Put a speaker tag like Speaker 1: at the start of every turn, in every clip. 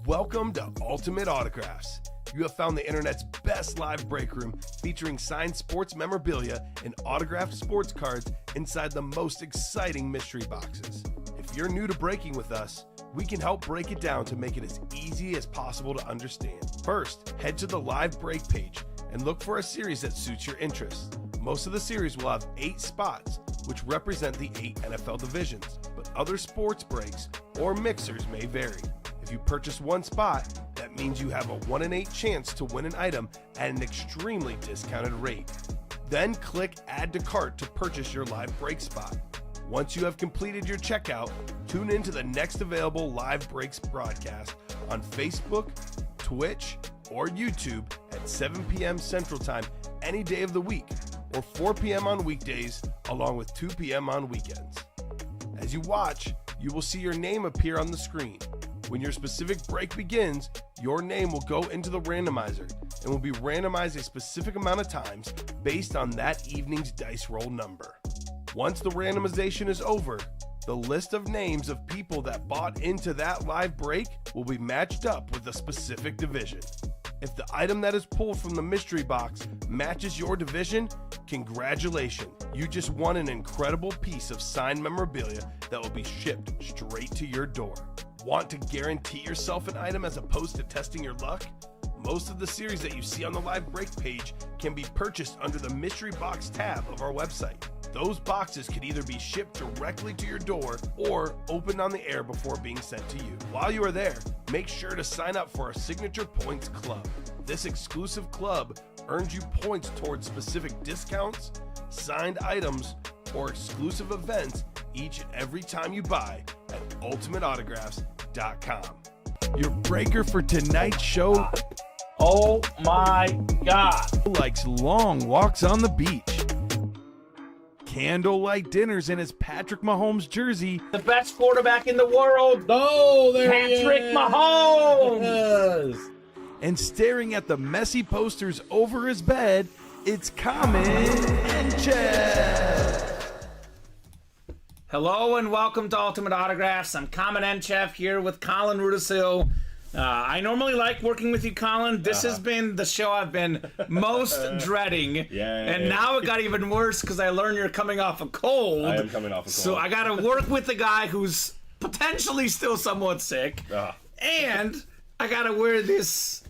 Speaker 1: Welcome to Ultimate Autographs. You have found the internet's best live break room featuring signed sports memorabilia and autographed sports cards inside the most exciting mystery boxes. If you're new to breaking with us, we can help break it down to make it as easy as possible to understand. First, head to the live break page and look for a series that suits your interests. Most of the series will have 8 spots, which represent the 8 NFL divisions, but other sports breaks or mixers may vary. If you purchase one spot, that means you have a 1 in 8 chance to win an item at an extremely discounted rate. Then click Add to Cart to purchase your live break spot. Once you have completed your checkout, tune into the next available live breaks broadcast on Facebook, Twitch, or YouTube at 7 p.m. Central Time any day of the week, or 4 p.m. on weekdays, along with 2 p.m. on weekends. As you watch, you will see your name appear on the screen. When your specific break begins, your name will go into the randomizer and will be randomized a specific amount of times based on that evening's dice roll number. Once the randomization is over, the list of names of people that bought into that live break will be matched up with a specific division. If the item that is pulled from the mystery box matches your division, congratulations, you just won an incredible piece of signed memorabilia that will be shipped straight to your door. Want to guarantee yourself an item as opposed to testing your luck? Most of the series that you see on the live break page can be purchased under the mystery box tab of our website. Those boxes could either be shipped directly to your door or opened on the air before being sent to you. While you are there, make sure to sign up for our Signature Points Club. This exclusive club earns you points towards specific discounts, signed items, or exclusive events each and every time you buy at ultimateautographs.com. Your breaker for tonight's show.
Speaker 2: Oh my God.
Speaker 1: Likes long walks on the beach, candlelight dinners in his Patrick Mahomes jersey,
Speaker 2: The best quarterback in the world.
Speaker 3: Oh, there
Speaker 2: Patrick
Speaker 3: he is.
Speaker 2: Mahomes.
Speaker 3: Yes.
Speaker 1: and staring at the messy posters over his bed, it's Kamen Entchev.
Speaker 2: Hello and welcome to Ultimate Autographs. I'm Kamen Entchev here with Colin Rudisil. I normally like working with you, Colin. This has been the show I've been most dreading. And now it got even worse because I learned you're coming off a cold.
Speaker 3: I am coming off a cold.
Speaker 2: So I got to work with the guy who's potentially still somewhat sick. And I got to wear this...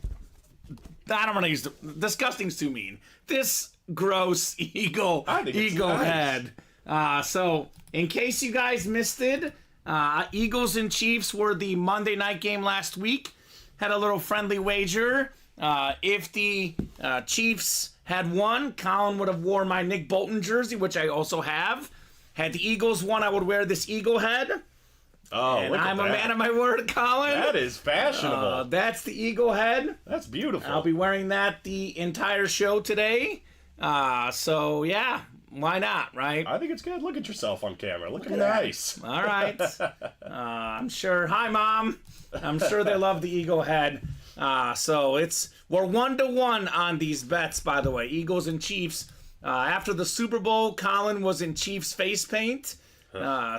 Speaker 2: I don't want to use disgusting's too mean. This gross eagle head. So, in case you guys missed it, Eagles and Chiefs were the Monday night game last week. Had a little friendly wager. If the Chiefs had won, Colin would have worn my Nick Bolton jersey, which I also have. Had the Eagles won, I would wear this eagle head.
Speaker 3: Oh,
Speaker 2: and
Speaker 3: look at
Speaker 2: I'm
Speaker 3: that.
Speaker 2: a man of my word, Colin.
Speaker 3: That is fashionable.
Speaker 2: That's the eagle head.
Speaker 3: That's beautiful.
Speaker 2: I'll be wearing that the entire show today. So, yeah. Why not, right?
Speaker 3: I think it's good. Look at yourself on camera. Looking nice.
Speaker 2: All right. I'm sure. Hi, Mom. I'm sure they love the eagle head. So we're 1-1 on these bets, by the way. Eagles and Chiefs. After the Super Bowl, Colin was in Chiefs face paint.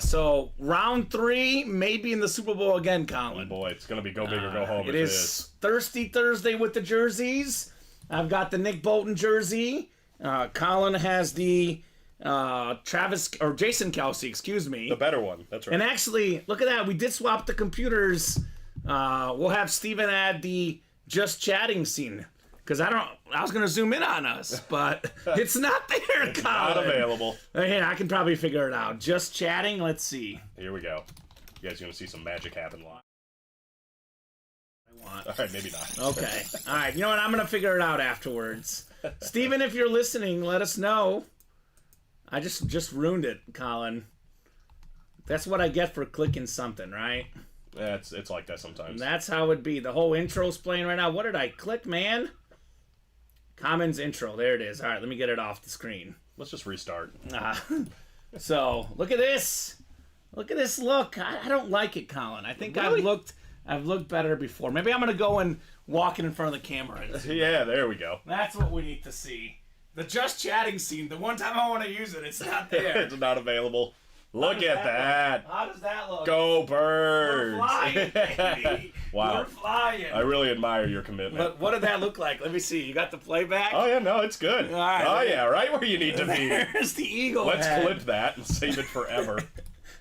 Speaker 2: So round 3, maybe in the Super Bowl again, Colin.
Speaker 3: Boy, it's going to be go big or go home.
Speaker 2: It is Thirsty Thursday with the jerseys. I've got the Nick Bolton jersey. Colin has the Jason Kelsey, excuse me.
Speaker 3: The better one. That's right.
Speaker 2: And actually, look at that. We did swap the computers. We'll have Steven add the just chatting scene. Because I was going to zoom in on us, but it's not there,
Speaker 3: it's
Speaker 2: Colin.
Speaker 3: not available.
Speaker 2: Hey, I can probably figure it out. Just chatting. Let's see.
Speaker 3: Here we go. You guys are going to see some magic happen live. All right, maybe not.
Speaker 2: Okay. All right. You know what? I'm going to figure it out afterwards. Steven, if you're listening, let us know. I just ruined it, Colin. That's what I get for clicking something, right?
Speaker 3: Yeah, it's like that sometimes.
Speaker 2: That's how it be. The whole intro's playing right now. What did I click, man? Kamen's intro. There it is. All right, let me get it off the screen.
Speaker 3: Let's just restart.
Speaker 2: So, look at this. Look at this look. I don't like it, Colin. I think
Speaker 3: Really?
Speaker 2: I've looked better before. Maybe I'm going to go and walk in front of the camera.
Speaker 3: Yeah, there we go.
Speaker 2: That's what we need to see. The just chatting scene. The one time I want to use it, it's not there.
Speaker 3: It's not available. Look at that.
Speaker 2: How does that look?
Speaker 3: Go
Speaker 2: We're
Speaker 3: Birds.
Speaker 2: flying, baby.
Speaker 3: Wow.
Speaker 2: You're flying.
Speaker 3: I really admire your commitment.
Speaker 2: What did that look like? Let me see. You got the playback?
Speaker 3: Oh, yeah, no, it's good.
Speaker 2: All right,
Speaker 3: oh, yeah, right where you need to be.
Speaker 2: There's the eagle
Speaker 3: Let's
Speaker 2: head.
Speaker 3: clip that and save it forever.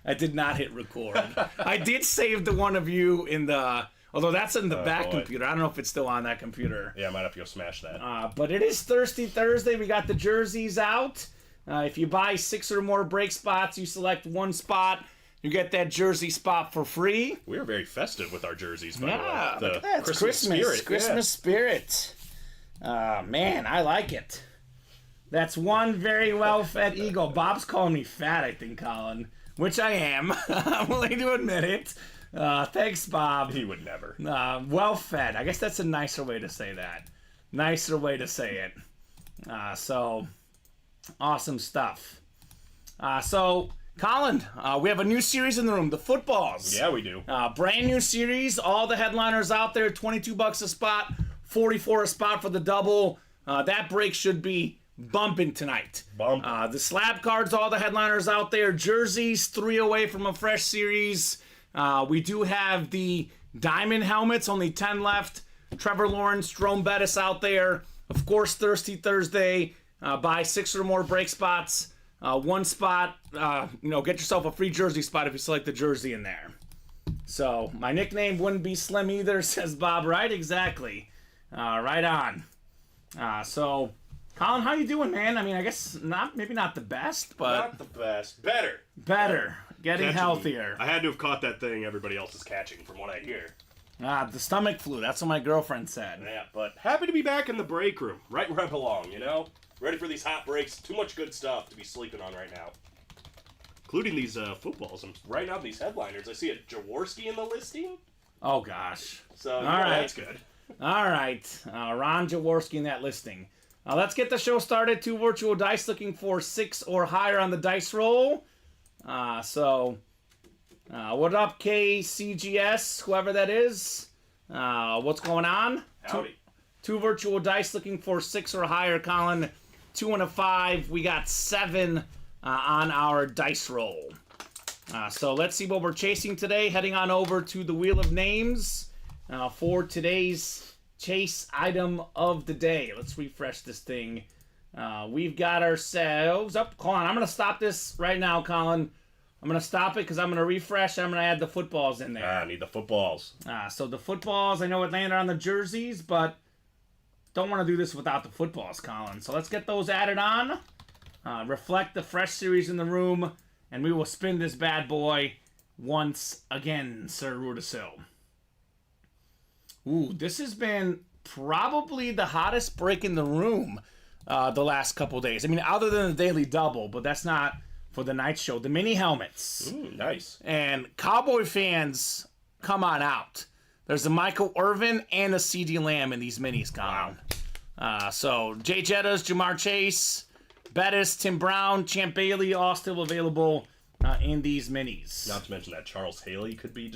Speaker 2: I did not hit record. I did save the one of you in the... Although that's in the back
Speaker 3: boy.
Speaker 2: computer. I don't know if it's still on that computer.
Speaker 3: Yeah, I might have to go smash that.
Speaker 2: But it is Thirsty Thursday. We got the jerseys out. If you buy 6 or more break spots, you select one spot. You get that jersey spot for free.
Speaker 3: We are very festive with our jerseys, by
Speaker 2: Yeah,
Speaker 3: the way.
Speaker 2: look at that. It's Christmas
Speaker 3: spirit.
Speaker 2: Christmas spirit. Man, I like it. That's one very well-fed eagle. Bob's calling me fat, I think, Colin. Which I am. I'm willing to admit it. Thanks, Bob.
Speaker 3: He would never.
Speaker 2: Well-fed. I guess that's a nicer way to say that. Nicer way to say it. So, awesome stuff. So, Colin, we have a new series in the room, the footballs.
Speaker 3: Yeah, we do.
Speaker 2: Brand new series. All the headliners out there, $22 a spot, $44 a spot for the double. That break should be bumping tonight. The slab cards, all the headliners out there. Jerseys, 3 away from a fresh series. We do have the diamond helmets, only 10 left. Trevor Lawrence, Jerome Bettis out there. Of course, Thirsty Thursday. Buy 6 or more break spots. One spot, get yourself a free jersey spot if you select the jersey in there. So, my nickname wouldn't be Slim either, says Bob. Right? Exactly. Right on. So, Colin, how you doing, man? I mean, I guess maybe not the best, but...
Speaker 3: Not the best. Better.
Speaker 2: Better. Getting
Speaker 3: Catching.
Speaker 2: healthier.
Speaker 3: I had to have caught that thing everybody else is catching, from what I hear.
Speaker 2: The stomach flu. That's what my girlfriend said.
Speaker 3: Yeah, but happy to be back in the break room. Right where I belong, you know? Ready for these hot breaks. Too much good stuff to be sleeping on right now. Including these footballs. I'm right now these headliners. I see a Jaworski in the listing.
Speaker 2: Oh, gosh.
Speaker 3: So,
Speaker 2: All right.
Speaker 3: that's good.
Speaker 2: All right. Ron Jaworski in that listing. Let's get the show started. 2 virtual dice looking for 6 or higher on the dice roll. What up, KCGS, whoever that is? What's going on?
Speaker 3: Howdy.
Speaker 2: 2 virtual dice looking for 6 or higher, Colin. 2 and a 5. We got 7 on our dice roll. So let's see what we're chasing today. Heading on over to the Wheel of Names for today's chase item of the day. Let's refresh this thing. We've got ourselves up. Hold on, I'm going to stop this right now, Colin. I'm going to stop it because I'm going to refresh. I'm going to add the footballs in there.
Speaker 3: I need the footballs.
Speaker 2: So the footballs, I know it landed on the jerseys, but don't want to do this without the footballs, Colin. So let's get those added on. Reflect the fresh series in the room, and we will spin this bad boy once again, Sir Rudisil. Ooh, this has been probably the hottest break in the room the last couple days. I mean, other than the Daily Double, but that's not for the night show. The mini helmets.
Speaker 3: Ooh, nice.
Speaker 2: And Cowboy fans, come on out. There's a Michael Irvin and a C.D. Lamb in these minis, Colin. So, Jay Jettas, Jamar Chase, Bettis, Tim Brown, Champ Bailey, all still available in these minis.
Speaker 3: Not to mention that Charles Haley could be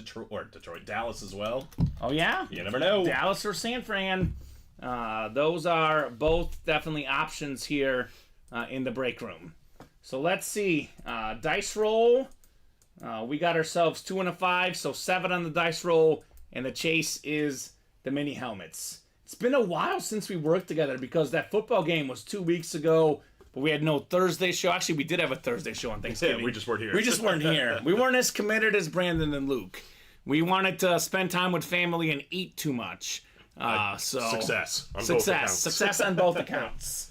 Speaker 3: Dallas as well.
Speaker 2: Oh, yeah?
Speaker 3: You never know.
Speaker 2: Dallas or San Fran. Those are both definitely options here in the break room. So let's see. Dice roll. We got ourselves 2 and a 5, so 7 on the dice roll, and the chase is the mini helmets. It's been a while since we worked together because that football game was 2 weeks ago, but we had no Thursday show. Actually, we did have a Thursday show on Thanksgiving.
Speaker 3: Yeah, we just weren't here.
Speaker 2: We just weren't here. We weren't as committed as Brandon and Luke. We wanted to spend time with family and eat too much.
Speaker 3: Success. On both
Speaker 2: Success.
Speaker 3: accounts.
Speaker 2: Success on both accounts.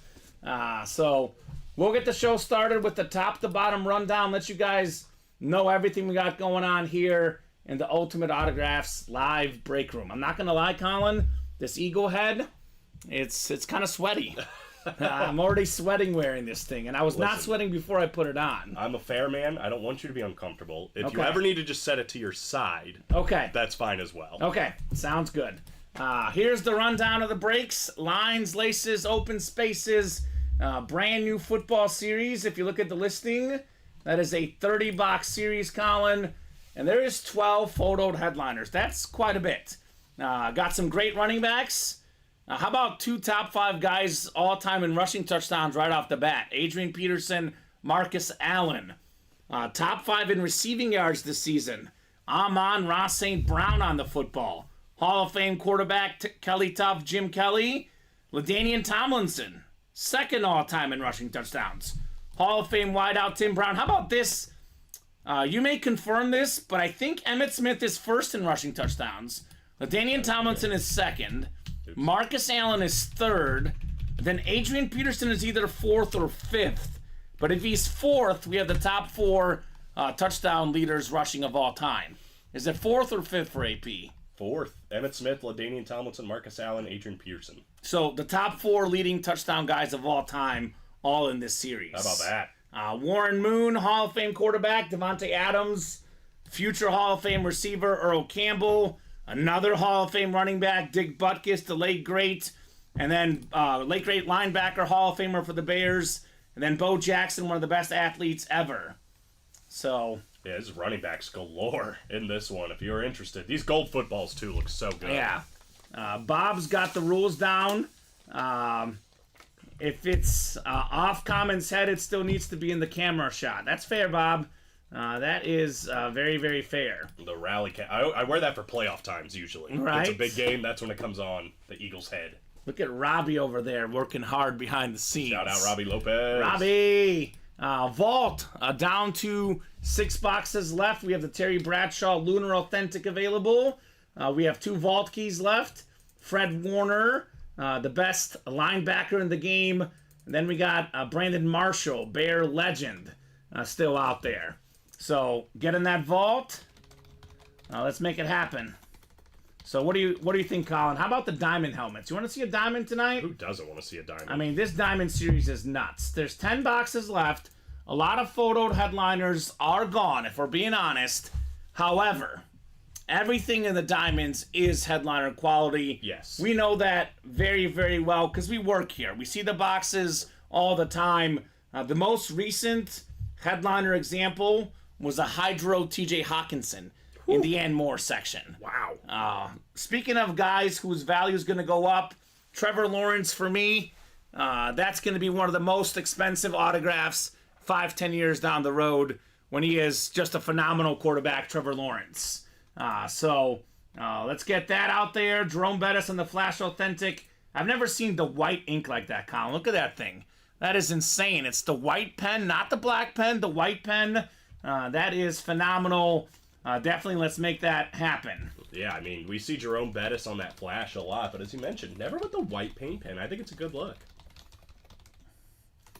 Speaker 2: So we'll get the show started with the top to bottom rundown. Let you guys know everything we got going on here in the Ultimate Autographs live break room. I'm not going to lie, Colin. This eagle head, it's kind of sweaty. I'm already sweating wearing this thing, and I was not sweating before I put it on.
Speaker 3: I'm a fair man. I don't want you to be uncomfortable. If you
Speaker 2: Okay.
Speaker 3: ever need to just set it to your side,
Speaker 2: Okay.
Speaker 3: that's fine as well.
Speaker 2: Okay, sounds good. Here's the rundown of the breaks. Lines, laces, open spaces. Brand new football series. If you look at the listing, that is a 30-box series, Colin. And there is 12 photoed headliners. That's quite a bit. Got some great running backs. How about 2 top 5 guys all-time in rushing touchdowns right off the bat? Adrian Peterson, Marcus Allen. Top 5 in receiving yards this season. Amon Ross St. Brown on the football. Hall of Fame quarterback Kelly Tough, Jim Kelly. LaDainian Tomlinson, second all-time in rushing touchdowns. Hall of Fame wideout Tim Brown. How about this? You may confirm this, but I think Emmitt Smith is first in rushing touchdowns. LaDainian Tomlinson is second. Marcus Allen is third. Then Adrian Peterson is either fourth or fifth. But if he's fourth, we have the top 4 touchdown leaders rushing of all time. Is it fourth or fifth for AP?
Speaker 3: Fourth. Emmitt Smith, LaDainian Tomlinson, Marcus Allen, Adrian Peterson.
Speaker 2: So the top 4 leading touchdown guys of all time, all in this series.
Speaker 3: How about that?
Speaker 2: Warren Moon, Hall of Fame quarterback, Devontae Adams, future Hall of Fame receiver, Earl Campbell, another Hall of Fame running back, Dick Butkus, the late great, and then late great linebacker, Hall of Famer for the Bears, and then Bo Jackson, one of the best athletes ever. So...
Speaker 3: yeah, there's running backs galore in this one, if you're interested. These gold footballs, too, look so good.
Speaker 2: Yeah. Bob's got the rules down. If it's off Kamen's head, it still needs to be in the camera shot. That's fair, Bob. That is very, very fair.
Speaker 3: The rally I wear that for playoff times, usually.
Speaker 2: Right.
Speaker 3: It's a big game. That's when it comes on, the Eagles' head.
Speaker 2: Look at Robbie over there working hard behind the scenes.
Speaker 3: Shout out Robbie Lopez.
Speaker 2: Robbie! Vault, down to 6 boxes left. We have the Terry Bradshaw Lunar Authentic available. We have 2 vault keys left. Fred Warner, the best linebacker in the game. And then we got Brandon Marshall, Bear legend, still out there. So get in that vault. Let's make it happen. So what do you think, Colin? How about the diamond helmets? You want to see a diamond tonight?
Speaker 3: Who doesn't want to see a diamond?
Speaker 2: I mean, this diamond series is nuts. There's 10 boxes left. A lot of photoed headliners are gone, if we're being honest. However, everything in the diamonds is headliner quality.
Speaker 3: Yes.
Speaker 2: We know that very, very well because we work here. We see the boxes all the time. The most recent headliner example was a Hydro TJ Hawkinson in the Ann Moore section.
Speaker 3: Wow.
Speaker 2: Speaking of guys whose value is going to go up, Trevor Lawrence for me, that's going to be one of the most expensive autographs 5-10 years down the road when he is just a phenomenal quarterback, Trevor Lawrence. So let's get that out there. Jerome Bettis on the Flash Authentic. I've never seen the white ink like that, Colin. Look at that thing. That is insane. It's the white pen, not the black pen, the white pen. That is phenomenal. Definitely let's make that happen.
Speaker 3: Yeah, I mean, we see Jerome Bettis on that Flash a lot, but as you mentioned, never with the white paint pen. I think it's a good look.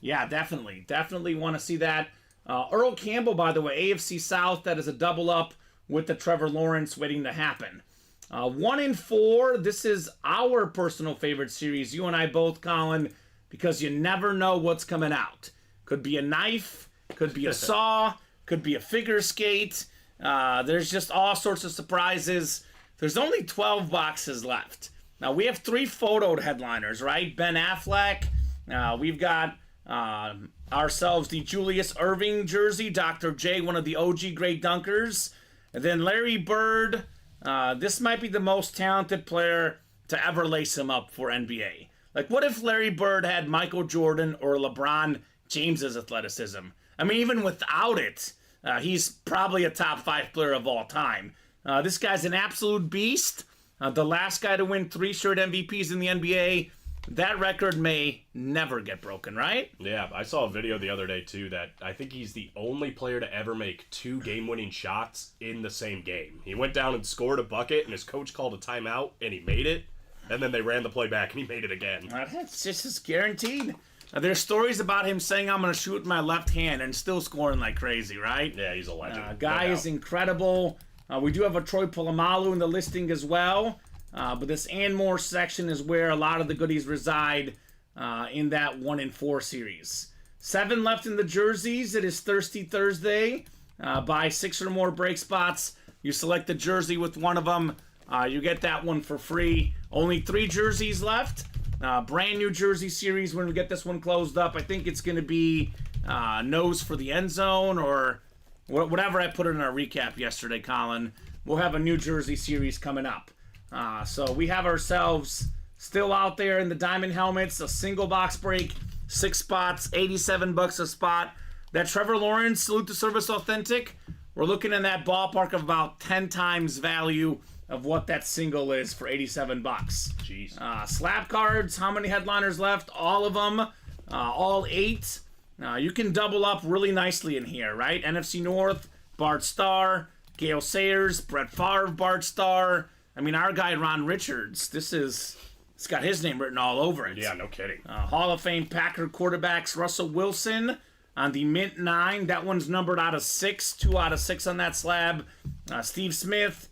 Speaker 2: Yeah, definitely. Definitely want to see that. Earl Campbell, by the way, AFC South, that is a double up with the Trevor Lawrence waiting to happen. 1 in 4, this is our personal favorite series, you and I both, Colin, because you never know what's coming out. Could be a knife, could be a saw, could be a figure skate. There's just all sorts of surprises. There's only 12 boxes left. Now, we have 3 photoed headliners, right? Ben Affleck. We've got ourselves the Julius Erving jersey, Dr. J, one of the OG great dunkers. And then Larry Bird. This might be the most talented player to ever lace him up for NBA. Like, what if Larry Bird had Michael Jordan or LeBron James's athleticism? I mean, even without it, he's probably a top 5 player of all time. This guy's an absolute beast. The last guy to win 3 straight MVPs in the NBA. That record may never get broken, right?
Speaker 3: Yeah, I saw a video the other day, too, that I think he's the only player to ever make 2 game-winning shots in the same game. He went down and scored a bucket, and his coach called a timeout, and he made it. And then they ran the play back, and he made it again.
Speaker 2: That's just guaranteed. There's stories about him saying, I'm going to shoot with my left hand, and still scoring like crazy, right?
Speaker 3: Yeah, he's a legend.
Speaker 2: Guy is incredible. We do have a Troy Polamalu in the listing as well. But this Ann Moore section is where a lot of the goodies reside in that 1 in 4 series. 7 left in the jerseys. It is Thirsty Thursday. Buy 6 or more break spots. You select the jersey with one of them. You get that one for free. Only 3 jerseys left. Brand new jersey series when we get this one closed up. I think it's going to be nose for the end zone or whatever I put in our recap yesterday, Colin. We'll have a new jersey series coming up. So we have ourselves still out there in the diamond helmets, a single box break, 6 spots, $87 a spot. That Trevor Lawrence Salute to Service Authentic, we're looking in that ballpark of about 10 times value of what that single is for $87.
Speaker 3: Jeez.
Speaker 2: Slab cards, how many headliners left? All of them. All 8. You can double up really nicely in here, right? NFC North, Bart Starr, Gale Sayers, Brett Favre, Bart Starr. I mean, our guy Ron Richards, it's got his name written all over it.
Speaker 3: Yeah, no kidding.
Speaker 2: Hall of Fame Packer quarterbacks Russell Wilson on the Mint 9. That one's numbered out of 6. 2 out of 6 on that slab. Steve Smith,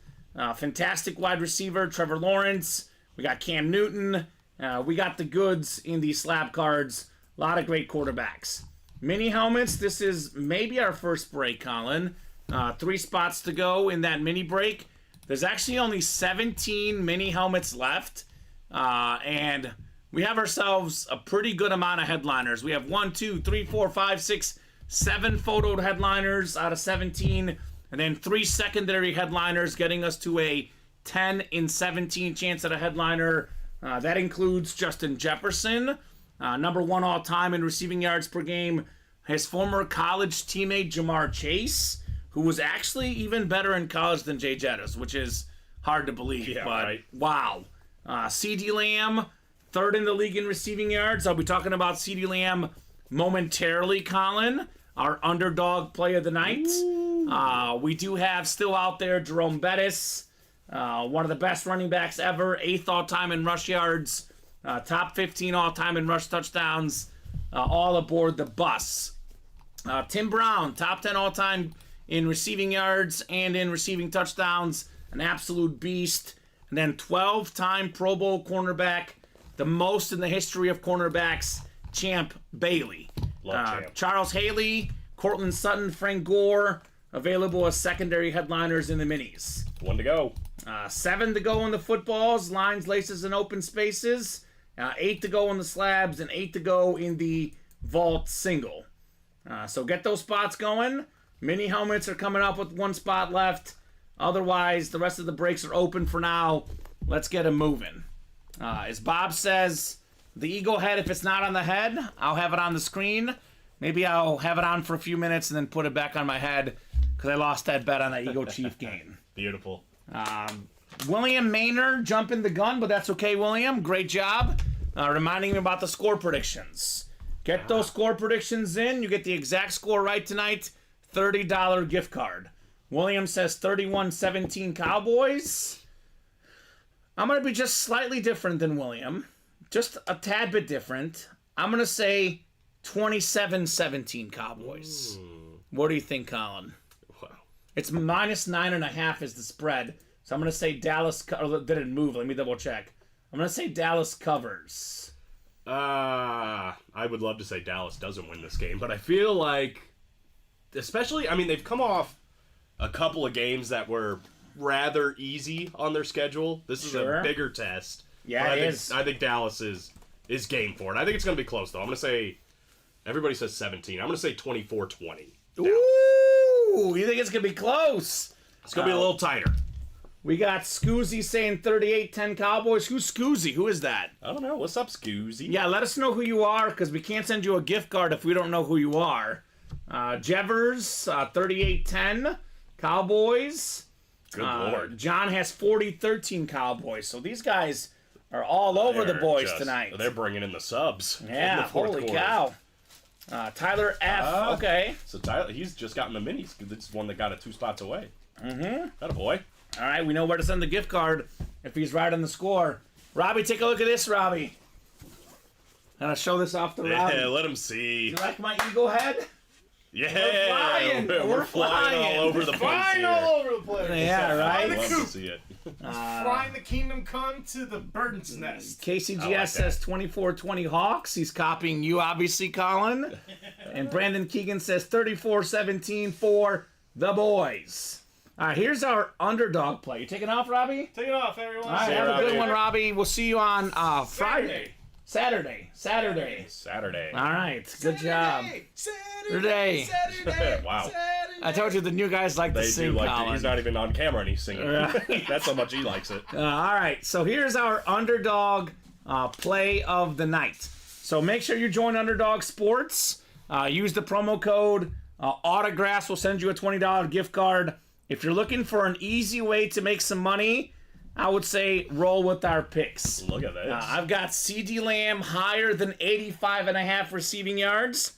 Speaker 2: fantastic wide receiver. Trevor Lawrence. We got Cam Newton. We got the goods in these slab cards. A lot of great quarterbacks. Mini helmets. This is maybe our first break, Colin. 3 spots to go in that mini break. There's actually only 17 mini helmets left. And we have ourselves a pretty good amount of headliners. We have 1, 2, 3, 4, 5, 6, 7 photoed headliners out of 17. And then 3 secondary headliners, getting us to a 10 in 17 chance at a headliner. That includes Justin Jefferson, number 1 all-time in receiving yards per game. His former college teammate, Jamar Chase, who was actually even better in college than Jay Jettis, which is hard to believe.
Speaker 3: Yeah,
Speaker 2: but
Speaker 3: right.
Speaker 2: Wow. CeeDee Lamb, 3rd in the league in receiving yards. I'll be talking about CeeDee Lamb momentarily, Colin, our underdog play of the night. We do have still out there Jerome Bettis, one of the best running backs ever, 8th all-time in rush yards, top 15 all-time in rush touchdowns, all aboard the bus. Tim Brown, top 10 all-time in receiving yards and in receiving touchdowns, an absolute beast. And then 12-time Pro Bowl cornerback, the most in the history of cornerbacks, Champ Bailey.
Speaker 3: Love Champ.
Speaker 2: Charles Haley, Cortland Sutton, Frank Gore, available as secondary headliners in the minis.
Speaker 3: 1 to go.
Speaker 2: 7 to go in the footballs, lines, laces, and open spaces. 8 to go in the slabs, and 8 to go in the vault single. So get those spots going. Mini helmets are coming up with 1 spot left. Otherwise, the rest of the breaks are open for now. Let's get them moving. As Bob says, the eagle head, if it's not on the head, I'll have it on the screen. Maybe I'll have it on for a few minutes and then put it back on my head because I lost that bet on that Eagle Chief game.
Speaker 3: Beautiful.
Speaker 2: William Maynard jumping the gun, but that's okay, William. Great job reminding me about the score predictions. Get those score predictions in. You get the exact score right tonight. $30 gift card. William says 31-17 Cowboys. I'm going to be just slightly different than William. Just a tad bit different. I'm going to say 27-17 Cowboys. What do you think, Colin?
Speaker 3: Wow.
Speaker 2: It's -9.5 is the spread. So I'm going to say Dallas... did it move? Let me double check. I'm going to say Dallas covers.
Speaker 3: I would love to say Dallas doesn't win this game, but I feel like... Especially, I mean, they've come off a couple of games that were rather easy on their schedule. This is a bigger test.
Speaker 2: Yeah, it is.
Speaker 3: I think Dallas is game for it. I think it's going to be close, though. I'm going to say... Everybody says 17. I'm going to say 24-20.
Speaker 2: Ooh, you think it's going to be close?
Speaker 3: It's going to be a little tighter.
Speaker 2: We got Scoozy saying 38-10 Cowboys. Who's Scoozy? Who is that?
Speaker 3: I don't know. What's up, Scoozy?
Speaker 2: Yeah, let us know who you are, because we can't send you a gift card if we don't know who you are. Jevers, 38-10 Cowboys.
Speaker 3: Good Lord.
Speaker 2: John has 40-13 Cowboys. So these guys are all over the boys tonight.
Speaker 3: They're bringing in the subs.
Speaker 2: Yeah,
Speaker 3: in the fourth
Speaker 2: holy
Speaker 3: quarter.
Speaker 2: cow. Tyler F. Okay.
Speaker 3: So Tyler, he's just gotten the minis. This is one that got it 2 spots away.
Speaker 2: Mm-hmm.
Speaker 3: Attaboy.
Speaker 2: All right, we know where to send the gift card if he's right on the score. Robbie, take a look at this, Robbie. I'm going to show this off to Robbie.
Speaker 3: Yeah, let him see.
Speaker 2: Do you like my eagle head?
Speaker 3: Yeah, we're flying all over the place
Speaker 4: Flying
Speaker 3: here.
Speaker 4: all over the place.
Speaker 2: Yeah, right?
Speaker 3: I'd love to see it.
Speaker 4: Flying the kingdom come to the bird's nest.
Speaker 2: KCGS
Speaker 3: like
Speaker 2: says 24-20 Hawks. He's copying you, obviously, Colin. And Brandon Keegan says 34-17 for the boys. All right, here's our underdog play. You taking off, Robbie?
Speaker 4: Take it off, everyone.
Speaker 2: All right, have a good one, Robbie. We'll see you on Friday. Saturday. All right, good job. Saturday.
Speaker 3: Wow.
Speaker 2: I told you the new guys like to
Speaker 3: They
Speaker 2: sing,
Speaker 3: do like
Speaker 2: Colin.
Speaker 3: it. He's not even on camera and he's singing.
Speaker 2: Right.
Speaker 3: That's how much he likes it.
Speaker 2: All right, so here's our underdog play of the night. So make sure you join Underdog Sports. Use the promo code Autographs. We'll send you a $20 gift card. If you're looking for an easy way to make some money, I would say roll with our picks.
Speaker 3: Look at this.
Speaker 2: I've got CeeDee Lamb higher than 85.5 receiving yards.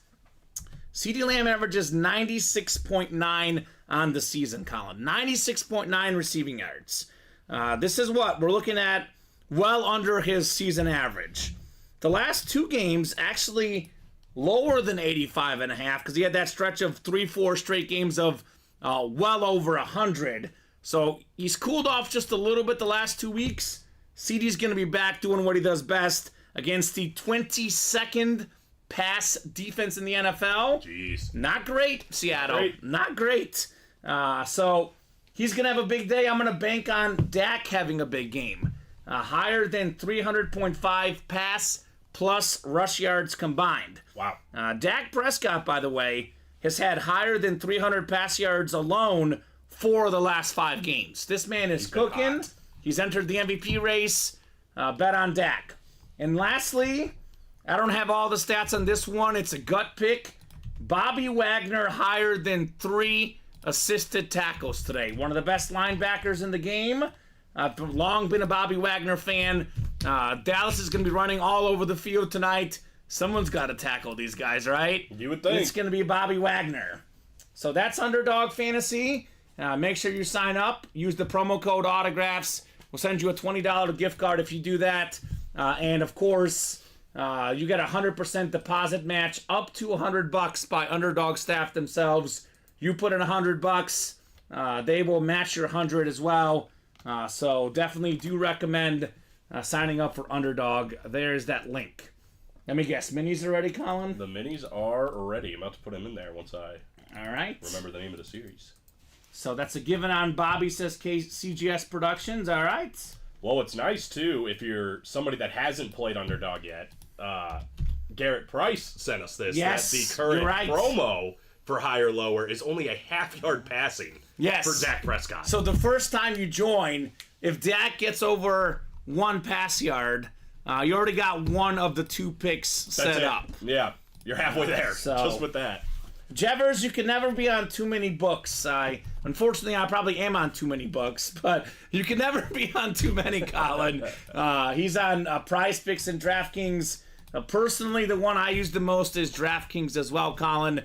Speaker 2: CeeDee Lamb averages 96.9 on the season, Colin. 96.9 receiving yards. This is what we're looking at, well under his season average. The last 2 games actually lower than 85.5 because he had that stretch of 3-4 straight games of well over 100. So he's cooled off just a little bit the last 2 weeks. CeeDee's going to be back doing what he does best against the 22nd pass defense in the NFL.
Speaker 3: Jeez.
Speaker 2: Not great, Seattle. Not great. So he's going to have a big day. I'm going to bank on Dak having a big game. Higher than 300.5 pass plus rush yards combined.
Speaker 3: Wow.
Speaker 2: Dak Prescott, by the way, has had higher than 300 pass yards alone 4 of the last 5 games. This man is cooking. He's entered the MVP race. Bet on Dak. And lastly, I don't have all the stats on this one. It's a gut pick. Bobby Wagner higher than 3 assisted tackles today. One of the best linebackers in the game. I've long been a Bobby Wagner fan. Dallas is going to be running all over the field tonight. Someone's got to tackle these guys, right?
Speaker 3: You would think.
Speaker 2: It's going to be Bobby Wagner. So that's Underdog Fantasy. Make sure you sign up. Use the promo code Autographs. We'll send you a $20 gift card if you do that. And of course, you get a 100% deposit match up to $100 by Underdog staff themselves. You put in $100, they will match your 100 as well. So definitely do recommend signing up for Underdog. There's that link. Let me guess, minis are ready, Colin?
Speaker 3: The minis are ready. I'm about to put them in there once I
Speaker 2: All right.
Speaker 3: remember the name of the series.
Speaker 2: So that's a given on Bobby, says CGS Productions. All right.
Speaker 3: Well, what's nice, too, if you're somebody that hasn't played Underdog yet, Garrett Price sent us this.
Speaker 2: Yes,
Speaker 3: that the current
Speaker 2: you're right.
Speaker 3: promo for higher lower is only a half-yard passing for Dak Prescott.
Speaker 2: So the first time you join, if Dak gets over 1 pass yard, you already got one of the 2 picks set up.
Speaker 3: Yeah, you're halfway there just with that.
Speaker 2: Jevers, you can never be on too many books. Unfortunately, I probably am on too many books, but you can never be on too many, Colin. He's on Prize Picks and DraftKings. Personally, the one I use the most is DraftKings as well, Colin.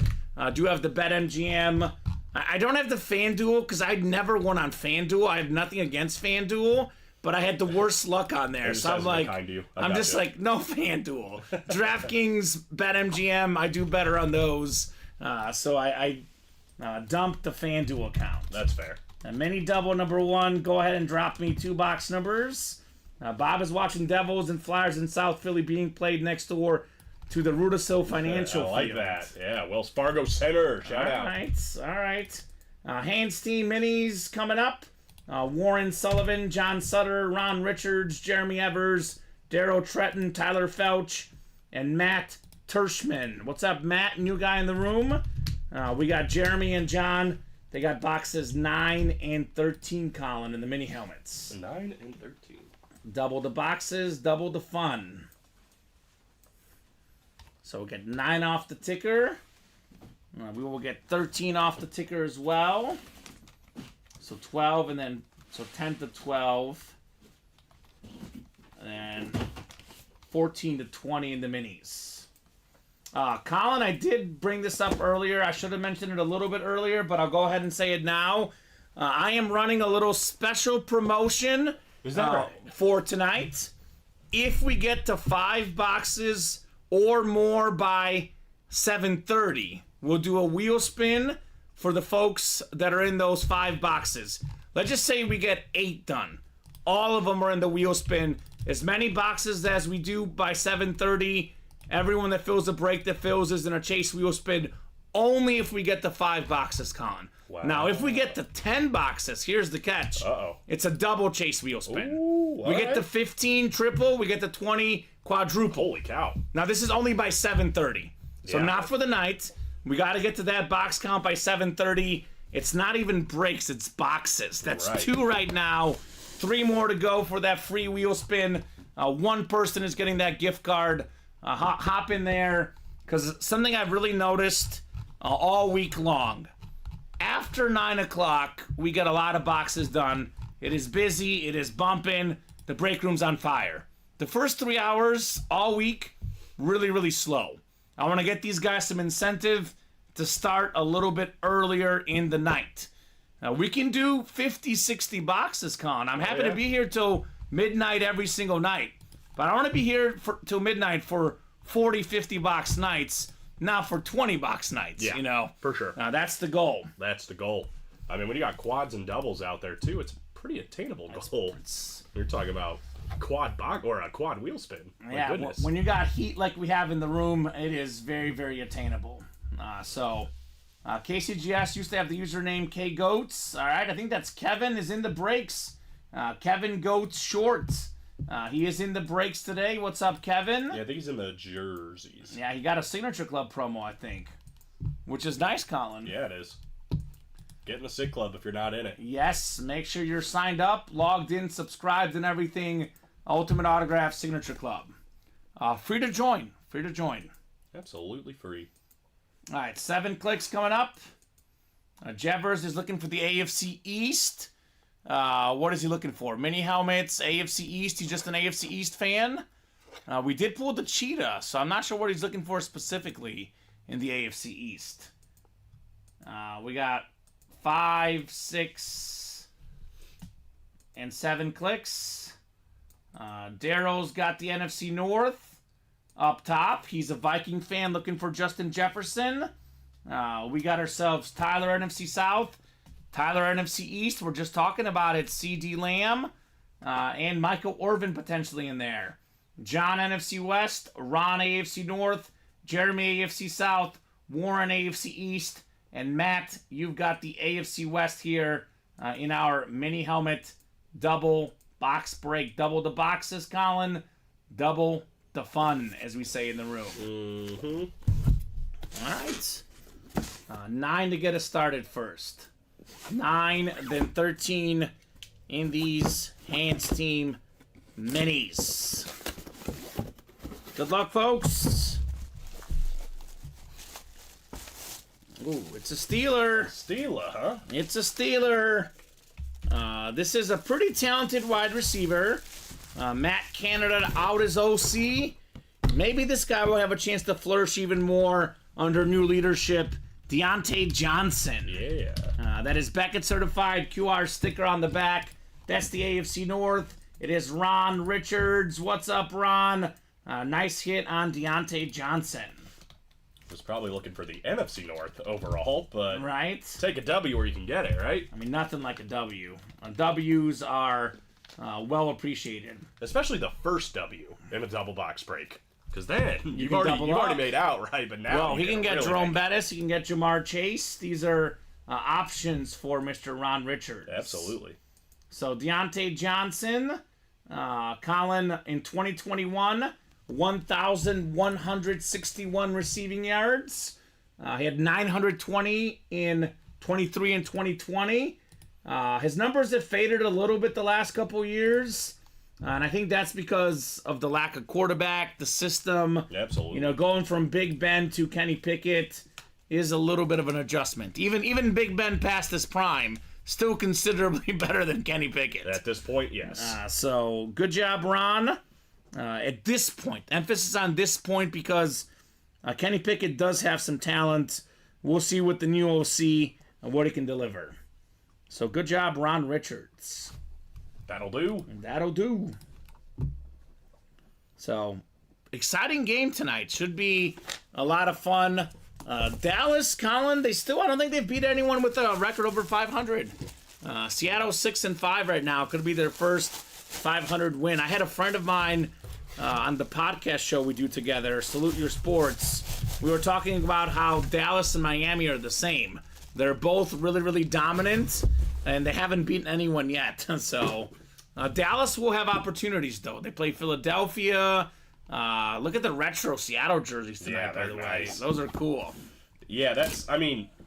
Speaker 2: Do have the BetMGM. I don't have the FanDuel because I never won on FanDuel. I have nothing against FanDuel, but I had the worst luck on there. So I'm like, I'm just like, no FanDuel. DraftKings, BetMGM, I do better on those. So I dumped the FanDuel account.
Speaker 3: That's fair.
Speaker 2: And mini double number 1, go ahead and drop me 2 box numbers. Bob is watching Devils and Flyers in South Philly being played next door to the Rudiso Financial
Speaker 3: I like
Speaker 2: Field.
Speaker 3: that. Yeah, Wells Fargo Center. Shout out.
Speaker 2: All right. Handstein minis coming up. Warren Sullivan, John Sutter, Ron Richards, Jeremy Evers, Darryl Tretton, Tyler Felch, and Matt Tershman. What's up, Matt? New guy in the room. We got Jeremy and John. They got boxes 9 and 13, Colin, in the mini helmets.
Speaker 3: 9 and 13.
Speaker 2: Double the boxes, double the fun. So we'll get 9 off the ticker. We will get 13 off the ticker as well. So 12 and then, so 10 to 12. And 14 to 20 in the minis. Colin, I did bring this up earlier. I should have mentioned it a little bit earlier, but I'll go ahead and say it now. I am running a little special promotion for tonight. If we get to 5 boxes or more by 7:30, we'll do a wheel spin for the folks that are in those 5 boxes. Let's just say we get 8 done. All of them are in the wheel spin. As many boxes as we do by 7:30. Everyone that fills the break that fills is in a chase wheel spin only if we get to 5 boxes, Colin.
Speaker 3: Wow.
Speaker 2: Now, if we get to 10 boxes, here's the catch. It's a double chase wheel spin.
Speaker 3: Ooh,
Speaker 2: we get to 15 triple, we get to 20 quadruple.
Speaker 3: Holy cow.
Speaker 2: Now, this is only by 7:30. So not for the night. We got to get to that box count by 7:30. It's not even breaks, it's boxes. That's 2 right now. 3 more to go for that free wheel spin. 1 person is getting that gift card. Hop in there, because something I've really noticed all week long. After 9 o'clock, we get a lot of boxes done, It is busy. It is bumping. The break room's on fire. The first 3 hours all week, really, really slow. I want to get these guys some incentive to start a little bit earlier in the night. Now, we can do 50, 60 boxes, Colin. I'm happy to be here till midnight every single night. But I want to be here till midnight for 40, 50 box nights, not for 20 box nights,
Speaker 3: Yeah,
Speaker 2: you know.
Speaker 3: for sure.
Speaker 2: That's the goal.
Speaker 3: That's the goal. I mean, when you got quads and doubles out there, too, it's a pretty attainable goal. You're talking about quad box or a quad wheel spin. My goodness.
Speaker 2: When you got heat like we have in the room, it is very, very attainable. KCGS used to have the username KGoats. All right, I think that's Kevin is in the breaks. Kevin Goats Shorts. He is in the breaks today. What's up, Kevin?
Speaker 3: Yeah, I think he's in the jerseys.
Speaker 2: Yeah, he got a Signature Club promo, I think, which is nice, Colin.
Speaker 3: Yeah, it is. Get in the SIG Club if you're not in it.
Speaker 2: Yes, make sure you're signed up, logged in, subscribed, and everything. Ultimate Autograph Signature Club. Free to join. Free to join.
Speaker 3: Absolutely free.
Speaker 2: All right, 7 clicks coming up. Jevers is looking for the AFC East. What is he looking for? Mini helmets, AFC East. He's just an AFC East fan. We did pull the cheetah, so I'm not sure what he's looking for specifically in the AFC East. We got 5, 6, and 7 clicks. Darrow's got the NFC North up top. He's a Viking fan looking for Justin Jefferson. We got ourselves Tyler NFC South, Tyler NFC East. We're just talking about it. CD Lamb and Michael Orvin potentially in there. John NFC West, Ron AFC North, Jeremy AFC South, Warren AFC East, and Matt, you've got the AFC West here in our mini helmet double box break. Double the boxes, Colin. Double the fun, as we say in the room.
Speaker 3: Mm-hmm.
Speaker 2: All right. 9 to get us started first. 9, then 13 in these Hands Team minis. Good luck, folks. Ooh, it's a Steeler.
Speaker 3: Steeler, huh?
Speaker 2: It's a Steeler. This is a pretty talented wide receiver. Matt Canada out as OC. Maybe this guy will have a chance to flourish even more under new leadership. Deontay Johnson.
Speaker 3: Yeah.
Speaker 2: That is Beckett certified QR sticker on the back. That's the AFC North. It is Ron Richards. What's up, Ron? Nice hit on Deontay Johnson.
Speaker 3: Was probably looking for the NFC North overall, but
Speaker 2: Right?
Speaker 3: take a W where you can get it, right?
Speaker 2: I mean, nothing like a W. W's are well appreciated.
Speaker 3: Especially the first W in a double box break. Because then you've
Speaker 2: can
Speaker 3: already
Speaker 2: double up.
Speaker 3: made out, right? But now
Speaker 2: Well, he can get
Speaker 3: really
Speaker 2: Jerome
Speaker 3: make-
Speaker 2: Bettis. He can get Jamar Chase. These are options for Mr. Ron Richards.
Speaker 3: Absolutely.
Speaker 2: So Deontay Johnson, Colin in 2021, 1,161 receiving yards. He had 920 in 23 and 2020. His numbers have faded a little bit the last couple years. And I think that's because of the lack of quarterback, the system.
Speaker 3: Absolutely.
Speaker 2: You know, going from Big Ben to Kenny Pickett is a little bit of an adjustment. Even Big Ben past his prime, still considerably better than Kenny Pickett.
Speaker 3: At this point, yes.
Speaker 2: So good job, Ron. At this point, emphasis on this point because Kenny Pickett does have some talent. We'll see with the new OC and what he can deliver. So good job, Ron Richards.
Speaker 3: That'll do.
Speaker 2: That'll do. So, exciting game tonight. Should be a lot of fun. Dallas, Colin, I don't think they've beat anyone with a record over 500. Seattle 6-5 right now. Could be their first 500 win. I had a friend of mine on the podcast show we do together, Salute Your Sports. We were talking about how Dallas and Miami are the same. They're both really, really dominant, and they haven't beaten anyone yet. So, Dallas will have opportunities, though. They play Philadelphia. Look at the retro Seattle jerseys tonight, by the way.
Speaker 3: nice.
Speaker 2: Those are cool.
Speaker 3: Yeah,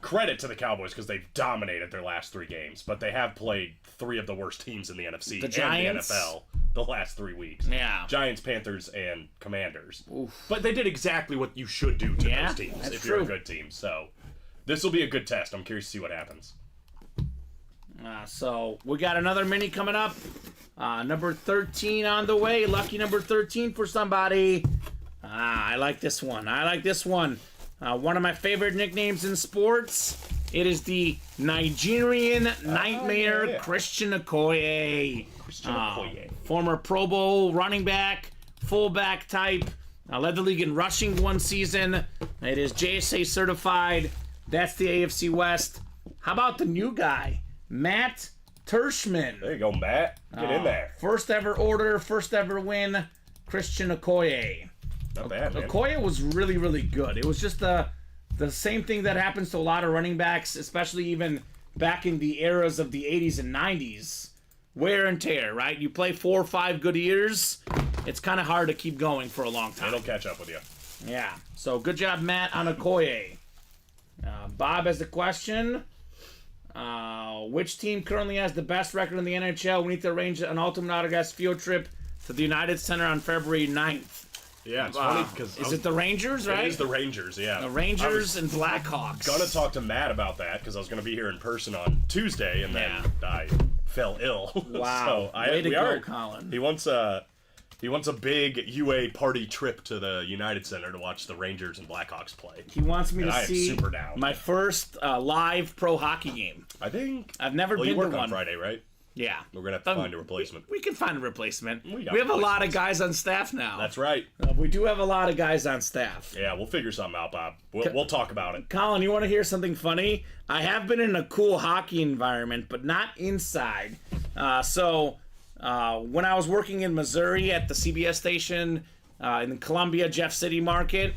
Speaker 3: credit to the Cowboys because they've dominated their last 3 games, but they have played 3 of the worst teams in the NFC
Speaker 2: The
Speaker 3: and
Speaker 2: Giants?
Speaker 3: the NFL the last 3 weeks.
Speaker 2: Yeah.
Speaker 3: Giants, Panthers, and Commanders.
Speaker 2: Oof.
Speaker 3: But they did exactly what you should do to
Speaker 2: Yeah,
Speaker 3: those teams
Speaker 2: that's
Speaker 3: if you're a
Speaker 2: true.
Speaker 3: good team. So this will be a good test. I'm curious to see what happens.
Speaker 2: So we got another mini coming up. Number 13 on the way. Lucky number 13 for somebody. I like this one. One of my favorite nicknames in sports. It is the Nigerian Nightmare, Christian Okoye. Former Pro Bowl running back, fullback type. Led the league in rushing one season. It is JSA certified. That's the AFC West. How about the new guy, Matt Tershman?
Speaker 3: There you go, Matt. Get in there.
Speaker 2: First ever order, first ever win, Christian Okoye.
Speaker 3: Not bad, man.
Speaker 2: Okoye was really, really good. It was just the same thing that happens to a lot of running backs, especially even back in the eras of the 80s and 90s. Wear and tear, right? You play 4 or 5 good years, it's kind of hard to keep going for a long time.
Speaker 3: It'll catch up with you.
Speaker 2: Yeah. So good job, Matt, on Okoye. Bob has a question. Which team currently has the best record in the NHL? We need to arrange an Ultimate Autographs field trip to the United Center on February 9th.
Speaker 3: Yeah, it's funny because...
Speaker 2: Is it the Rangers, right?
Speaker 3: It is the Rangers, yeah.
Speaker 2: The Rangers and Blackhawks.
Speaker 3: Gonna talk to Matt about that because I was gonna be here in person on Tuesday and then I fell ill.
Speaker 2: Wow.
Speaker 3: So
Speaker 2: Way to go, Colin.
Speaker 3: He wants a big UA party trip to the United Center to watch the Rangers and Blackhawks play.
Speaker 2: He wants me to
Speaker 3: I am
Speaker 2: see
Speaker 3: super down.
Speaker 2: my first live pro hockey game.
Speaker 3: I think...
Speaker 2: I've never been
Speaker 3: you work
Speaker 2: to
Speaker 3: on
Speaker 2: one.
Speaker 3: Friday, right?
Speaker 2: Yeah.
Speaker 3: We're gonna have to find a replacement.
Speaker 2: We can find a replacement.
Speaker 3: We
Speaker 2: have a lot of guys on staff now.
Speaker 3: That's right.
Speaker 2: We do have a lot of guys on staff.
Speaker 3: Yeah, we'll figure something out, Bob. We'll talk about it.
Speaker 2: Colin, you want to hear something funny? I have been in a cool hockey environment, but not inside. So when I was working in Missouri at the CBS station in the Columbia, Jeff City market,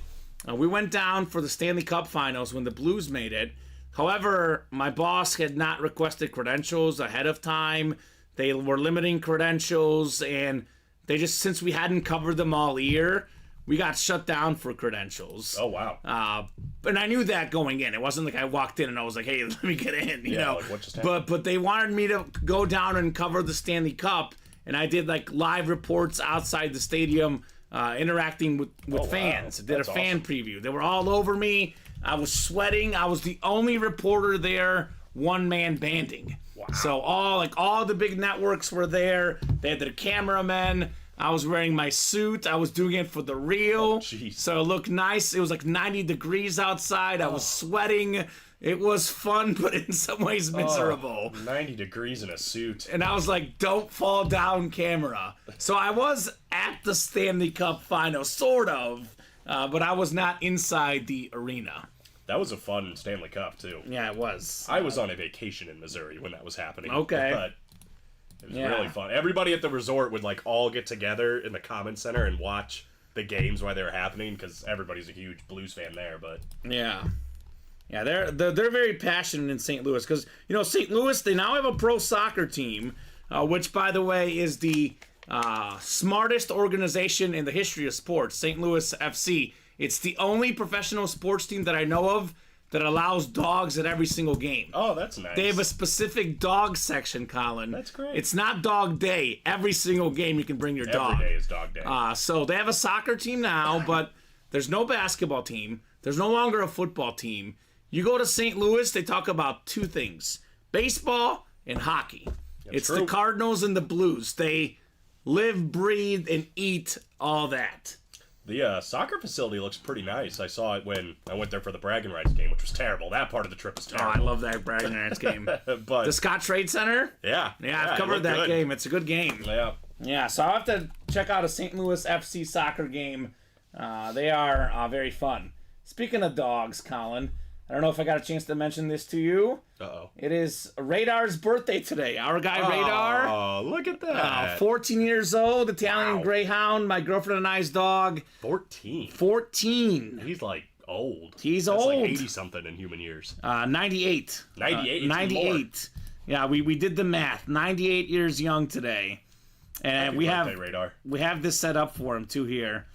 Speaker 2: we went down for the Stanley Cup Finals when the Blues made it. However, my boss had not requested credentials ahead of time. They were limiting credentials, and they just, since we hadn't covered them all year, we got shut down for credentials.
Speaker 3: Oh, wow.
Speaker 2: And I knew that going in. It wasn't like I walked in and I was like, hey, let me get in, you know.
Speaker 3: Like, what just happened?
Speaker 2: But they wanted me to go down and cover the Stanley Cup, and I did like live reports outside the stadium, interacting with fans.
Speaker 3: Wow.
Speaker 2: Did
Speaker 3: That's
Speaker 2: a fan preview. They were all over me. I was sweating. I was the only reporter there, one-man banding.
Speaker 3: Wow.
Speaker 2: So all the big networks were there. They had their cameramen. I was wearing my suit. I was doing it for the reel.
Speaker 3: Jeez.
Speaker 2: So it looked nice. It was like 90 degrees outside. I was sweating. It was fun, but in some ways miserable.
Speaker 3: 90 degrees in a suit.
Speaker 2: And I was like, don't fall down, camera. So I was at the Stanley Cup final, sort of. But I was not inside the arena.
Speaker 3: That was a fun Stanley Cup, too.
Speaker 2: Yeah, it was.
Speaker 3: I was on a vacation in Missouri when that was happening.
Speaker 2: Okay.
Speaker 3: But it was really fun. Everybody at the resort would, like, all get together in the Kamen Center and watch the games while they were happening, because everybody's a huge Blues fan there, but...
Speaker 2: Yeah. Yeah, they're very passionate in St. Louis, because, you know, St. Louis, they now have a pro soccer team, which, by the way, is the... smartest organization in the history of sports, St. Louis FC. It's the only professional sports team that I know of that allows dogs at every single game.
Speaker 3: Oh, that's nice.
Speaker 2: They have a specific dog section, Colin.
Speaker 3: That's great.
Speaker 2: It's not dog day. Every single game you can bring your dog.
Speaker 3: Every day is dog day.
Speaker 2: So they have a soccer team now, but there's no basketball team. There's no longer a football team. You go to St. Louis, they talk about 2 things: baseball and hockey. It's
Speaker 3: true.
Speaker 2: the Cardinals and the Blues. They live, breathe, and eat all that.
Speaker 3: The soccer facility looks pretty nice. I saw it when I went there for the bragging rights game, which was terrible. That part of the trip was
Speaker 2: Oh,
Speaker 3: terrible.
Speaker 2: I love that bragging rights game.
Speaker 3: But
Speaker 2: The Scott Trade Center?
Speaker 3: yeah,
Speaker 2: Yeah, I've
Speaker 3: it
Speaker 2: covered
Speaker 3: looked
Speaker 2: that
Speaker 3: good.
Speaker 2: game. It's a good game.
Speaker 3: Yeah.
Speaker 2: Yeah, so I'll have to check out a St. Louis FC soccer game. They are very fun. Speaking of dogs, Colin, I don't know if I got a chance to mention this to you.
Speaker 3: Uh-oh.
Speaker 2: It is Radar's birthday today. Our guy Radar.
Speaker 3: Oh, look at that.
Speaker 2: 14 years old, Italian
Speaker 3: Wow.
Speaker 2: Greyhound, my girlfriend and I's dog.
Speaker 3: 14.
Speaker 2: 14.
Speaker 3: He's like old.
Speaker 2: He's
Speaker 3: That's
Speaker 2: old.
Speaker 3: like 80-something in human years.
Speaker 2: 98.
Speaker 3: 98?
Speaker 2: 98. Yeah, we did the math. 98 years young today. And
Speaker 3: Happy
Speaker 2: we
Speaker 3: birthday,
Speaker 2: have
Speaker 3: Radar.
Speaker 2: we have this set up for him too here.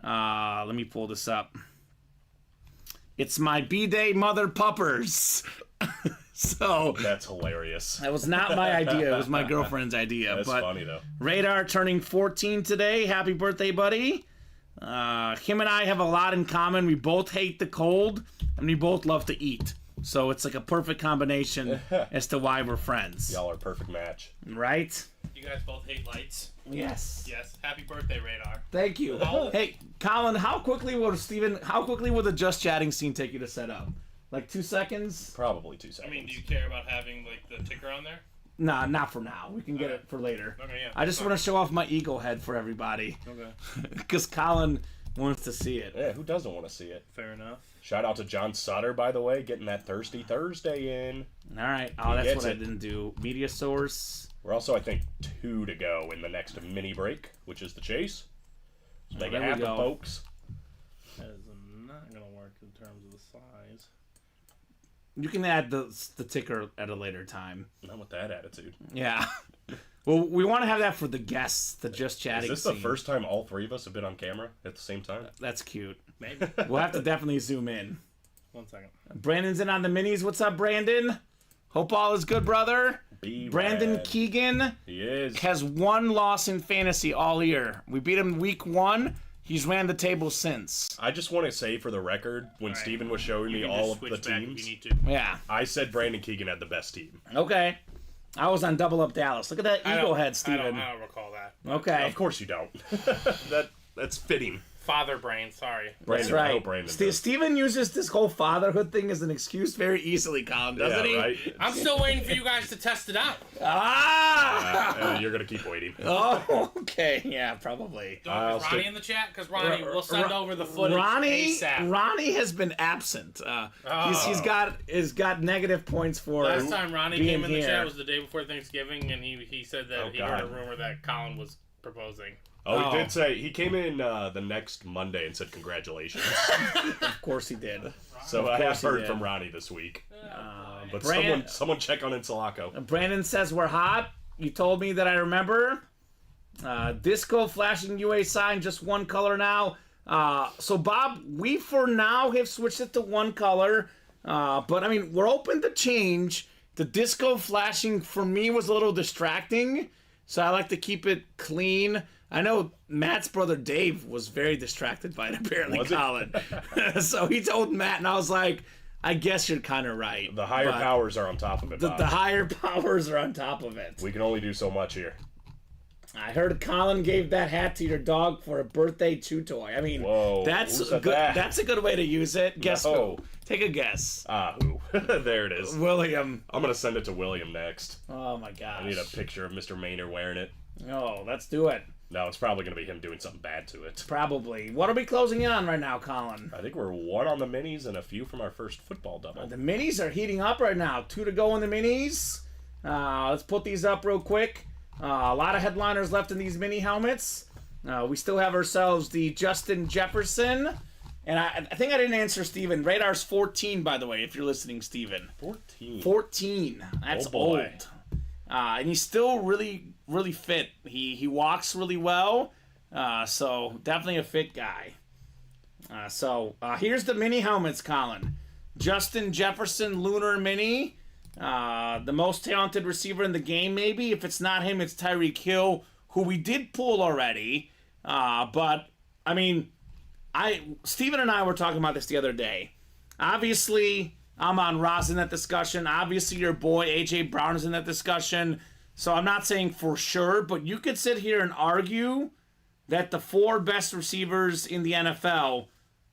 Speaker 2: Let me pull this up. It's my B-Day mother puppers. So
Speaker 3: That's hilarious.
Speaker 2: that was not my idea. It was my girlfriend's idea.
Speaker 3: That's
Speaker 2: but
Speaker 3: funny, though.
Speaker 2: Radar turning 14 today. Happy birthday, buddy. Him and I have a lot in common. We both hate the cold, and we both love to eat. So it's like a perfect combination as to why we're friends.
Speaker 3: Y'all are a perfect match.
Speaker 2: Right?
Speaker 5: You guys both hate lights.
Speaker 2: Yes.
Speaker 5: Yes. Happy birthday, Radar.
Speaker 2: Thank you. Hey, Colin, how quickly will the Just Chatting scene take you to set up? Like 2 seconds?
Speaker 3: Probably 2 seconds.
Speaker 5: I mean, do you care about having like the ticker on there?
Speaker 2: Nah, not for now. We can get it for later.
Speaker 5: Okay, yeah.
Speaker 2: I just want to show off my eagle head for everybody.
Speaker 5: Okay.
Speaker 2: Because Colin wants to see it.
Speaker 3: Yeah, who doesn't want to see it?
Speaker 5: Fair enough.
Speaker 3: Shout out to John Sutter, by the way, getting that Thirsty Thursday in.
Speaker 2: All right. Oh, that's
Speaker 3: gets
Speaker 2: what I
Speaker 3: it.
Speaker 2: didn't do. Media source.
Speaker 3: We're also, I think, 2 to go in the next mini break, which is the chase. So make it
Speaker 2: there we
Speaker 3: happen,
Speaker 2: go.
Speaker 3: folks.
Speaker 5: That is not gonna work in terms of the size.
Speaker 2: You can add the ticker at a later time.
Speaker 3: Not with that attitude.
Speaker 2: Yeah. Well, we want to have that for the guests, the Just Chatting
Speaker 3: Is this the
Speaker 2: scene.
Speaker 3: first time all 3 of us have been on camera at the same time?
Speaker 2: That's cute.
Speaker 5: Maybe.
Speaker 2: We'll have to definitely zoom in.
Speaker 5: 1 second.
Speaker 2: Brandon's in on the minis. What's up, Brandon? Hope all is good, brother.
Speaker 3: Be
Speaker 2: Brandon
Speaker 3: rad.
Speaker 2: Keegan
Speaker 3: He is.
Speaker 2: has 1 loss in fantasy all year. We beat him week 1. He's ran the table since.
Speaker 3: I just want to say for the record, when Steven was showing me all of the
Speaker 5: Switch back if
Speaker 3: teams,
Speaker 5: you need to.
Speaker 2: Yeah.
Speaker 3: I said Brandon Keegan had the best team.
Speaker 2: Okay. I was on Double Up Dallas. Look at that eagle head, Steven.
Speaker 5: I don't recall that.
Speaker 2: Okay.
Speaker 3: Of course you don't. That's fitting.
Speaker 5: Father brain. Sorry.
Speaker 3: Brandon,
Speaker 2: That's
Speaker 3: I
Speaker 2: right.
Speaker 3: hope Brandon does.
Speaker 2: Steven uses this whole fatherhood thing as an excuse very easily, Colin, doesn't he?
Speaker 3: Right?
Speaker 5: I'm still waiting for you guys to test it out.
Speaker 2: Ah!
Speaker 3: You're going to keep waiting.
Speaker 2: Oh, okay. Yeah, probably.
Speaker 5: Is
Speaker 3: I'll
Speaker 5: Ronnie
Speaker 3: stick-
Speaker 5: in the chat? Because Ronnie will send over the footage
Speaker 2: Ronnie
Speaker 5: ASAP.
Speaker 2: has been absent. He's got negative points for
Speaker 5: Last time Ronnie
Speaker 2: being
Speaker 5: came in the
Speaker 2: here.
Speaker 5: chat was the day before Thanksgiving, and he said that he heard a
Speaker 3: God.
Speaker 5: rumor that Colin was proposing.
Speaker 3: Oh,
Speaker 2: Oh.
Speaker 3: he did say, he came in the next Monday and said congratulations.
Speaker 2: Of course he did.
Speaker 3: So I have
Speaker 2: course he
Speaker 3: heard
Speaker 2: did.
Speaker 3: from Ronnie this week. But
Speaker 2: Brand-
Speaker 3: someone check on Insulaco.
Speaker 2: Brandon says we're hot. You told me that I remember. Disco flashing UA sign, just 1 color now. So Bob, we for now have switched it to 1 color. But I mean, we're open to change. The disco flashing for me was a little distracting. So I like to keep it clean. I know Matt's brother Dave was very distracted by it, apparently,
Speaker 3: Was he?
Speaker 2: Colin. So he told Matt, and I was like, I guess you're kind of right.
Speaker 3: The higher
Speaker 2: But
Speaker 3: powers are on top of it,
Speaker 2: The,
Speaker 3: Bob.
Speaker 2: the higher powers are on top of it.
Speaker 3: We can only do so much here.
Speaker 2: I heard Colin gave that hat to your dog for a birthday chew toy. I mean,
Speaker 3: Whoa,
Speaker 2: that's
Speaker 3: who
Speaker 2: a
Speaker 3: said
Speaker 2: good.
Speaker 3: that?
Speaker 2: That's a good way to use it. Guess
Speaker 3: No.
Speaker 2: who? Take a guess.
Speaker 3: Who? There it is.
Speaker 2: William.
Speaker 3: I'm going to send it to William next.
Speaker 2: Oh my gosh.
Speaker 3: I need a picture of Mr. Maynard wearing it.
Speaker 2: Oh, let's do it.
Speaker 3: No, it's probably going to be him doing something bad to it.
Speaker 2: Probably. What are we closing in on right now, Colin?
Speaker 3: I think we're 1 on the minis and a few from our first football double.
Speaker 2: The minis are heating up right now. 2 to go in the minis. Let's put these up real quick. A lot of headliners left in these mini helmets. We still have ourselves the Justin Jefferson. And I think I didn't answer Steven. Radar's 14, by the way, if you're listening, Steven.
Speaker 3: 14.
Speaker 2: 14. That's
Speaker 3: Oh, boy.
Speaker 2: old. And he's still really, really fit. He walks really well. So definitely a fit guy. So here's the mini helmets, Colin. Justin Jefferson Lunar Mini. The most talented receiver in the game, maybe. If it's not him, it's Tyreek Hill, who we did pull already. But, I mean, Steven and I were talking about this the other day. Obviously, I'm on Roz in that discussion. Obviously, your boy AJ Brown is in that discussion. So I'm not saying for sure, but you could sit here and argue that the 4 best receivers in the NFL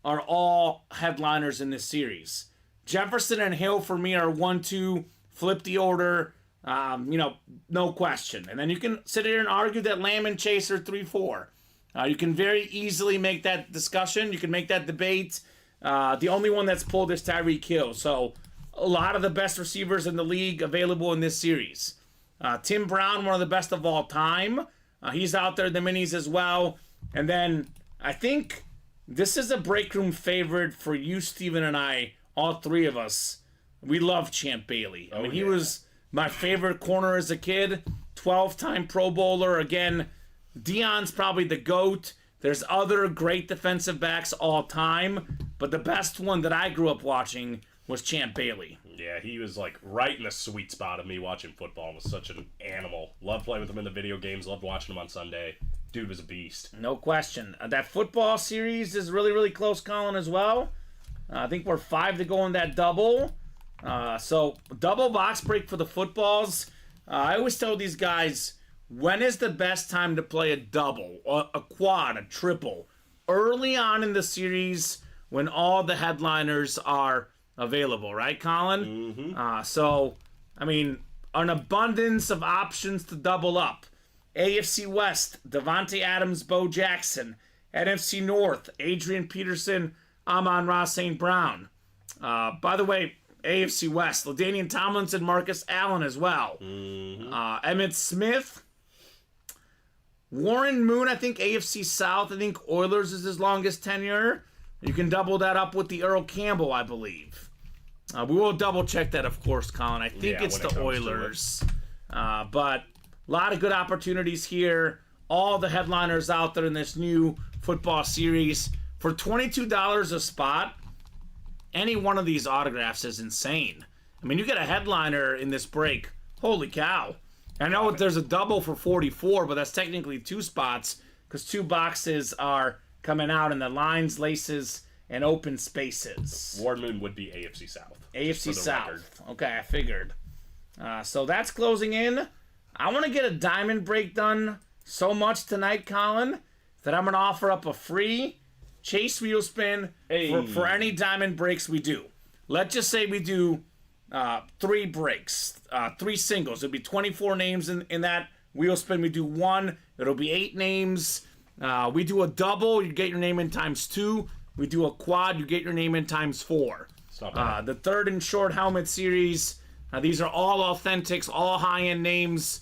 Speaker 2: are all headliners in this series. Jefferson and Hill for me are 1-2. Flip the order, no question. And then you can sit here and argue that Lamb and Chase are 3-4. You can very easily make that discussion. You can make that debate. The only one that's pulled is Tyreek Hill. So a lot of the best receivers in the league available in this series. Tim Brown, one of the best of all time. He's out there in the minis as well. And then I think this is a break room favorite for you, Steven, and I, all 3 of us. We love Champ Bailey. I mean, he was my favorite corner as a kid. 12-time Pro Bowler. Again, Deion's probably the GOAT. There's other great defensive backs all time, but the best one that I grew up watching was Champ Bailey.
Speaker 3: Yeah, he was like right in the sweet spot of me watching football and was such an animal. Loved playing with him in the video games, loved watching him on Sunday. Dude was a beast.
Speaker 2: No question. That football series is really, really close, Colin, as well. I think we're 5 to go in that double. So double box break for the footballs. I always tell these guys, when is the best time to play a double, a quad, a triple? Early on in the series when all the headliners are available, right, Colin? So, I mean, an abundance of options to double up. AFC West, Devontae Adams, Bo Jackson. NFC North, Adrian Peterson, Amon-Ra St. Brown. By the way, AFC West, LaDainian Tomlinson, Marcus Allen as well. Emmitt Smith, Warren Moon, I think AFC South. I think Oilers is his longest tenure. You can double that up with the Earl Campbell, I believe. We will double check that, of course, Colin. I think it's the Oilers. But a lot of good opportunities here. All the headliners out there in this new football series. For $22 a spot, any one of these autographs is insane. I mean, you get a headliner in this break. Holy cow. I know there's a double for $44, but that's technically 2 spots because 2 boxes are coming out in the lines, laces, and open spaces.
Speaker 3: Warren Moon would be AFC South.
Speaker 2: AFC South. Okay, I figured. So that's closing in. I want to get a diamond break done so much tonight, Colin, that I'm going to offer up a free Chase Wheel Spin for any diamond breaks we do. Let's just say we do 3 breaks, 3 singles. It'll be 24 names in that wheel spin. We do 1, it'll be 8 names. We do a double, you get your name in times 2. We do a quad, you get your name in times 4. The third and short helmet series, these are all authentics, all high-end names.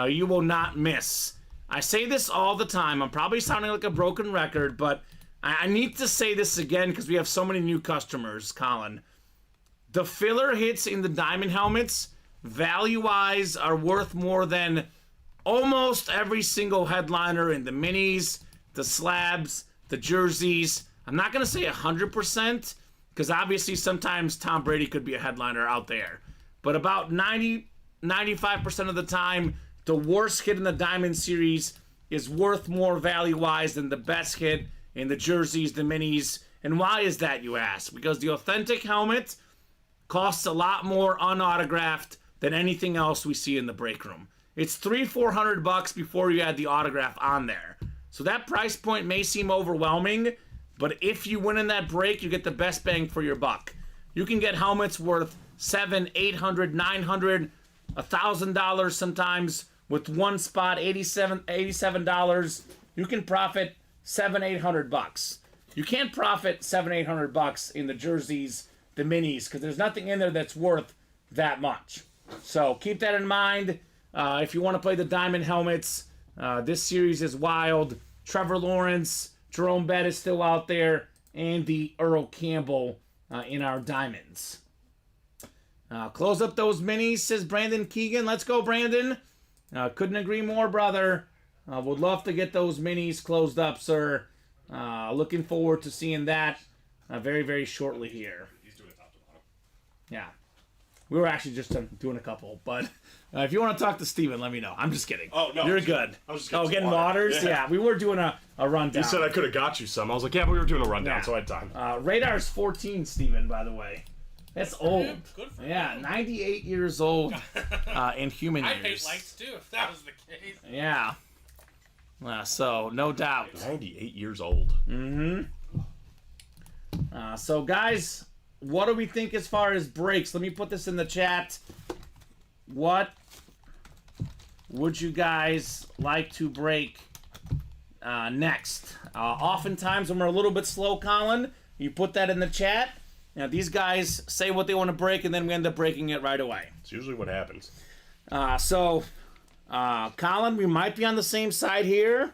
Speaker 2: You will not miss. I say this all the time. I'm probably sounding like a broken record, but I need to say this again because we have so many new customers, Colin. The filler hits in the diamond helmets, value-wise, are worth more than almost every single headliner in the minis, the slabs, the jerseys. I'm not going to say 100%, because obviously sometimes Tom Brady could be a headliner out there. But about 95% of the time, the worst hit in the Diamond Series is worth more value-wise than the best hit in the jerseys, the minis. And why is that, you ask? Because the authentic helmet costs a lot more unautographed than anything else we see in the break room. It's $300-400 before you add the autograph on there. So that price point may seem overwhelming, but if you win in that break, you get the best bang for your buck. You can get helmets worth $700, $800, $900, $1,000 sometimes with one spot, $87. You can profit $700-800. You can't profit $700-800 in the jerseys, the minis, because there's nothing in there that's worth that much. So keep that in mind. If you want to play the diamond helmets, this series is wild. Trevor Lawrence, Jerome Bettis still out there, and the Earl Campbell in our diamonds. Close up those minis, says Brandon Keegan. Let's go, Brandon. Couldn't agree more, brother. Would love to get those minis closed up, sir. Looking forward to seeing that very, very shortly here.
Speaker 3: He's doing it top to bottom.
Speaker 2: Yeah. We were actually just doing a couple, but if you want to talk to Steven, let me know. I'm just kidding.
Speaker 3: Oh, no.
Speaker 2: You're good.
Speaker 3: I was just
Speaker 2: getting waters? Yeah, we were doing a rundown.
Speaker 3: You said I could have got you some. I was like, yeah, but we were doing a rundown, so I had time.
Speaker 2: Radar's 14, Steven, by the way. That's old.
Speaker 5: Good for
Speaker 2: Yeah,
Speaker 5: him.
Speaker 2: 98 years old in human
Speaker 5: I'd
Speaker 2: years.
Speaker 5: hate lights too if that was the case.
Speaker 2: Yeah. So, no doubt.
Speaker 3: 98 years old.
Speaker 2: So, guys, what do we think as far as breaks? Let me put this in the chat. What would you guys like to break next? Oftentimes, when we're a little bit slow, Colin, you put that in the chat. Now, these guys say what they want to break, and then we end up breaking it right away.
Speaker 3: It's usually what happens.
Speaker 2: Colin, we might be on the same side here.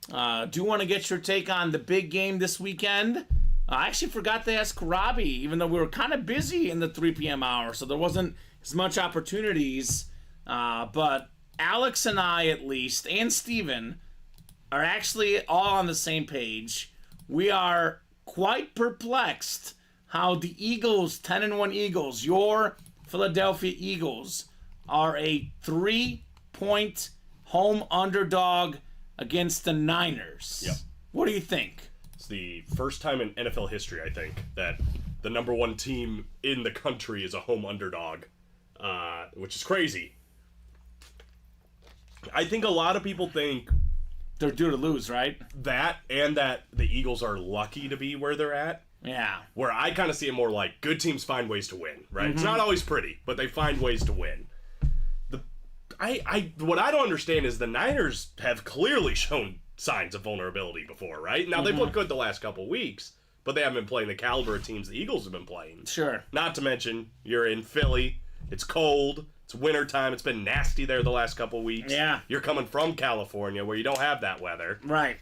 Speaker 2: Do want to get your take on the big game this weekend. I actually forgot to ask Robbie, even though we were kind of busy in the 3 p.m. hour, so there wasn't as much opportunities. But Alex and I, at least, and Steven, are actually all on the same page. We are quite perplexed how the Eagles, 10-1 Eagles, your Philadelphia Eagles, are a 3-point home underdog against the Niners.
Speaker 3: Yep.
Speaker 2: What do you think?
Speaker 3: It's the first time in NFL history, I think, that the number one team in the country is a home underdog, which is crazy. I think a lot of people think
Speaker 2: They're due to lose, right?
Speaker 3: that and that the Eagles are lucky to be where they're at.
Speaker 2: Yeah.
Speaker 3: Where I kind of see it more like good teams find ways to win, right? It's not always pretty, but they find ways to win. What I don't understand is the Niners have clearly shown signs of vulnerability before, right? Now they've looked good the last couple weeks, but they haven't been playing the caliber of teams the Eagles have been playing.
Speaker 2: Sure.
Speaker 3: Not to mention, you're in Philly, it's cold, it's wintertime, it's been nasty there the last couple weeks.
Speaker 2: Yeah.
Speaker 3: You're coming from California where you don't have that weather.
Speaker 2: Right.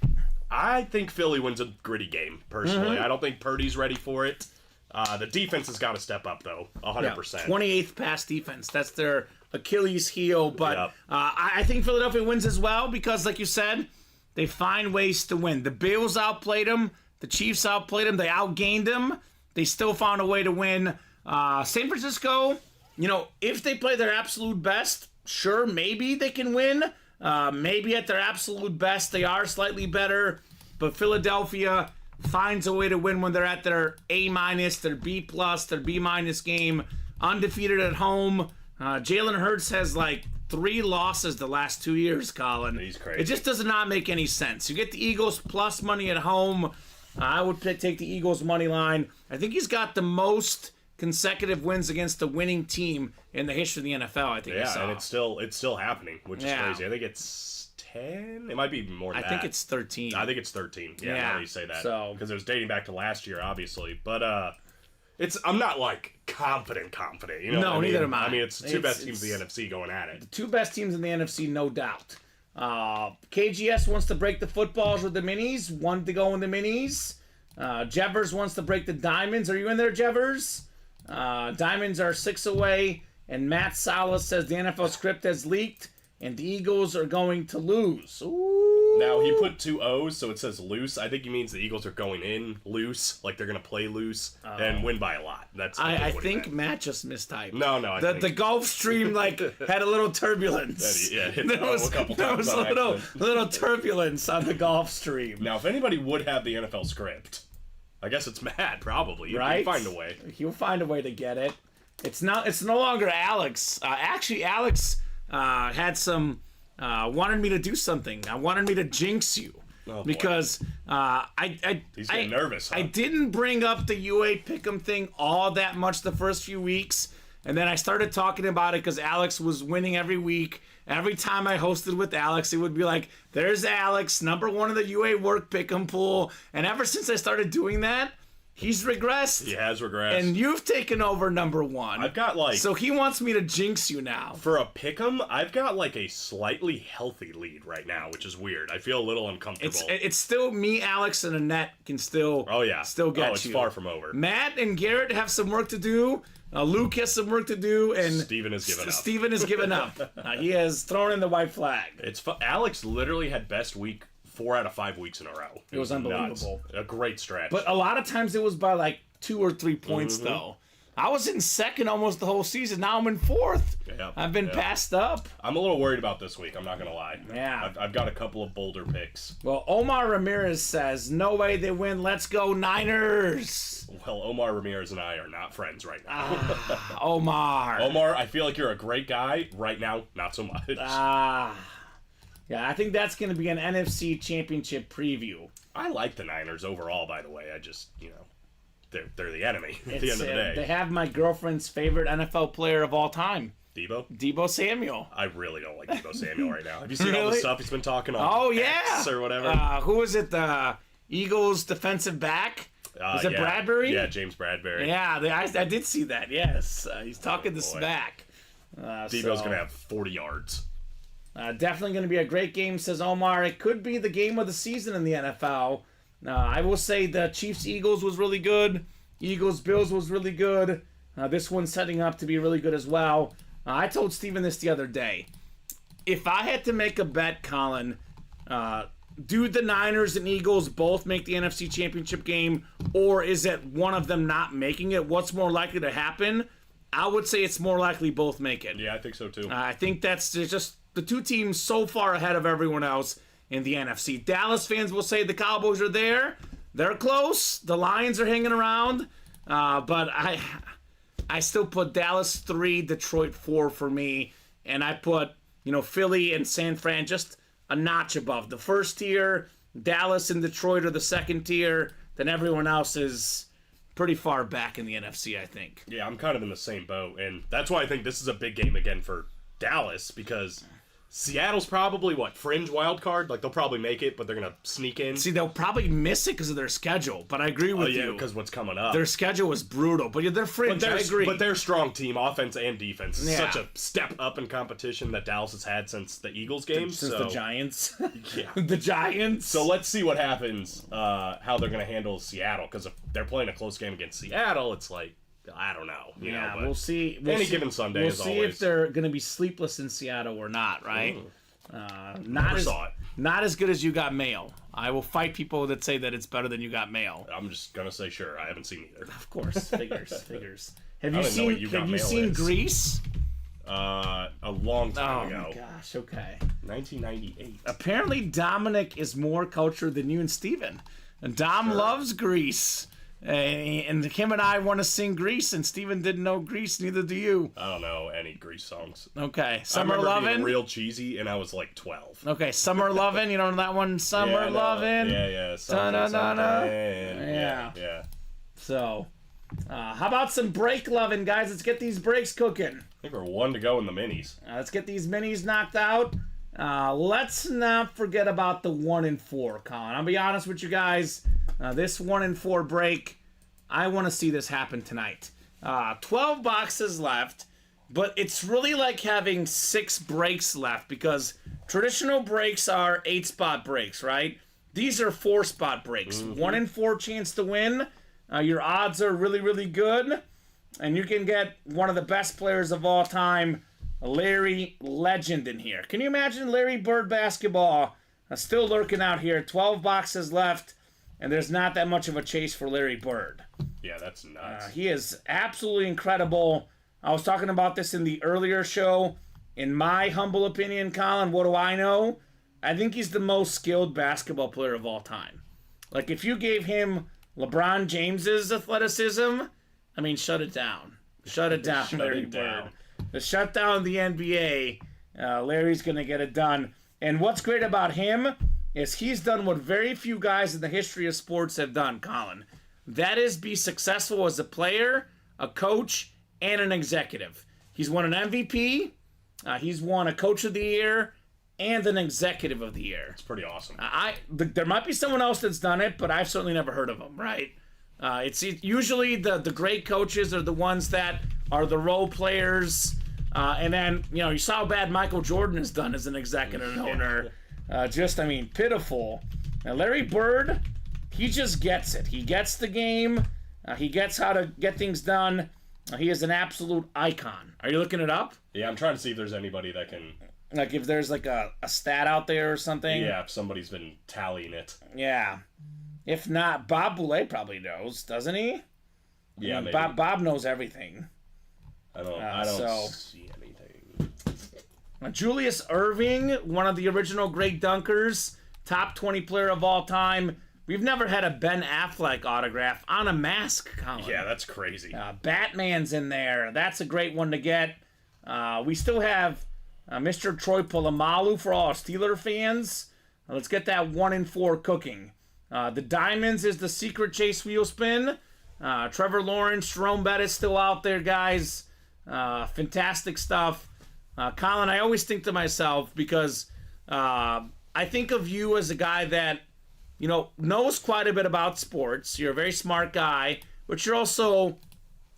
Speaker 3: I think Philly wins a gritty game, personally. I don't think Purdy's ready for it. The defense has got to step up, though, 100%.
Speaker 2: Yeah, 28th pass defense. That's their Achilles heel. But
Speaker 3: Yep.
Speaker 2: I think Philadelphia wins as well because, like you said, they find ways to win. The Bills outplayed them. The Chiefs outplayed them. They outgained them. They still found a way to win. San Francisco, if they play their absolute best, sure, maybe they can win. Maybe at their absolute best, they are slightly better. But Philadelphia finds a way to win when they're at their A-, their B+, their B- game. Undefeated at home. Jalen Hurts has like 3 losses the last 2 years, Colin.
Speaker 3: He's crazy.
Speaker 2: It just does not make any sense. You get the Eagles plus money at home. I would take the Eagles money line. I think he's got the most consecutive wins against the winning team in the history of the NFL. I think.
Speaker 3: Yeah, and it's still happening, which is crazy. I think it's 10. It might be more than that.
Speaker 2: I think it's 13.
Speaker 3: I think it's 13. Yeah, now that you say that.
Speaker 2: So
Speaker 3: because it was dating back to last year, obviously. But I'm not like confident. You know
Speaker 2: No,
Speaker 3: what I mean?
Speaker 2: neither am I.
Speaker 3: I mean, it's the two best teams in the NFC going at it.
Speaker 2: 2 best teams in the NFC, no doubt. KGS wants to break the footballs with the minis. 1 to go in the minis. Jevers wants to break the diamonds. Are you in there, Jevers? Diamonds are 6 away. And Matt Salas says the NFL script has leaked and the Eagles are going to lose. Ooh.
Speaker 3: Now, he put 2 O's, so it says loose. I think he means the Eagles are going in loose, like they're going to play loose and win by a lot. That's
Speaker 2: I
Speaker 3: what he
Speaker 2: think
Speaker 3: meant.
Speaker 2: Matt just mistyped.
Speaker 3: No,
Speaker 2: The Gulf Stream had a little turbulence.
Speaker 3: Yeah, hit
Speaker 2: there
Speaker 3: the O
Speaker 2: was
Speaker 3: a couple
Speaker 2: there
Speaker 3: times
Speaker 2: was a
Speaker 3: on
Speaker 2: little turbulence on the Gulf Stream.
Speaker 3: Now, if anybody would have the NFL script, I guess it's Matt, probably.
Speaker 2: Right?
Speaker 3: He'd find a way.
Speaker 2: He'll find a way to get it. It's no longer Alex. Actually, Alex had some wanted me to do something. I wanted me to jinx you.
Speaker 3: Oh, boy.
Speaker 2: Because
Speaker 3: He's getting nervous, huh?
Speaker 2: I didn't bring up the UA Pick'em thing all that much the first few weeks, and then I started talking about it because Alex was winning every week. Every time I hosted with Alex, it would be like, there's Alex, number 1 of the UA Work Pick'em pool. And ever since I started doing that, he's regressed.
Speaker 3: He has regressed.
Speaker 2: And you've taken over number 1.
Speaker 3: I've got
Speaker 2: So he wants me to jinx you now.
Speaker 3: for a pick'em, I've got like a slightly healthy lead right now, which is weird. I feel a little uncomfortable.
Speaker 2: It's still me, Alex, and Annette can still still get
Speaker 3: it's
Speaker 2: you.
Speaker 3: far from over.
Speaker 2: Matt and Garrett have some work to do. Luke has some work to do, and
Speaker 3: Steven has given up.
Speaker 2: Steven has given up. He has thrown in the white flag.
Speaker 3: Alex literally had best week 4 out of 5 weeks in a row.
Speaker 2: It was unbelievable.
Speaker 3: Nuts. A great stretch.
Speaker 2: But a lot of times it was by like 2 or 3 points, though. I was in second almost the whole season. Now I'm in 4th.
Speaker 3: Yep,
Speaker 2: I've been passed up.
Speaker 3: I'm a little worried about this week. I'm not going to lie.
Speaker 2: Yeah.
Speaker 3: I've got a couple of bolder picks.
Speaker 2: Well, Omar Ramirez says, no way they win. Let's go Niners.
Speaker 3: Well, Omar Ramirez and I are not friends right now.
Speaker 2: Omar.
Speaker 3: Omar, I feel like you're a great guy. Right now, not so much.
Speaker 2: Yeah, I think that's going to be an NFC Championship preview.
Speaker 3: I like the Niners overall, by the way. I just, they're the enemy at the end of the day.
Speaker 2: They have my girlfriend's favorite NFL player of all time,
Speaker 3: Debo
Speaker 2: Samuel.
Speaker 3: I really don't like Debo Samuel right now. Have you seen all the
Speaker 2: Really?
Speaker 3: stuff he's been talking on
Speaker 2: Oh,
Speaker 3: X
Speaker 2: yeah.
Speaker 3: or whatever?
Speaker 2: Who was it? The Eagles defensive back? Was it
Speaker 3: yeah.
Speaker 2: Bradbury?
Speaker 3: Yeah, James Bradbury.
Speaker 2: Yeah, I did see that, yes. He's talking the smack.
Speaker 3: Debo's going to have 40 yards.
Speaker 2: Definitely going to be a great game, says Omar. It could be the game of the season in the NFL. I will say the Chiefs-Eagles was really good. Eagles-Bills was really good. This one's setting up to be really good as well. I told Steven this the other day. If I had to make a bet, Colin, do the Niners and Eagles both make the NFC Championship game, or is it one of them not making it? What's more likely to happen? I would say it's more likely both make it.
Speaker 3: Yeah, I think so too.
Speaker 2: I think that's just the 2 teams so far ahead of everyone else in the NFC. Dallas fans will say the Cowboys are there. They're close. The Lions are hanging around. But I still put Dallas 3, Detroit 4 for me, and I put Philly and San Fran just a notch above. The first tier, Dallas and Detroit are the second tier. Then everyone else is pretty far back in the NFC, I think.
Speaker 3: Yeah, I'm kind of in the same boat, and that's why I think this is a big game again for Dallas, because Seattle's probably, fringe wild card? Like, they'll probably make it, but they're going to sneak in.
Speaker 2: See, they'll probably miss it because of their schedule, but I agree with you.
Speaker 3: because what's coming up.
Speaker 2: Their schedule was brutal, but they're fringe, I agree.
Speaker 3: But they're a strong team, offense and defense. It's
Speaker 2: Yeah.
Speaker 3: such a step up in competition that Dallas has had since the Eagles game.
Speaker 2: Since the Giants.
Speaker 3: Yeah.
Speaker 2: The Giants.
Speaker 3: So let's see what happens, how they're going to handle Seattle, because if they're playing a close game against Seattle, it's like, I don't know. But
Speaker 2: we'll see.
Speaker 3: given Sunday,
Speaker 2: we'll
Speaker 3: as
Speaker 2: see
Speaker 3: always.
Speaker 2: if they're going to be sleepless in Seattle or not, right?
Speaker 3: Never saw it.
Speaker 2: Not as good as You Got Mail. I will fight people that say that it's better than You Got Mail.
Speaker 3: I'm just going to say sure. I haven't seen either.
Speaker 2: Of course, figures. Have
Speaker 3: I
Speaker 2: you
Speaker 3: don't even know what
Speaker 2: seen?
Speaker 3: You Got
Speaker 2: Have you
Speaker 3: Mail
Speaker 2: seen
Speaker 3: is.
Speaker 2: Grease?
Speaker 3: A long time ago.
Speaker 2: Oh my gosh. Okay.
Speaker 3: 1998.
Speaker 2: Apparently, Dominic is more cultured than you and Steven. And Dom loves Grease. And him and I want to sing Grease, and Steven didn't know Grease, neither do you.
Speaker 3: I don't know any Grease songs.
Speaker 2: Okay,
Speaker 3: I
Speaker 2: Summer
Speaker 3: remember being
Speaker 2: Lovin'.
Speaker 3: real cheesy, and I was like 12.
Speaker 2: Okay, Summer Lovin', you know that one? Summer
Speaker 3: Yeah,
Speaker 2: Lovin'.
Speaker 3: Yeah.
Speaker 2: Da-da-da-da.
Speaker 3: Yeah.
Speaker 2: So, how about some break loving, guys? Let's get these breaks cooking.
Speaker 3: I think we're 1 to go in the minis.
Speaker 2: Let's get these minis knocked out. Let's not forget about the 1 and 4, Colin. I'll be honest with you guys. This 1 and 4 break, I want to see this happen tonight. 12 boxes left, but it's really like having 6 breaks left, because traditional breaks are 8-spot breaks, right? These are 4-spot breaks. 1 and 4 chance to win. Your odds are really, really good. And you can get one of the best players of all time, Larry Legend, in here. Can you imagine Larry Bird basketball still lurking out here? 12 boxes left, and there's not that much of a chase for Larry Bird.
Speaker 3: Yeah, that's nuts.
Speaker 2: He is absolutely incredible. I was talking about this in the earlier show. In my humble opinion, Colin, what do I know? I think he's the most skilled basketball player of all time. Like, if you gave him LeBron James's athleticism, I mean, shut it down. Shut it down, Larry Bird. To shut down the NBA, Larry's going to get it done. And what's great about him is he's done what very few guys in the history of sports have done, Colin. That is be successful as a player, a coach, and an executive. He's won an MVP, he's won a Coach of the Year, and an Executive of the Year.
Speaker 3: It's pretty awesome.
Speaker 2: There might be someone else that's done it, but I've certainly never heard of him, right? It's usually the great coaches are the ones that are the role players. And then, you saw how bad Michael Jordan has done as an executive and owner. Pitiful. Now, Larry Bird, he just gets it. He gets the game. He gets how to get things done. He is an absolute icon. Are you looking it up?
Speaker 3: Yeah, I'm trying to see if there's anybody that can...
Speaker 2: Like if there's like a stat out there or something?
Speaker 3: Yeah, if somebody's been tallying it.
Speaker 2: Yeah. If not, Bob Boulay probably knows, doesn't he?
Speaker 3: Yeah, maybe.
Speaker 2: Bob knows everything.
Speaker 3: I don't see anything.
Speaker 2: Julius Erving, one of the original great dunkers, top 20 player of all time. We've never had a Ben Affleck autograph on a mask, Colin.
Speaker 3: Yeah, that's crazy.
Speaker 2: Batman's in there. That's a great one to get. We still have Mr. Troy Polamalu for all our Steeler fans. Let's get that 1 and 4 cooking. The Diamonds is the secret Chase wheel spin. Trevor Lawrence, Jerome Bettis still out there, guys. Fantastic stuff. Colin, I always think to myself, because I think of you as a guy that, knows quite a bit about sports. You're a very smart guy, but you're also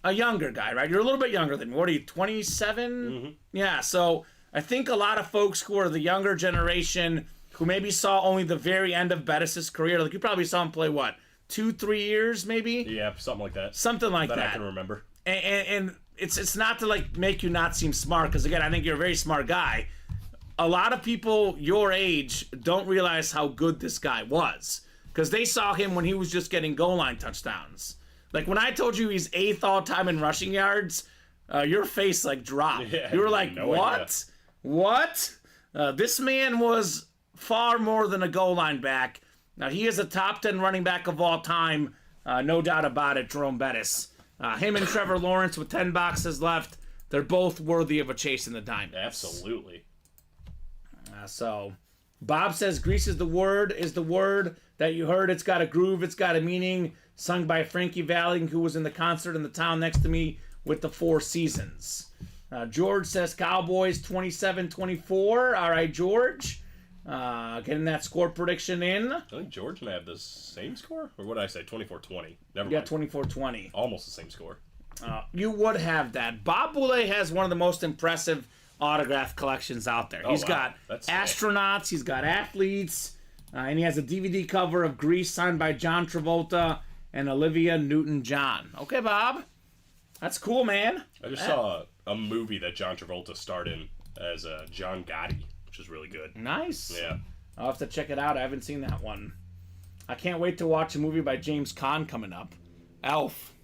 Speaker 2: a younger guy, right? You're a little bit younger than me. What are you, 27?
Speaker 3: Mm-hmm.
Speaker 2: Yeah, so I think a lot of folks who are the younger generation who maybe saw only the very end of Bettis' career, like you probably saw him play, 2-3 years maybe?
Speaker 3: Yeah, something like that.
Speaker 2: Something like that.
Speaker 3: I can remember.
Speaker 2: And it's not to make you not seem smart, because again, I think you're a very smart guy. A lot of people your age don't realize how good this guy was, because they saw him when he was just getting goal line touchdowns. Like when I told you he's 8th all time in rushing yards, your face dropped.
Speaker 3: Yeah,
Speaker 2: you were like,
Speaker 3: no
Speaker 2: what?
Speaker 3: idea.
Speaker 2: What? This man was far more than a goal line back. Now, he is a top 10 running back of all time. No doubt about it, Jerome Bettis. Him and Trevor Lawrence with 10 boxes left. They're both worthy of a chase in the diamonds.
Speaker 3: Absolutely.
Speaker 2: So, Bob says Grease is the word that you heard. It's got a groove. It's got a meaning. Sung by Frankie Valli, who was in the concert in the town next to me with the Four Seasons. George says Cowboys 27-24. All right, George. Getting that score prediction in.
Speaker 3: I think George and I have the same score? Or what did I say? 24-20. Never
Speaker 2: Yeah,
Speaker 3: mind.
Speaker 2: 24-20.
Speaker 3: Almost the same score.
Speaker 2: You would have that. Bob Boulay has one of the most impressive autograph collections out there. He's got
Speaker 3: That's
Speaker 2: astronauts, he's got athletes, and he has a DVD cover of Grease signed by John Travolta and Olivia Newton-John. Okay, Bob. That's cool, man.
Speaker 3: I just saw a movie that John Travolta starred in as John Gotti, which is really good.
Speaker 2: Nice.
Speaker 3: Yeah.
Speaker 2: I'll have to check it out. I haven't seen that one. I can't wait to watch a movie by James Caan coming up. Elf.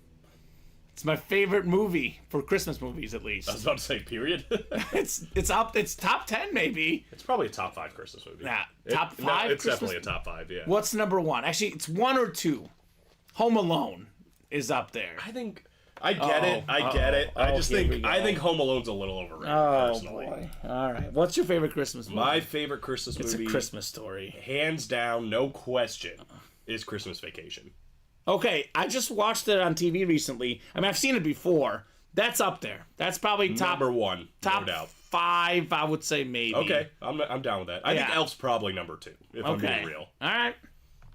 Speaker 2: It's my favorite movie for Christmas movies, at least.
Speaker 3: I was about to say, period.
Speaker 2: It's up. It's top 10, maybe.
Speaker 3: It's probably a top 5 Christmas movie.
Speaker 2: Nah, top 5.
Speaker 3: It's
Speaker 2: Christmas?
Speaker 3: definitely a top 5. Yeah.
Speaker 2: What's number 1? Actually, it's 1 or 2. Home Alone is up there.
Speaker 3: I think I get it. I get it. I just think Home Alone's a little overrated. Personally.
Speaker 2: Boy. All right. What's your favorite Christmas movie?
Speaker 3: My favorite Christmas
Speaker 2: It's
Speaker 3: movie,
Speaker 2: a Christmas Story.
Speaker 3: hands down, no question, is Christmas Vacation.
Speaker 2: Okay, I just watched it on TV recently. I mean, I've seen it before. That's up there. That's probably top
Speaker 3: Number 1,
Speaker 2: top
Speaker 3: no doubt.
Speaker 2: 5, I would say, maybe.
Speaker 3: Okay, I'm down with that. I think
Speaker 2: Yeah.
Speaker 3: Elf's probably number 2, if I'm being real.
Speaker 2: All right.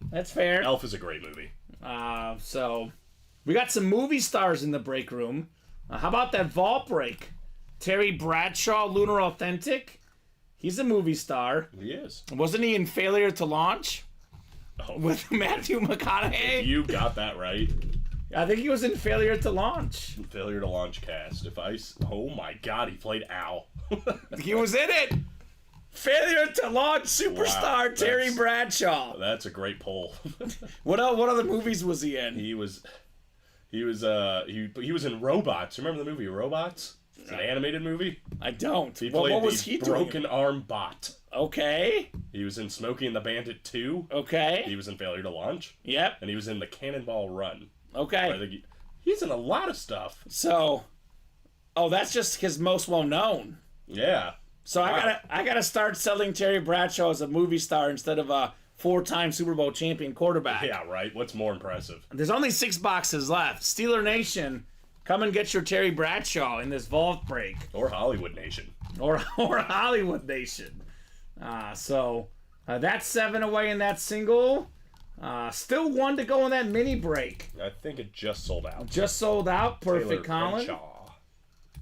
Speaker 2: That's fair.
Speaker 3: Elf is a great movie.
Speaker 2: So, we got some movie stars in the break room. How about that vault break? Terry Bradshaw, Lunar Authentic. He's a movie star.
Speaker 3: He is.
Speaker 2: Wasn't he in Failure to Launch
Speaker 3: Oh,
Speaker 2: with Matthew McConaughey?
Speaker 3: you got that right.
Speaker 2: I think he was in Failure to Launch.
Speaker 3: Failure to Launch cast. Oh my God, he played Al.
Speaker 2: He was in it. Failure to Launch superstar
Speaker 3: Wow,
Speaker 2: Terry
Speaker 3: that's-
Speaker 2: Bradshaw.
Speaker 3: That's a great poll.
Speaker 2: What other movies was he in?
Speaker 3: He was in Robots. Remember the movie Robots? It's an animated movie.
Speaker 2: I don't.
Speaker 3: He
Speaker 2: What
Speaker 3: played
Speaker 2: was
Speaker 3: the
Speaker 2: he doing?
Speaker 3: broken arm bot.
Speaker 2: Okay.
Speaker 3: He was in Smokey and the Bandit 2.
Speaker 2: Okay.
Speaker 3: He was in Failure to Launch,
Speaker 2: Yep.
Speaker 3: and he was in the Cannonball Run. I
Speaker 2: Okay.
Speaker 3: think he's in a lot of stuff.
Speaker 2: So, that's just his most well known.
Speaker 3: Yeah.
Speaker 2: So
Speaker 3: Wow.
Speaker 2: I gotta start selling Terry Bradshaw as a movie star instead of a 4-time Super Bowl champion quarterback.
Speaker 3: Yeah, right. What's more impressive?
Speaker 2: There's only 6 boxes left. Steeler Nation, come and get your Terry Bradshaw in this vault break.
Speaker 3: Or Hollywood Nation.
Speaker 2: Or Hollywood Nation. So that's 7 away in that single. Still 1 to go in that mini break.
Speaker 3: I think it just sold out.
Speaker 2: Just sold out. Perfect,
Speaker 3: Taylor
Speaker 2: Colin.
Speaker 3: Crenshaw.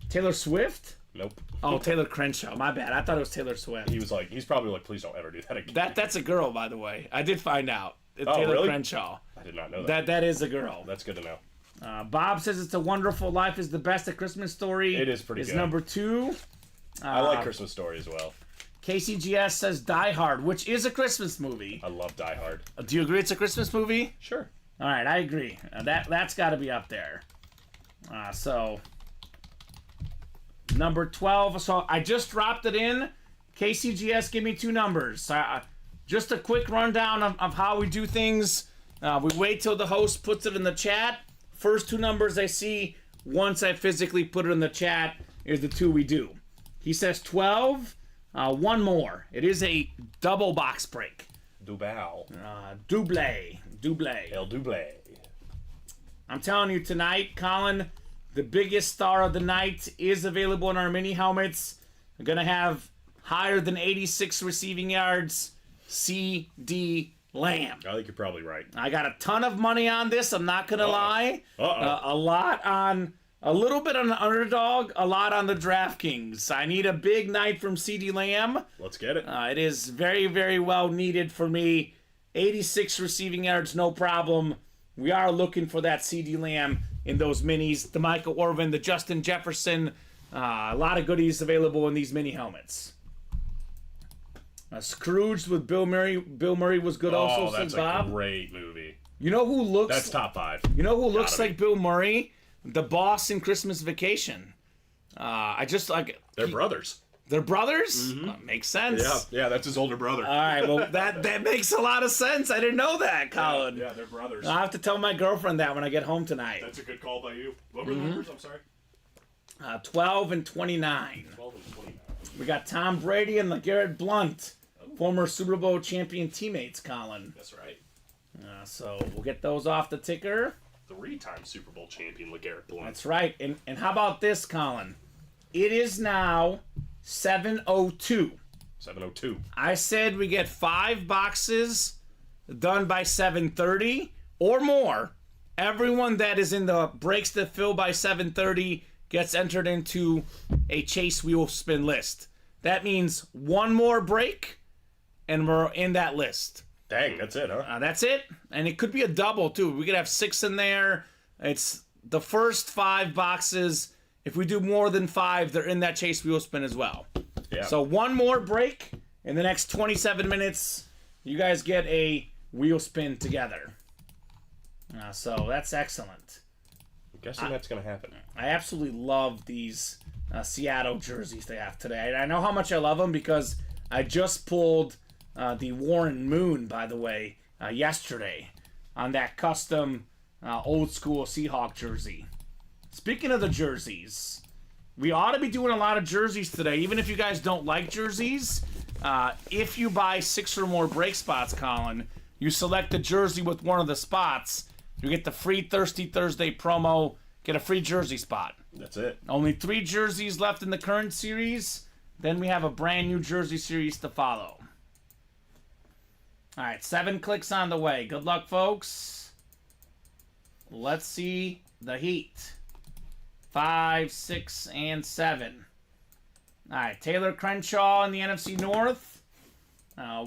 Speaker 2: Taylor Swift?
Speaker 3: Nope.
Speaker 2: Oh, Taylor Crenshaw. My bad. I thought it was Taylor Swift.
Speaker 3: He's probably like, please don't ever do that again.
Speaker 2: That's a girl, by the way. I did find out. It's
Speaker 3: Oh,
Speaker 2: Taylor
Speaker 3: really?
Speaker 2: Crenshaw.
Speaker 3: I did not know that.
Speaker 2: That is a girl.
Speaker 3: That's good to know.
Speaker 2: Bob says It's a Wonderful Life is the best. A Christmas Story.
Speaker 3: It is pretty
Speaker 2: Is
Speaker 3: good.
Speaker 2: number 2.
Speaker 3: I like Christmas Story as well.
Speaker 2: KCGS says Die Hard, which is a Christmas movie.
Speaker 3: I love Die Hard.
Speaker 2: Do you agree it's a Christmas movie?
Speaker 3: Sure.
Speaker 2: All right, I agree. That's got to be up there. So number 12. So I just dropped it in. KCGS, give me 2 numbers. Just a quick rundown of how we do things. We wait till the host puts it in the chat. First 2 numbers I see once I physically put it in the chat is the 2 we do. He says 12. 1 more. It is a double box break.
Speaker 3: Dubal.
Speaker 2: Double.
Speaker 3: El Double.
Speaker 2: I'm telling you tonight, Colin, the biggest star of the night is available in our mini helmets. We're going to have higher than 86 receiving yards, C.D. Lamb.
Speaker 3: I think you're probably right.
Speaker 2: I got a ton of money on this, I'm not going to lie. A little bit on the underdog, a lot on the DraftKings. I need a big night from C.D. Lamb.
Speaker 3: Let's get it.
Speaker 2: It is very, very well needed for me. 86 receiving yards, no problem. We are looking for that C.D. Lamb in those minis. The Michael Orvin, the Justin Jefferson. A lot of goodies available in these mini helmets. Scrooged with Bill Murray. Bill Murray was good also,
Speaker 3: that's
Speaker 2: says Bob.
Speaker 3: a great movie.
Speaker 2: You know who looks...
Speaker 3: That's top 5.
Speaker 2: You know who looks
Speaker 3: Gotta be.
Speaker 2: like Bill Murray? The boss in Christmas Vacation. I just like...
Speaker 3: They're brothers.
Speaker 2: They're brothers? Makes sense.
Speaker 3: Yeah, that's his older brother.
Speaker 2: All right, well, that makes a lot of sense. I didn't know that, Colin.
Speaker 3: Yeah, they're brothers.
Speaker 2: I'll have to tell my girlfriend that when I get home tonight.
Speaker 3: That's a good call by you. What were the numbers? I'm sorry.
Speaker 2: 12 and 29.
Speaker 3: 12 and 29.
Speaker 2: We got Tom Brady and LeGarrette Blount, former Super Bowl champion teammates, Colin.
Speaker 3: That's right.
Speaker 2: So we'll get those off the ticker.
Speaker 3: 3-time Super Bowl champion LeGarrette Blount.
Speaker 2: That's right. And how about this, Colin? It is now 7:02.
Speaker 3: 7:02.
Speaker 2: I said we get 5 boxes done by 7:30 or more. Everyone that is in the breaks that fill by 7:30 gets entered into a Chase Wheel Spin list. That means one more break, and we're in that list.
Speaker 3: Dang, that's it, huh?
Speaker 2: That's it. And it could be a double, too. We could have 6 in there. It's the first 5 boxes. If we do more than 5, they're in that Chase Wheel Spin as well.
Speaker 3: Yeah.
Speaker 2: So one more break. In the next 27 minutes, you guys get a wheel spin together. So that's excellent.
Speaker 3: I'm guessing that's going to happen.
Speaker 2: I absolutely love these Seattle jerseys they have today. I know how much I love them because I just pulled the Warren Moon, by the way, yesterday on that custom old school Seahawk jersey. Speaking of the jerseys, we ought to be doing a lot of jerseys today, even if you guys don't like jerseys. If you buy 6 or more break spots, Colin, you select a jersey with one of the spots, you get the free Thirsty Thursday promo, get a free jersey spot.
Speaker 3: That's it.
Speaker 2: Only 3 jerseys left in the current series. Then we have a brand new jersey series to follow. All right, 7 clicks on the way. Good luck, folks. Let's see the Heat. 5, 6, and 7. All right, Taylor Crenshaw in the NFC North.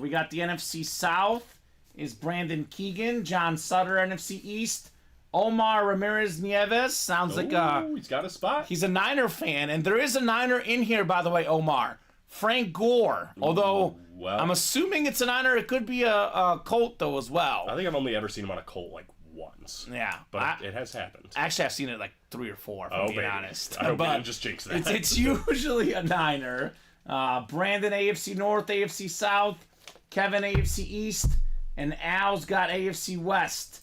Speaker 2: We got the NFC South is Brandon Keegan. John Sutter, NFC East. Omar Ramirez Nieves. Sounds like
Speaker 3: he's got a spot.
Speaker 2: he's a Niner fan. And there is a Niner in here, by the way, Omar. Frank Gore. Although,
Speaker 3: well,
Speaker 2: I'm assuming it's a Niner. It could be a Colt, though, as well.
Speaker 3: I think I've only ever seen him on a Colt like once.
Speaker 2: Yeah.
Speaker 3: But it has happened.
Speaker 2: Actually, I've seen it like 3 or 4, if I'm being honest.
Speaker 3: I hope we
Speaker 2: But
Speaker 3: didn't just jinx that.
Speaker 2: it's usually a Niner. Brandon, AFC North, AFC South. Kevin, AFC East. And Al's got AFC West.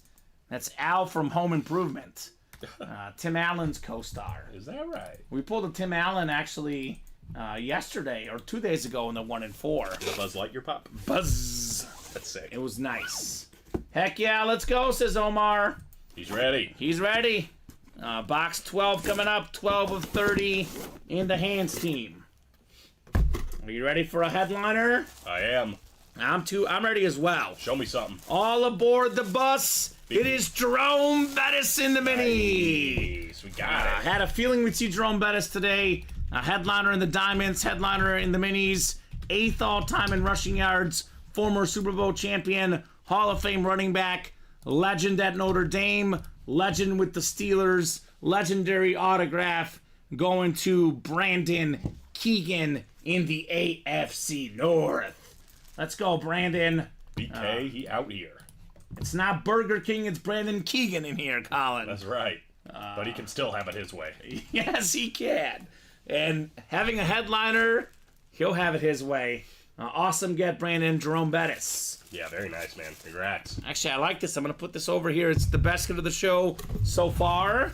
Speaker 2: That's Al from Home Improvement. Tim Allen's co-star.
Speaker 3: Is that right?
Speaker 2: We pulled a Tim Allen actually yesterday or 2 days ago in the 1 and 4.
Speaker 3: The Buzz Lightyear pop?
Speaker 2: Buzz.
Speaker 3: That's sick.
Speaker 2: It was nice. Heck yeah, let's go, says Omar.
Speaker 3: He's ready.
Speaker 2: He's ready. Box 12 coming up, 12 of 30 in the hands team. Are you ready for a headliner?
Speaker 3: I am.
Speaker 2: I'm ready as well.
Speaker 3: Show me something.
Speaker 2: All aboard the bus. It is Jerome Bettis in the mini.
Speaker 3: Nice. We got it.
Speaker 2: Had a feeling we'd see Jerome Bettis today. Headliner in the diamonds, headliner in the minis, 8th all-time in rushing yards, former Super Bowl champion, Hall of Fame running back, legend at Notre Dame, legend with the Steelers, legendary autograph going to Brandon Keegan in the AFC North. Let's go, Brandon.
Speaker 3: BK, he out here.
Speaker 2: It's not Burger King, it's Brandon Keegan in here, Colin.
Speaker 3: That's right. But he can still have it his way.
Speaker 2: Yes, he can. And having a headliner, he'll have it his way. Awesome get, Brandon. Jerome Bettis.
Speaker 3: Yeah, very nice, man. Congrats.
Speaker 2: Actually, I like this. I'm going to put this over here. It's the best hit of the show so far.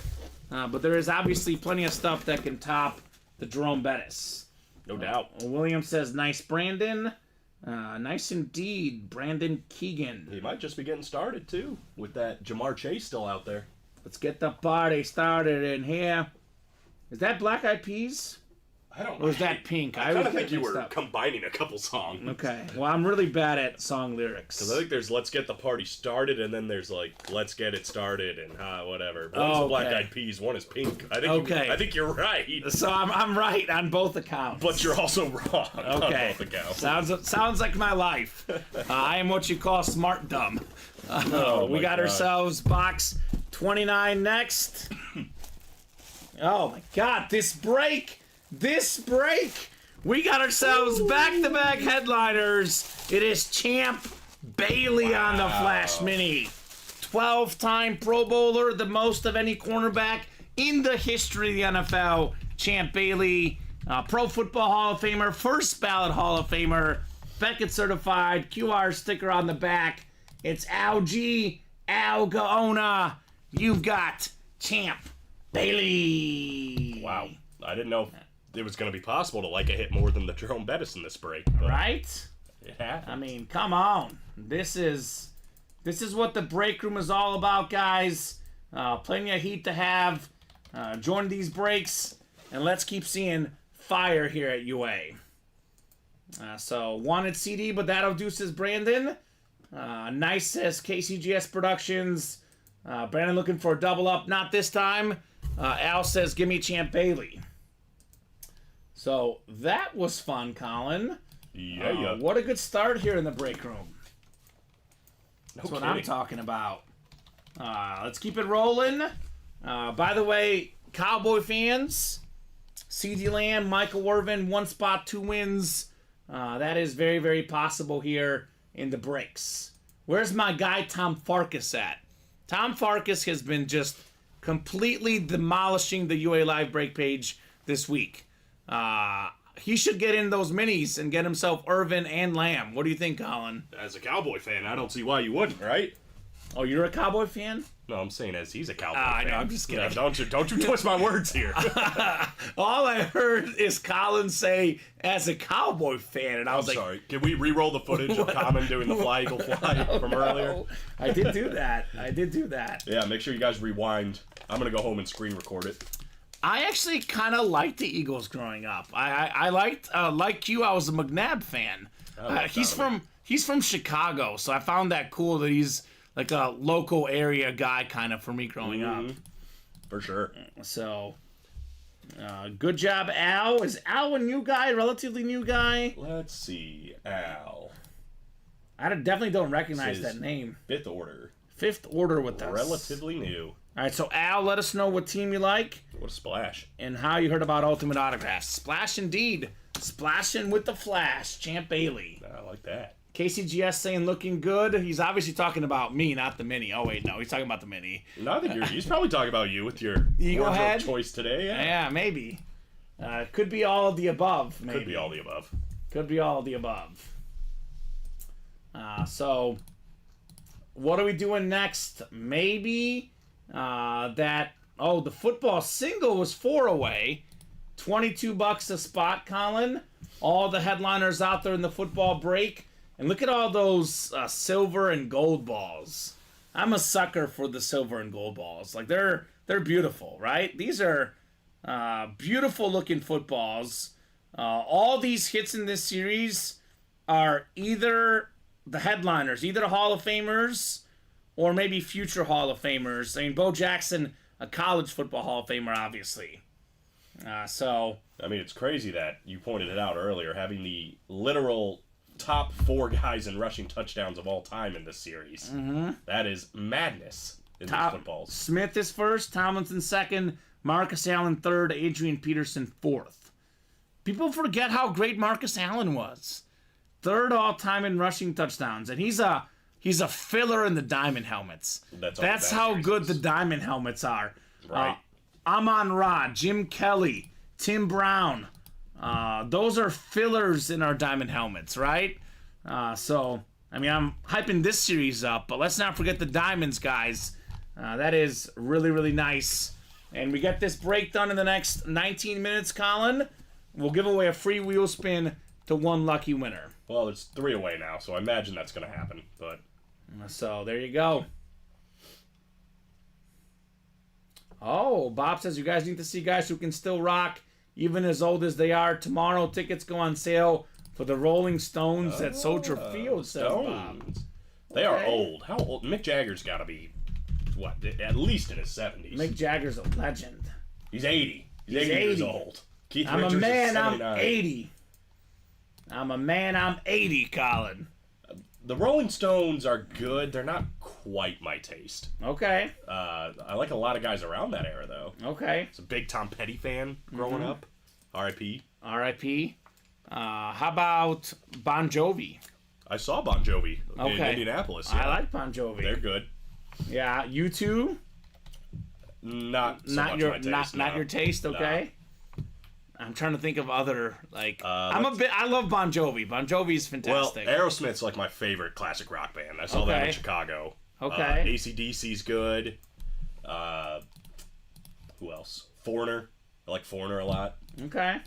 Speaker 2: But there is obviously plenty of stuff that can top the Jerome Bettis.
Speaker 3: No doubt.
Speaker 2: William says, nice, Brandon. Nice indeed, Brandon Keegan.
Speaker 3: He might just be getting started, too, with that Jamar Chase still out there.
Speaker 2: Let's get the party started in here. Is that Black Eyed Peas?
Speaker 3: I don't know.
Speaker 2: Or is that Pink?
Speaker 3: I kind
Speaker 2: was
Speaker 3: of think
Speaker 2: getting
Speaker 3: you were
Speaker 2: mixed up.
Speaker 3: combining a couple songs.
Speaker 2: Okay. Well, I'm really bad at song lyrics.
Speaker 3: Because I think there's Let's Get the Party Started, and then there's like Let's Get It Started, and whatever. One's the Black Eyed Peas, one is Pink. I think you're right.
Speaker 2: So I'm right on both accounts.
Speaker 3: But you're also wrong on
Speaker 2: okay.
Speaker 3: both accounts.
Speaker 2: Sounds like my life. I am what you call smart dumb. We got ourselves box 29 next. Oh my God! This break. We got ourselves back-to-back headliners. It is Champ Bailey on the Flash Mini. 12-time Pro Bowler, the most of any cornerback in the history of the NFL. Champ Bailey Pro Football Hall of Famer, first ballot Hall of Famer, Beckett certified, QR sticker on the back. It's Al G, Al Gaona. You've got Champ Bailey.
Speaker 3: Wow. I didn't know it was going to be possible to like a hit more than the Jerome Bettis in this break. But
Speaker 2: Right?
Speaker 3: it happened.
Speaker 2: I mean, come on. This is what the break room is all about, guys. Plenty of heat to have. Join these breaks, and let's keep seeing fire here at UA. So, wanted CD, but that'll do, says Brandon. Nice, says KCGS Productions. Brandon looking for a double up. Not this time. Al says, give me Champ Bailey. So, that was fun, Colin.
Speaker 3: Yeah.
Speaker 2: What a good start here in the break room. That's what I'm
Speaker 3: kidding.
Speaker 2: talking about. Let's keep it rolling. By the way, Cowboy fans, CD Lamb, Michael Irvin, 1 spot, 2 wins. That is very, very possible here in the breaks. Where's my guy Tom Farkas at? Tom Farkas has been just completely demolishing the UA Live break page this week. He should get in those minis and get himself Irvin and Lamb. What do you think, Colin?
Speaker 3: As a Cowboy fan, I don't see why you wouldn't, right?
Speaker 2: Oh, you're a Cowboy fan?
Speaker 3: No, I'm saying as he's a Cowboy
Speaker 2: I
Speaker 3: fan.
Speaker 2: know, I'm just kidding.
Speaker 3: Yeah, don't you twist my words here.
Speaker 2: All I heard is Colin say, as a Cowboy fan, and I was like,
Speaker 3: Sorry, can we re-roll the footage of Kamen doing the Fly Eagle Fly from earlier?
Speaker 2: "Oh, I did do that. I did do that.
Speaker 3: Yeah, make sure you guys rewind. I'm going to go home and screen record it.
Speaker 2: I actually kind of liked the Eagles growing up. I liked, like you, I was a McNabb fan.
Speaker 3: like
Speaker 2: He's
Speaker 3: Donovan.
Speaker 2: from Chicago, so I found that cool that he's like a local area guy kind of for me growing up.
Speaker 3: For sure.
Speaker 2: So, good job, Al. Is Al a new guy, relatively new guy?
Speaker 3: Let's see. Al.
Speaker 2: I definitely don't recognize
Speaker 3: Says-
Speaker 2: that name.
Speaker 3: 5th order.
Speaker 2: 5th order with us.
Speaker 3: Relatively new.
Speaker 2: All right, so Al, let us know what team you like
Speaker 3: What a splash.
Speaker 2: and how you heard about Ultimate Autographs. Splash indeed. Splashing with the Flash, Champ Bailey.
Speaker 3: I like that.
Speaker 2: KCGS saying looking good. He's obviously talking about me, not the mini. Oh, wait, no, he's talking about the mini.
Speaker 3: No, I think he's probably talking about you with your
Speaker 2: Eagle
Speaker 3: wardrobe
Speaker 2: head?
Speaker 3: choice today. Yeah.
Speaker 2: Yeah, maybe. Could be all of the above, maybe.
Speaker 3: Could be all the above.
Speaker 2: Could be all of the above. So, what are we doing next? Maybe the football single was 4 away. $22 a spot, Colin. All the headliners out there in the football break. And look at all those silver and gold balls. I'm a sucker for the silver and gold balls. Like, they're beautiful, right? These are beautiful looking footballs. All these hits in this series are either the headliners, either Hall of Famers or maybe future Hall of Famers. I mean, Bo Jackson, a college football Hall of Famer, obviously. So,
Speaker 3: I mean, it's crazy that you pointed it out earlier, having the literal top 4 guys in rushing touchdowns of all time in this series. Mm-hmm. That is madness in these footballs.
Speaker 2: Smith is first, Tomlinson second, Marcus Allen third, Adrian Peterson fourth. People forget how great Marcus Allen was. Third all-time in rushing touchdowns, and he's a filler in the diamond helmets. That's how good the diamond helmets are.
Speaker 3: Right.
Speaker 2: Amon-Ra, Jim Kelly, Tim Brown. Those are fillers in our diamond helmets, right? So, I mean, I'm hyping this series up, but let's not forget the diamonds, guys. That is really, really nice. And we get this break done in the next 19 minutes, Colin. We'll give away a free wheel spin to one lucky winner.
Speaker 3: Well, it's 3 away now, so I imagine that's going to happen. But
Speaker 2: So, there you go. Oh, Bob says you guys need to see guys who can still rock, even as old as they are. Tomorrow, tickets go on sale for the Rolling Stones at Soldier Field, says Bob.
Speaker 3: They are old. How old? Mick Jagger's got to be, what, at least in his 70s.
Speaker 2: Mick Jagger's a legend.
Speaker 3: He's 80. He's 80 years
Speaker 2: 80.
Speaker 3: old. Keith
Speaker 2: I'm a
Speaker 3: Richards is
Speaker 2: man, I'm
Speaker 3: 79.
Speaker 2: 80. I'm a man, I'm 80, Colin.
Speaker 3: The Rolling Stones are good. They're not quite my taste.
Speaker 2: Okay,
Speaker 3: I like a lot of guys around that era, though.
Speaker 2: okay.
Speaker 3: I was a big Tom Petty fan growing up. R.I.P.
Speaker 2: R.I.P. How about Bon Jovi?
Speaker 3: I saw Bon Jovi in
Speaker 2: Okay.
Speaker 3: Indianapolis.
Speaker 2: I
Speaker 3: Yeah.
Speaker 2: like Bon Jovi.
Speaker 3: They're good.
Speaker 2: Yeah, you too?
Speaker 3: Not so
Speaker 2: Not
Speaker 3: much
Speaker 2: your
Speaker 3: my taste.
Speaker 2: not your taste, okay? I'm trying to think of other, like, I love Bon Jovi. Bon Jovi's fantastic.
Speaker 3: Well, Aerosmith's like my favorite classic rock band. I saw them in Chicago.
Speaker 2: Okay.
Speaker 3: AC/DC's good. Who else? Foreigner. I like Foreigner a lot.
Speaker 2: Okay.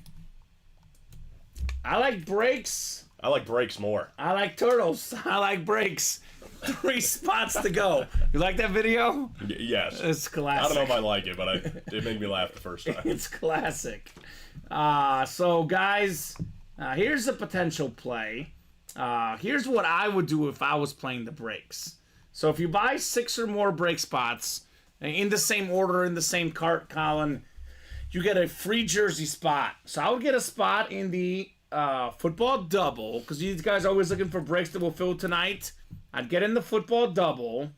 Speaker 2: I like Breaks.
Speaker 3: I like Breaks more.
Speaker 2: I like Turtles. I like Breaks. 3 spots to go. You like that video?
Speaker 3: Yes.
Speaker 2: It's classic.
Speaker 3: I don't know if I like it, but it made me laugh the first time.
Speaker 2: It's classic. So, guys, here's a potential play. Here's what I would do if I was playing the breaks. So if you buy 6 or more break spots in the same order, in the same cart, Colin, you get a free jersey spot. So I would get a spot in the football double, because these guys are always looking for breaks that will fill tonight. I'd get in the football double.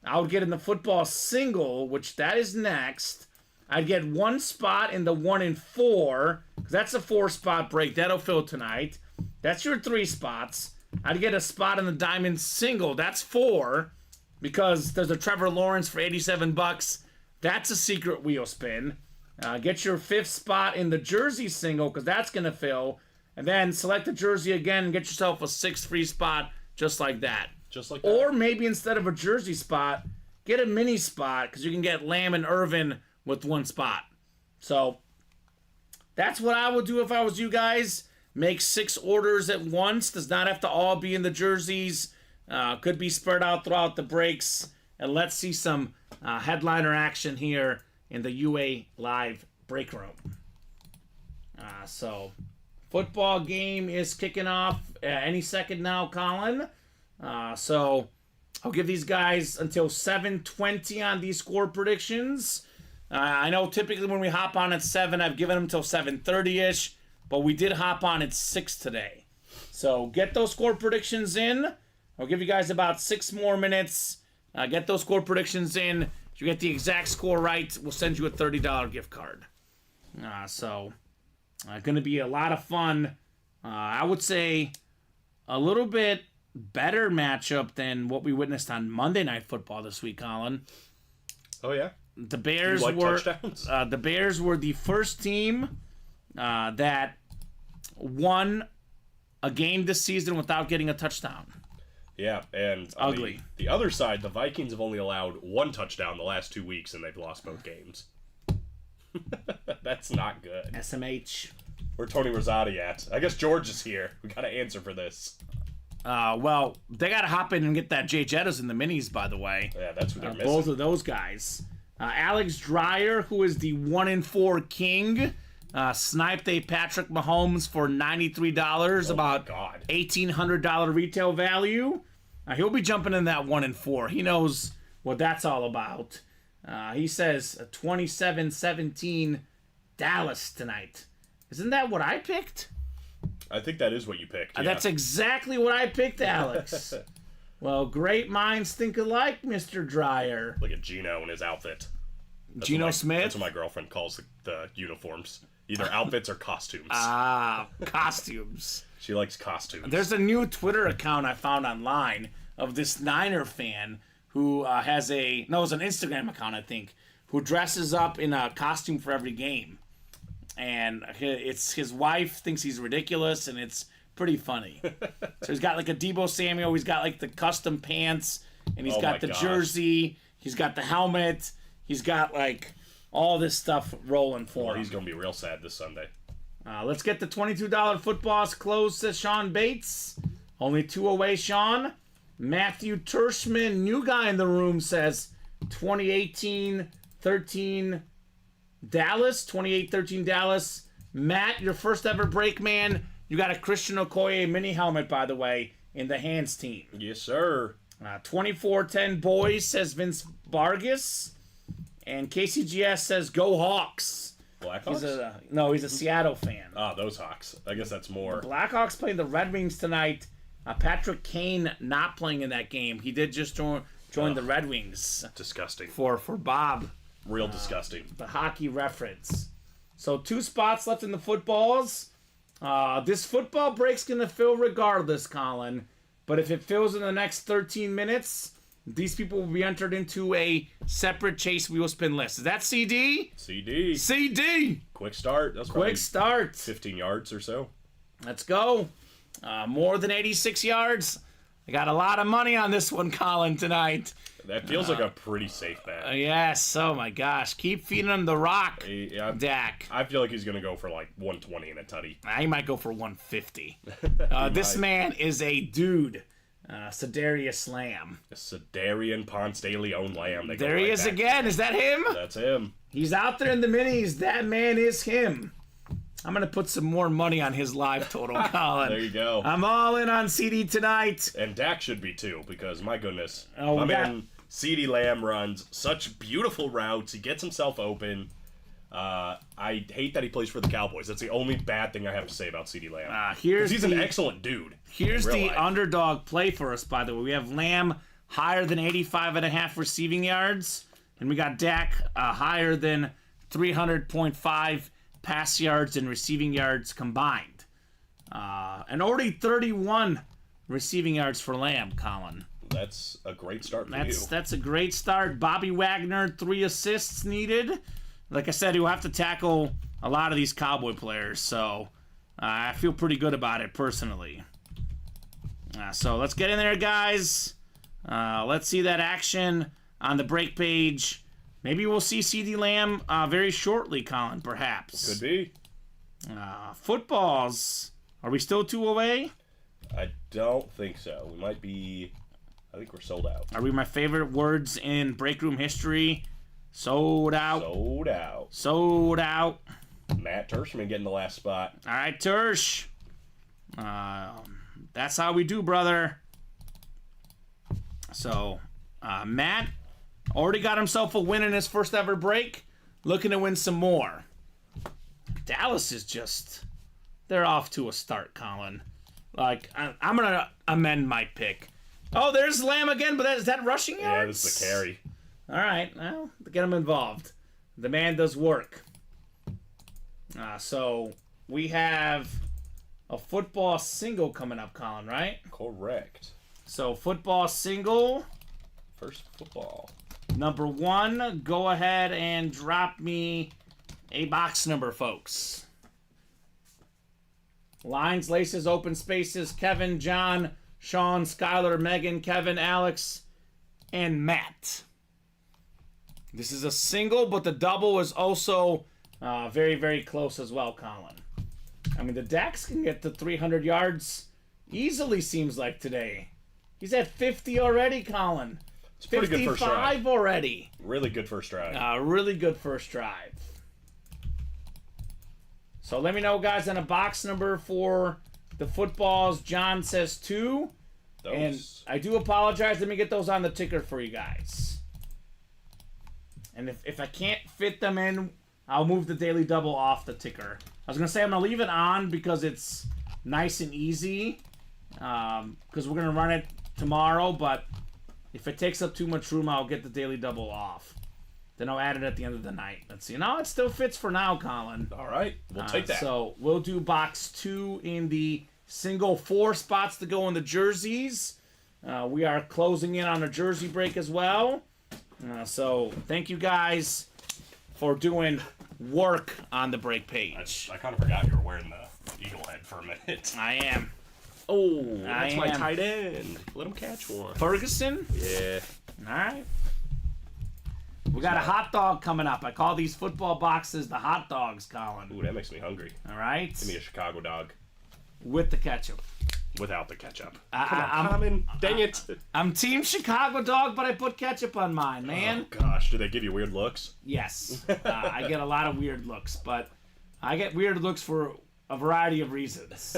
Speaker 2: I would get in the football single, which that is next. I'd get 1 spot in the 1 and 4, because that's a 4-spot break. That'll fill tonight. That's your 3 spots. I'd get a spot in the diamond single. That's 4, because there's a Trevor Lawrence for $87. That's a secret wheel spin. Get your 5th spot in the jersey single, because that's going to fill. And then select the jersey again and get yourself a 6th free spot, just like that.
Speaker 3: Just like that.
Speaker 2: Or maybe instead of a jersey spot, get a mini spot, because you can get Lamb and Irvin with 1 spot. So that's what I would do if I was you guys. Make 6 orders at once. Does not have to all be in the jerseys. Could be spread out throughout the breaks. And let's see some headliner action here in the UA Live break room. So football game is kicking off any second now, Colin. So I'll give these guys until 7:20 on these score predictions. I know typically when we hop on at 7, I've given them until 7:30-ish, but we did hop on at 6 today. So get those score predictions in. I'll give you guys about 6 more minutes. Get those score predictions in. If you get the exact score right, we'll send you a $30 gift card. So going to be a lot of fun. I would say a little bit better matchup than what we witnessed on Monday Night Football this week, Colin.
Speaker 3: Oh, yeah?
Speaker 2: The Bears
Speaker 3: touchdowns?
Speaker 2: The Bears were the first team that won a game this season without getting a touchdown.
Speaker 3: Yeah, and
Speaker 2: ugly.
Speaker 3: The other side, the Vikings have only allowed 1 touchdown the last 2 weeks, and they've lost both games. That's not good.
Speaker 2: SMH.
Speaker 3: Where's Tony Rosati at? I guess George is here. We got to answer for this.
Speaker 2: Well, they got to hop in and get that Jay Jettas in the minis, by the way.
Speaker 3: Yeah, that's what they're missing.
Speaker 2: Both of those guys. Alex Dreyer, who is the 1-4 king, sniped a Patrick Mahomes for $93, about $1,800 retail value. He'll be jumping in that 1-4. He knows what that's all about. He says 27-17 Dallas tonight. Isn't that what I picked?
Speaker 3: I think that is what you picked. Yeah.
Speaker 2: That's exactly what I picked, Alex. Well, great minds think alike, Mr. Dreyer.
Speaker 3: Look at Gino in his outfit.
Speaker 2: Geno Smith?
Speaker 3: That's what my girlfriend calls the uniforms. Either outfits or costumes.
Speaker 2: Costumes.
Speaker 3: She likes costumes.
Speaker 2: There's a new Twitter account I found online of this Niner fan who it's an Instagram account, I think, who dresses up in a costume for every game. And it's his wife thinks he's ridiculous, and it's pretty funny. So he's got like a Deebo Samuel, he's got like the custom pants, and he's got the jersey, he's got the helmet, he's got like all this stuff rolling for him.
Speaker 3: He's going to be real sad this Sunday.
Speaker 2: Let's get the $22 footballs closed, says Sean Bates. Only 2 away, Sean. Matthew Tershman, new guy in the room, says 2018-13 Dallas. 28-13 Dallas. Matt, your first ever break, man. You got a Christian Okoye mini helmet, by the way, in the hands team.
Speaker 3: Yes, sir.
Speaker 2: 24-10 boys, says Vince Vargas. And KCGS says go Hawks.
Speaker 3: Blackhawks?
Speaker 2: He's a Seattle fan.
Speaker 3: Those Hawks. I guess that's more.
Speaker 2: The Blackhawks playing the Red Wings tonight. Patrick Kane not playing in that game. He did just join the Red Wings.
Speaker 3: Disgusting.
Speaker 2: For Bob.
Speaker 3: Real disgusting.
Speaker 2: The hockey reference. So 2 spots left in the footballs. This football break's going to fill regardless, Colin. But if it fills in the next 13 minutes, These people will be entered into a separate Chase Wheel Spin list. Is that CD?
Speaker 3: CD.
Speaker 2: CD!
Speaker 3: Quick start. That's
Speaker 2: Quick
Speaker 3: probably
Speaker 2: start.
Speaker 3: 15 yards or so.
Speaker 2: Let's go. More than 86 yards. I got a lot of money on this one, Colin, tonight.
Speaker 3: That feels like a pretty safe bet.
Speaker 2: Yes. Oh, my gosh. Keep feeding him the rock,
Speaker 3: Yeah,
Speaker 2: Dak.
Speaker 3: I feel like he's going to go for like 120 in a tutty.
Speaker 2: He might go for 150. This man is a dude. Sedarius Lamb.
Speaker 3: Sedarian Ponce de Leon Lamb.
Speaker 2: There he is again. Is that him?
Speaker 3: That's him.
Speaker 2: He's out there in the minis. That man is him. I'm going to put some more money on his live total, Colin.
Speaker 3: There you go.
Speaker 2: I'm all in on CD tonight.
Speaker 3: And Dak should be too, because my goodness.
Speaker 2: Oh,
Speaker 3: my
Speaker 2: Dak-
Speaker 3: man CeeDee Lamb runs such beautiful routes. He gets himself open. I hate that he plays for the Cowboys. That's the only bad thing I have to say about CeeDee Lamb. He's an excellent dude.
Speaker 2: Here's the
Speaker 3: life.
Speaker 2: underdog play for us, by the way. We have Lamb higher than 85.5 receiving yards, and we got Dak higher than 300.5 pass yards and receiving yards combined. And already 31 receiving yards for Lamb, Colin.
Speaker 3: That's a great start for you.
Speaker 2: That's a great start. Bobby Wagner, 3 assists needed. Like I said, he'll have to tackle a lot of these Cowboy players, so I feel pretty good about it personally. So let's get in there, guys. Let's see that action on the break page. Maybe we'll see CeeDee Lamb very shortly, Colin, perhaps.
Speaker 3: Could be.
Speaker 2: Footballs. Are we still 2 away?
Speaker 3: I don't think so. We might be... I think we're sold out.
Speaker 2: Are we my favorite words in break room history? Sold out.
Speaker 3: Sold out.
Speaker 2: Sold out.
Speaker 3: Matt Tershman getting the last spot.
Speaker 2: All right, Tersh. That's how we do, brother. So, Matt already got himself a win in his first ever break. Looking to win some more. Dallas is just... They're off to a start, Colin. Like, I'm going to amend my pick. Oh, there's Lamb again, but is that rushing yards?
Speaker 3: Yeah, this is a carry.
Speaker 2: All right, well, get him involved. The man does work. So we have a football single coming up, Colin, right?
Speaker 3: Correct.
Speaker 2: So football single,
Speaker 3: First football.
Speaker 2: number 1. Go ahead and drop me a box number, folks. Lines, laces, open spaces, Kevin, John, Sean, Skylar, Megan, Kevin, Alex, and Matt. This is a single, but the double is also very, very close as well, Colin. I mean, the Dax can get to 300 yards easily, seems like, today. He's at 50 already, Colin.
Speaker 3: It's pretty good first drive.
Speaker 2: 55 already.
Speaker 3: Really good first drive.
Speaker 2: Really good first drive. So let me know, guys, on a box number for the footballs. John says 2. And I do apologize. Let me get those on the ticker for you guys. And if I can't fit them in, I'll move the daily double off the ticker. I was going to say I'm going to leave it on because it's nice and easy. Because we're going to run it tomorrow. But if it takes up too much room, I'll get the daily double off. Then I'll add it at the end of the night. Let's see. No, it still fits for now, Colin.
Speaker 3: All right. We'll take that.
Speaker 2: So we'll do box 2 in the single, 4 spots to go in the jerseys. We are closing in on a jersey break as well. So thank you guys for doing work on the break page.
Speaker 3: I kind of forgot you were wearing the eagle head for a minute.
Speaker 2: I am.
Speaker 3: Oh, that's my
Speaker 2: am.
Speaker 3: tight end. Let him catch one.
Speaker 2: Ferguson?
Speaker 3: Yeah.
Speaker 2: All right. We got a hot dog coming up. I call these football boxes the hot dogs, Colin.
Speaker 3: Ooh, that makes me hungry.
Speaker 2: All right?
Speaker 3: Give me a Chicago dog.
Speaker 2: With the ketchup.
Speaker 3: Without the ketchup.
Speaker 2: I'm
Speaker 3: Dang it.
Speaker 2: I'm Team Chicago dog, but I put ketchup on mine, man.
Speaker 3: Oh, gosh. Do they give you weird looks?
Speaker 2: Yes. I get a lot of weird looks, but I get weird looks for a variety of reasons.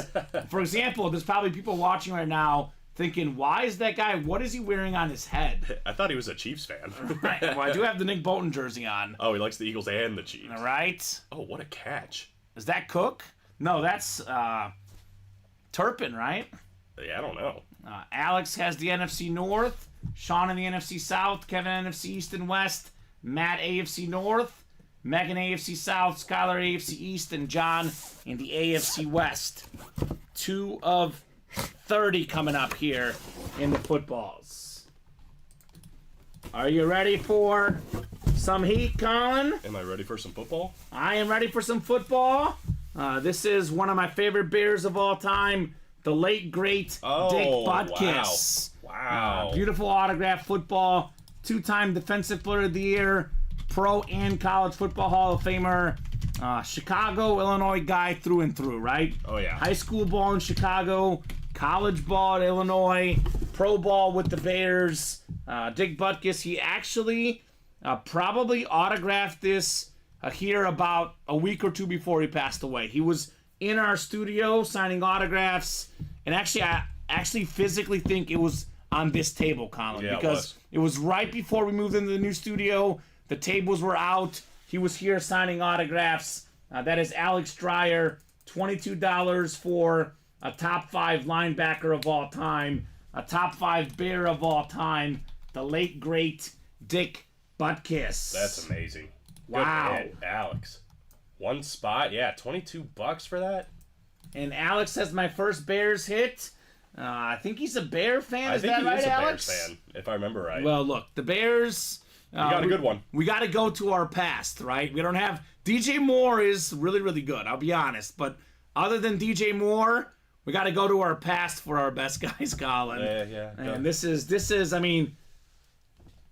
Speaker 2: For example, there's probably people watching right now thinking, why is that guy, what is he wearing on his head?
Speaker 3: I thought he was a Chiefs fan.
Speaker 2: Right. Well, I do have the Nick Bolton jersey on.
Speaker 3: Oh, he likes the Eagles and the Chiefs.
Speaker 2: All right.
Speaker 3: Oh, what a catch.
Speaker 2: Is that Cook? No, that's Turpin, right?
Speaker 3: Yeah, I don't know.
Speaker 2: Alex has the NFC North, Sean in the NFC South, Kevin NFC East and West, Matt AFC North, Megan AFC South, Skylar AFC East, and John in the AFC West. 2 of 30 coming up here in the footballs. Are you ready for some heat, Colin?
Speaker 3: Am I ready for some football?
Speaker 2: I am ready for some football. This is one of my favorite Bears of all time, the late, great Dick Butkus.
Speaker 3: Wow.
Speaker 2: Beautiful autograph football, 2-time Defensive Player of the Year, Pro and College Football Hall of Famer, Chicago, Illinois guy through and through, right?
Speaker 3: Oh, yeah.
Speaker 2: High school ball in Chicago, college ball at Illinois, pro ball with the Bears. Dick Butkus, he actually probably autographed this here about a week or two before he passed away. He was in our studio signing autographs, and actually, I actually physically think it was on this table, Colin, because it was right before we moved into the new studio. The tables were out. He was here signing autographs. That is Alex Dreyer, $22 for a top 5 linebacker of all time, a top 5 Bear of all time, the late, great Dick Butkus.
Speaker 3: That's amazing.
Speaker 2: Wow.
Speaker 3: Good hit, Alex. One spot, yeah, $22 for that?
Speaker 2: And Alex has my first Bears hit. I think he's a Bear fan. Is that right,
Speaker 3: is a
Speaker 2: Alex?
Speaker 3: Bears fan, if I remember right.
Speaker 2: Well, look, the Bears...
Speaker 3: you got a good one.
Speaker 2: We got to go to our past, right? We don't have... DJ Moore is really, really good, I'll be honest. But other than DJ Moore, we got to go to our past for our best guys, Colin.
Speaker 3: Yeah.
Speaker 2: And this is, I mean,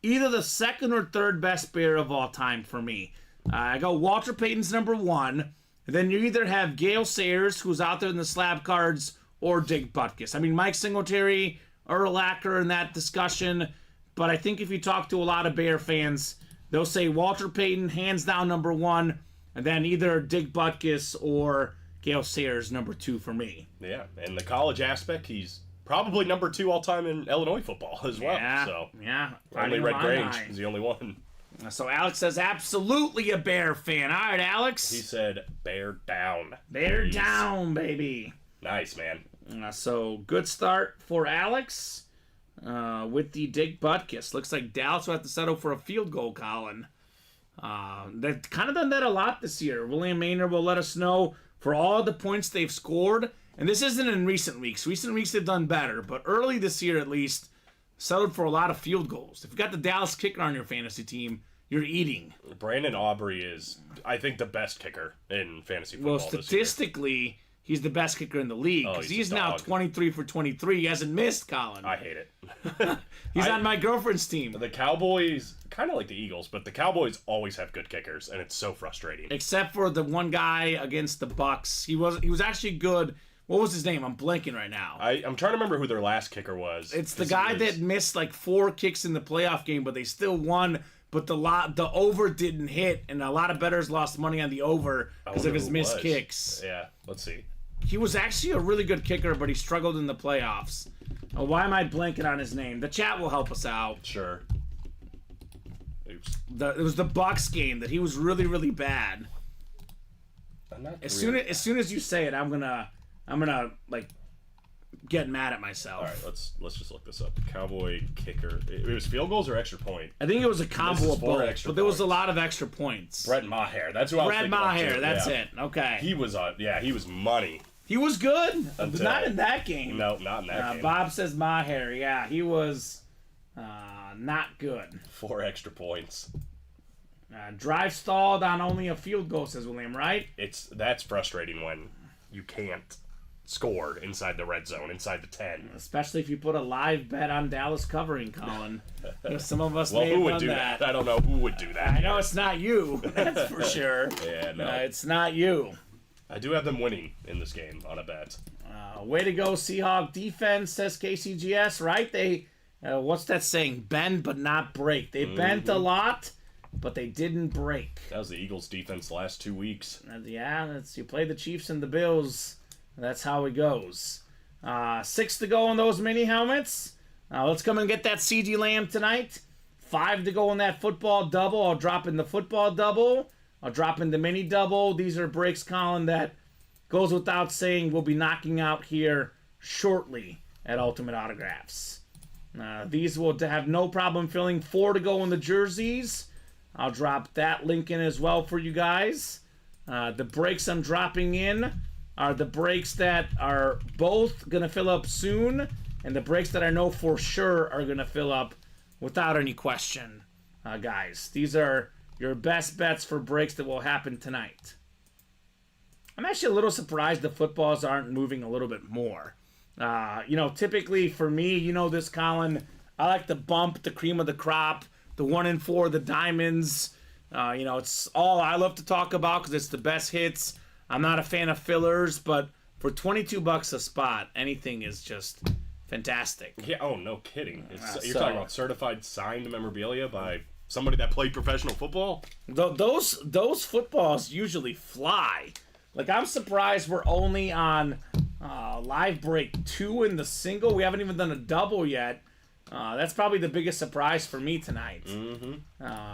Speaker 2: either the second or third best Bear of all time for me. I go Walter Payton's number 1. And then you either have Gale Sayers, who's out there in the slab cards, or Dick Butkus. I mean, Mike Singletary, Earl Acker in that discussion. But I think if you talk to a lot of Bear fans, they'll say Walter Payton, hands down, number 1. And then either Dick Butkus or Gale Sayers, number 2 for me.
Speaker 3: Yeah, and the college aspect, he's probably number 2 all-time in Illinois football as well.
Speaker 2: Yeah.
Speaker 3: Only Red Grange is the only one.
Speaker 2: So Alex says absolutely a Bear fan. All right, Alex.
Speaker 3: He said bear down.
Speaker 2: Bear down, baby.
Speaker 3: Nice, man.
Speaker 2: So good start for Alex with the Dick Butkus. Looks like Dallas will have to settle for a field goal, Colin. They've kind of done that a lot this year. William Maynard will let us know for all the points they've scored. And this isn't in recent weeks. Recent weeks they've done better. But early this year, at least, settled for a lot of field goals. If you got the Dallas kicker on your fantasy team, you're eating.
Speaker 3: Brandon Aubrey is, I think, the best kicker in fantasy football.
Speaker 2: Well, statistically, he's the best kicker in the league because he's now 23 for 23. He hasn't missed, Colin.
Speaker 3: I hate it.
Speaker 2: He's on my girlfriend's team.
Speaker 3: The Cowboys, kind of like the Eagles, but the Cowboys always have good kickers, and it's so frustrating.
Speaker 2: Except for the one guy against the Bucks. He was actually good. What was his name? I'm blanking right now.
Speaker 3: I'm trying to remember who their last kicker was.
Speaker 2: It's the guy that missed like 4 kicks in the playoff game, but they still won. But the over didn't hit, and a lot of bettors lost money on the over because of his missed kicks.
Speaker 3: Yeah, let's see.
Speaker 2: He was actually a really good kicker, but he struggled in the playoffs. Why am I blanking on his name? The chat will help us out.
Speaker 3: Sure. Oops.
Speaker 2: It was the Bucks game that he was really, really bad. As soon as you say it, I'm gonna like get mad at myself.
Speaker 3: All right, let's just look this up. Cowboy kicker. It was field goals or extra point?
Speaker 2: I think it was a combo of both, but there was a lot of extra points.
Speaker 3: Brett Maher. That's who I was thinking of.
Speaker 2: Brett Maher. That's it. Okay.
Speaker 3: He was money.
Speaker 2: He was good, but not in that game.
Speaker 3: No, not in that game.
Speaker 2: Bob says Maher. Yeah, he was not good.
Speaker 3: 4 extra points.
Speaker 2: Drive stalled on only a field goal, says William, right?
Speaker 3: That's frustrating when you can't score inside the red zone, inside the 10.
Speaker 2: Especially if you put a live bet on Dallas covering, Colin. Some of us may
Speaker 3: who
Speaker 2: have
Speaker 3: would
Speaker 2: done
Speaker 3: do that? I don't know who would do that.
Speaker 2: I know it's not you, that's for sure.
Speaker 3: Yeah, no.
Speaker 2: It's not you.
Speaker 3: I do have them winning in this game on a bet.
Speaker 2: Way to go, Seahawk defense, says KCGS, right? They, what's that saying? Bend but not break. They bent a lot, but they didn't break.
Speaker 3: That was the Eagles' defense the last 2 weeks.
Speaker 2: Yeah, you play the Chiefs and the Bills. That's how it goes. 6 to go on those mini helmets. Let's come and get that CeeDee Lamb tonight. 5 to go on that football double. I'll drop in the football double. I'll drop in the mini double. These are breaks, Colin, that goes without saying we'll be knocking out here shortly at Ultimate Autographs. These will have no problem filling. 4 to go on the jerseys. I'll drop that link in as well for you guys. The breaks I'm dropping in are the breaks that are both going to fill up soon, and the breaks that I know for sure are going to fill up without any question, guys. These are your best bets for breaks that will happen tonight. I'm actually a little surprised the footballs aren't moving a little bit more. Typically for me, this, Colin, I like to bump the cream of the crop, the 1 and 4, the diamonds. It's all I love to talk about because it's the best hits. I'm not a fan of fillers, but for $22 a spot, anything is just fantastic.
Speaker 3: Yeah. Oh, no kidding. You're talking about certified signed memorabilia by somebody that played professional football?
Speaker 2: Those footballs usually fly. Like, I'm surprised we're only on live break 2 in the single. We haven't even done a double yet. That's probably the biggest surprise for me tonight.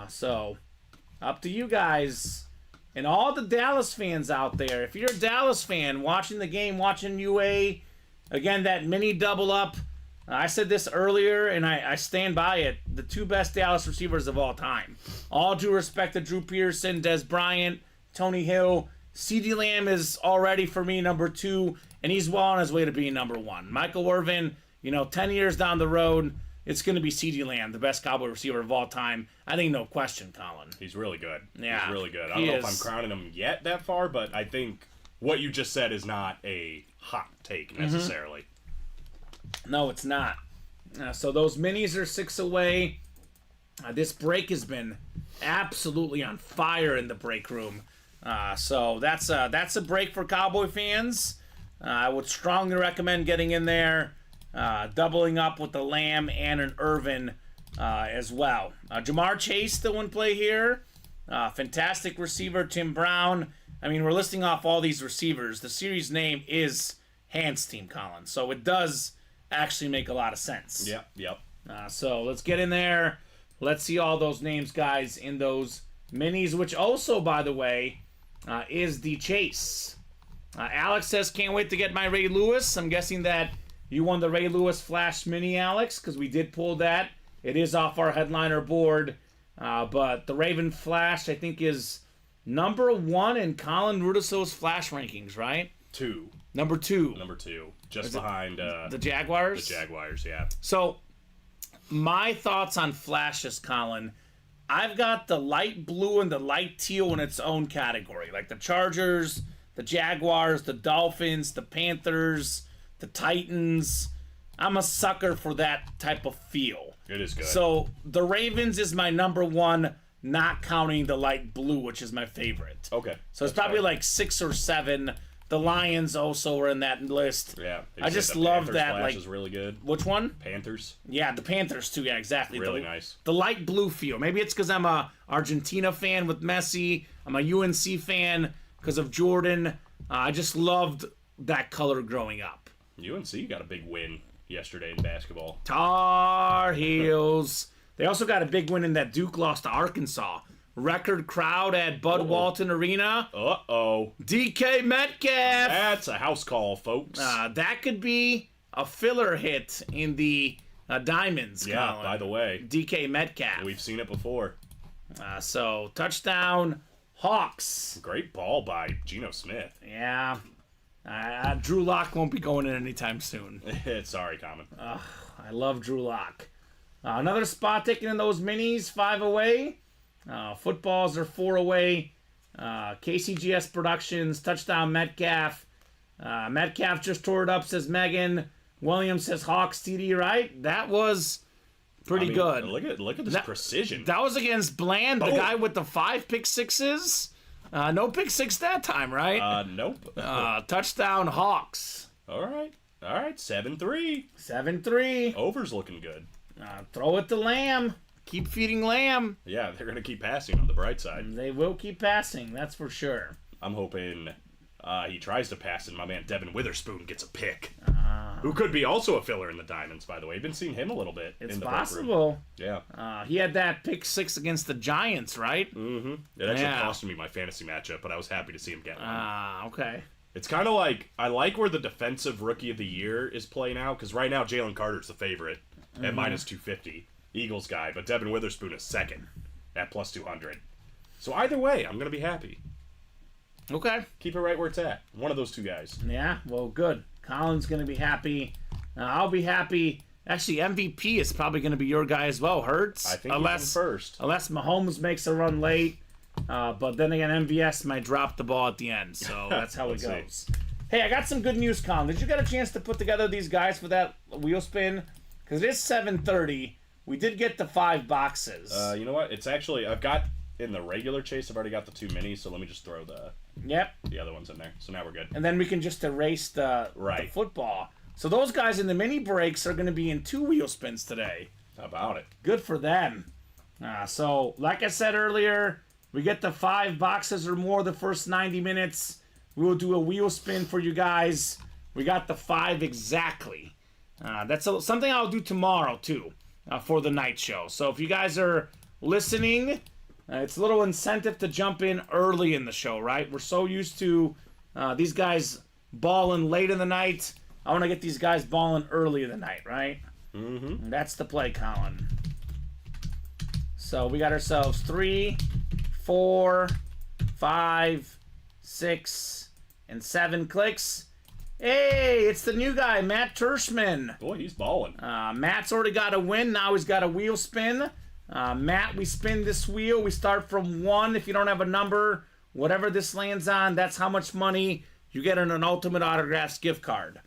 Speaker 2: So, up to you guys. And all the Dallas fans out there. If you're a Dallas fan watching the game, watching UA, again, that mini double up. I said this earlier, and I stand by it. The 2 best Dallas receivers of all time. All due respect to Drew Pearson, Des Bryant, Tony Hill. CeeDee Lamb is already, for me, number 2, and he's well on his way to being number 1. Michael Irvin, 10 years down the road, it's going to be CeeDee Lamb, the best Cowboy receiver of all time. I think no question, Colin.
Speaker 3: He's really good.
Speaker 2: Yeah,
Speaker 3: he's really good. I don't know if I'm crowning him yet that far, but I think what you just said is not a hot take necessarily.
Speaker 2: No, it's not. So those minis are 6 away. This break has been absolutely on fire in the break room. So that's a break for Cowboy fans. I would strongly recommend getting in there, doubling up with the Lamb and an Irvin as well. Jamar Chase still in play here. Fantastic receiver, Tim Brown. I mean, we're listing off all these receivers. The series name is Hans Team, Colin, so it does actually make a lot of sense.
Speaker 3: Yep.
Speaker 2: So let's get in there. Let's see all those names, guys, in those minis, which also, by the way, is the chase. Alex says, can't wait to get my Ray Lewis. I'm guessing that you won the Ray Lewis Flash Mini, Alex, because we did pull that. It is off our headliner board. But the Raven Flash, I think, is number 1 in Colin Rudiso's Flash rankings, right?
Speaker 3: 2.
Speaker 2: Number 2.
Speaker 3: Number 2. Just behind
Speaker 2: the Jaguars?
Speaker 3: The Jaguars, yeah.
Speaker 2: So, my thoughts on Flashes, Colin. I've got the light blue and the light teal in its own category. Like the Chargers, the Jaguars, the Dolphins, the Panthers, the Titans. I'm a sucker for that type of feel.
Speaker 3: It is good.
Speaker 2: So the Ravens is my number 1, not counting the light blue, which is my favorite.
Speaker 3: Okay.
Speaker 2: So it's probably like 6 or 7. The Lions also are in that list.
Speaker 3: Yeah.
Speaker 2: I just love
Speaker 3: Panthers
Speaker 2: that.
Speaker 3: Flash
Speaker 2: Like,
Speaker 3: is really good.
Speaker 2: which one?
Speaker 3: Panthers.
Speaker 2: Yeah, the Panthers too. Yeah, exactly.
Speaker 3: Really nice.
Speaker 2: The light blue feel. Maybe it's because I'm a Argentina fan with Messi. I'm a UNC fan because of Jordan. I just loved that color growing up.
Speaker 3: UNC got a big win yesterday in basketball.
Speaker 2: Tar Heels. They also got a big win in that Duke lost to Arkansas. Record crowd at Bud Walton Arena.
Speaker 3: Uh-oh.
Speaker 2: DK Metcalf.
Speaker 3: That's a house call, folks.
Speaker 2: That could be a filler hit in the Diamonds.
Speaker 3: Yeah,
Speaker 2: Colin.
Speaker 3: by the way.
Speaker 2: DK Metcalf.
Speaker 3: We've seen it before.
Speaker 2: So, touchdown, Hawks.
Speaker 3: Great ball by Geno Smith.
Speaker 2: Yeah. Drew Lock won't be going in anytime soon.
Speaker 3: Sorry, Kamen.
Speaker 2: I love Drew Lock. Another spot taken in those minis, 5 away. Footballs are 4 away. KCGS Productions, touchdown Metcalf. Metcalf just tore it up, says Megan. Williams says Hawks TD, right? That was pretty good.
Speaker 3: Look at this precision.
Speaker 2: That was against Bland, the guy with the 5 pick sixes. No pick 6 that time, right?
Speaker 3: Nope.
Speaker 2: Touchdown Hawks.
Speaker 3: All right. 7-3.
Speaker 2: 7-3.
Speaker 3: Over's looking good.
Speaker 2: Throw it to Lamb. Keep feeding Lamb.
Speaker 3: Yeah, they're going to keep passing on the bright side.
Speaker 2: They will keep passing, that's for sure.
Speaker 3: I'm hoping he tries to pass and my man Devin Witherspoon gets a pick. Who could be also a filler in the Diamonds, by the way. You've been seeing him a little bit.
Speaker 2: It's
Speaker 3: in the
Speaker 2: possible.
Speaker 3: Yeah.
Speaker 2: He had that pick 6 against the Giants, right?
Speaker 3: Mm-hmm. It actually cost me my fantasy matchup, but I was happy to see him get one.
Speaker 2: Okay.
Speaker 3: It's kind of like, I like where the defensive rookie of the year is playing out, because right now Jalen Carter's the favorite at minus 250. Eagles guy, but Devin Witherspoon is second at plus 200. So either way, I'm going to be happy.
Speaker 2: Okay.
Speaker 3: Keep it right where it's at. One of those two guys.
Speaker 2: Yeah, well, good. Colin's going to be happy. I'll be happy. Actually, MVP is probably going to be your guy as well, Hurts.
Speaker 3: I think he's in first.
Speaker 2: Unless Mahomes makes a run late. But then again, MVS might drop the ball at the end. So that's how it goes. Hey, I got some good news, Colin. Did you get a chance to put together these guys for that wheel spin? Because it is 7:30. We did get the 5 boxes.
Speaker 3: You know what? It's actually, I've got, in the regular chase, I've already got the 2 minis, so let me just throw the other ones in there. So now we're good.
Speaker 2: And then we can just erase the football. So those guys in the mini breaks are going to be in 2 wheel spins today.
Speaker 3: How about it?
Speaker 2: Good for them. So, like I said earlier, we get the 5 boxes or more the first 90 minutes. We will do a wheel spin for you guys. We got the 5 exactly. That's something I'll do tomorrow, too, for the night show. So if you guys are listening, it's a little incentive to jump in early in the show, right? We're so used to these guys balling late in the night. I want to get these guys balling early in the night, right?
Speaker 3: Mm-hmm.
Speaker 2: That's the play, Colin. So we got ourselves 3, 4, 5, 6, and 7 clicks. Hey, it's the new guy, Matt Tershman.
Speaker 3: Boy, he's balling.
Speaker 2: Matt's already got a win. Now he's got a wheel spin. Matt, we spin this wheel. We start from 1. If you don't have a number, whatever this lands on, that's how much money you get on an Ultimate Autographs gift card.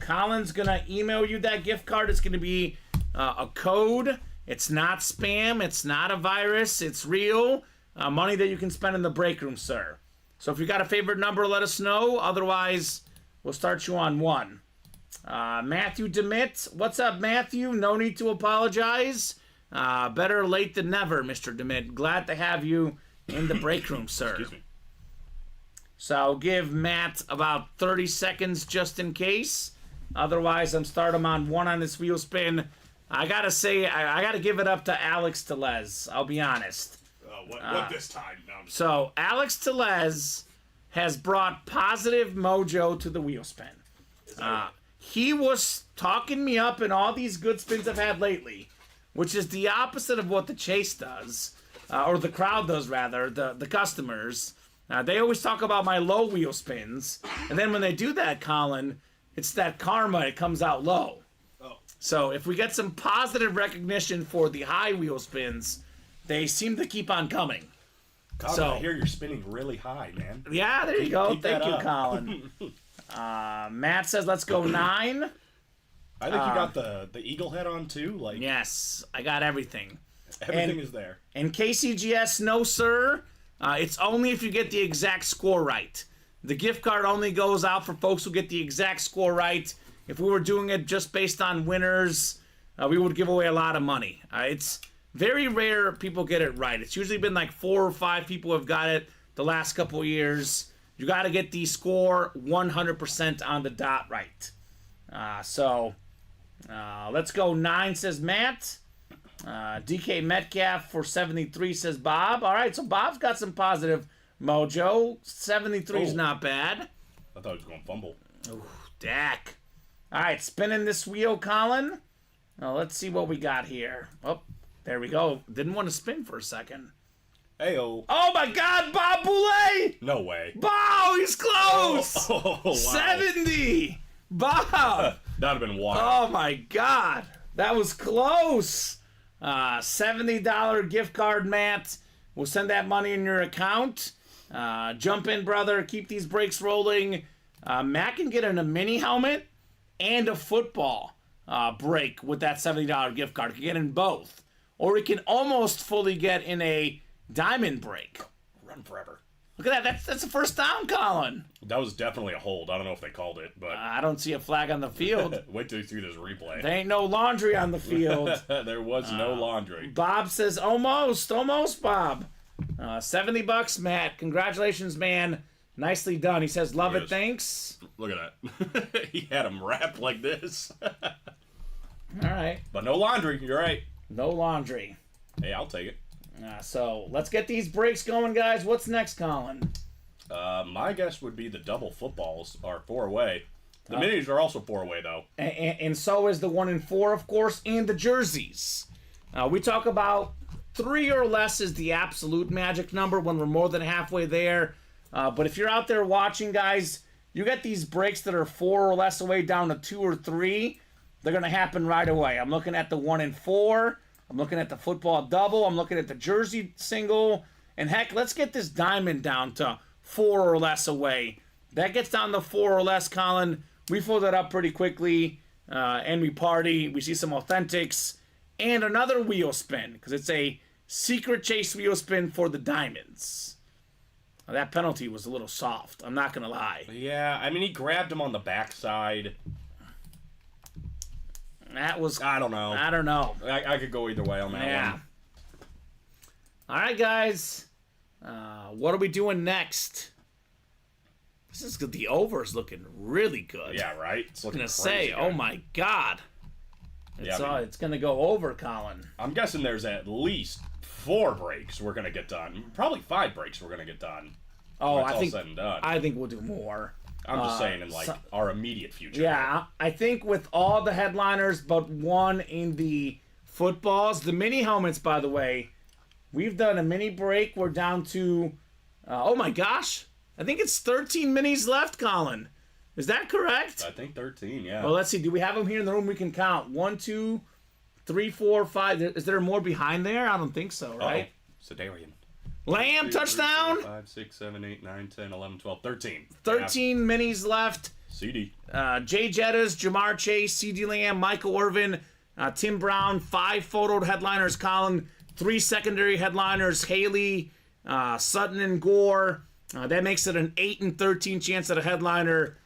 Speaker 2: Colin's going to email you that gift card. It's going to be a code. It's not spam. It's not a virus. It's real money that you can spend in the break room, sir. So if you got a favorite number, let us know. Otherwise, we'll start you on 1. Matthew DeMitt. What's up, Matthew? No need to apologize. Better late than never, Mr. DeMitt. Glad to have you in the break room, sir.
Speaker 3: Excuse me.
Speaker 2: So I'll give Matt about 30 seconds just in case. Otherwise, I'm starting him on 1 on this wheel spin. I gotta say, I gotta give it up to Alex Tellez. I'll be honest.
Speaker 3: What this time? No,
Speaker 2: So Alex Tellez has brought positive mojo to the wheel spin. He was talking me up in all these good spins I've had lately, which is the opposite of what the chase does, or the crowd does rather, the customers. They always talk about my low wheel spins, and then when they do that, Colin, it's that karma, it comes out low. So if we get some positive recognition for the high wheel spins, they seem to keep on coming.
Speaker 3: Colin,
Speaker 2: So-
Speaker 3: I hear you're spinning really high, man.
Speaker 2: Yeah, there you go.
Speaker 3: keep
Speaker 2: Thank
Speaker 3: that
Speaker 2: you,
Speaker 3: up.
Speaker 2: Colin. Matt says let's go 9.
Speaker 3: I think you got the eagle head on too. Like
Speaker 2: Yes, I got everything.
Speaker 3: everything is there.
Speaker 2: And KCGS, no sir. It's only if you get the exact score right. The gift card only goes out for folks who get the exact score right. If we were doing it just based on winners, we would give away a lot of money. It's very rare people get it right. It's usually been like 4 or 5 people have got it the last couple of years. You got to get the score 100% on the dot right. Let's go 9, says Matt. DK Metcalf for 73, says Bob. All right, so Bob's got some positive mojo. 73 is not bad.
Speaker 3: I thought he was going to fumble.
Speaker 2: Dak. All right, spinning this wheel, Colin. Now, let's see what we got here. Oh, there we go. Didn't want to spin for a second.
Speaker 3: Ayo.
Speaker 2: Oh, my God, Bob Boulay!
Speaker 3: No way.
Speaker 2: Bob, he's close!
Speaker 3: Oh, wow.
Speaker 2: 70! Bob!
Speaker 3: That'd have been wild.
Speaker 2: Oh, my God. That was close. $70 gift card, Matt. We'll send that money in your account. Jump in, brother. Keep these breaks rolling. Matt can get in a mini helmet and a football break with that $70 gift card. He can get in both. Or he can almost fully get in a diamond break.
Speaker 3: Run forever.
Speaker 2: Look at that. That's the first down, Colin.
Speaker 3: That was definitely a hold. I don't know if they called it, but
Speaker 2: I don't see a flag on the field.
Speaker 3: wait till you see this replay.
Speaker 2: There ain't no laundry on the field.
Speaker 3: There was no laundry.
Speaker 2: Bob says almost, Bob. $70, Matt. Congratulations, man. Nicely done. He says, love it,
Speaker 3: Yes.
Speaker 2: thanks.
Speaker 3: Look at that. He had him wrapped like this.
Speaker 2: All right.
Speaker 3: But no laundry. You're right.
Speaker 2: No laundry.
Speaker 3: Hey, I'll take it.
Speaker 2: So let's get these breaks going, guys. What's next, Colin?
Speaker 3: My guess would be the double footballs are 4-way. The minis are also 4-way, though.
Speaker 2: And so is the 1 and 4, of course, and the jerseys. We talk about 3 or less is the absolute magic number when we're more than halfway there. But if you're out there watching, guys, you get these breaks that are 4 or less away down to 2 or 3. they're going to happen right away. I'm looking at the 1 and 4. I'm looking at the football double. I'm looking at the jersey single. And heck, let's get this diamond down to 4 or less away. That gets down to 4 or less, Colin. We fill that up pretty quickly, and we party. We see some authentics and another wheel spin because it's a secret chase wheel spin for the diamonds. Now, that penalty was a little soft. I'm not going to lie.
Speaker 3: Yeah, I mean, he grabbed him on the backside.
Speaker 2: That was...
Speaker 3: I don't know. I could go either way on that one.
Speaker 2: All right, guys. What are we doing next? This is good. The over's looking really good.
Speaker 3: Yeah, right? It's looking
Speaker 2: crazy.
Speaker 3: crazy.
Speaker 2: Oh, my God. It's going to go over, Colin.
Speaker 3: I'm guessing there's at least 4 breaks we're going to get done. Probably 5 breaks we're going to get done.
Speaker 2: Oh,
Speaker 3: I think said and done.
Speaker 2: I think we'll do more.
Speaker 3: I'm just saying in, our immediate future.
Speaker 2: Yeah, I think with all the headliners but one in the footballs. The mini helmets, by the way, we've done a mini break. We're down to, oh my gosh, I think it's 13 minis left, Colin. Is that correct?
Speaker 3: I think 13, yeah.
Speaker 2: Well, let's see. Do we have them here in the room? We can count. 1, 2, 3, 4, 5. Is there more behind there? I don't think so, right?
Speaker 3: Sedarian.
Speaker 2: Lamb,
Speaker 3: 2,
Speaker 2: touchdown.
Speaker 3: 3, 4, 5, 6, 7, 8, 9, 10, 11, 12, 13.
Speaker 2: 13 minis left.
Speaker 3: CD.
Speaker 2: Jay Jettas, Jamar Chase, C.D. Lamb, Michael Irvin, Tim Brown, 5 photoed headliners, Colin, 3 secondary headliners, Haley, Sutton, and Gore. That makes it an 8 and 13 chance at a headliner.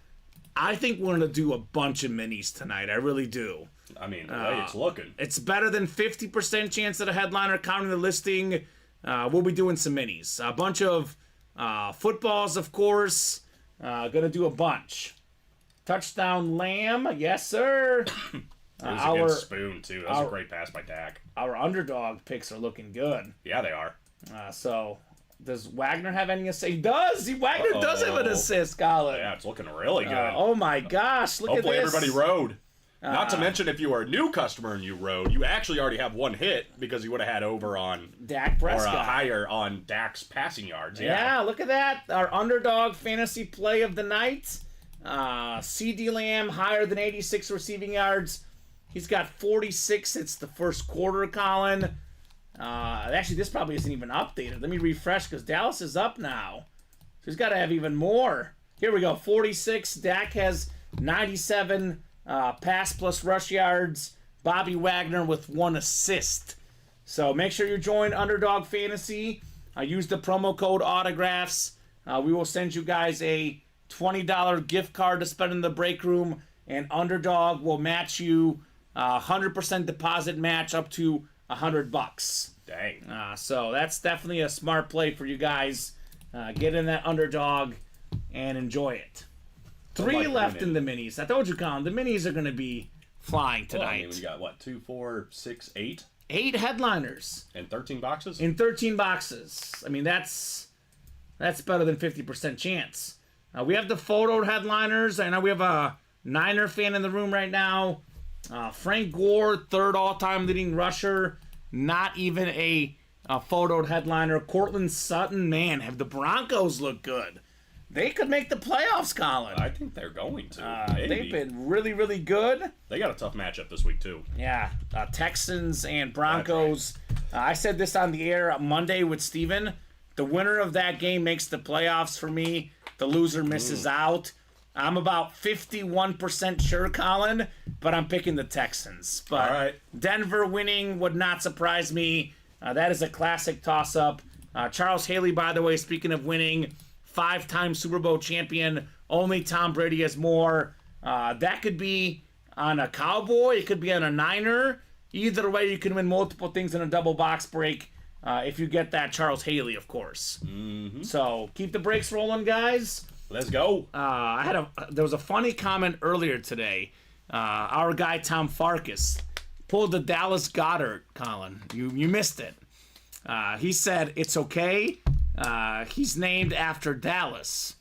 Speaker 2: I think we're going to do a bunch of minis tonight. I really do.
Speaker 3: I mean, the way it's looking.
Speaker 2: It's better than 50% chance at a headliner, counting the listing. We'll be doing some minis. A bunch of footballs, of course. Gonna do a bunch. Touchdown Lamb, yes sir.
Speaker 3: It was a good spoon too. That was a great pass by Dak.
Speaker 2: Our underdog picks are looking good.
Speaker 3: Yeah, they are.
Speaker 2: So does Wagner have any assist? He does. Wagner does have an assist, Colin.
Speaker 3: Yeah, it's looking really good.
Speaker 2: Oh my gosh! Look
Speaker 3: Hopefully
Speaker 2: at this.
Speaker 3: everybody rode. Not to mention, if you are a new customer and you rode, you actually already have 1 hit because you would have had over on
Speaker 2: Dak Prescott.
Speaker 3: Or higher on Dak's passing yards.
Speaker 2: Yeah, look at that. Our underdog fantasy play of the night. C.D. Lamb, higher than 86 receiving yards. He's got 46. It's the first quarter, Colin. Actually, this probably isn't even updated. Let me refresh because Dallas is up now. So he's got to have even more. Here we go, 46. Dak has 97 pass plus rush yards. Bobby Wagner with 1 assist. So make sure you join Underdog Fantasy. Use the promo code autographs. We will send you guys a $20 gift card to spend in the break room, and Underdog will match you 100% deposit match up to $100.
Speaker 3: Dang.
Speaker 2: So that's definitely a smart play for you guys. Get in that Underdog and enjoy it. 3 left in the minis. I told you, Colin, the minis are going to be flying tonight.
Speaker 3: Well, I mean, we got, what, 2, 4, 6, 8?
Speaker 2: 8 headliners.
Speaker 3: And 13 boxes?
Speaker 2: In 13 boxes. I mean, that's better than 50% chance. We have the photo headliners. I know we have a Niner fan in the room right now. Frank Gore, 3rd all-time leading rusher. Not even a photoed headliner. Cortland Sutton, man, have the Broncos looked good. They could make the playoffs, Colin.
Speaker 3: I think they're going to.
Speaker 2: They've been really, really good.
Speaker 3: They got a tough matchup this week, too.
Speaker 2: Yeah, Texans and Broncos. I said this on the air Monday with Steven. The winner of that game makes the playoffs for me. The loser misses out. I'm about 51% sure, Colin, but I'm picking the Texans. But
Speaker 3: all right.
Speaker 2: Denver winning would not surprise me. That is a classic toss-up. Charles Haley, by the way, speaking of winning, 5-time Super Bowl champion. Only Tom Brady has more. That could be on a Cowboy. It could be on a Niner. Either way, you can win multiple things in a double box break if you get that Charles Haley, of course.
Speaker 3: Mm-hmm.
Speaker 2: So keep the breaks rolling, guys.
Speaker 3: Let's go.
Speaker 2: There was a funny comment earlier today. Our guy Tom Farkas pulled the Dallas Goddard, Colin. You missed it. He said it's okay. He's named after Dallas.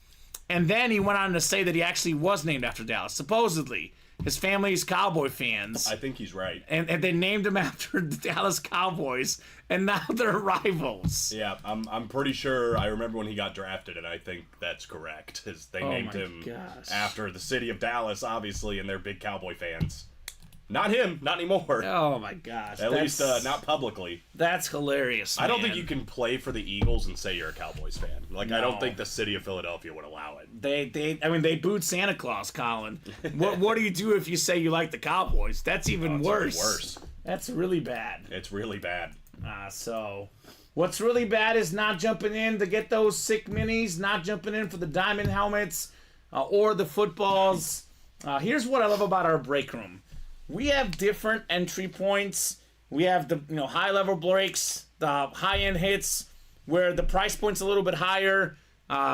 Speaker 2: And then he went on to say that he actually was named after Dallas. Supposedly. His family is Cowboy fans.
Speaker 3: I think he's right.
Speaker 2: And they named him after the Dallas Cowboys. And now they're rivals.
Speaker 3: Yeah, I'm pretty sure. I remember when he got drafted, and I think that's correct. They named him after the city of Dallas, obviously, and they're big Cowboy fans. Not him. Not anymore.
Speaker 2: Oh my gosh.
Speaker 3: At least not publicly.
Speaker 2: That's hilarious, man.
Speaker 3: I don't think you can play for the Eagles and say you're a Cowboys fan. Like,
Speaker 2: No.
Speaker 3: I don't think the city of Philadelphia would allow it.
Speaker 2: They booed Santa Claus, Colin. What do you do if you say you like the Cowboys? That's even worse.
Speaker 3: Even worse.
Speaker 2: That's really bad.
Speaker 3: It's really bad.
Speaker 2: So, what's really bad is not jumping in to get those sick minis, not jumping in for the diamond helmets or the footballs. Here's what I love about our break room. We have different entry points. We have the high level breaks, the high end hits, where the price point's a little bit higher.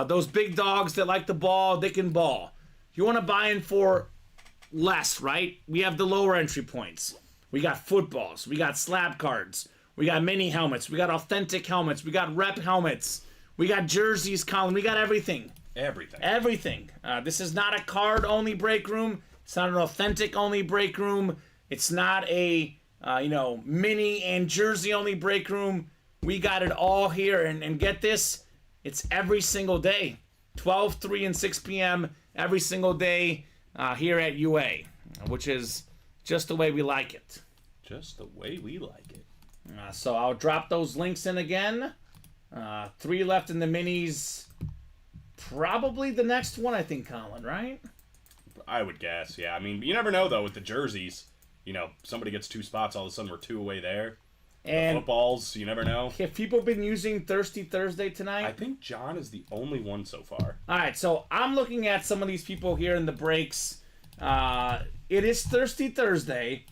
Speaker 2: Those big dogs that like the ball, they can ball. You want to buy in for less, right? We have the lower entry points. We got footballs. We got slab cards. We got mini helmets. We got authentic helmets. We got rep helmets. We got jerseys, Colin. We got everything. Everything. This is not a card-only break room. It's not an authentic-only break room. It's not a, mini and jersey-only break room. We got it all here. And get this, it's every single day. 12, 3, and 6 p.m. every single day here at UA, which is just the way we like it.
Speaker 3: Just the way we like it.
Speaker 2: So I'll drop those links in again. 3 left in the minis. Probably the next one, I think, Colin, right?
Speaker 3: I would guess, yeah. I mean, you never know, though, with the jerseys. Somebody gets 2 spots, all of a sudden we're 2 away there. And the footballs, you never know.
Speaker 2: Have people been using Thirsty Thursday tonight?
Speaker 3: I think John is the only one so far.
Speaker 2: All right, so I'm looking at some of these people here in the breaks. It is Thirsty Thursday.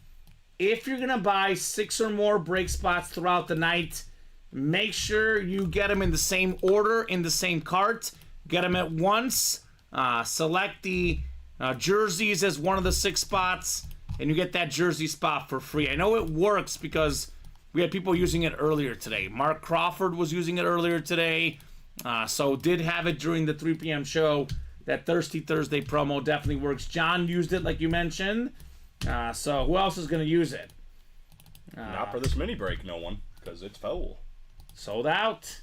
Speaker 2: If you're going to buy 6 or more break spots throughout the night, make sure you get them in the same order, in the same cart. Get them at once. Select the jerseys as one of the 6 spots, and you get that jersey spot for free. I know it works because we had people using it earlier today. Mark Crawford was using it earlier today, so did have it during the 3 p.m. show. That Thirsty Thursday promo definitely works. John used it, like you mentioned. So who else is going to use it?
Speaker 3: Not for this mini break, no one, because it's full.
Speaker 2: Sold out.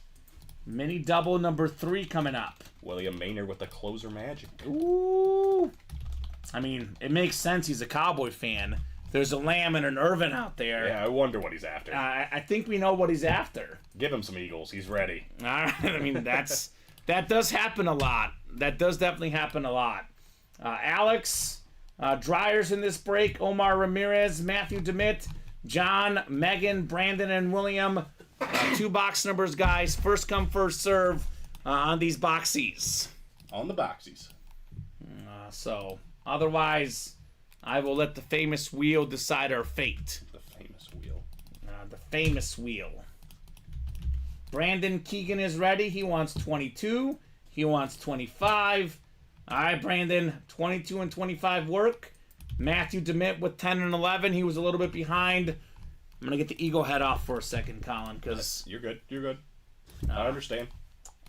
Speaker 2: Mini double number 3 coming up.
Speaker 3: William Maynard with the closer magic.
Speaker 2: Ooh. I mean, it makes sense. He's a Cowboy fan. There's a Lamb and an Irvin out there.
Speaker 3: Yeah, I wonder what he's after.
Speaker 2: I think we know what he's after.
Speaker 3: Give him some Eagles. He's ready.
Speaker 2: All right. I mean, that does happen a lot. That does definitely happen a lot. Alex, Dryers in this break. Omar Ramirez, Matthew DeMitt, John, Megan, Brandon, and William. 2 box numbers, guys. First come, first serve on these boxies.
Speaker 3: On the boxies.
Speaker 2: So, otherwise, I will let the famous wheel decide our fate.
Speaker 3: The famous wheel.
Speaker 2: The famous wheel. Brandon Keegan is ready. He wants 22. He wants 25. All right, Brandon. 22 and 25 work. Matthew DeMitt with 10 and 11. He was a little bit behind. I'm going to get the ego head off for a second, Colin, because...
Speaker 3: You're good. You're good. I understand.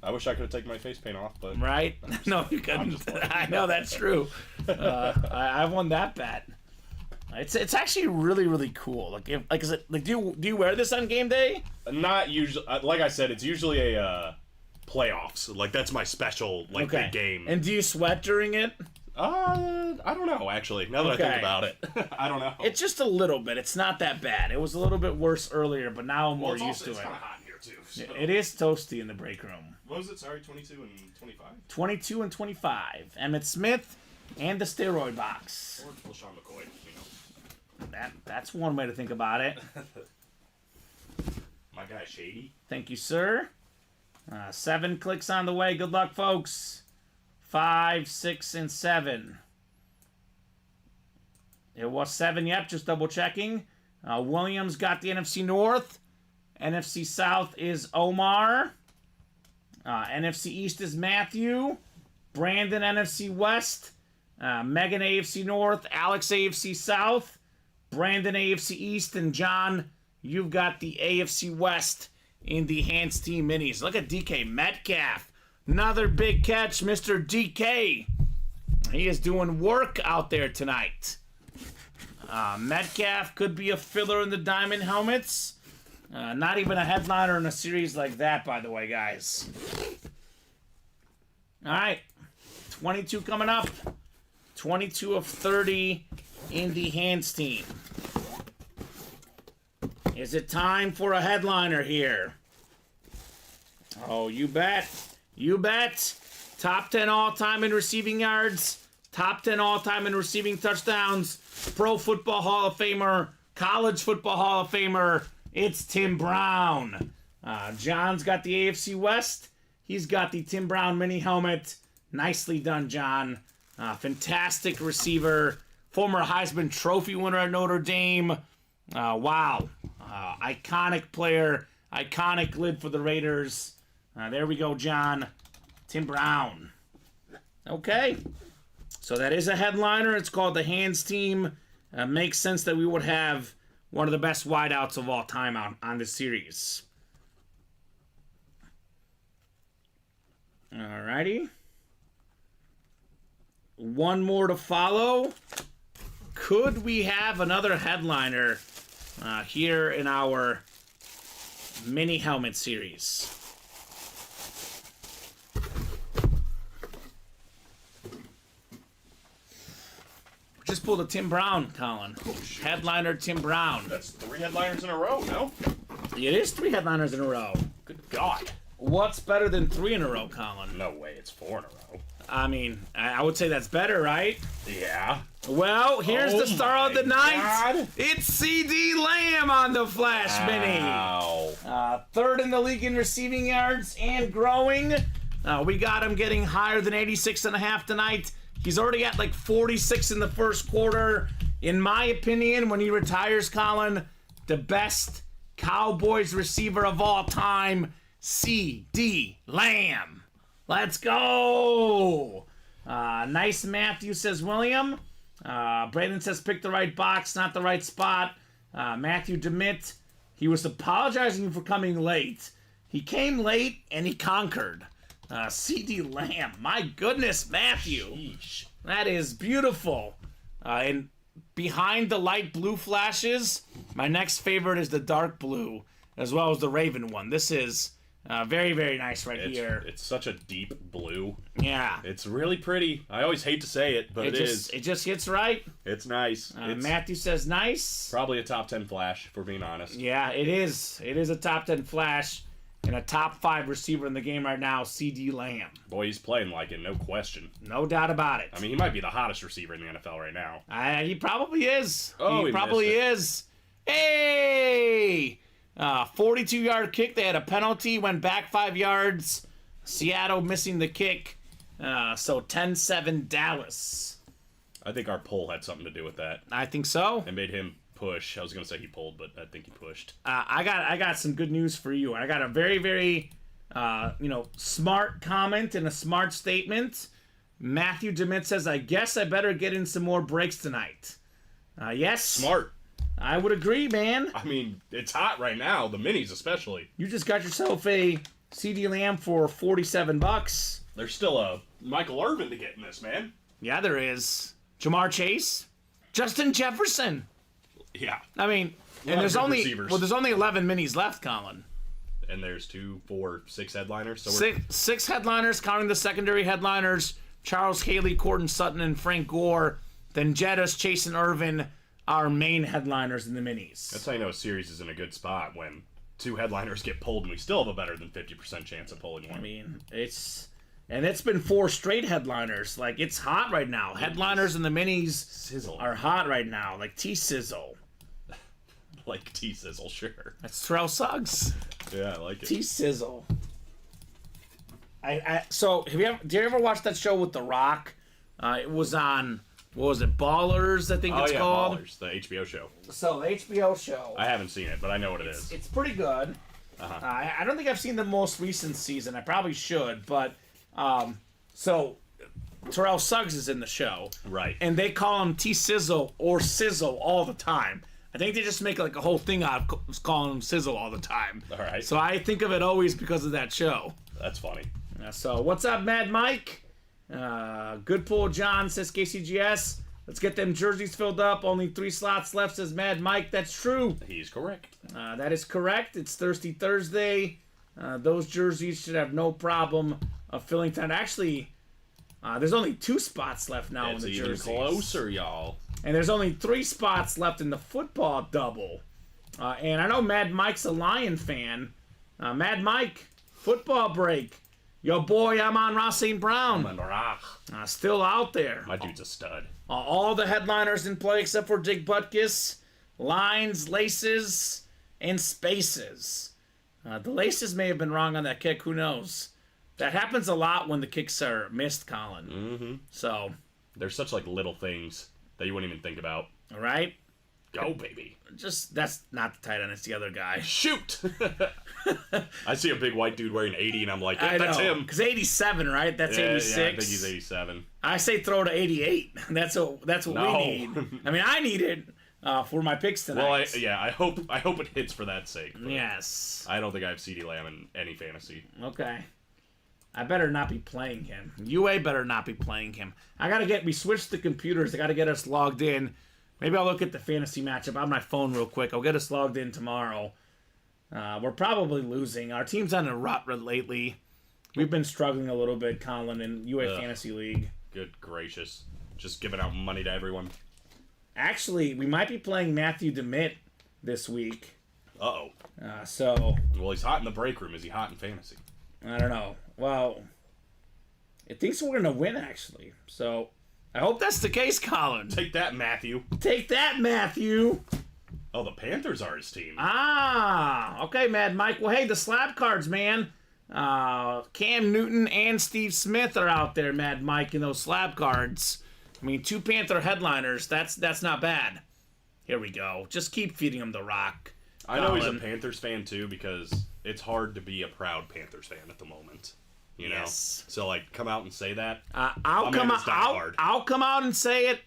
Speaker 3: I wish I could have taken my face paint off, but...
Speaker 2: Right? No, you couldn't. I know, that's true. I won that bet. It's actually really, really cool. Do you wear this on game day?
Speaker 3: Not usually. Like I said, it's usually a playoffs. Like, that's my special, big game.
Speaker 2: And do you sweat during it?
Speaker 3: I don't know, actually. Now that I think about it. I don't know.
Speaker 2: It's just a little bit. It's not that bad. It was a little bit worse earlier, but now I'm more used to it.
Speaker 4: It's kind of hot in here, too. So.
Speaker 2: It is toasty in the break room.
Speaker 4: What was it? Sorry, 22 and 25?
Speaker 2: 22 and 25. Emmitt Smith and the steroid box.
Speaker 4: Or LaShawn McCoy,
Speaker 2: That's one way to think about it.
Speaker 3: My guy, Shady.
Speaker 2: Thank you, sir. 7 clicks on the way. Good luck, folks. 5, 6, and 7. It was 7, yep, just double checking. Williams got the NFC North. NFC South is Omar. NFC East is Matthew. Brandon, NFC West. Megan, AFC North. Alex, AFC South. Brandon, AFC East. And John, you've got the AFC West in the Hands Team Minis. Look at DK Metcalf. Another big catch, Mr. DK. He is doing work out there tonight. Metcalf could be a filler in the diamond helmets. Not even a headliner in a series like that, by the way, guys. All right. 22 coming up. 22 of 30. in the hands team. Is it time for a headliner here? Oh, you bet. You bet. Top 10 all-time in receiving yards. Top 10 all-time in receiving touchdowns. Pro Football Hall of Famer. College Football Hall of Famer. It's Tim Brown. John's got the AFC West. He's got the Tim Brown mini helmet. Nicely done, John. Fantastic receiver. Former Heisman Trophy winner at Notre Dame. Wow. Iconic player. Iconic lid for the Raiders. There we go, John. Tim Brown. Okay. So that is a headliner. It's called the Hands Team. Makes sense that we would have one of the best wideouts of all time on this series. Alrighty. One more to follow. Could we have another headliner here in our mini helmet series? Just pulled a Tim Brown, Colin. Headliner Tim Brown.
Speaker 3: That's 3 headliners in a row, no?
Speaker 2: It is 3 headliners in a row.
Speaker 3: Good God.
Speaker 2: What's better than 3 in a row, Colin?
Speaker 3: No way, it's 4 in a row.
Speaker 2: I mean, I would say that's better, right?
Speaker 3: Yeah.
Speaker 2: Well, here's the star of the night.
Speaker 3: God.
Speaker 2: It's C.D. Lamb on the Flash Mini.
Speaker 3: Wow.
Speaker 2: Third in the league in receiving yards and growing. We got him getting higher than 86.5 tonight. He's already at like 46 in the first quarter. In my opinion, when he retires, Colin, the best Cowboys receiver of all time, C.D. Lamb. Let's go. Nice Matthew, says William. Brandon says pick the right box, not the right spot. Matthew DeMitt, he was apologizing for coming late. He came late and he conquered. C.D. Lamb, my goodness, Matthew.
Speaker 3: Sheesh.
Speaker 2: That is beautiful. And behind the light blue flashes, my next favorite is the dark blue, as well as the Raven one. This is very, very nice here.
Speaker 3: It's such a deep blue.
Speaker 2: Yeah.
Speaker 3: It's really pretty. I always hate to say it, but it is.
Speaker 2: It just hits right.
Speaker 3: It's nice. It's
Speaker 2: Matthew says nice.
Speaker 3: probably a top 10 flash, if we're being honest.
Speaker 2: Yeah, it is. It is a top 10 flash and a top 5 receiver in the game right now, C.D. Lamb.
Speaker 3: Boy, he's playing like it, no question.
Speaker 2: No doubt about it.
Speaker 3: I mean, he might be the hottest receiver in the NFL right now.
Speaker 2: He probably is.
Speaker 3: Oh,
Speaker 2: he probably is. Hey! 42-yard kick. They had a penalty, went back 5 yards. Seattle missing the kick. So 10-7 Dallas.
Speaker 3: I think our pull had something to do with that.
Speaker 2: I think so.
Speaker 3: It made him push. I was going to say he pulled, but I think he pushed.
Speaker 2: I got some good news for you. I got a very, very smart comment and a smart statement. Matthew DeMitt says, I guess I better get in some more breaks tonight. Yes.
Speaker 3: Smart.
Speaker 2: I would agree, man.
Speaker 3: I mean, it's hot right now, the minis especially.
Speaker 2: You just got yourself a C.D. Lamb for $47.
Speaker 3: There's still a Michael Irvin to get in this, man.
Speaker 2: Yeah, there is. Jamar Chase. Justin Jefferson.
Speaker 3: Yeah.
Speaker 2: I mean,
Speaker 3: lot
Speaker 2: and there's
Speaker 3: of good
Speaker 2: only
Speaker 3: receivers.
Speaker 2: there's only 11 minis left, Colin.
Speaker 3: And there's 2, 4, 6 headliners. So
Speaker 2: Six headliners, counting the secondary headliners. Charles Haley, Cortland Sutton, and Frank Gore. Then Jettis, Chase, and Irvin, our main headliners in the minis.
Speaker 3: That's how you know a series is in a good spot, when 2 headliners get pulled and we still have a better than 50% chance of pulling one.
Speaker 2: I mean, it's been 4 straight headliners. Like, it's hot right now. Headliners in the minis
Speaker 3: Sizzle.
Speaker 2: are hot right now. Like T-Sizzle.
Speaker 3: Like T-Sizzle, sure.
Speaker 2: That's Terrell Suggs.
Speaker 3: Yeah, I like it.
Speaker 2: T-Sizzle. So do you ever watch that show with The Rock? It was on, what was it, Ballers, I think it's called.
Speaker 3: Ballers, the HBO show.
Speaker 2: So the HBO show.
Speaker 3: I haven't seen it, but I know what it is.
Speaker 2: It's pretty good. I don't think I've seen the most recent season. I probably should, but so Terrell Suggs is in the show,
Speaker 3: Right.
Speaker 2: and they call him T-Sizzle or Sizzle all the time. I think they just make like a whole thing out of calling him Sizzle all the time.
Speaker 3: All right.
Speaker 2: So I think of it always because of that show.
Speaker 3: That's funny.
Speaker 2: So what's up, Mad Mike? Good pull, John, says KCGS. Let's get them jerseys filled up. Only 3 slots left, says Mad Mike. That's true.
Speaker 3: He's correct.
Speaker 2: That is correct. It's Thirsty Thursday. Those jerseys should have no problem of filling time. Actually, there's only 2 spots left now in
Speaker 3: It's
Speaker 2: the
Speaker 3: even
Speaker 2: jerseys.
Speaker 3: closer, y'all.
Speaker 2: And there's only 3 spots left in the football double. And I know Mad Mike's a Lion fan. Mad Mike, football break. Yo, boy, I'm on Ross St. Brown. Still out there.
Speaker 3: My dude's a stud.
Speaker 2: All the headliners in play except for Dick Butkus. Lines, laces, and spaces. The laces may have been wrong on that kick. Who knows? That happens a lot when the kicks are missed, Colin.
Speaker 3: Mm-hmm.
Speaker 2: So.
Speaker 3: There's such like little things that you wouldn't even think about.
Speaker 2: All right.
Speaker 3: Go, baby.
Speaker 2: That's not the tight end. It's the other guy.
Speaker 3: Shoot! I see a big white dude wearing 80, and I'm like, that's him.
Speaker 2: Because 87, right? That's 86.
Speaker 3: Yeah, I think he's 87.
Speaker 2: I say throw to 88. That's what we need. I mean, I need it for my picks tonight.
Speaker 3: Well, I hope it hits for that sake.
Speaker 2: Yes.
Speaker 3: I don't think I have CeeDee Lamb in any fantasy.
Speaker 2: Okay. I better not be playing him. UA better not be playing him. We switched the computers. I got to get us logged in. Maybe I'll look at the fantasy matchup on my phone real quick. I'll get us logged in tomorrow. We're probably losing. Our team's on a rut lately. We've been struggling a little bit, Colin, in UA Fantasy League.
Speaker 3: Good gracious. Just giving out money to everyone.
Speaker 2: Actually, we might be playing Matthew DeMitt this week.
Speaker 3: Uh-oh.
Speaker 2: Well,
Speaker 3: he's hot in the break room. Is he hot in fantasy?
Speaker 2: I don't know. Well, it thinks we're going to win, actually. So, I hope that's the case, Colin.
Speaker 3: Take that, Matthew.
Speaker 2: Take that, Matthew.
Speaker 3: Oh, the Panthers are his team.
Speaker 2: Okay, Mad Mike. Well, hey, the slab cards, man. Cam Newton and Steve Smith are out there, Mad Mike, in those slab cards. I mean, 2 Panther headliners. That's not bad. Here we go. Just keep feeding him the rock.
Speaker 3: I know he's a Panthers fan, too, because it's hard to be a proud Panthers fan at the moment. You know? So, like, come out and say that.
Speaker 2: I'll come out and say it.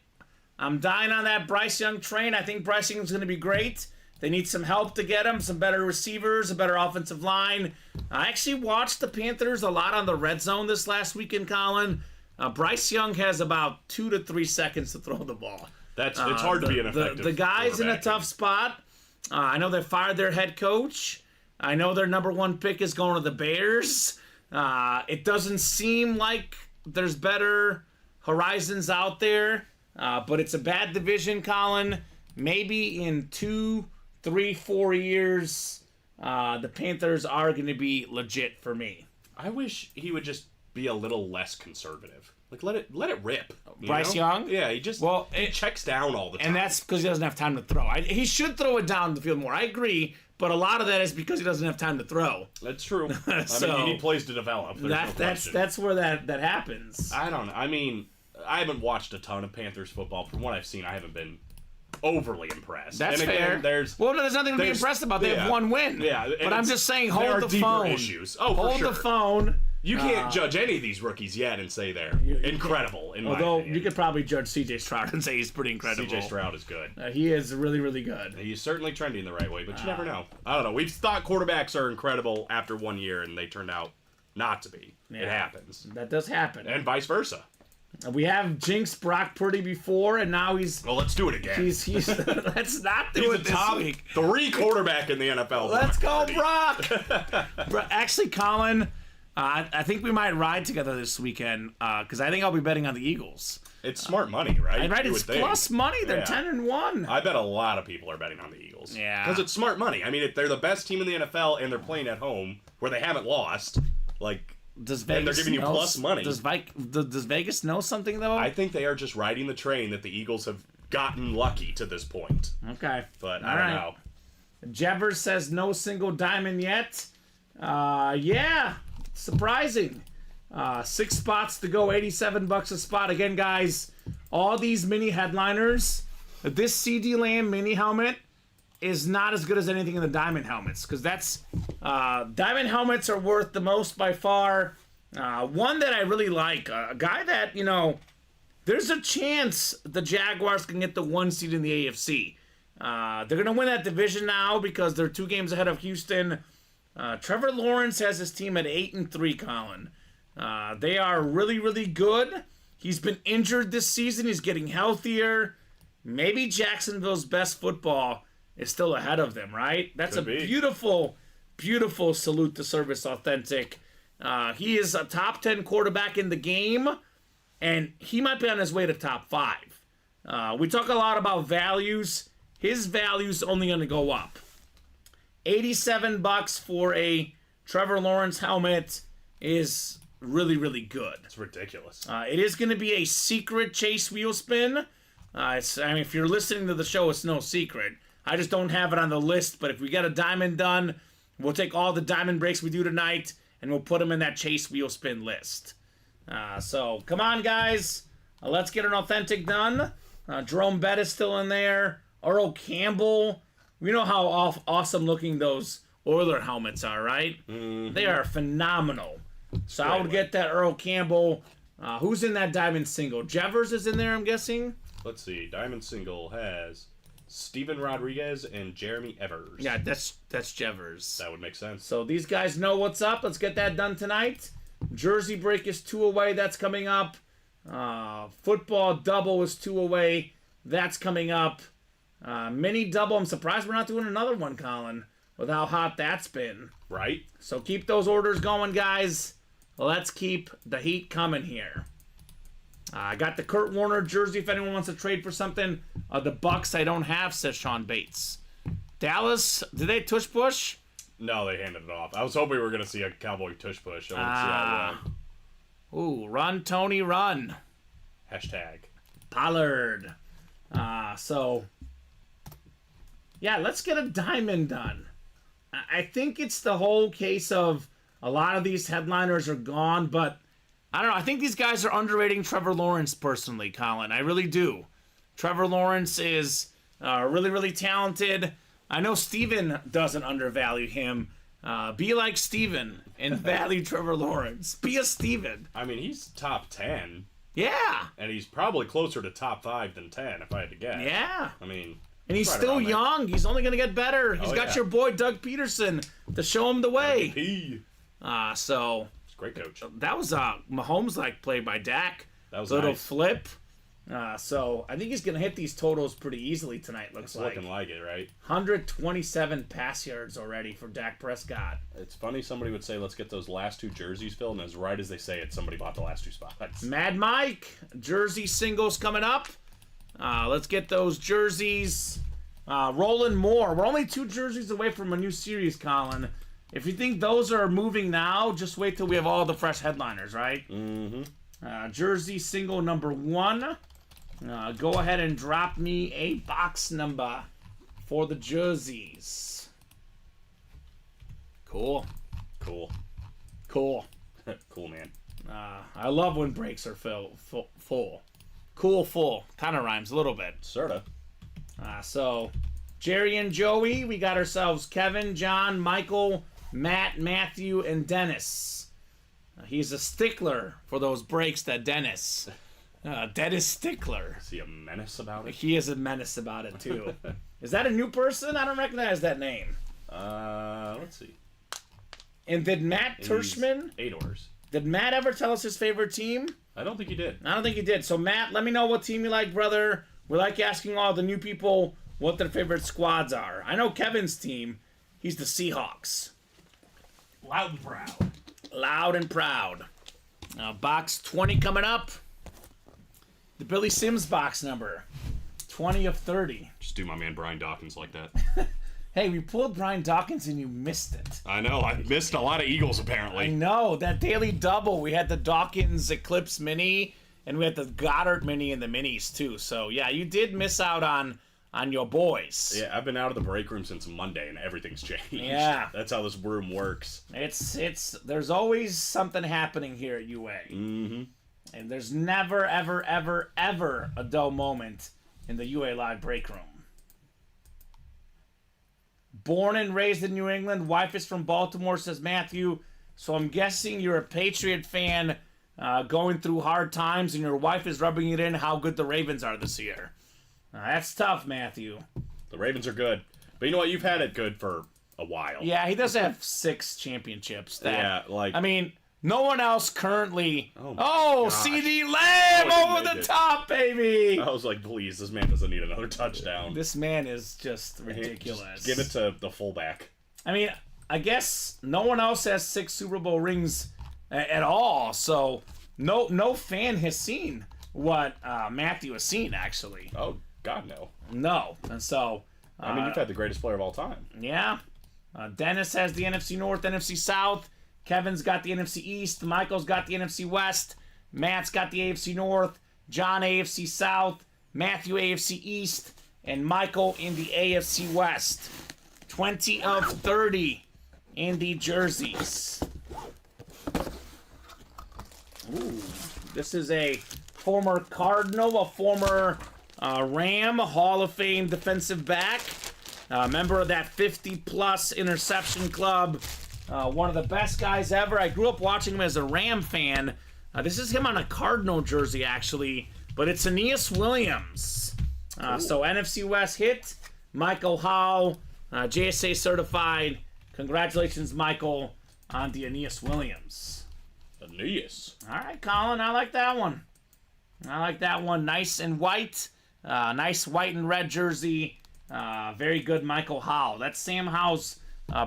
Speaker 2: I'm dying on that Bryce Young train. I think Bryce Young's going to be great. They need some help to get him, some better receivers, a better offensive line. I actually watched the Panthers a lot on the red zone this last weekend, Colin. Bryce Young has about 2 to 3 seconds to throw the ball.
Speaker 3: It's hard to be an effective
Speaker 2: The guy's in a tough spot. I know they fired their head coach. I know their number 1 pick is going to the Bears. It doesn't seem like there's better horizons out there, but it's a bad division, Colin. Maybe in 2, 3, 4 years, the Panthers are going to be legit for me.
Speaker 3: I wish he would just be a little less conservative. Like, let it rip.
Speaker 2: Bryce Young?
Speaker 3: Yeah, he checks down all the time.
Speaker 2: And that's because he doesn't have time to throw. He should throw it down the field more. I agree. But a lot of that is because he doesn't have time to throw.
Speaker 3: That's true. I mean, you need plays to develop.
Speaker 2: That's where that happens.
Speaker 3: I don't know. I mean, I haven't watched a ton of Panthers football. From what I've seen, I haven't been overly impressed.
Speaker 2: That's fair. There's nothing to be impressed about. They have 1 win. Yeah, but I'm just saying, hold the phone.
Speaker 3: Issues. Oh,
Speaker 2: hold the phone.
Speaker 3: You can't judge any of these rookies yet and say they're incredible.
Speaker 2: Although you could probably judge C.J. Stroud and say he's pretty incredible.
Speaker 3: C.J. Stroud is good.
Speaker 2: He is really, really good.
Speaker 3: He's certainly trending the right way, but you never know. I don't know. We've thought quarterbacks are incredible after 1 year, and they turned out not to be. Yeah, it happens.
Speaker 2: That does happen.
Speaker 3: And vice versa.
Speaker 2: We have jinxed Brock Purdy before, and now he's...
Speaker 3: Well, let's do it again.
Speaker 2: Let's not do it this week.
Speaker 3: 3 quarterback in the NFL.
Speaker 2: Let's go, Brock! Actually, Colin... I think we might ride together this weekend because I think I'll be betting on the Eagles.
Speaker 3: It's smart money, right?
Speaker 2: Right, it's plus money. They're 10-1.
Speaker 3: I bet a lot of people are betting on the Eagles.
Speaker 2: Yeah,
Speaker 3: because it's smart money. I mean, if they're the best team in the NFL and they're playing at home where they haven't lost, like,
Speaker 2: does Vegas
Speaker 3: and they're giving you plus money.
Speaker 2: Does Vegas know something though?
Speaker 3: I think they are just riding the train that the Eagles have gotten lucky to this point.
Speaker 2: Okay,
Speaker 3: but I don't know.
Speaker 2: Jevers says no single diamond yet. Yeah. Surprising. 6 spots to go, $87 a spot. Again, guys, all these mini headliners, this CeeDee Lamb mini helmet is not as good as anything in the diamond helmets because diamond helmets are worth the most by far. One that I really like, a guy that, there's a chance the Jaguars can get the 1 seed in the AFC. They're going to win that division now because they're 2 games ahead of Houston. Trevor Lawrence has his team at 8-3, Colin. They are really, really good. He's been injured this season. He's getting healthier. Maybe Jacksonville's best football is still ahead of them, right? That's a beautiful, beautiful salute to Service Authentic. He is a top 10 quarterback in the game, and he might be on his way to top 5. We talk a lot about values. His value's only going to go up. $87 for a Trevor Lawrence helmet is really, really good.
Speaker 3: It's ridiculous.
Speaker 2: It is going to be a secret chase wheel spin. If you're listening to the show, it's no secret. I just don't have it on the list, but if we get a diamond done, we'll take all the diamond breaks we do tonight, and we'll put them in that chase wheel spin list. So, come on, guys. Let's get an authentic done. Jerome Bettis still in there. Earl Campbell. We know how awesome looking those Oiler helmets are, right? Mm-hmm. They are phenomenal. So I would get that Earl Campbell. Who's in that diamond single? Jevers is in there, I'm guessing?
Speaker 3: Let's see. Diamond single has Steven Rodriguez and Jeremy Evers.
Speaker 2: Yeah, that's Jevers.
Speaker 3: That would make sense.
Speaker 2: So these guys know what's up. Let's get that done tonight. Jersey break is 2 away. That's coming up. Football double is 2 away. That's coming up. Mini double. I'm surprised we're not doing another one, Colin, with how hot that's been.
Speaker 3: Right.
Speaker 2: So keep those orders going, guys. Let's keep the heat coming here. I got the Kurt Warner jersey if anyone wants to trade for something. The Bucks I don't have, says Sean Bates. Dallas, did they tush push?
Speaker 3: No, they handed it off. I was hoping we were going to see a Cowboy tush push. I want to see how it went.
Speaker 2: Ooh, run, Tony, run.
Speaker 3: Hashtag.
Speaker 2: Pollard. Yeah, let's get a diamond done. I think it's the whole case of a lot of these headliners are gone, but I don't know. I think these guys are underrating Trevor Lawrence personally, Colin. I really do. Trevor Lawrence is really, really talented. I know Steven doesn't undervalue him. Be like Steven and value Trevor Lawrence. Be a Steven.
Speaker 3: I mean, he's top 10.
Speaker 2: Yeah.
Speaker 3: And he's probably closer to top 5 than 10, if I had to guess.
Speaker 2: Yeah.
Speaker 3: I mean...
Speaker 2: And he's still young. He's only going to get better. He's got your boy Doug Peterson to show him the way.
Speaker 3: He's a great coach.
Speaker 2: That was Mahomes-like play by Dak.
Speaker 3: That was
Speaker 2: little
Speaker 3: nice.
Speaker 2: flip. So I think he's going to hit these totals pretty easily tonight, looks like.
Speaker 3: Looking like it, right?
Speaker 2: 127 pass yards already for Dak Prescott.
Speaker 3: It's funny somebody would say, let's get those last 2 jerseys filled, and as right as they say it, somebody bought the last 2 spots.
Speaker 2: Mad Mike, jersey singles coming up. Let's get those jerseys. Roland Moore. We're only 2 jerseys away from a new series, Colin. If you think those are moving now, just wait till we have all the fresh headliners, right?
Speaker 3: Mm-hmm.
Speaker 2: Jersey single number 1. Go ahead and drop me a box number for the jerseys. Cool.
Speaker 3: Cool, man.
Speaker 2: I love when breaks are full. Cool, full. Kind of rhymes a little bit.
Speaker 3: Sorta.
Speaker 2: So, Jerry and Joey, we got ourselves Kevin, John, Michael, Matt, Matthew, and Dennis. He's a stickler for those breaks, that Dennis. Dennis Stickler.
Speaker 3: Is he a menace about it?
Speaker 2: He is a menace about it, too. Is that a new person? I don't recognize that name.
Speaker 3: Let's see.
Speaker 2: And did Matt Tershman...
Speaker 3: Adors.
Speaker 2: Did Matt ever tell us his favorite team?
Speaker 3: I don't think he did.
Speaker 2: I don't think he did. So, Matt, let me know what team you like, brother. We like asking all the new people what their favorite squads are. I know Kevin's team. He's the Seahawks.
Speaker 4: Loud and proud.
Speaker 2: Loud and proud. Box 20 coming up. The Billy Sims box number. 20 of 30.
Speaker 3: Just do my man Brian Dawkins like that.
Speaker 2: Hey, we pulled Brian Dawkins and you missed it.
Speaker 3: I know. I missed a lot of Eagles,
Speaker 2: I
Speaker 3: apparently.
Speaker 2: know. That daily double. We had the Dawkins Eclipse Mini, and we had the Goddard Mini and the Minis, too. So, yeah, you did miss out on your boys.
Speaker 3: Yeah, I've been out of the break room since Monday, and everything's changed.
Speaker 2: Yeah.
Speaker 3: That's how this room works.
Speaker 2: There's always something happening here at UA.
Speaker 3: Mm-hmm.
Speaker 2: And there's never, ever, ever, ever a dull moment in the UA Live break room. Born and raised in New England, wife is from Baltimore, says Matthew. So I'm guessing you're a Patriot fan going through hard times, and your wife is rubbing it in how good the Ravens are this year. That's tough, Matthew.
Speaker 3: The Ravens are good. But you know what? You've had it good for a while.
Speaker 2: Yeah, he does have 6 championships.
Speaker 3: I
Speaker 2: mean, no one else currently...
Speaker 3: Oh,
Speaker 2: CD Lamb over the top, baby!
Speaker 3: I was like, please, this man doesn't need another touchdown.
Speaker 2: This man is just ridiculous.
Speaker 3: Just give it to the fullback.
Speaker 2: I mean, I guess no one else has 6 Super Bowl rings at all, so no fan has seen what Matthew has seen, actually.
Speaker 3: Oh, God, no.
Speaker 2: No. And so...
Speaker 3: I mean, you've had the greatest player of all time.
Speaker 2: Yeah. Dennis has the NFC North, NFC South. Kevin's got the NFC East. Michael's got the NFC West. Matt's got the AFC North. John, AFC South. Matthew, AFC East. And Michael in the AFC West. 20 of 30 in the jerseys. Ooh, this is a former Cardinal, a former Ram, Hall of Fame defensive back, member of that 50-plus interception club, one of the best guys ever. I grew up watching him as a Ram fan. This is him on a Cardinal jersey, actually, but it's Aeneas Williams. So NFC West hit, Michael Howe, JSA certified. Congratulations, Michael, on the Aeneas Williams.
Speaker 3: Aeneas.
Speaker 2: All right, Colin, I like that one. Nice and white. Nice white and red jersey. Very good, Michael Howe. That's Sam Howe's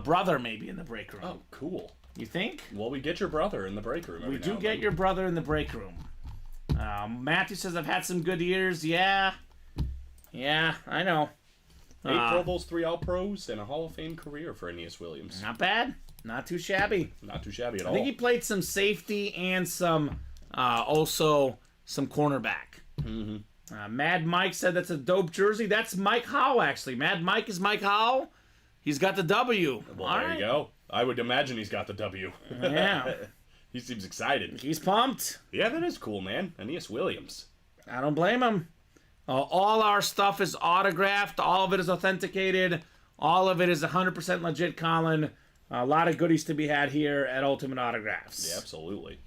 Speaker 2: brother, maybe, in the break room.
Speaker 3: Oh, cool.
Speaker 2: You think?
Speaker 3: Well, we get your brother in the break room.
Speaker 2: We do get your brother in the break room. Matthew says, I've had some good years. Yeah, I know.
Speaker 3: 8 Pro Bowls, 3 All-Pros, and a Hall of Fame career for Aeneas Williams.
Speaker 2: Not bad. Not too shabby.
Speaker 3: Not too shabby at all.
Speaker 2: I think he played some safety and some, also some cornerback.
Speaker 3: Mm-hmm.
Speaker 2: Mad Mike said that's a dope jersey. That's Mike Howe, actually. Mad Mike is Mike Howe. He's got the W.
Speaker 3: Well,
Speaker 2: All
Speaker 3: there
Speaker 2: right.
Speaker 3: you go. I would imagine he's got the W.
Speaker 2: Yeah.
Speaker 3: He seems excited.
Speaker 2: He's pumped.
Speaker 3: Yeah, that is cool, man. Aeneas Williams.
Speaker 2: I don't blame him. All our stuff is autographed. All of it is authenticated. All of it is 100% legit, Colin. A lot of goodies to be had here at Ultimate Autographs.
Speaker 3: Yeah, absolutely.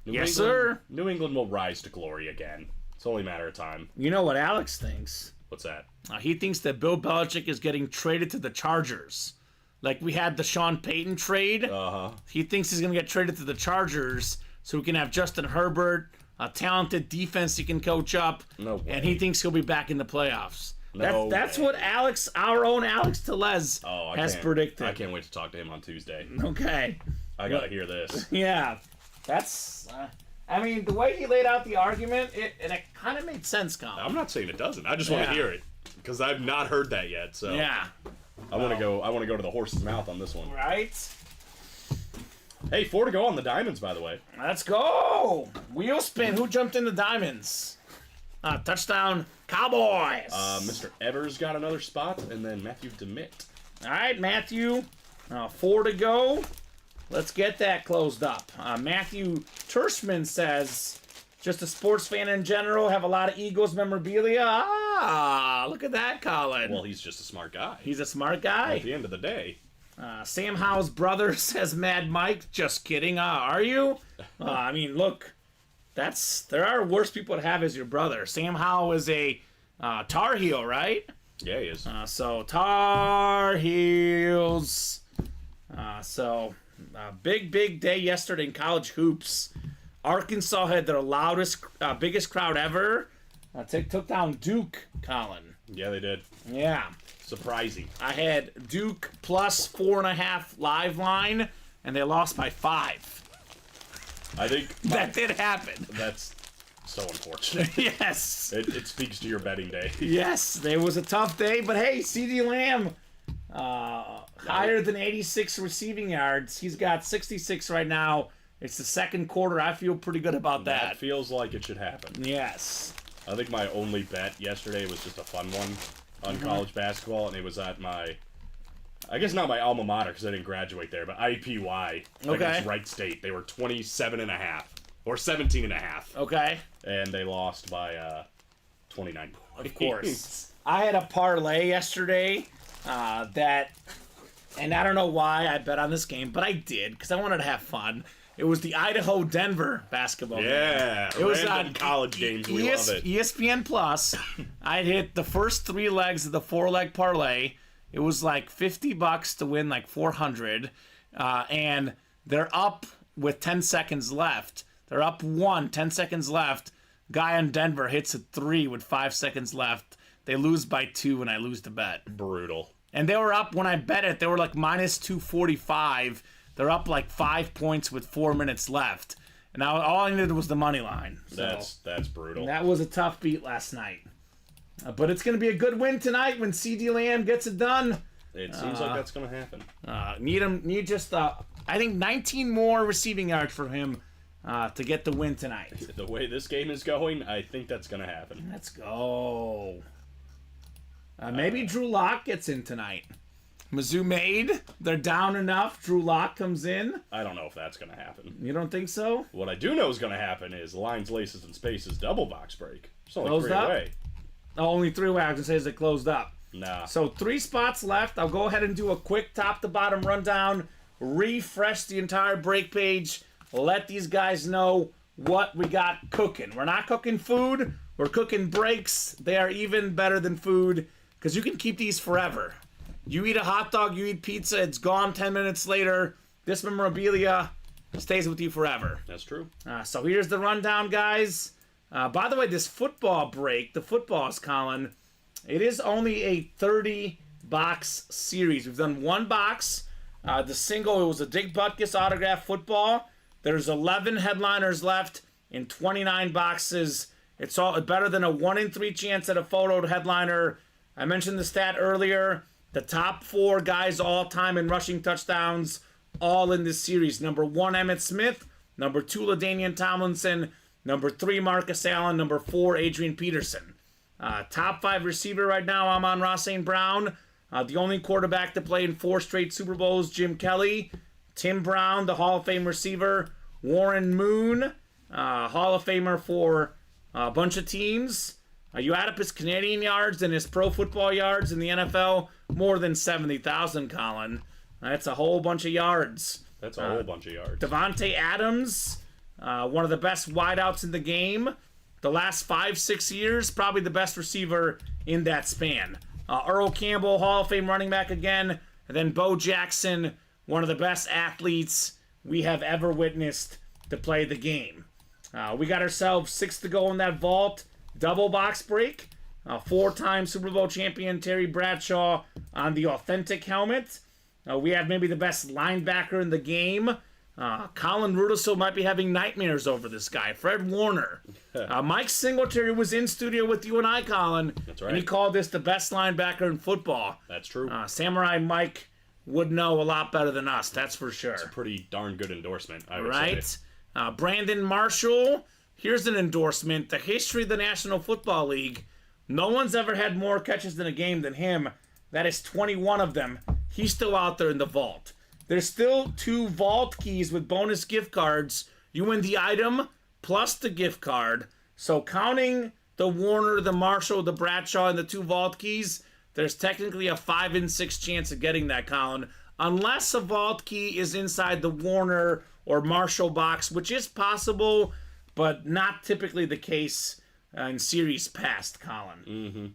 Speaker 2: Yes, sir.
Speaker 3: New England will rise to glory again. It's only a matter of time.
Speaker 2: You know what Alex thinks?
Speaker 3: What's that?
Speaker 2: He thinks that Bill Belichick is getting traded to the Chargers. Like we had the Sean Payton trade.
Speaker 3: Uh-huh.
Speaker 2: He thinks he's going to get traded to the Chargers so we can have Justin Herbert, a talented defense he can coach up.
Speaker 3: No way.
Speaker 2: And he thinks he'll be back in the playoffs. That's
Speaker 3: way.
Speaker 2: what Alex, our own Alex Tellez, has predicted.
Speaker 3: I can't wait to talk to him on Tuesday.
Speaker 2: Okay.
Speaker 3: I gotta hear this.
Speaker 2: Yeah. That's... I mean, the way he laid out the argument, it kind of made sense, Colin.
Speaker 3: I'm not saying it doesn't. I just want to hear it because I've not heard that yet. So
Speaker 2: Yeah.
Speaker 3: I want to go. I want to go to the horse's mouth on this one.
Speaker 2: Right?
Speaker 3: Hey, 4 to go on the diamonds, by the way.
Speaker 2: Let's go! Wheel spin. Who jumped in the diamonds? Touchdown, Cowboys!
Speaker 3: Mr. Evers got another spot, and then Matthew DeMitt.
Speaker 2: All right, Matthew. 4 to go. Let's get that closed up. Matthew Tershman says, just a sports fan in general, have a lot of Eagles memorabilia. Look at that, Colin.
Speaker 3: Well, he's just a smart guy.
Speaker 2: He's a smart guy.
Speaker 3: At the end of the day.
Speaker 2: Sam Howe's brother says, Mad Mike. Just kidding. Are you? I mean, look, there are worse people to have as your brother. Sam Howe is a Tar Heel, right?
Speaker 3: Yeah, he is.
Speaker 2: So Tar Heels. Big day yesterday in college hoops. Arkansas had their biggest crowd ever. Took down Duke, Colin.
Speaker 3: Yeah, they did.
Speaker 2: Yeah.
Speaker 3: Surprising.
Speaker 2: I had Duke plus 4.5 live line, and they lost by 5.
Speaker 3: I think
Speaker 2: That did happen.
Speaker 3: that's so unfortunate.
Speaker 2: Yes.
Speaker 3: It speaks to your betting day.
Speaker 2: Yes, it was a tough day, but hey, CeeDee Lamb, higher than 86 receiving yards. He's got 66 right now. It's the second quarter. I feel pretty good about
Speaker 3: That
Speaker 2: that.
Speaker 3: feels like it should happen.
Speaker 2: Yes.
Speaker 3: I think my only bet yesterday was just a fun one on college basketball, and it was at I guess not my alma mater because I didn't graduate there, but IPY against Wright State. They were 27.5 or 17.5.
Speaker 2: Okay.
Speaker 3: And they lost by 29 points.
Speaker 2: Of course. I had a parlay yesterday and I don't know why I bet on this game, but I did because I wanted to have fun. It was the Idaho-Denver basketball game.
Speaker 3: Yeah,
Speaker 2: It was
Speaker 3: random
Speaker 2: on
Speaker 3: college games. We love it.
Speaker 2: ESPN Plus. I hit the first 3 legs of the 4-leg parlay. It was like $50 to win like 400, and they're up with 10 seconds left. They're up 10 seconds left. Guy on Denver hits a 3 with 5 seconds left. They lose by 2, and I lose the bet.
Speaker 3: Brutal.
Speaker 2: And they were up when I bet it. They were like minus 245. They're up like 5 points with 4 minutes left. And now all I needed was the money line. So
Speaker 3: That's brutal.
Speaker 2: that was a tough beat last night. But it's going to be a good win tonight when C.D. Lamb gets it done.
Speaker 3: It seems like that's going to happen.
Speaker 2: Need just, I think, 19 more receiving yards for him to get the win tonight.
Speaker 3: The way this game is going, I think that's going to happen.
Speaker 2: Let's go. Maybe Drew Lock gets in tonight. Mizzou made. They're down enough. Drew Lock comes in.
Speaker 3: I don't know if that's going to happen.
Speaker 2: You don't think so?
Speaker 3: What I do know is going to happen is lines, laces, and spaces double box break. It's only
Speaker 2: Closed
Speaker 3: 3
Speaker 2: up?
Speaker 3: away.
Speaker 2: Oh, only 3 away. I was going to say, is it closed up?
Speaker 3: Nah.
Speaker 2: So 3 spots left. I'll go ahead and do a quick top-to-bottom rundown. Refresh the entire break page. Let these guys know what we got cooking. We're not cooking food. We're cooking breaks. They are even better than food because you can keep these forever. You eat a hot dog, you eat pizza, it's gone 10 minutes later. This memorabilia stays with you forever.
Speaker 3: That's true.
Speaker 2: So here's the rundown, guys. By the way, this football break, the footballs, Colin, it is only a 30-box series. We've done 1 box. The single, it was a Dick Butkus autograph football. There's 11 headliners left in 29 boxes. It's all better than a 1 in 3 chance at a photo headliner. I mentioned the stat earlier. The top 4 guys all time in rushing touchdowns, all in this series. Number 1, Emmitt Smith. Number 2, LaDainian Tomlinson. Number 3, Marcus Allen. Number 4, Adrian Peterson. Top 5 receiver right now, Amon-Ra St. Brown. The only quarterback to play in 4 straight Super Bowls, Jim Kelly. Tim Brown, the Hall of Fame receiver. Warren Moon, Hall of Famer for a bunch of teams. You add up his Canadian yards and his pro football yards in the NFL, more than 70,000, Colin. That's a whole bunch of yards.
Speaker 3: That's a whole bunch of yards.
Speaker 2: Devontae Adams, one of the best wideouts in the game. The last 5-6 years, probably the best receiver in that span. Earl Campbell, Hall of Fame running back again. And then Bo Jackson, one of the best athletes we have ever witnessed to play the game. We got ourselves 6 to go in that vault. Double box break. 4-time Super Bowl champion Terry Bradshaw on the authentic helmet. We have maybe the best linebacker in the game. Colin Rudisil might be having nightmares over this guy. Fred Warner. Mike Singletary was in studio with you and I, Colin.
Speaker 3: That's right.
Speaker 2: And he called this the best linebacker in football.
Speaker 3: That's true.
Speaker 2: Samurai Mike would know a lot better than us, that's for sure.
Speaker 3: It's a pretty darn good endorsement, I would
Speaker 2: Right?
Speaker 3: say.
Speaker 2: Brandon Marshall, here's an endorsement. The history of the National Football League, no one's ever had more catches in a game than him. That is 21 of them. He's still out there in the vault. There's still 2 vault keys with bonus gift cards. You win the item plus the gift card. So counting the Warner, the Marshall, the Bradshaw, and the 2 vault keys, there's technically a 5 in 6 chance of getting that, Colin. Unless a vault key is inside the Warner or Marshall box, which is possible, but not typically the case in series past, Colin.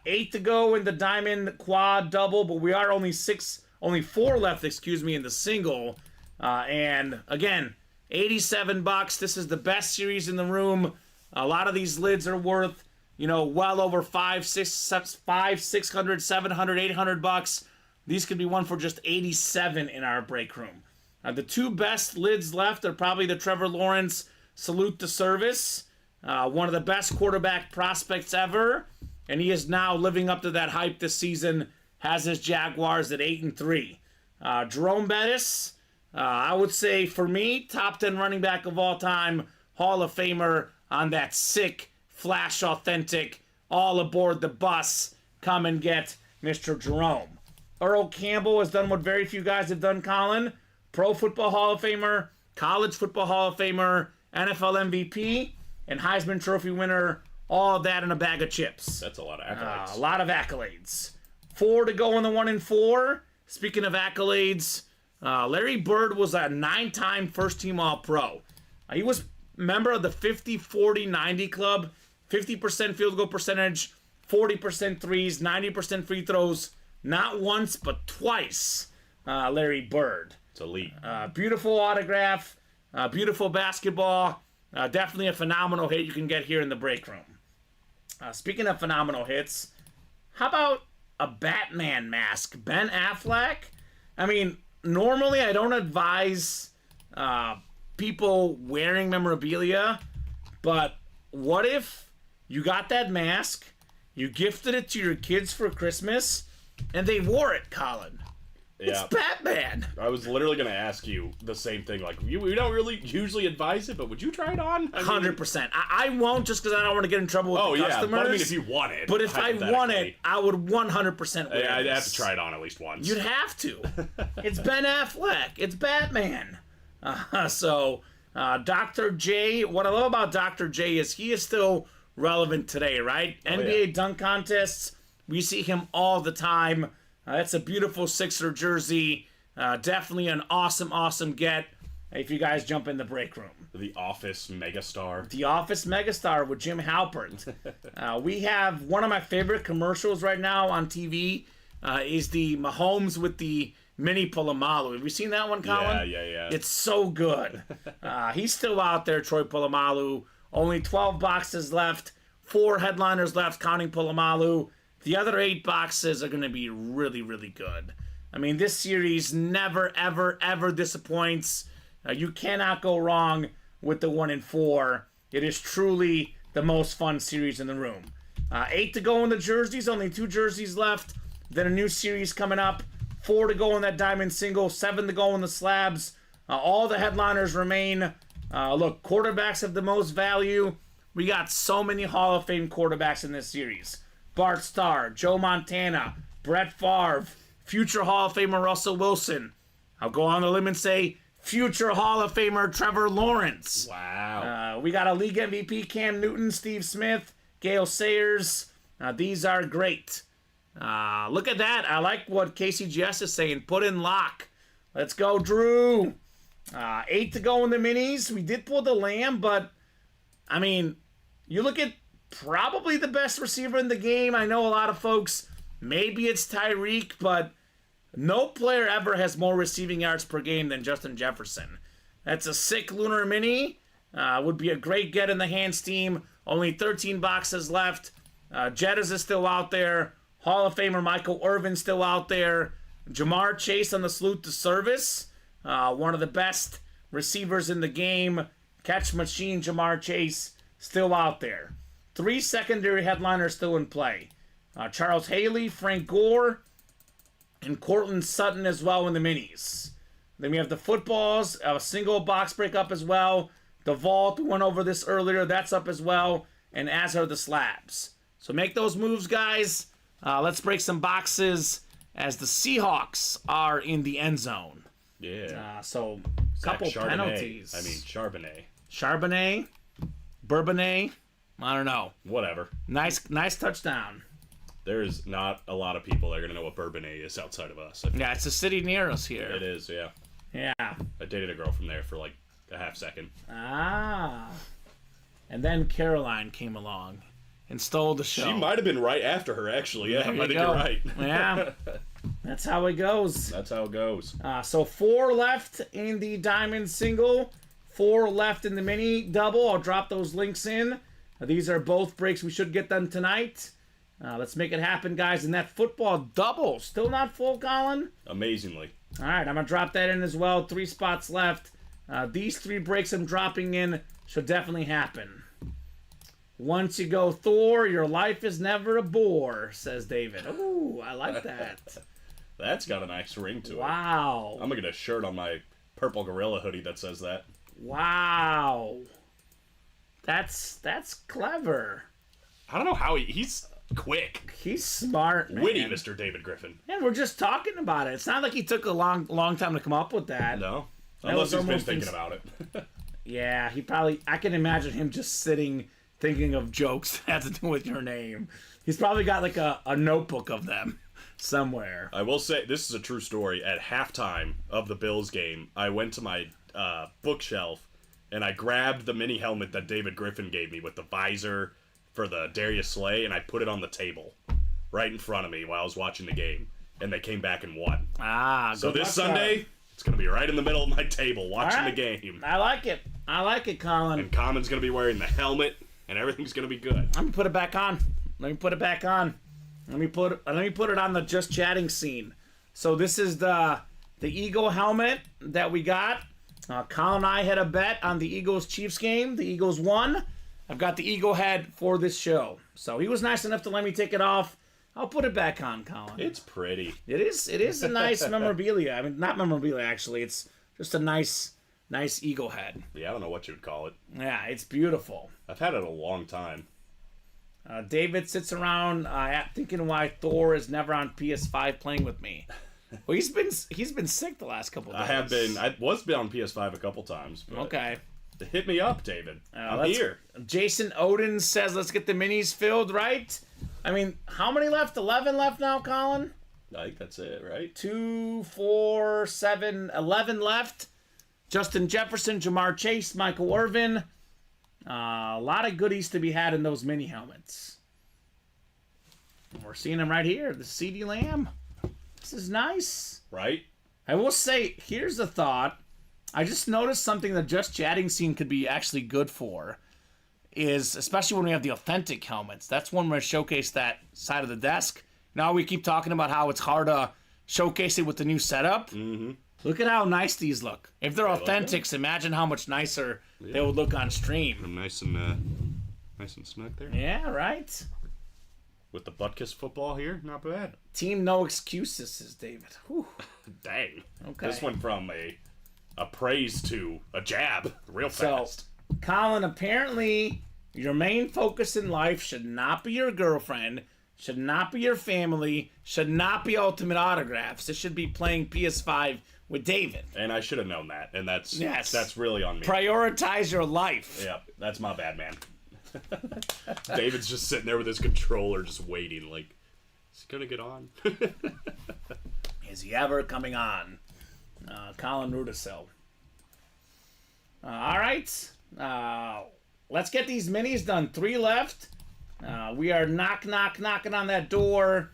Speaker 2: 8 to go in the diamond quad double, but we are only 4 left, in the single. And again, $87. This is the best series in the room. A lot of these lids are worth, well over $500, $600, $700, $800. These could be won for just $87 in our break room. The 2 best lids left are probably the Trevor Lawrence Salute to Service, one of the best quarterback prospects ever, and he is now living up to that hype this season. Has his Jaguars at 8-3. Jerome Bettis, I would say for me, top 10 running back of all time, Hall of Famer on that sick, flash authentic, all aboard the bus. Come and get Mr. Jerome. Earl Campbell has done what very few guys have done, Colin. Pro Football Hall of Famer, College Football Hall of Famer, NFL MVP, and Heisman Trophy winner. All of that in a bag of chips.
Speaker 3: That's a lot of accolades.
Speaker 2: A lot of accolades. 4 to go in the 1 and 4. Speaking of accolades, Larry Bird was a 9-time first-team All-Pro. He was member of the 50-40-90 club, 50% field goal percentage, 40% threes, 90% free throws. Not once, but twice, Larry Bird.
Speaker 3: It's elite.
Speaker 2: Beautiful autograph, beautiful basketball. Definitely a phenomenal hit you can get here in the break room. Speaking of phenomenal hits, how about a Batman mask? Ben Affleck? I mean, normally I don't advise people wearing memorabilia, but what if you got that mask, you gifted it to your kids for Christmas, and they wore it, Colin?
Speaker 3: Yeah.
Speaker 2: It's Batman.
Speaker 3: I was literally going to ask you the same thing. Like, we don't really usually advise it, but would you try it on?
Speaker 2: 100%. I won't just because I don't want to get in trouble with the customers.
Speaker 3: But I mean, if you want it.
Speaker 2: But if I want it, I would 100% wear it.
Speaker 3: I'd have to try it on at least once.
Speaker 2: You'd have to. It's Ben Affleck. It's Batman. Dr. J, what I love about Dr. J is he is still relevant today, right? NBA dunk contests, we see him all the time. That's a beautiful Sixer jersey. Definitely an awesome get if you guys jump in the break room.
Speaker 3: The Office megastar.
Speaker 2: The Office megastar with Jim Halpert. We have one of my favorite commercials right now on TV is the Mahomes with the mini Polamalu. Have you seen that one, Colin?
Speaker 3: Yeah.
Speaker 2: It's so good. He's still out there, Troy Polamalu. Only 12 boxes left. 4 headliners left, counting Polamalu. The other 8 boxes are going to be really, really good. I mean, this series never, ever disappoints. You cannot go wrong with the 1 and 4. It is truly the most fun series in the room. 8 to go in the jerseys, only 2 jerseys left. Then a new series coming up. 4 to go in that diamond single, 7 to go in the slabs. All the headliners remain. Look, quarterbacks have the most value. We got so many Hall of Fame quarterbacks in this series. Bart Starr, Joe Montana, Brett Favre, future Hall of Famer Russell Wilson. I'll go on the limb and say future Hall of Famer Trevor Lawrence.
Speaker 3: Wow.
Speaker 2: We got a league MVP, Cam Newton, Steve Smith, Gale Sayers. These are great. Look at that. I like what KCGS is saying. Put in lock. Let's go, Drew. 8 to go in the minis. We did pull the Lamb, but, I mean, you look at probably the best receiver in the game. I know a lot of folks, maybe it's Tyreek, but no player ever has more receiving yards per game than Justin Jefferson. That's a sick lunar mini. Would be a great get in the hands team. Only 13 boxes left. Jettas is still out there. Hall of Famer Michael Irvin still out there. Jamar Chase on the salute to service. One of the best receivers in the game. Catch machine Jamar Chase still out there. 3 secondary headliners still in play. Charles Haley, Frank Gore, and Cortland Sutton as well in the minis. Then we have the footballs, a single box break up as well. The vault, we went over this earlier, that's up as well. And as are the slabs. So make those moves, guys. Let's break some boxes as the Seahawks are in the end zone.
Speaker 3: Yeah.
Speaker 2: So, couple penalties. Charbonnet, Bourbonnais. I don't know.
Speaker 3: Whatever.
Speaker 2: Nice touchdown.
Speaker 3: There's not a lot of people that are going to know what Bourbonnais is outside of us.
Speaker 2: Yeah, it's a city near us here.
Speaker 3: It is, yeah.
Speaker 2: Yeah.
Speaker 3: I dated a girl from there for like a half second.
Speaker 2: Ah. And then Caroline came along and stole the show.
Speaker 3: She might have been right after her, actually. Yeah, I think you're right.
Speaker 2: Yeah. That's how it goes.
Speaker 3: That's how it goes.
Speaker 2: So 4 left in the diamond single. 4 left in the mini double. I'll drop those links in. These are both breaks. We should get them tonight. Let's make it happen, guys. And that football double. Still not full, Colin?
Speaker 3: Amazingly.
Speaker 2: All right, I'm going to drop that in as well. 3 spots left. These 3 breaks I'm dropping in should definitely happen. Once you go Thor, your life is never a bore, says David. Ooh, I like that.
Speaker 3: That's got a nice ring to it.
Speaker 2: Wow.
Speaker 3: I'm going to get a shirt on my purple gorilla hoodie that says that.
Speaker 2: Wow. That's clever.
Speaker 3: I don't know how he's quick.
Speaker 2: He's smart, man.
Speaker 3: Witty, Mr. David Griffin.
Speaker 2: And we're just talking about it. It's not like he took a long time to come up with that.
Speaker 3: No.
Speaker 2: That
Speaker 3: Unless
Speaker 2: was
Speaker 3: he's been
Speaker 2: almost
Speaker 3: thinking about it.
Speaker 2: Yeah, he probably... I can imagine him just sitting, thinking of jokes that have to do with your name. He's probably got like a notebook of them somewhere.
Speaker 3: I will say, this is a true story. At halftime of the Bills game, I went to my bookshelf and I grabbed the mini helmet that David Griffin gave me with the visor for the Darius Slay, and I put it on the table right in front of me while I was watching the game. And they came back and won. So this Sunday, it's going to be right in the middle of my table watching the game.
Speaker 2: I like it. I like it, Colin.
Speaker 3: And Common's going to be wearing the helmet, and everything's going to be good.
Speaker 2: I'm going to put it back on. Let me put it back on. Let me put it on the just chatting scene. So this is the Eagle helmet that we got. Colin and I had a bet on the Eagles-Chiefs game. The Eagles won. I've got the Eagle head for this show. So he was nice enough to let me take it off. I'll put it back on, Colin.
Speaker 3: It's pretty.
Speaker 2: It is a nice memorabilia. I mean, not memorabilia, actually. It's just a nice Eagle head.
Speaker 3: Yeah, I don't know what you would call it.
Speaker 2: Yeah, it's beautiful.
Speaker 3: I've had it a long time.
Speaker 2: David sits around thinking why Thor is never on PS5 playing with me. Well, he's been sick the last couple of days.
Speaker 3: I have been. I was been on PS5 a couple times. But
Speaker 2: Okay.
Speaker 3: hit me up, David. I'm here.
Speaker 2: Jason Odin says, let's get the minis filled, right? I mean, how many left? 11 left now, Colin?
Speaker 3: I think that's it, right?
Speaker 2: 2, 4, 7, 11 left. Justin Jefferson, Jamar Chase, Michael Irvin. A lot of goodies to be had in those mini helmets. We're seeing them right here. The CD Lamb. This is nice.
Speaker 3: Right?
Speaker 2: I will say, here's a thought. I just noticed something that Just Chatting Scene could be actually good for. Is, especially when we have the authentic helmets. That's one where I showcase that side of the desk. Now we keep talking about how it's hard to showcase it with the new setup.
Speaker 3: Mm-hmm.
Speaker 2: Look at how nice these look. If they're authentics, imagine how much nicer they would look on stream.
Speaker 3: Nice and snug there.
Speaker 2: Yeah, right?
Speaker 3: With the butt kiss football here, not bad.
Speaker 2: Team no excuses, says David. Whew.
Speaker 3: Dang.
Speaker 2: Okay.
Speaker 3: This went from a praise to a jab real fast.
Speaker 2: So, Colin, apparently your main focus in life should not be your girlfriend, should not be your family, should not be Ultimate Autographs. It should be playing PS5 with David.
Speaker 3: And I should have known that, and that's really on me.
Speaker 2: Prioritize your life.
Speaker 3: Yeah, that's my bad, man. David's just sitting there with his controller, just waiting, like, is he gonna get on?
Speaker 2: Is he ever coming on? Colin Rudisil. All right. Let's get these minis done. 3 left. We are knocking on that door.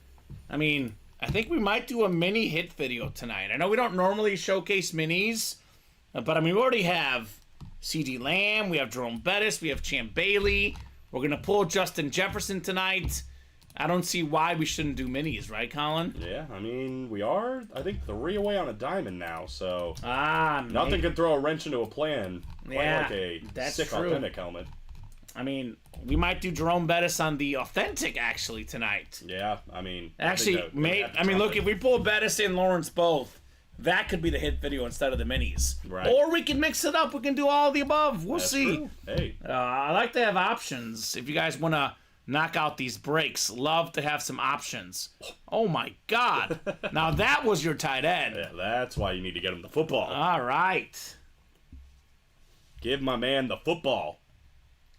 Speaker 2: I mean, I think we might do a mini hit video tonight. I know we don't normally showcase minis, but I mean, we already have C.D. Lamb, we have Jerome Bettis, we have Champ Bailey. We're going to pull Justin Jefferson tonight. I don't see why we shouldn't do minis, right, Colin?
Speaker 3: Yeah, I mean, we are, I think, 3 away on a diamond now, so
Speaker 2: nothing
Speaker 3: nothing can throw a wrench into a plan quite like a
Speaker 2: that's
Speaker 3: sick
Speaker 2: true.
Speaker 3: authentic helmet.
Speaker 2: I mean, we might do Jerome Bettis on the authentic, actually, tonight.
Speaker 3: Yeah, I mean...
Speaker 2: Actually, look, if we pull Bettis and Lawrence both, that could be the hit video instead of the minis.
Speaker 3: Right.
Speaker 2: Or we can mix it up. We can do all of the above. We'll
Speaker 3: That's
Speaker 2: see.
Speaker 3: true. Hey.
Speaker 2: I like to have options. If you guys want to knock out these breaks, love to have some options. Oh, my God. Now, that was your tight end.
Speaker 3: Yeah, that's why you need to get him the football.
Speaker 2: All right.
Speaker 3: Give my man the football.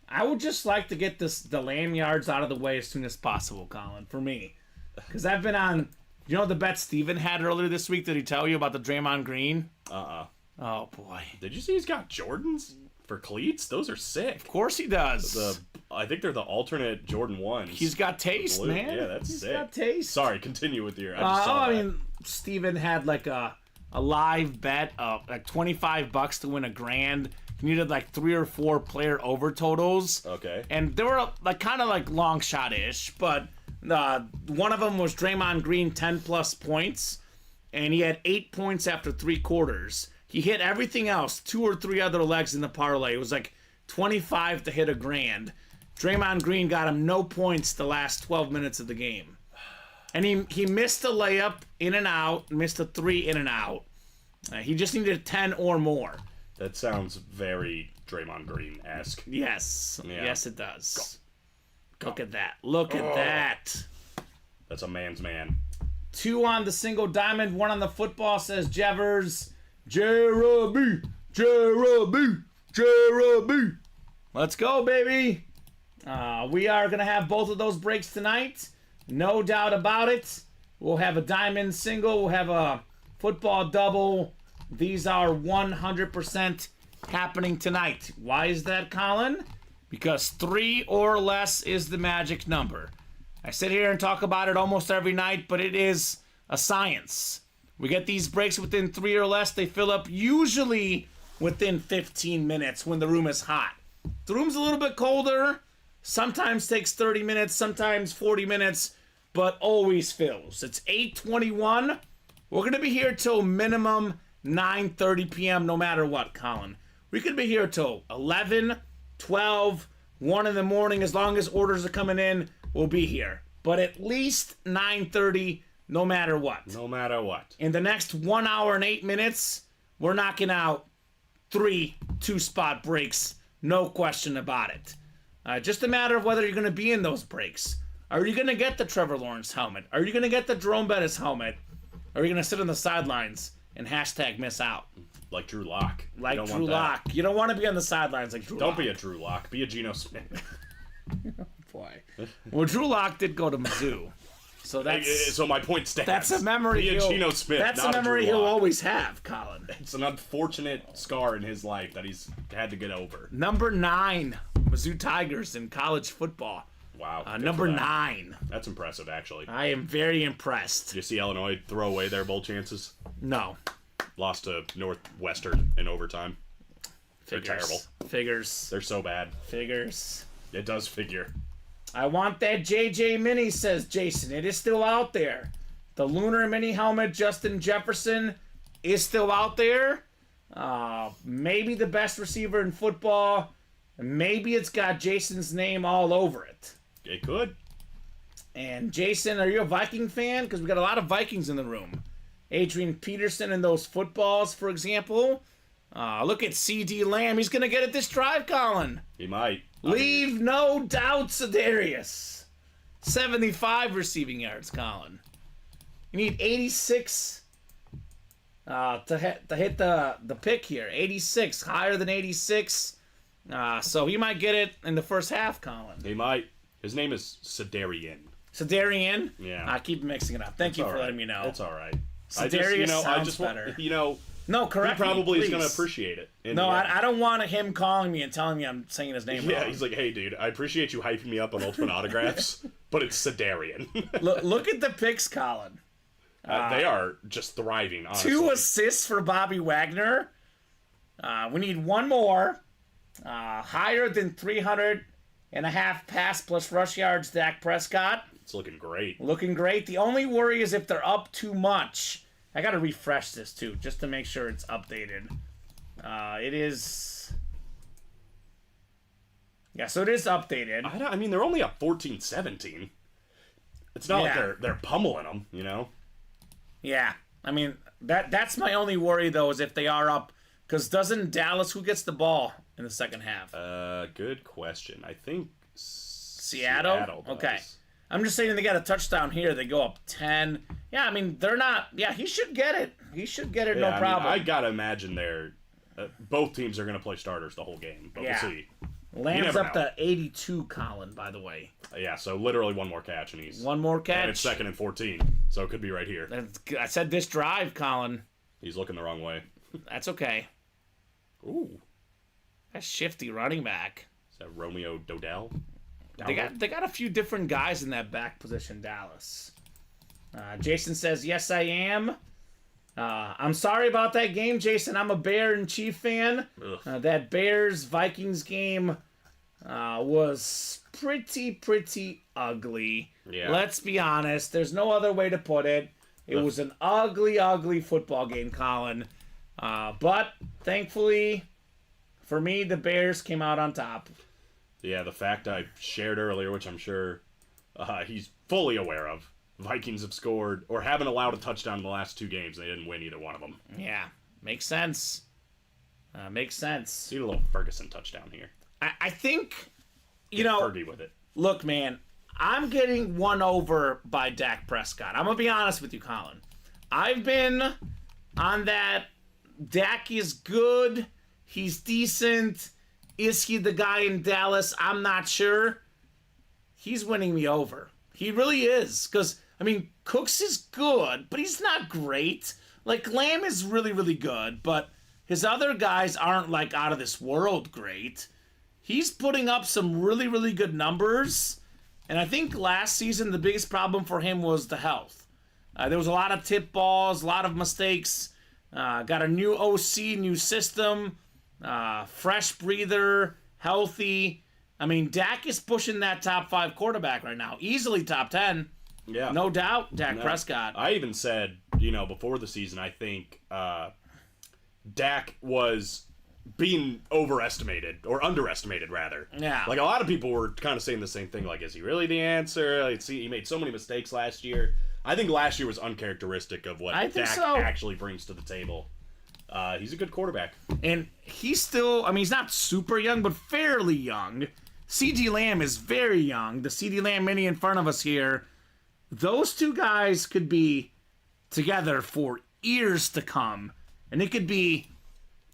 Speaker 2: I would just like to get the lanyards out of the way as soon as possible, Colin, for me. Because I've been on... You know the bet Steven had earlier this week? Did he tell you about the Draymond Green? Oh, boy.
Speaker 3: Did you see he's got Jordans for cleats? Those are sick.
Speaker 2: Of course he does.
Speaker 3: I think they're the alternate Jordan 1s.
Speaker 2: He's got taste,
Speaker 3: Blue.
Speaker 2: man.
Speaker 3: Yeah, that's
Speaker 2: He's
Speaker 3: sick.
Speaker 2: got taste.
Speaker 3: Sorry, continue with your... I just saw that.
Speaker 2: I mean, Steven had like a live bet of like $25 to win $1,000. He needed like 3 or 4 player over totals.
Speaker 3: Okay.
Speaker 2: And they were like kind of like long shot-ish, but one of them was Draymond Green 10-plus points, and he had 8 points after 3 quarters. He hit everything else, 2 or 3 other legs in the parlay. It was like 25 to hit $1,000. Draymond Green got him no points the last 12 minutes of the game. And he missed a layup in and out, missed a 3 in and out. He just needed 10 or more.
Speaker 3: That sounds very Draymond Green-esque.
Speaker 2: Yes.
Speaker 3: Yeah.
Speaker 2: Yes, it does. Look at that. Look at that.
Speaker 3: That's a man's man.
Speaker 2: 2 on the single diamond, 1 on the football, says Jevers. Jeremy. Let's go, baby. We are going to have both of those breaks tonight. No doubt about it. We'll have a diamond single. We'll have a football double. These are 100% happening tonight. Why is that, Colin? Because 3 or less is the magic number. I sit here and talk about it almost every night, but it is a science. We get these breaks within 3 or less. They fill up usually within 15 minutes when the room is hot. The room's a little bit colder. Sometimes takes 30 minutes, sometimes 40 minutes, but always fills. It's 8:21. We're going to be here till minimum 9:30 p.m. no matter what, Colin. We could be here till 11, 12, 1 in the morning. As long as orders are coming in, we'll be here. But at least 9:30 no matter what.
Speaker 3: No matter what.
Speaker 2: In the next 1 hour and 8 minutes, we're knocking out 3 2-spot breaks. No question about it. Just a matter of whether you're going to be in those breaks. Are you going to get the Trevor Lawrence helmet? Are you going to get the Jerome Bettis helmet? Or are you going to sit on the sidelines and hashtag miss out?
Speaker 3: Like Drew Lock.
Speaker 2: Like Drew Lock. You don't want to be on the sidelines like Drew Lock.
Speaker 3: Don't be a Drew Lock. Be a Geno Smith.
Speaker 2: Boy. Well, Drew Lock did go to Mizzou. So that's
Speaker 3: so my point stands.
Speaker 2: That's a memory.
Speaker 3: Be a Geno Smith.
Speaker 2: That's a memory he'll always have, Colin.
Speaker 3: It's an unfortunate scar in his life that he's had to get over.
Speaker 2: Number 9, Mizzou Tigers in college football.
Speaker 3: Wow.
Speaker 2: Number 9.
Speaker 3: That's impressive, actually.
Speaker 2: I am very impressed.
Speaker 3: Did you see Illinois throw away their bowl chances?
Speaker 2: No.
Speaker 3: Lost to Northwestern in overtime. They're terrible.
Speaker 2: Figures.
Speaker 3: They're so bad.
Speaker 2: Figures.
Speaker 3: It does figure.
Speaker 2: I want that JJ Mini, says Jason. It is still out there. The Lunar Mini helmet, Justin Jefferson, is still out there. Maybe the best receiver in football. Maybe it's got Jason's name all over it.
Speaker 3: It could.
Speaker 2: And Jason, are you a Viking fan? Because we got a lot of Vikings in the room. Adrian Peterson and those footballs, for example. Look at C.D. Lamb. He's going to get it this drive, Colin.
Speaker 3: He might.
Speaker 2: Leave no doubt, Sedarius. 75 receiving yards, Colin. You need 86 to hit the pick here. 86, higher than 86. So he might get it in the first half, Colin.
Speaker 3: He might. His name is Sedarian.
Speaker 2: Sedarian?
Speaker 3: Yeah.
Speaker 2: I keep mixing it up. Thank you for letting me know.
Speaker 3: It's all right.
Speaker 2: Sedarius sounds better. No, correct.
Speaker 3: He probably
Speaker 2: me,
Speaker 3: is going to appreciate it.
Speaker 2: No, I don't want him calling me and telling me I'm saying his name wrong.
Speaker 3: Yeah, he's like, hey, dude, I appreciate you hyping me up on Ultimate Autographs, but it's Sedarian.
Speaker 2: Look at the picks, Colin.
Speaker 3: They are just thriving, honestly.
Speaker 2: 2 assists for Bobby Wagner. We need 1 more. Higher than 300.5 pass plus rush yards, Dak Prescott.
Speaker 3: It's looking great.
Speaker 2: Looking great. The only worry is if they're up too much. I got to refresh this, too, just to make sure it's updated. It is... Yeah, so it is updated.
Speaker 3: I mean, they're only up 14-17. It's not like they're pummeling them, you know?
Speaker 2: Yeah. I mean, that's my only worry, though, is if they are up. Because doesn't Dallas... Who gets the ball in the second half?
Speaker 3: Good question. I think
Speaker 2: Seattle
Speaker 3: does.
Speaker 2: Okay. I'm just saying they got a touchdown here. They go up 10. Yeah, I mean, they're not... Yeah, he should get it. He should get it, no problem.
Speaker 3: I got to imagine both teams are going to play starters the whole game, but we'll see.
Speaker 2: Lamb's up to 82, Colin, by the way.
Speaker 3: Yeah, so literally 1 more catch, and he's...
Speaker 2: 1 more catch.
Speaker 3: And it's 2nd and 14, so it could be right here.
Speaker 2: I said this drive, Colin.
Speaker 3: He's looking the wrong way.
Speaker 2: That's okay.
Speaker 3: Ooh.
Speaker 2: That's shifty running back.
Speaker 3: Is that Romeo Dodell?
Speaker 2: They got a few different guys in that back position, Dallas. Jason says, yes, I am. I'm sorry about that game, Jason. I'm a Bear and Chief fan. That Bears-Vikings game was pretty ugly.
Speaker 3: Yeah.
Speaker 2: Let's be honest. There's no other way to put it. It was an ugly football game, Colin. But thankfully, for me, the Bears came out on top.
Speaker 3: Yeah, the fact I shared earlier, which I'm sure he's fully aware of. Vikings have scored, or haven't allowed a touchdown in the last 2 games. They didn't win either one of them.
Speaker 2: Yeah, makes sense. Makes sense.
Speaker 3: Need a little Ferguson touchdown here.
Speaker 2: I think,
Speaker 3: Fergie with it.
Speaker 2: Look, man, I'm getting won over by Dak Prescott. I'm going to be honest with you, Colin. I've been on that Dak is good, he's decent. Is he the guy in Dallas? I'm not sure. He's winning me over. He really is. Because, I mean, Cooks is good, but he's not great. Like, Lamb is really good, but his other guys aren't, like, out of this world great. He's putting up some really good numbers. And I think last season the biggest problem for him was the health. There was a lot of tip balls, a lot of mistakes. Got a new OC, new system. Fresh breather, healthy. I mean, Dak is pushing that top 5 quarterback right now. Easily top 10.
Speaker 3: Yeah.
Speaker 2: No doubt, Dak Prescott.
Speaker 3: I even said, before the season, I think Dak was being overestimated, or underestimated, rather.
Speaker 2: Yeah.
Speaker 3: Like, a lot of people were kind of saying the same thing. Like, is he really the answer? Like, see, he made so many mistakes last year. I think last year was uncharacteristic of what Dak actually brings to the table. He's a good quarterback.
Speaker 2: And he's still, I mean, he's not super young, but fairly young. CeeDee Lamb is very young. The CeeDee Lamb mini in front of us here. Those two guys could be together for years to come. And it could be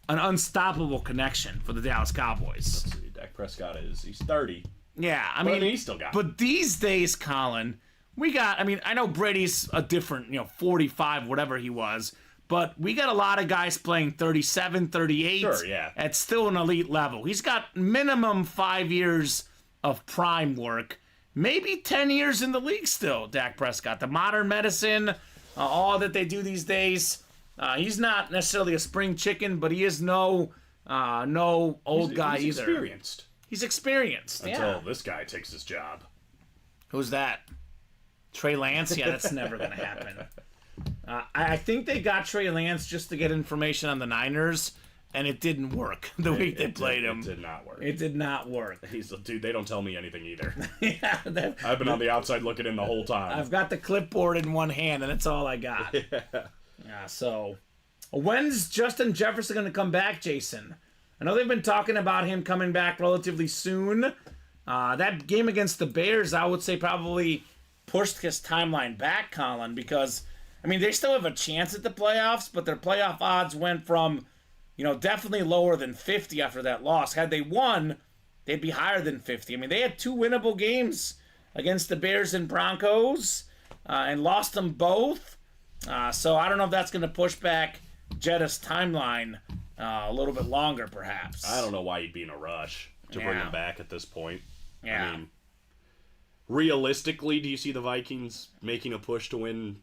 Speaker 2: an unstoppable connection for the Dallas Cowboys.
Speaker 3: Let's see, Dak Prescott he's 30.
Speaker 2: Yeah, I
Speaker 3: But,
Speaker 2: mean,
Speaker 3: he's still got it.
Speaker 2: But these days, Colin, I know Brady's a different, 45, whatever he was, but we got a lot of guys playing 37, 38.
Speaker 3: Sure, yeah.
Speaker 2: At still an elite level. He's got minimum 5 years of prime work, maybe 10 years in the league still, Dak Prescott. The modern medicine, all that they do these days. He's not necessarily a spring chicken, but he is no old guy
Speaker 3: he's
Speaker 2: either.
Speaker 3: Experienced.
Speaker 2: He's experienced.
Speaker 3: Until this guy takes his job.
Speaker 2: Who's that? Trey Lance? Yeah, that's never going to happen. I think they got Trey Lance just to get information on the Niners, and it didn't work the way they played him.
Speaker 3: It did not work.
Speaker 2: It did not work.
Speaker 3: Dude, they don't tell me anything either.
Speaker 2: Yeah,
Speaker 3: I've been on the outside looking in the whole time.
Speaker 2: I've got the clipboard in one hand, and that's all I got. Yeah, so when's Justin Jefferson going to come back, Jason? I know they've been talking about him coming back relatively soon. That game against the Bears, I would say, probably pushed his timeline back, Colin, because, I mean, they still have a chance at the playoffs, but their playoff odds went from, definitely lower than 50 after that loss. Had they won, they'd be higher than 50. I mean, they had 2 winnable games against the Bears and Broncos and lost them both. So I don't know if that's going to push back Jetta's timeline a little bit longer, perhaps.
Speaker 3: I don't know why you'd be in a rush to bring him back at this point.
Speaker 2: Yeah.
Speaker 3: I mean, realistically, do you see the Vikings making a push to win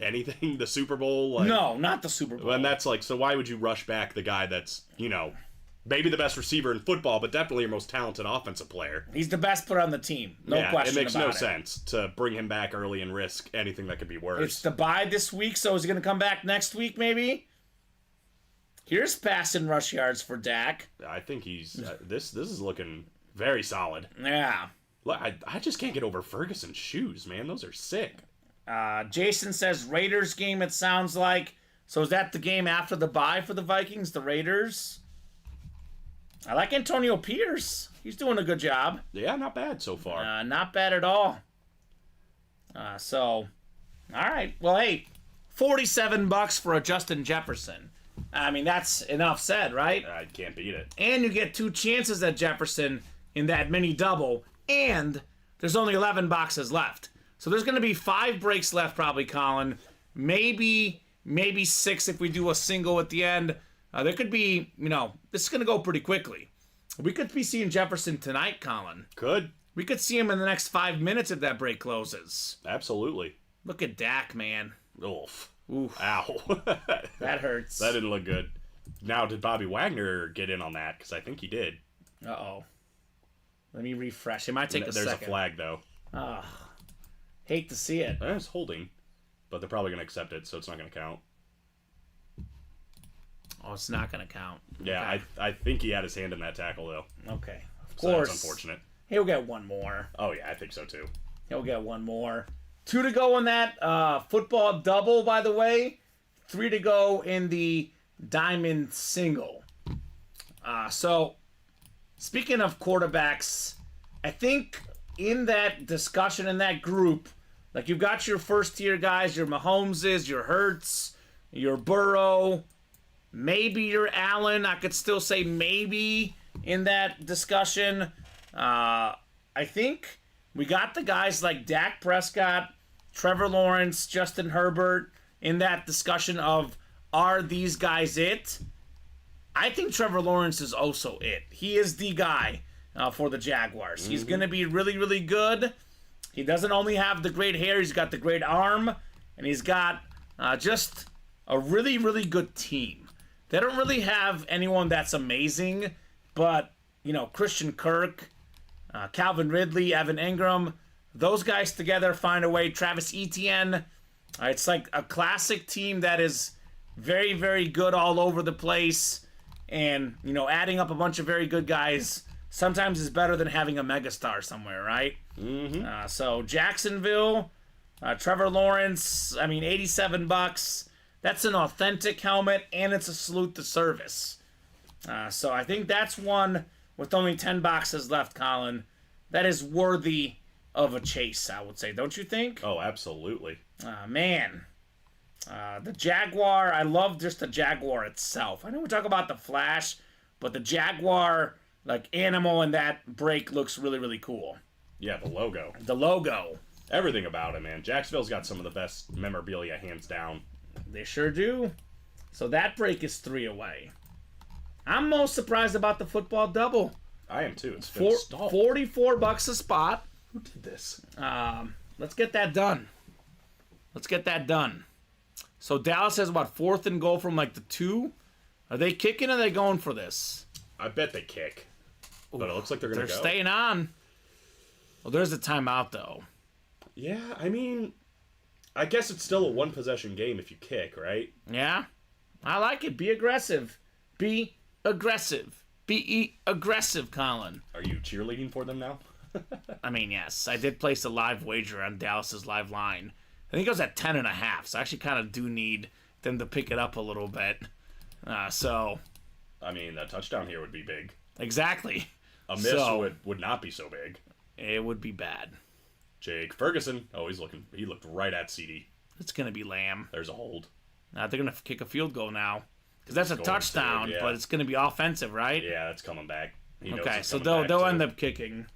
Speaker 3: anything? The Super Bowl?
Speaker 2: No, not the Super Bowl.
Speaker 3: And that's so why would you rush back the guy that's, maybe the best receiver in football, but definitely your most talented offensive player?
Speaker 2: He's the best player on the team. No question
Speaker 3: it makes
Speaker 2: about
Speaker 3: no
Speaker 2: it.
Speaker 3: sense to bring him back early and risk anything that could be worse.
Speaker 2: It's the bye this week, so is he going to come back next week, maybe? Here's pass and rush yards for Dak.
Speaker 3: I think he's... this is looking very solid.
Speaker 2: Yeah.
Speaker 3: I just can't get over Ferguson's shoes, man. Those are sick.
Speaker 2: Jason says Raiders game, it sounds like. So is that the game after the bye for the Vikings, the Raiders? I like Antonio Pierce. He's doing a good job.
Speaker 3: Yeah, not bad so far.
Speaker 2: Not bad at all. All right. Well, hey, $47 for a Justin Jefferson. I mean, that's enough said, right?
Speaker 3: I can't beat it.
Speaker 2: And you get 2 chances at Jefferson in that mini double, and there's only 11 boxes left. So there's going to be 5 breaks left probably, Colin. Maybe 6 if we do a single at the end. There could be, this is going to go pretty quickly. We could be seeing Jefferson tonight, Colin.
Speaker 3: Could.
Speaker 2: We could see him in the next 5 minutes if that break closes.
Speaker 3: Absolutely.
Speaker 2: Look at Dak, man.
Speaker 3: Oof.
Speaker 2: Oof.
Speaker 3: Ow.
Speaker 2: That hurts.
Speaker 3: That didn't look good. Now, did Bobby Wagner get in on that? Because I think he did.
Speaker 2: Uh-oh. Let me refresh. It might take a second.
Speaker 3: There's a flag, though.
Speaker 2: Hate to see it.
Speaker 3: It's holding, but they're probably going to accept it, so it's not going to count.
Speaker 2: Oh, it's not going to count.
Speaker 3: Yeah,
Speaker 2: Okay.
Speaker 3: I think he had his hand in that tackle, though.
Speaker 2: Okay. Of
Speaker 3: So
Speaker 2: course.
Speaker 3: that's unfortunate.
Speaker 2: He'll get one more.
Speaker 3: Oh, yeah, I think so, too.
Speaker 2: He'll get one more. 2 to go in that football double, by the way. 3 to go in the diamond single. So, speaking of quarterbacks, I think in that discussion, in that group, like you've got your first tier guys, your Mahomeses, your Hurts, your Burrow, maybe your Allen. I could still say maybe in that discussion. I think we got the guys like Dak Prescott, Trevor Lawrence, Justin Herbert in that discussion of, are these guys it? I think Trevor Lawrence is also it. He is the guy for the Jaguars. He's going to be really, really good. He doesn't only have the great hair, he's got the great arm, and he's got just a really, really good team. They don't really have anyone that's amazing, but, Christian Kirk, Calvin Ridley, Evan Ingram, those guys together find a way. Travis Etienne. It's like a classic team that is very, very good all over the place. And, adding up a bunch of very good guys sometimes is better than having a megastar somewhere, right? Mm-hmm. So Jacksonville, Trevor Lawrence, $87. That's an authentic helmet, and it's a salute to service. So I think that's one with only 10 boxes left, Colin. That is worthy of a chase, I would say. Don't you think?
Speaker 3: Oh, absolutely.
Speaker 2: Man. The Jaguar, I love just the Jaguar itself. I know we talk about the Flash, but the Jaguar, animal in that break looks really, really cool.
Speaker 3: Yeah, the logo.
Speaker 2: The logo.
Speaker 3: Everything about it, man. Jacksonville's got some of the best memorabilia, hands down.
Speaker 2: They sure do. So that break is 3 away. I'm most surprised about the football double.
Speaker 3: I am too. It's been stalled.
Speaker 2: $44 a spot.
Speaker 3: Who did this?
Speaker 2: Let's get that done. So Dallas has about 4th and goal from the 2. Are they kicking or are they going for this?
Speaker 3: I bet they kick. But it looks like they're going to go.
Speaker 2: They're staying on. Well, there's a timeout, though.
Speaker 3: Yeah, I guess it's still a 1-possession game if you kick, right?
Speaker 2: Yeah. I like it. Be aggressive. Be aggressive. Be aggressive, Colin.
Speaker 3: Are you cheerleading for them now?
Speaker 2: Yes. I did place a live wager on Dallas's live line. I think it was at 10.5, so I actually kind of do need them to pick it up a little bit. A
Speaker 3: touchdown here would be big.
Speaker 2: Exactly.
Speaker 3: A miss would not be so big.
Speaker 2: It would be bad.
Speaker 3: Jake Ferguson. Oh, he looked right at CD.
Speaker 2: It's going to be Lamb.
Speaker 3: There's a hold.
Speaker 2: They're going to kick a field goal now. Because that's a touchdown, but it's going to be offensive, right?
Speaker 3: Yeah, that's coming back.
Speaker 2: Okay, so they'll end up kicking.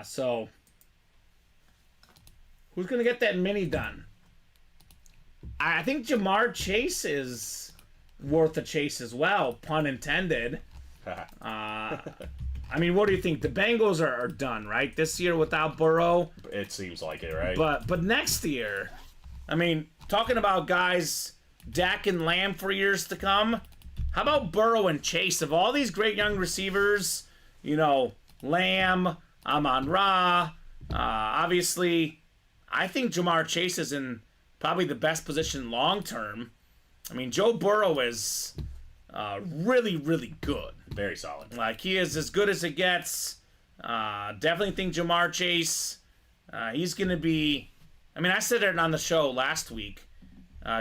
Speaker 2: So who's going to get that mini done? I think Jamar Chase is worth a chase as well, pun intended. What do you think? The Bengals are done, right? This year without Burrow.
Speaker 3: It seems like it, right?
Speaker 2: But next year, talking about guys, Dak and Lamb for years to come, how about Burrow and Chase? Of all these great young receivers, Lamb, Amon-Ra, obviously, I think Jamar Chase is in probably the best position long term. Joe Burrow is really, really good.
Speaker 3: Very solid.
Speaker 2: He is as good as it gets. Definitely think Jamar Chase, he's going to be... I said it on the show last week.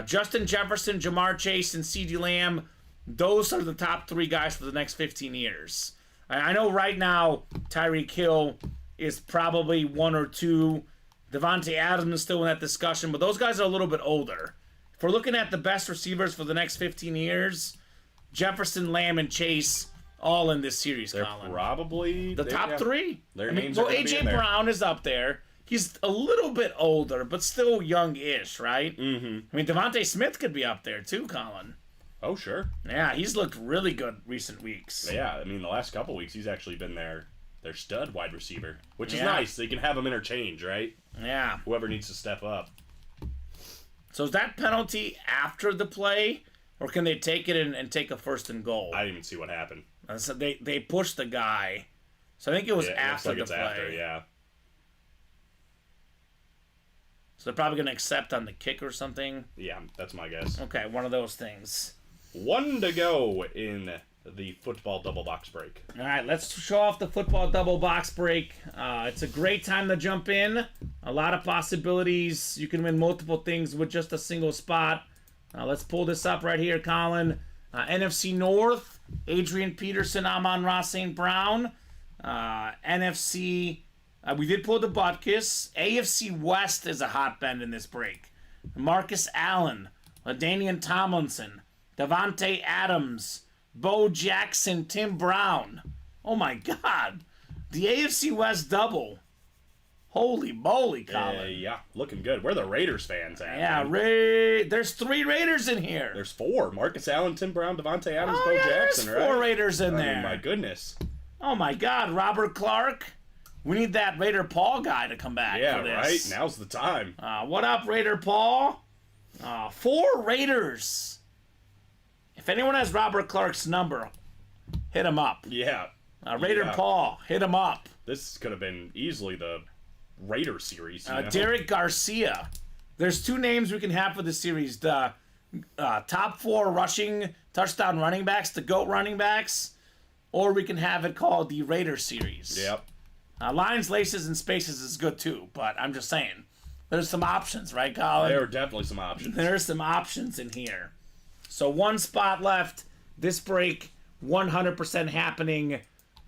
Speaker 2: Justin Jefferson, Jamar Chase, and CeeDee Lamb, those are the top 3 guys for the next 15 years. I know right now Tyreek Hill is probably 1 or 2. Devontae Adams is still in that discussion, but those guys are a little bit older. If we're looking at the best receivers for the next 15 years, Jefferson, Lamb, and Chase all in this series,
Speaker 3: They're
Speaker 2: Colin.
Speaker 3: Probably
Speaker 2: the top 3.
Speaker 3: Their names are gonna be in there.
Speaker 2: Brown is up there. He's a little bit older, but still young-ish, right? Mm-hmm. Devontae Smith could be up there too, Colin.
Speaker 3: Oh, sure.
Speaker 2: Yeah, he's looked really good recent weeks.
Speaker 3: Yeah, the last couple weeks he's actually been their stud wide receiver, which is nice. They can have them interchange, right?
Speaker 2: Yeah.
Speaker 3: Whoever needs to step up.
Speaker 2: So is that penalty after the play, or can they take it and take a 1st and goal?
Speaker 3: I didn't even see what happened.
Speaker 2: So they pushed the guy. So I think it was after the play.
Speaker 3: After, yeah.
Speaker 2: So they're probably going to accept on the kick or something?
Speaker 3: Yeah, that's my guess.
Speaker 2: Okay, one of those things.
Speaker 3: 1 to go in the football double box break.
Speaker 2: All right, let's show off the football double box break. It's a great time to jump in. A lot of possibilities. You can win multiple things with just a single spot. Let's pull this up right here, Colin. NFC North, Adrian Peterson, Amon-Ra St. Brown. NFC, we did pull the Butkus. AFC West is a hot bend in this break. Marcus Allen, LaDainian Tomlinson, Davante Adams, Bo Jackson, Tim Brown. Oh my God. The AFC West double. Holy moly, Colin.
Speaker 3: Yeah, looking good. We're the Raiders fans, at.
Speaker 2: Yeah, there's 3 Raiders in here.
Speaker 3: There's 4. Marcus Allen, Tim Brown, Davante Adams, Bo Jackson,
Speaker 2: there's 4 Raiders in there.
Speaker 3: My goodness.
Speaker 2: Oh my God, Robert Clark. We need that Raider Paul guy to come back for this.
Speaker 3: Right? Now's the time.
Speaker 2: What up, Raider Paul? 4 Raiders. If anyone has Robert Clark's number, hit him up.
Speaker 3: Yeah.
Speaker 2: Raider Paul, hit him up.
Speaker 3: This could have been easily the Raider series.
Speaker 2: Derek Garcia. There's 2 names we can have for this series. The top 4 rushing touchdown running backs, the GOAT running backs, or we can have it called the Raider series.
Speaker 3: Yep.
Speaker 2: Lines, laces, and spaces is good too, but I'm just saying. There's some options, right, Colin?
Speaker 3: There are definitely some options.
Speaker 2: There's some options in here. So 1 spot left. This break, 100% happening.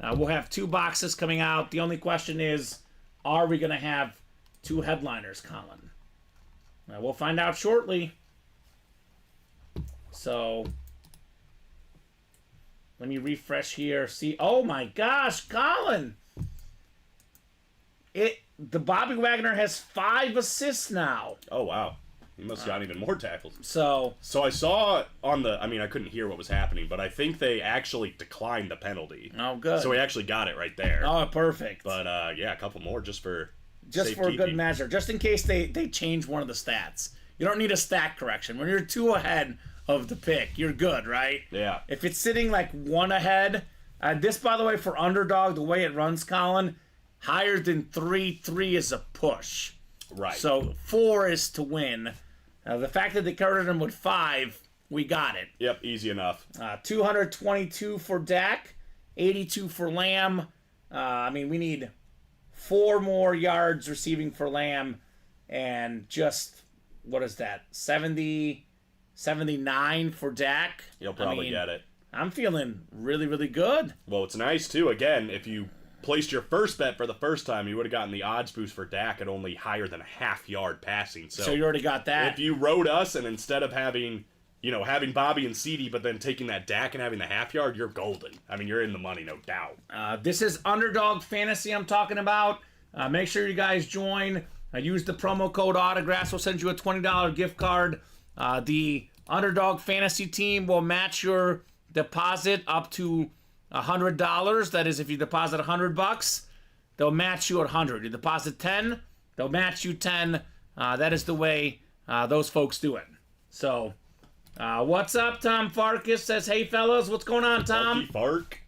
Speaker 2: We'll have 2 boxes coming out. The only question is, are we going to have 2 headliners, Colin? We'll find out shortly. So, let me refresh here. See, oh my gosh, Colin! The Bobby Wagner has 5 assists now.
Speaker 3: Oh, wow. He must have gotten even more tackles.
Speaker 2: So
Speaker 3: I saw on the... I mean, I couldn't hear what was happening, but I think they actually declined the penalty.
Speaker 2: oh, good.
Speaker 3: So he actually got it right there.
Speaker 2: Oh, perfect.
Speaker 3: But, yeah, a couple more just for
Speaker 2: Just for a good measure. Just in case they change one of the stats. You don't need a stat correction. When you're 2 ahead of the pick, you're good, right?
Speaker 3: Yeah.
Speaker 2: If it's sitting like 1 ahead... this, by the way, for underdog, the way it runs, Colin... Higher than 3 is a push.
Speaker 3: Right.
Speaker 2: So 4 is to win. The fact that they covered him with 5, we got it.
Speaker 3: Yep, easy enough.
Speaker 2: 222 for Dak, 82 for Lamb. We need 4 more yards receiving for Lamb, and just, what is that, 79 for Dak?
Speaker 3: You'll probably get it.
Speaker 2: I'm feeling really, really good.
Speaker 3: Well, it's nice, too. Again, if you placed your first bet for the first time, you would have gotten the odds boost for Dak at only higher than a half-yard passing.
Speaker 2: So you already got that.
Speaker 3: If you rode us and instead of having Bobby and CeeDee, but then taking that Dak and having the half-yard, you're golden. I mean, you're in the money, no doubt.
Speaker 2: This is Underdog Fantasy I'm talking about. Make sure you guys join. Use the promo code Autographs. We'll send you a $20 gift card. The Underdog Fantasy team will match your deposit up to $100. That is, if you deposit $100, they'll match you at 100. You deposit 10, they'll match you 10. That is the way those folks do it. So, what's up? Tom Farkas says, "Hey fellas, what's going on, Tom?"
Speaker 3: Fark.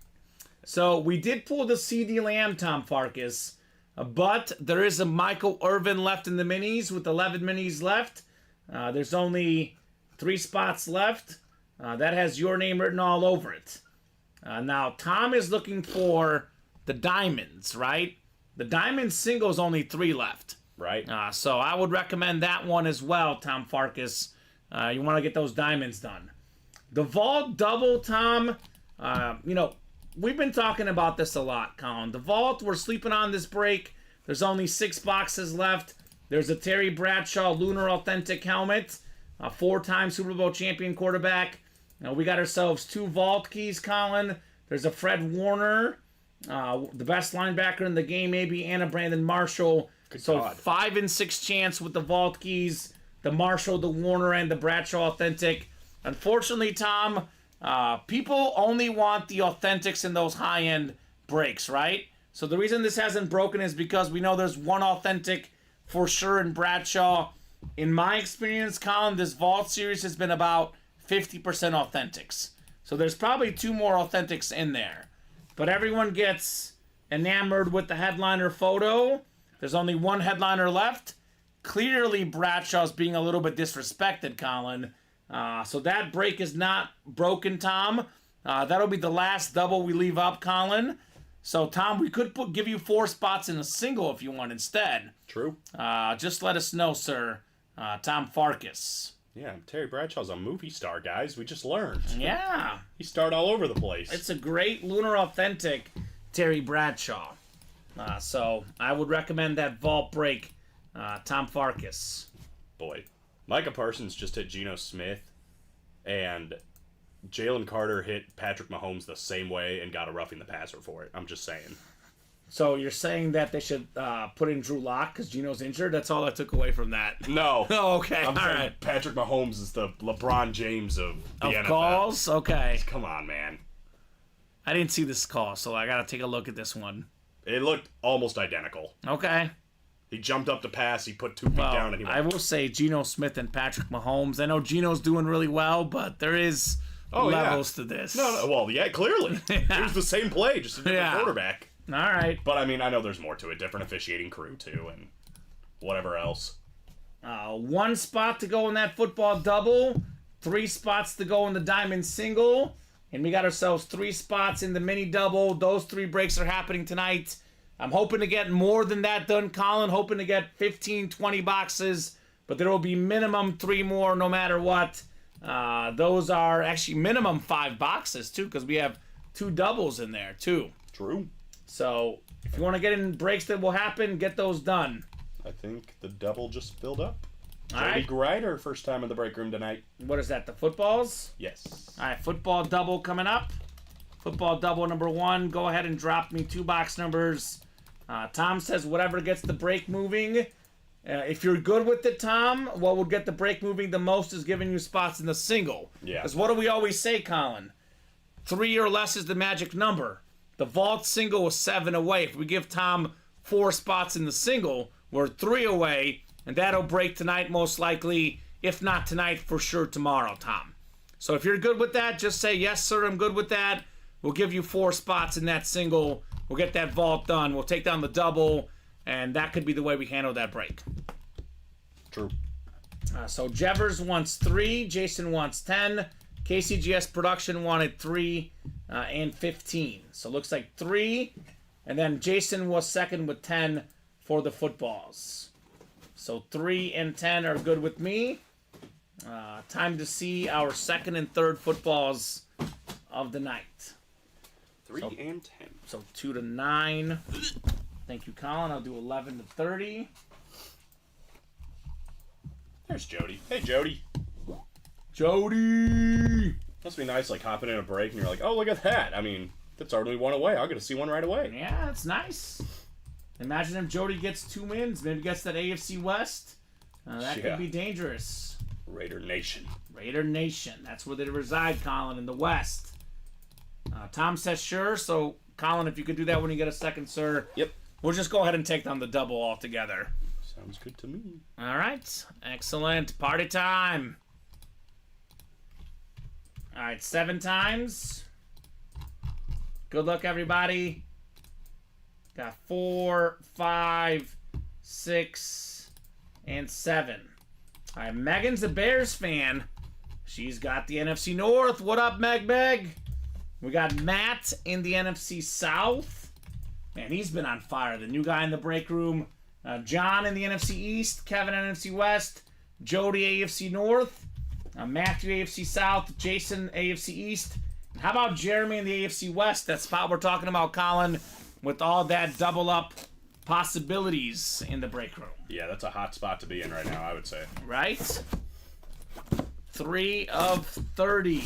Speaker 2: So we did pull the CD Lamb, Tom Farkas, but there is a Michael Irvin left in the minis with 11 minis left. There's only 3 spots left. That has your name written all over it. Now, Tom is looking for the diamonds, right? The diamond single's only 3 left.
Speaker 3: Right.
Speaker 2: So I would recommend that one as well, Tom Farkas. You want to get those diamonds done. The vault double, Tom, we've been talking about this a lot, Colin. The vault, we're sleeping on this break. There's only 6 boxes left. There's a Terry Bradshaw Lunar Authentic helmet, a 4-time Super Bowl champion quarterback. We got ourselves 2 vault keys, Colin. There's a Fred Warner, the best linebacker in the game, maybe, and a Brandon Marshall. So God. 5 and 6 chance with the vault keys, the Marshall, the Warner, and the Bradshaw Authentic. Unfortunately, Tom, people only want the Authentics in those high-end breaks, right? So the reason this hasn't broken is because we know there's 1 Authentic for sure in Bradshaw. In my experience, Colin, this vault series has been about 50% Authentics. So there's probably 2 more Authentics in there. But everyone gets enamored with the headliner photo. There's only 1 headliner left. Clearly, Bradshaw's being a little bit disrespected, Colin. So that break is not broken, Tom. That'll be the last double we leave up, Colin. So, Tom, we could give you 4 spots in a single if you want instead.
Speaker 3: True.
Speaker 2: Just let us know, sir. Tom Farkas.
Speaker 3: Yeah, Terry Bradshaw's a movie star, guys. We just learned.
Speaker 2: Yeah.
Speaker 3: He starred all over the place.
Speaker 2: It's a great Lunar Authentic Terry Bradshaw. So I would recommend that vault break, Tom Farkas.
Speaker 3: Boy, Micah Parsons just hit Geno Smith, and Jalen Carter hit Patrick Mahomes the same way and got a roughing the passer for it. I'm just saying.
Speaker 2: So you're saying that they should put in Drew Lock because Geno's injured? That's all I took away from that.
Speaker 3: No.
Speaker 2: Oh, okay.
Speaker 3: I'm
Speaker 2: all
Speaker 3: saying
Speaker 2: right.
Speaker 3: Patrick Mahomes is the LeBron James of the NFL.
Speaker 2: Calls? Okay.
Speaker 3: Come on, man.
Speaker 2: I didn't see this call, so I got to take a look at this one.
Speaker 3: It looked almost identical.
Speaker 2: Okay.
Speaker 3: He jumped up to pass, he put 2 feet down, and he went.
Speaker 2: I will say Geno Smith and Patrick Mahomes. I know Geno's doing really well, but there is levels to this.
Speaker 3: No, well, yeah, clearly. It was the same play, just a different quarterback.
Speaker 2: All right.
Speaker 3: But, I mean, I know there's more to it. Different officiating crew, too, and whatever else.
Speaker 2: 1 spot to go in that football double. 3 spots to go in the diamond single. And we got ourselves 3 spots in the mini double. Those 3 breaks are happening tonight. I'm hoping to get more than that done, Colin. Hoping to get 15, 20 boxes. But there will be minimum 3 more no matter what. Those are actually minimum 5 boxes, too, because we have 2 doubles in there, too.
Speaker 3: True.
Speaker 2: So if you want to get in breaks that will happen, get those done.
Speaker 3: I think the double just filled up.
Speaker 2: All
Speaker 3: Jody
Speaker 2: right.
Speaker 3: Grider, first time in the break room tonight.
Speaker 2: What is that, the footballs?
Speaker 3: Yes.
Speaker 2: All right, football double coming up. Football double number 1. Go ahead and drop me 2 box numbers. Tom says whatever gets the break moving. If you're good with it, Tom, what would get the break moving the most is giving you spots in the single.
Speaker 3: Yeah.
Speaker 2: Because what do we always say, Colin? 3 or less is the magic number. The vault single was 7 away. If we give Tom 4 spots in the single, we're 3 away, and that'll break tonight most likely. If not tonight, for sure tomorrow, Tom. So if you're good with that, just say, yes, sir, I'm good with that. We'll give you 4 spots in that single. We'll get that vault done. We'll take down the double, and that could be the way we handle that break.
Speaker 3: True.
Speaker 2: So Jevers wants 3. Jason wants 10. KCGS Production wanted 3 and 15. So it looks like 3. And then Jason was second with 10 for the footballs. So 3 and 10 are good with me. Time to see our second and third footballs of the night.
Speaker 3: 3 and 10.
Speaker 2: So 2 to 9. Thank you, Colin. I'll do 11 to 30.
Speaker 3: There's Jody. Hey, Jody.
Speaker 2: Jody!
Speaker 3: Must be nice, like, hopping in a break and you're like, oh, look at that. I mean, that's already 1 away. I'll get to see 1 right away.
Speaker 2: Yeah, it's nice. Imagine if Jody gets 2 wins, maybe gets that AFC West. That
Speaker 3: Yeah.
Speaker 2: could be dangerous.
Speaker 3: Raider Nation.
Speaker 2: Raider Nation. That's where they reside, Colin, in the West. Tom says sure, so Colin, if you could do that when you get a second, sir.
Speaker 3: Yep.
Speaker 2: We'll just go ahead and take down the double altogether.
Speaker 3: Sounds good to me.
Speaker 2: All right. Excellent. Party time. All right, 7 times. Good luck, everybody. Got 4, 5, 6, and 7. All right, Megan's a Bears fan. She's got the NFC North. What up, Meg? We got Matt in the NFC South. Man, he's been on fire. The new guy in the break room. John in the NFC East. Kevin NFC West. Jody AFC North. Matthew AFC South. Jason AFC East. And how about Jeremy in the AFC West? That spot we're talking about, Colin, with all that double up possibilities in the break room.
Speaker 3: Yeah, that's a hot spot to be in right now, I would say.
Speaker 2: Right? 3 of 30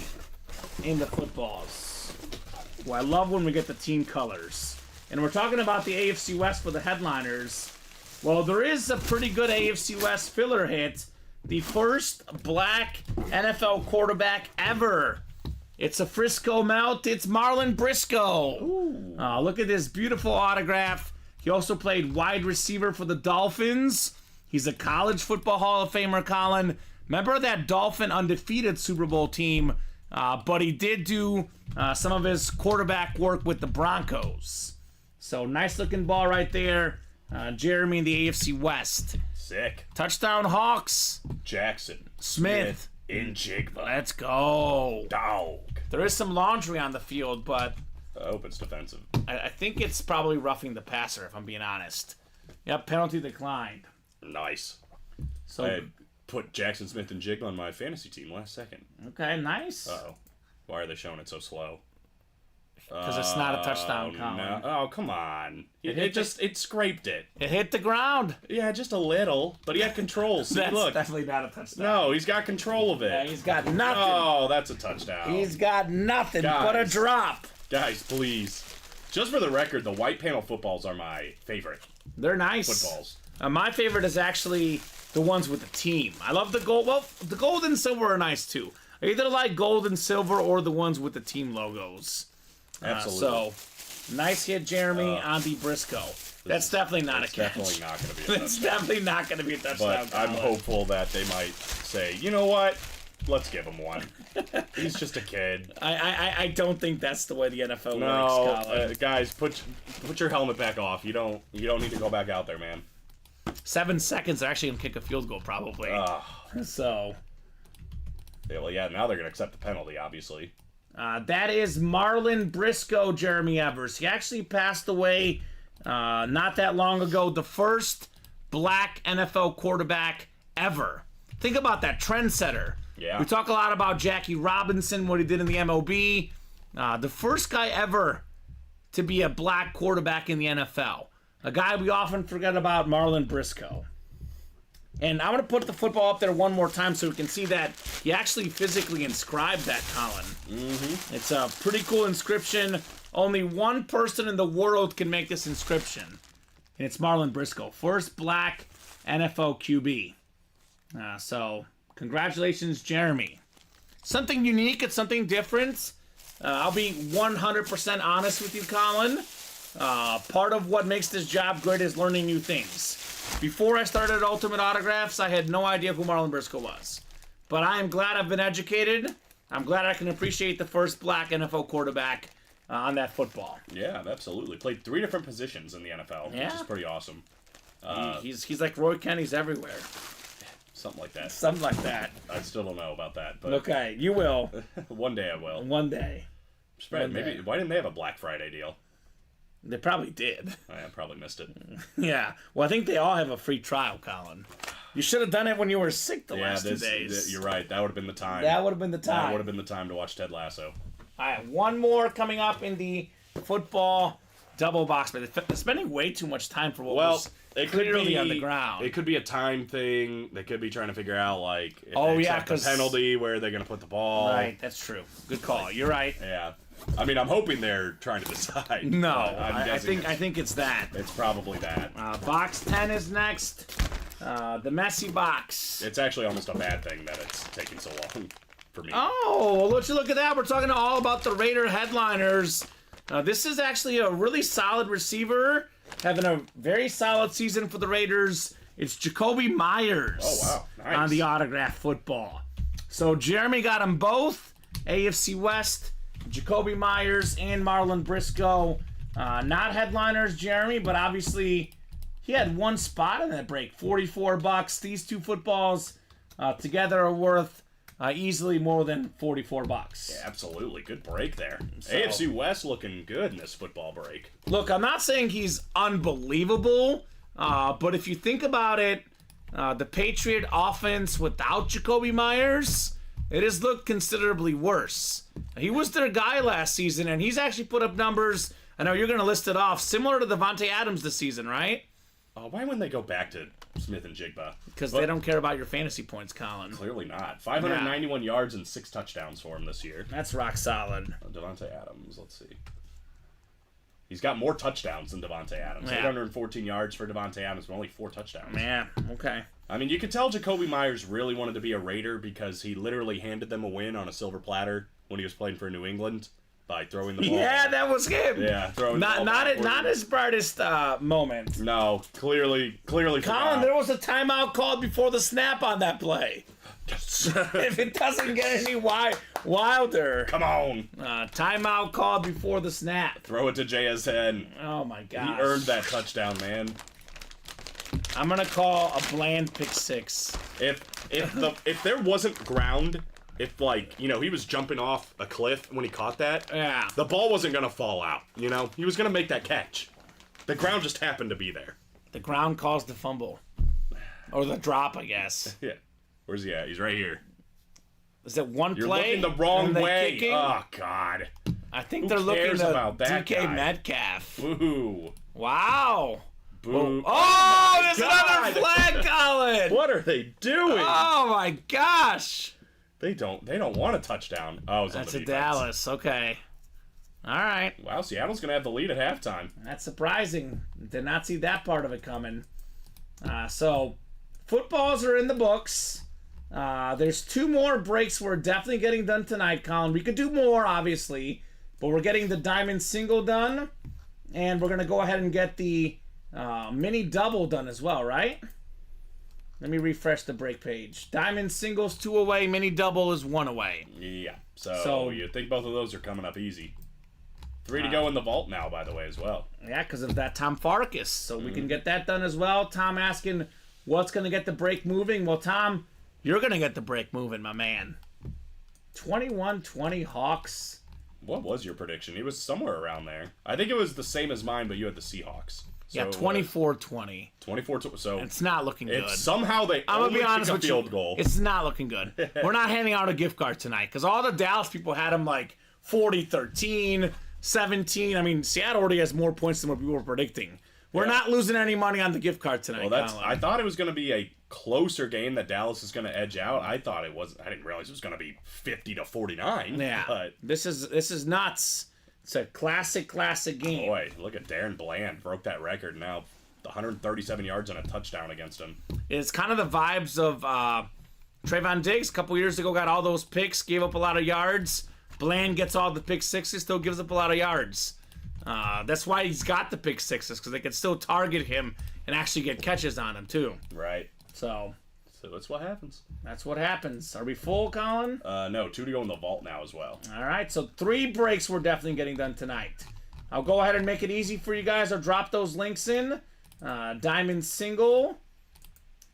Speaker 2: in the footballs. Well, I love when we get the team colors. And we're talking about the AFC West for the headliners. Well, there is a pretty good AFC West filler hit. The first black NFL quarterback ever. It's a Frisco melt. It's Marlon Briscoe. Look at this beautiful autograph. He also played wide receiver for the Dolphins. He's a college football Hall of Famer, Colin. Remember that Dolphin undefeated Super Bowl team? But he did do some of his quarterback work with the Broncos. So nice looking ball right there. Jeremy in the AFC West.
Speaker 3: Sick.
Speaker 2: Touchdown Hawks.
Speaker 3: Jackson.
Speaker 2: Smith.
Speaker 3: Njigba.
Speaker 2: Let's go.
Speaker 3: Dog.
Speaker 2: There is some laundry on the field, but
Speaker 3: I hope it's defensive.
Speaker 2: I think it's probably roughing the passer, if I'm being honest. Yep, penalty declined.
Speaker 3: Nice.
Speaker 2: So
Speaker 3: I put Jackson Smith and Njigba on my fantasy team last second.
Speaker 2: okay, nice.
Speaker 3: Uh-oh. Why are they showing it so slow?
Speaker 2: Because it's not a touchdown,
Speaker 3: Oh,
Speaker 2: Colin.
Speaker 3: no. Oh, come on.
Speaker 2: It
Speaker 3: It
Speaker 2: hit
Speaker 3: it scraped it.
Speaker 2: It hit the ground.
Speaker 3: Yeah, just a little. But he had control. See,
Speaker 2: That's
Speaker 3: look.
Speaker 2: definitely not a touchdown.
Speaker 3: No, he's got control of
Speaker 2: Yeah,
Speaker 3: it.
Speaker 2: he's got nothing.
Speaker 3: Oh, that's a touchdown.
Speaker 2: He's got nothing but a
Speaker 3: Guys.
Speaker 2: drop.
Speaker 3: Guys, please. Just for the record, the white panel footballs are my favorite
Speaker 2: They're nice.
Speaker 3: footballs.
Speaker 2: My favorite is actually the ones with the team. I love the gold. Well, the gold and silver are nice too. I either like gold and silver or the ones with the team logos.
Speaker 3: Absolutely.
Speaker 2: So, nice hit, Jeremy, on the Briscoe. That's definitely not a
Speaker 3: It's
Speaker 2: catch.
Speaker 3: definitely not going to be a
Speaker 2: It's
Speaker 3: touchdown.
Speaker 2: definitely not going to be a touchdown.
Speaker 3: But I'm
Speaker 2: Colin.
Speaker 3: hopeful that they might say, you know what? Let's give him one. He's just a kid.
Speaker 2: I don't think that's the way the NFL
Speaker 3: No,
Speaker 2: works, Colin.
Speaker 3: guys, put your helmet back off. You don't need to go back out there, man.
Speaker 2: 7 seconds, they're actually going to kick a field goal, probably. So,
Speaker 3: Yeah, well, yeah, now they're going to accept the penalty, obviously.
Speaker 2: That is Marlon Briscoe, Jeremy Evers. He actually passed away not that long ago. The first black NFL quarterback ever. Think about that, trendsetter.
Speaker 3: Yeah.
Speaker 2: We talk a lot about Jackie Robinson, what he did in the MLB. The first guy ever to be a black quarterback in the NFL. A guy we often forget about, Marlon Briscoe. And I'm going to put the football up there one more time so we can see that he actually physically inscribed that, Colin. Mm-hmm. It's a pretty cool inscription. Only one person in the world can make this inscription. And it's Marlon Briscoe. First black NFL QB. So, congratulations, Jeremy. Something unique, it's something different. I'll be 100% honest with you, Colin. Part of what makes this job great is learning new things. Before I started Ultimate Autographs, I had no idea who Marlon Briscoe was. But I am glad I've been educated. I'm glad I can appreciate the first black NFL quarterback on that football.
Speaker 3: Yeah, absolutely. Played 3 different positions in the NFL, which is pretty awesome.
Speaker 2: He's like Roy Kenny's everywhere.
Speaker 3: Something like that.
Speaker 2: Something like that.
Speaker 3: I still don't know about that, but
Speaker 2: Okay, you will.
Speaker 3: one day I will.
Speaker 2: One day.
Speaker 3: Maybe why didn't they have a Black Friday deal?
Speaker 2: They probably did.
Speaker 3: I probably missed it.
Speaker 2: Yeah. Well, I think they all have a free trial, Colin. You should have done it when you were sick the last 2 days.
Speaker 3: You're right. That would have been the time.
Speaker 2: That would have been the
Speaker 3: That
Speaker 2: time.
Speaker 3: would have been the time to watch Ted Lasso.
Speaker 2: All right, one more coming up in the football double box. But they're spending way too much time for what was clearly on the ground.
Speaker 3: It could be a time thing. They could be trying to figure out, like, if
Speaker 2: Oh,
Speaker 3: they
Speaker 2: yeah,
Speaker 3: accept the
Speaker 2: 'cause-
Speaker 3: penalty, where they're going to put the ball.
Speaker 2: Right, that's true. Good call. You're right.
Speaker 3: Yeah. I mean, I'm hoping they're trying to decide.
Speaker 2: No,
Speaker 3: I'm
Speaker 2: I
Speaker 3: guessing
Speaker 2: think it's that.
Speaker 3: it's probably that.
Speaker 2: Box 10 is next. The messy box.
Speaker 3: It's actually almost a bad thing that it's taking so long for me.
Speaker 2: Oh, let's look at that. We're talking all about the Raider headliners. This is actually a really solid receiver, having a very solid season for the Raiders. It's Jacoby Myers.
Speaker 3: Oh, wow. Nice.
Speaker 2: On the autograph football. So Jeremy got them both. AFC West, Jacoby Myers and Marlon Briscoe. Not headliners, Jeremy, but obviously he had one spot in that break. $44. These two footballs together are worth easily more than $44.
Speaker 3: Yeah, absolutely. Good break there. AFC West looking good in this football break.
Speaker 2: Look, I'm not saying he's unbelievable, but if you think about it, the Patriot offense without Jacoby Myers, it has looked considerably worse. He was their guy last season, and he's actually put up numbers, I know you're going to list it off, similar to Devontae Adams this season, right?
Speaker 3: Why wouldn't they go back to Smith and Jigba?
Speaker 2: Because they don't care about your fantasy points, Colin.
Speaker 3: Clearly not. 591 yards and 6 touchdowns for him this year.
Speaker 2: That's rock solid.
Speaker 3: Devontae Adams, let's see. He's got more touchdowns than Devontae Adams.
Speaker 2: Yeah.
Speaker 3: 814 yards for Devontae Adams, but only 4 touchdowns.
Speaker 2: Man, okay.
Speaker 3: I mean, you could tell Jacoby Myers really wanted to be a Raider because he literally handed them a win on a silver platter when he was playing for New England by throwing the ball.
Speaker 2: Yeah, that was him.
Speaker 3: Yeah, throwing the ball
Speaker 2: Not his brightest moment.
Speaker 3: No, clearly
Speaker 2: Colin,
Speaker 3: forgot.
Speaker 2: there was a timeout called before the snap on that play. If it doesn't get any wilder.
Speaker 3: Come on.
Speaker 2: Timeout called before the snap.
Speaker 3: Throw it to JSN.
Speaker 2: Oh my gosh.
Speaker 3: He earned that touchdown, man.
Speaker 2: I'm gonna call a bland pick 6.
Speaker 3: If there wasn't ground, if, like, you know, he was jumping off a cliff when he caught that,
Speaker 2: Yeah.
Speaker 3: the ball wasn't gonna fall out, you know? He was gonna make that catch. The ground just happened to be there.
Speaker 2: The ground caused the fumble. Or the drop, I guess.
Speaker 3: Yeah. Where's he at? He's right here.
Speaker 2: Is it one
Speaker 3: You're
Speaker 2: play?
Speaker 3: looking the wrong
Speaker 2: and they
Speaker 3: way.
Speaker 2: kicking?
Speaker 3: Oh, God.
Speaker 2: I think
Speaker 3: Who
Speaker 2: they're looking
Speaker 3: cares
Speaker 2: at
Speaker 3: about that
Speaker 2: DK
Speaker 3: guy?
Speaker 2: Metcalf.
Speaker 3: Boo.
Speaker 2: Wow.
Speaker 3: Boo.
Speaker 2: Oh, there's
Speaker 3: God.
Speaker 2: another flag, Colin.
Speaker 3: What are they doing?
Speaker 2: Oh my gosh.
Speaker 3: They don't want a touchdown. Oh, it's on
Speaker 2: That's
Speaker 3: the
Speaker 2: a
Speaker 3: defense.
Speaker 2: Dallas. Okay. All right.
Speaker 3: Wow, Seattle's going to have the lead at halftime.
Speaker 2: That's surprising. Did not see that part of it coming. So, footballs are in the books. There's 2 more breaks we're definitely getting done tonight, Colin. We could do more, obviously, but we're getting the diamond single done, and we're going to go ahead and get the mini double done as well, right? Let me refresh the break page. Diamond singles 2 away, mini double is 1 away.
Speaker 3: Yeah. So you'd think both of those are coming up easy. 3 to go in the vault now, by the way, as well.
Speaker 2: Yeah, because of that Tom Farkas. So we can get that done as well. Tom asking what's going to get the break moving. Well, Tom, you're going to get the break moving, my man. 21-20 Hawks.
Speaker 3: What was your prediction? It was somewhere around there. I think it was the same as mine, but you had the Seahawks. So,
Speaker 2: Yeah, 24-20.
Speaker 3: 24. So
Speaker 2: It's not looking good.
Speaker 3: somehow they
Speaker 2: I'm gonna be honest
Speaker 3: kick a
Speaker 2: with
Speaker 3: field
Speaker 2: you.
Speaker 3: goal.
Speaker 2: It's not looking good. We're not handing out a gift card tonight because all the Dallas people had them like 40-13, 17. I mean, Seattle already has more points than what people were predicting. We're not losing any money on the gift card tonight.
Speaker 3: Well,
Speaker 2: Colin.
Speaker 3: I thought it was going to be a closer game that Dallas is going to edge out. I thought it was. I didn't realize it was going to be 50-49.
Speaker 2: Yeah,
Speaker 3: But
Speaker 2: this is nuts. It's a classic game.
Speaker 3: boy, look at Darren Bland broke that record now. 137 yards and a touchdown against him.
Speaker 2: It's kind of the vibes of Trayvon Diggs. A couple years ago, got all those picks, gave up a lot of yards. Bland gets all the pick sixes, still gives up a lot of yards. That's why he's got the pick sixes, because they can still target him and actually get catches on him too.
Speaker 3: Right.
Speaker 2: So
Speaker 3: that's what happens.
Speaker 2: that's what happens. Are we full, Colin?
Speaker 3: No, 2 to go in the vault now as well.
Speaker 2: All right, so 3 breaks we're definitely getting done tonight. I'll go ahead and make it easy for you guys. I'll drop those links in. Diamond single,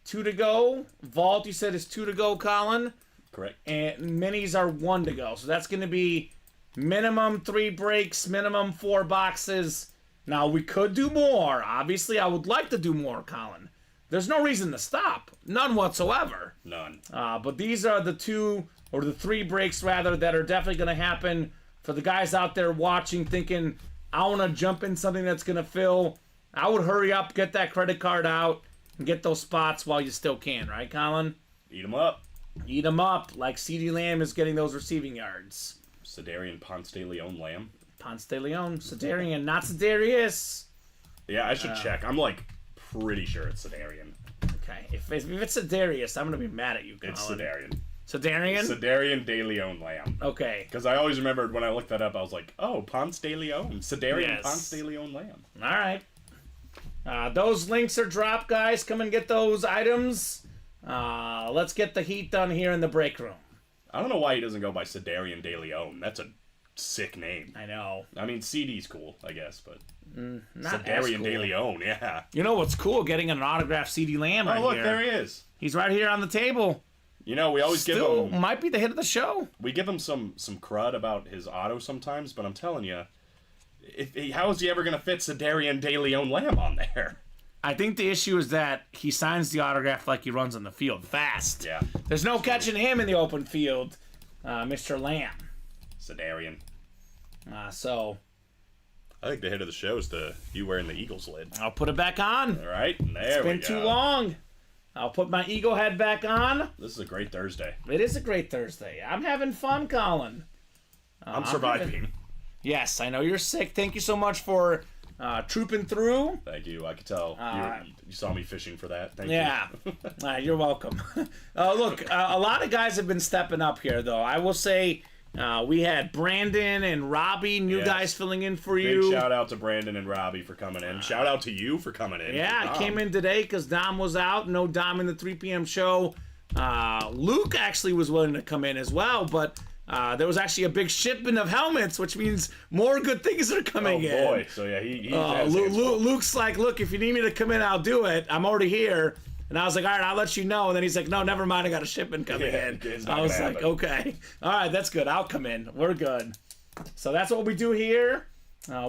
Speaker 2: 2 to go. Vault, you said is 2 to go, Colin.
Speaker 3: Correct.
Speaker 2: And minis are 1 to go. So that's going to be minimum 3 breaks, minimum 4 boxes. Now, we could do more. Obviously, I would like to do more, Colin. There's no reason to stop. None whatsoever.
Speaker 3: None.
Speaker 2: But these are the 2, or the 3 breaks, rather, that are definitely going to happen for the guys out there watching, thinking, I want to jump in something that's going to fill. I would hurry up, get that credit card out, and get those spots while you still can, right, Colin?
Speaker 3: Eat them up.
Speaker 2: Eat them up, like CeeDee Lamb is getting those receiving yards.
Speaker 3: Cedarian Ponce de Leon Lamb.
Speaker 2: Ponce de Leon, Cedarian, not Cedarius.
Speaker 3: Yeah, I should check. I'm like pretty sure it's Cedarian.
Speaker 2: Okay, if it's Cedarius, I'm going to be mad at you, Colin.
Speaker 3: It's Cedarian.
Speaker 2: Cedarian?
Speaker 3: Cedarian de Leon Lamb.
Speaker 2: Okay.
Speaker 3: Because I always remembered when I looked that up, I was like, oh, Ponce de Leon. Cedarian
Speaker 2: Yes.
Speaker 3: Ponce de Leon Lamb.
Speaker 2: All right. Those links are dropped, guys. Come and get those items. Let's get the heat done here in the break room.
Speaker 3: I don't know why he doesn't go by Cedarian de Leon. That's a sick name.
Speaker 2: I know.
Speaker 3: I mean, CD's cool, I guess, but
Speaker 2: Not as
Speaker 3: Cedarian
Speaker 2: cool.
Speaker 3: de Leon, yeah.
Speaker 2: You know what's cool? Getting an autographed CeeDee Lamb right
Speaker 3: Oh, look,
Speaker 2: here.
Speaker 3: there he is.
Speaker 2: He's right here on the table.
Speaker 3: You know, we always
Speaker 2: Still
Speaker 3: give him
Speaker 2: might be the hit of the show.
Speaker 3: some crud about his auto sometimes, but I'm telling you, how is he ever going to fit Cedarian de Leon Lamb on there?
Speaker 2: I think the issue is that he signs the autograph like he runs on the field, fast.
Speaker 3: Yeah.
Speaker 2: There's no catching him in the open field, Mr. Lamb.
Speaker 3: Cedarian.
Speaker 2: So
Speaker 3: I think the hit of the show is you wearing the Eagles lid.
Speaker 2: I'll put it back on.
Speaker 3: All right, there we go.
Speaker 2: It's been too long. I'll put my Eagle head back on.
Speaker 3: This is a great Thursday.
Speaker 2: It is a great Thursday. I'm having fun, Colin.
Speaker 3: I'm surviving.
Speaker 2: Yes, I know you're sick. Thank you so much for trooping through.
Speaker 3: Thank you. I could tell. You saw me fishing for that. Thank
Speaker 2: Yeah,
Speaker 3: you.
Speaker 2: you're welcome. Look, a lot of guys have been stepping up here, though. I will say we had Brandon and Robbie, new
Speaker 3: Yes.
Speaker 2: guys filling in for
Speaker 3: Big
Speaker 2: you.
Speaker 3: shout out to Brandon and Robbie for coming in. Shout out to you for coming in.
Speaker 2: Yeah, I
Speaker 3: Dom.
Speaker 2: came in today because Dom was out. No Dom in the 3 p.m. show. Luke actually was willing to come in as well, but there was actually a big shipment of helmets, which means more good things are coming in.
Speaker 3: Oh boy, so yeah, he has hands full.
Speaker 2: Luke's like, look, if you need me to come in, I'll do it. I'm already here. And I was like, all right, I'll let you know. And then he's like, no, never mind. I got a shipment coming
Speaker 3: Yeah,
Speaker 2: in.
Speaker 3: it's not
Speaker 2: I was
Speaker 3: gonna
Speaker 2: like,
Speaker 3: happen.
Speaker 2: okay. All right, that's good. I'll come in. We're good. So that's what we do here.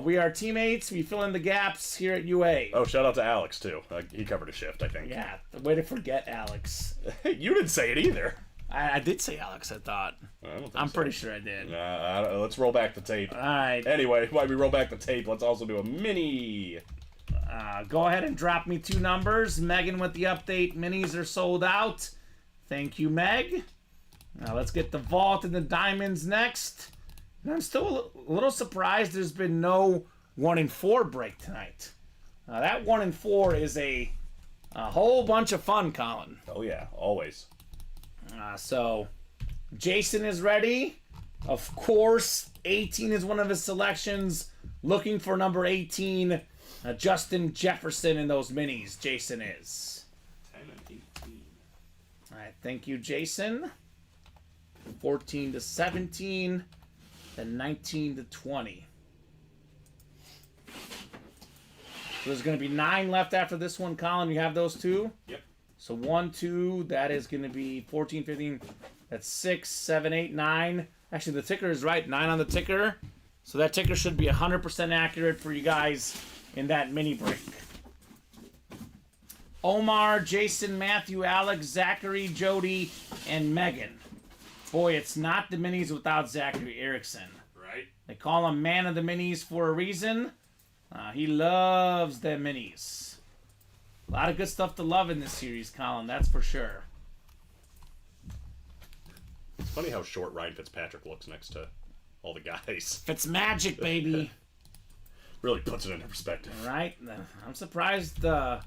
Speaker 2: We are teammates. We fill in the gaps here at UA.
Speaker 3: Oh, shout out to Alex too. He covered a shift, I think.
Speaker 2: Yeah, the way to forget Alex.
Speaker 3: You didn't say it either.
Speaker 2: I did say Alex, I thought.
Speaker 3: I don't think
Speaker 2: I'm
Speaker 3: so.
Speaker 2: pretty sure I did.
Speaker 3: Let's roll back the tape.
Speaker 2: All right.
Speaker 3: Anyway, while we roll back the tape, let's also do a mini.
Speaker 2: Go ahead and drop me 2 numbers. Megan with the update. Minis are sold out. Thank you, Meg. Now let's get the vault and the diamonds next. And I'm still a little surprised there's been no 1 in 4 break tonight. That 1 in 4 is a whole bunch of fun, Colin.
Speaker 3: Oh yeah, always.
Speaker 2: So Jason is ready. Of course, 18 is one of his selections. Looking for number 18, Justin Jefferson in those minis. Jason is.
Speaker 3: 10 and 18.
Speaker 2: All right, thank you, Jason. 14 to 17, then 19 to 20. So there's going to be 9 left after this one, Colin. You have those 2?
Speaker 3: Yep.
Speaker 2: So 1, 2, that is going to be 14, 15. That's 6, 7, 8, 9. Actually, the ticker is right. 9 on the ticker. So that ticker should be 100% accurate for you guys in that mini break. Omar, Jason, Matthew, Alex, Zachary, Jody, and Megan. Boy, it's not the minis without Zachary Erickson.
Speaker 3: Right?
Speaker 2: They call him man of the minis for a reason. He loves the minis. A lot of good stuff to love in this series, Colin, that's for sure.
Speaker 3: It's funny how short Ryan Fitzpatrick looks next to all the guys.
Speaker 2: Fitz magic, baby.
Speaker 3: Really puts it into perspective.
Speaker 2: Right? I'm surprised the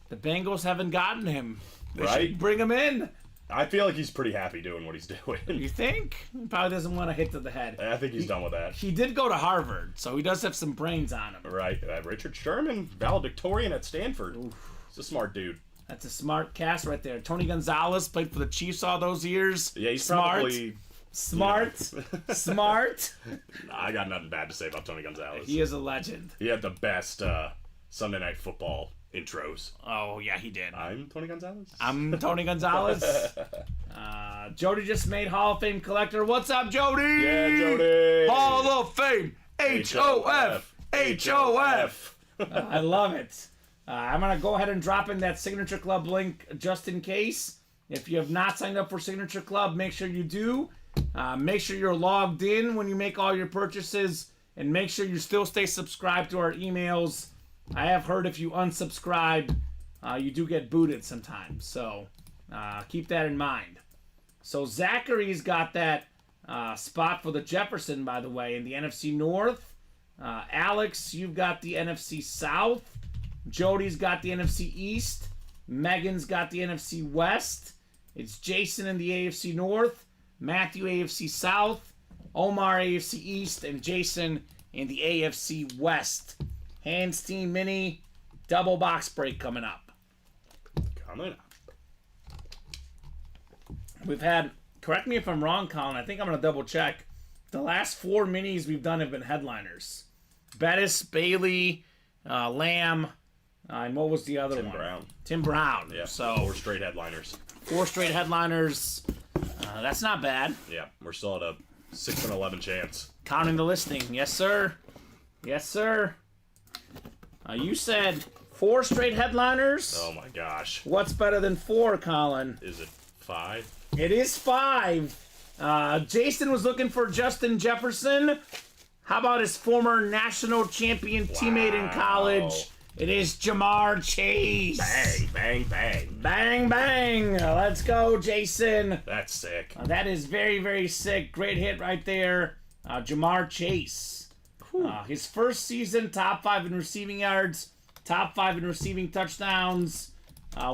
Speaker 2: Bengals haven't gotten him. They
Speaker 3: Right?
Speaker 2: should bring him in.
Speaker 3: I feel like he's pretty happy doing what he's doing.
Speaker 2: You think? He probably doesn't want to hit to the head.
Speaker 3: I think he's done with that.
Speaker 2: He did go to Harvard, so he does have some brains on him.
Speaker 3: Right. Richard Sherman, valedictorian at Stanford. He's a smart dude.
Speaker 2: That's a smart cast right there. Tony Gonzalez played for the Chiefs all those years.
Speaker 3: Yeah, he's
Speaker 2: smart.
Speaker 3: probably...
Speaker 2: Smart. Smart.
Speaker 3: I got nothing bad to say about Tony Gonzalez.
Speaker 2: He is a legend.
Speaker 3: He had the best Sunday Night Football intros.
Speaker 2: Oh, yeah, he did.
Speaker 3: I'm Tony Gonzalez.
Speaker 2: I'm Tony Gonzalez. Jody just made Hall of Fame collector. What's up, Jody?
Speaker 3: Yeah, Jody.
Speaker 2: Hall of Fame. H-O-F. H-O-F. I love it. I'm going to go ahead and drop in that Signature Club link just in case. If you have not signed up for Signature Club, make sure you do. Make sure you're logged in when you make all your purchases. And make sure you still stay subscribed to our emails. I have heard if you unsubscribe, you do get booted sometimes. So keep that in mind. So Zachary's got that spot for the Jefferson, by the way, in the NFC North. Alex, you've got the NFC South. Jody's got the NFC East. Megan's got the NFC West. It's Jason in the AFC North. Matthew, AFC South. Omar, AFC East. And Jason in the AFC West. Hands Team Mini. Double box break coming up.
Speaker 3: Coming up.
Speaker 2: We've had, correct me if I'm wrong, Colin, I think I'm going to double check. The last 4 minis we've done have been headliners. Bettis, Bailey, Lamb, and what was the other one?
Speaker 3: Tim Brown.
Speaker 2: Tim Brown.
Speaker 3: Yeah,
Speaker 2: So
Speaker 3: 4 straight headliners.
Speaker 2: 4 straight headliners. That's not bad.
Speaker 3: Yeah, we're still at a 6 and 11 chance.
Speaker 2: Counting the listing. Yes, sir. Yes, sir. You said 4 straight headliners.
Speaker 3: Oh my gosh.
Speaker 2: What's better than 4, Colin?
Speaker 3: Is it 5?
Speaker 2: It is 5. Jason was looking for Justin Jefferson. How about his former national champion teammate in college? It is Jamar Chase.
Speaker 3: Bang, bang, bang.
Speaker 2: Bang, bang. Let's go, Jason.
Speaker 3: That's sick.
Speaker 2: That is very, very sick. Great hit right there. Jamar Chase. His first season, top 5 in receiving yards, top 5 in receiving touchdowns.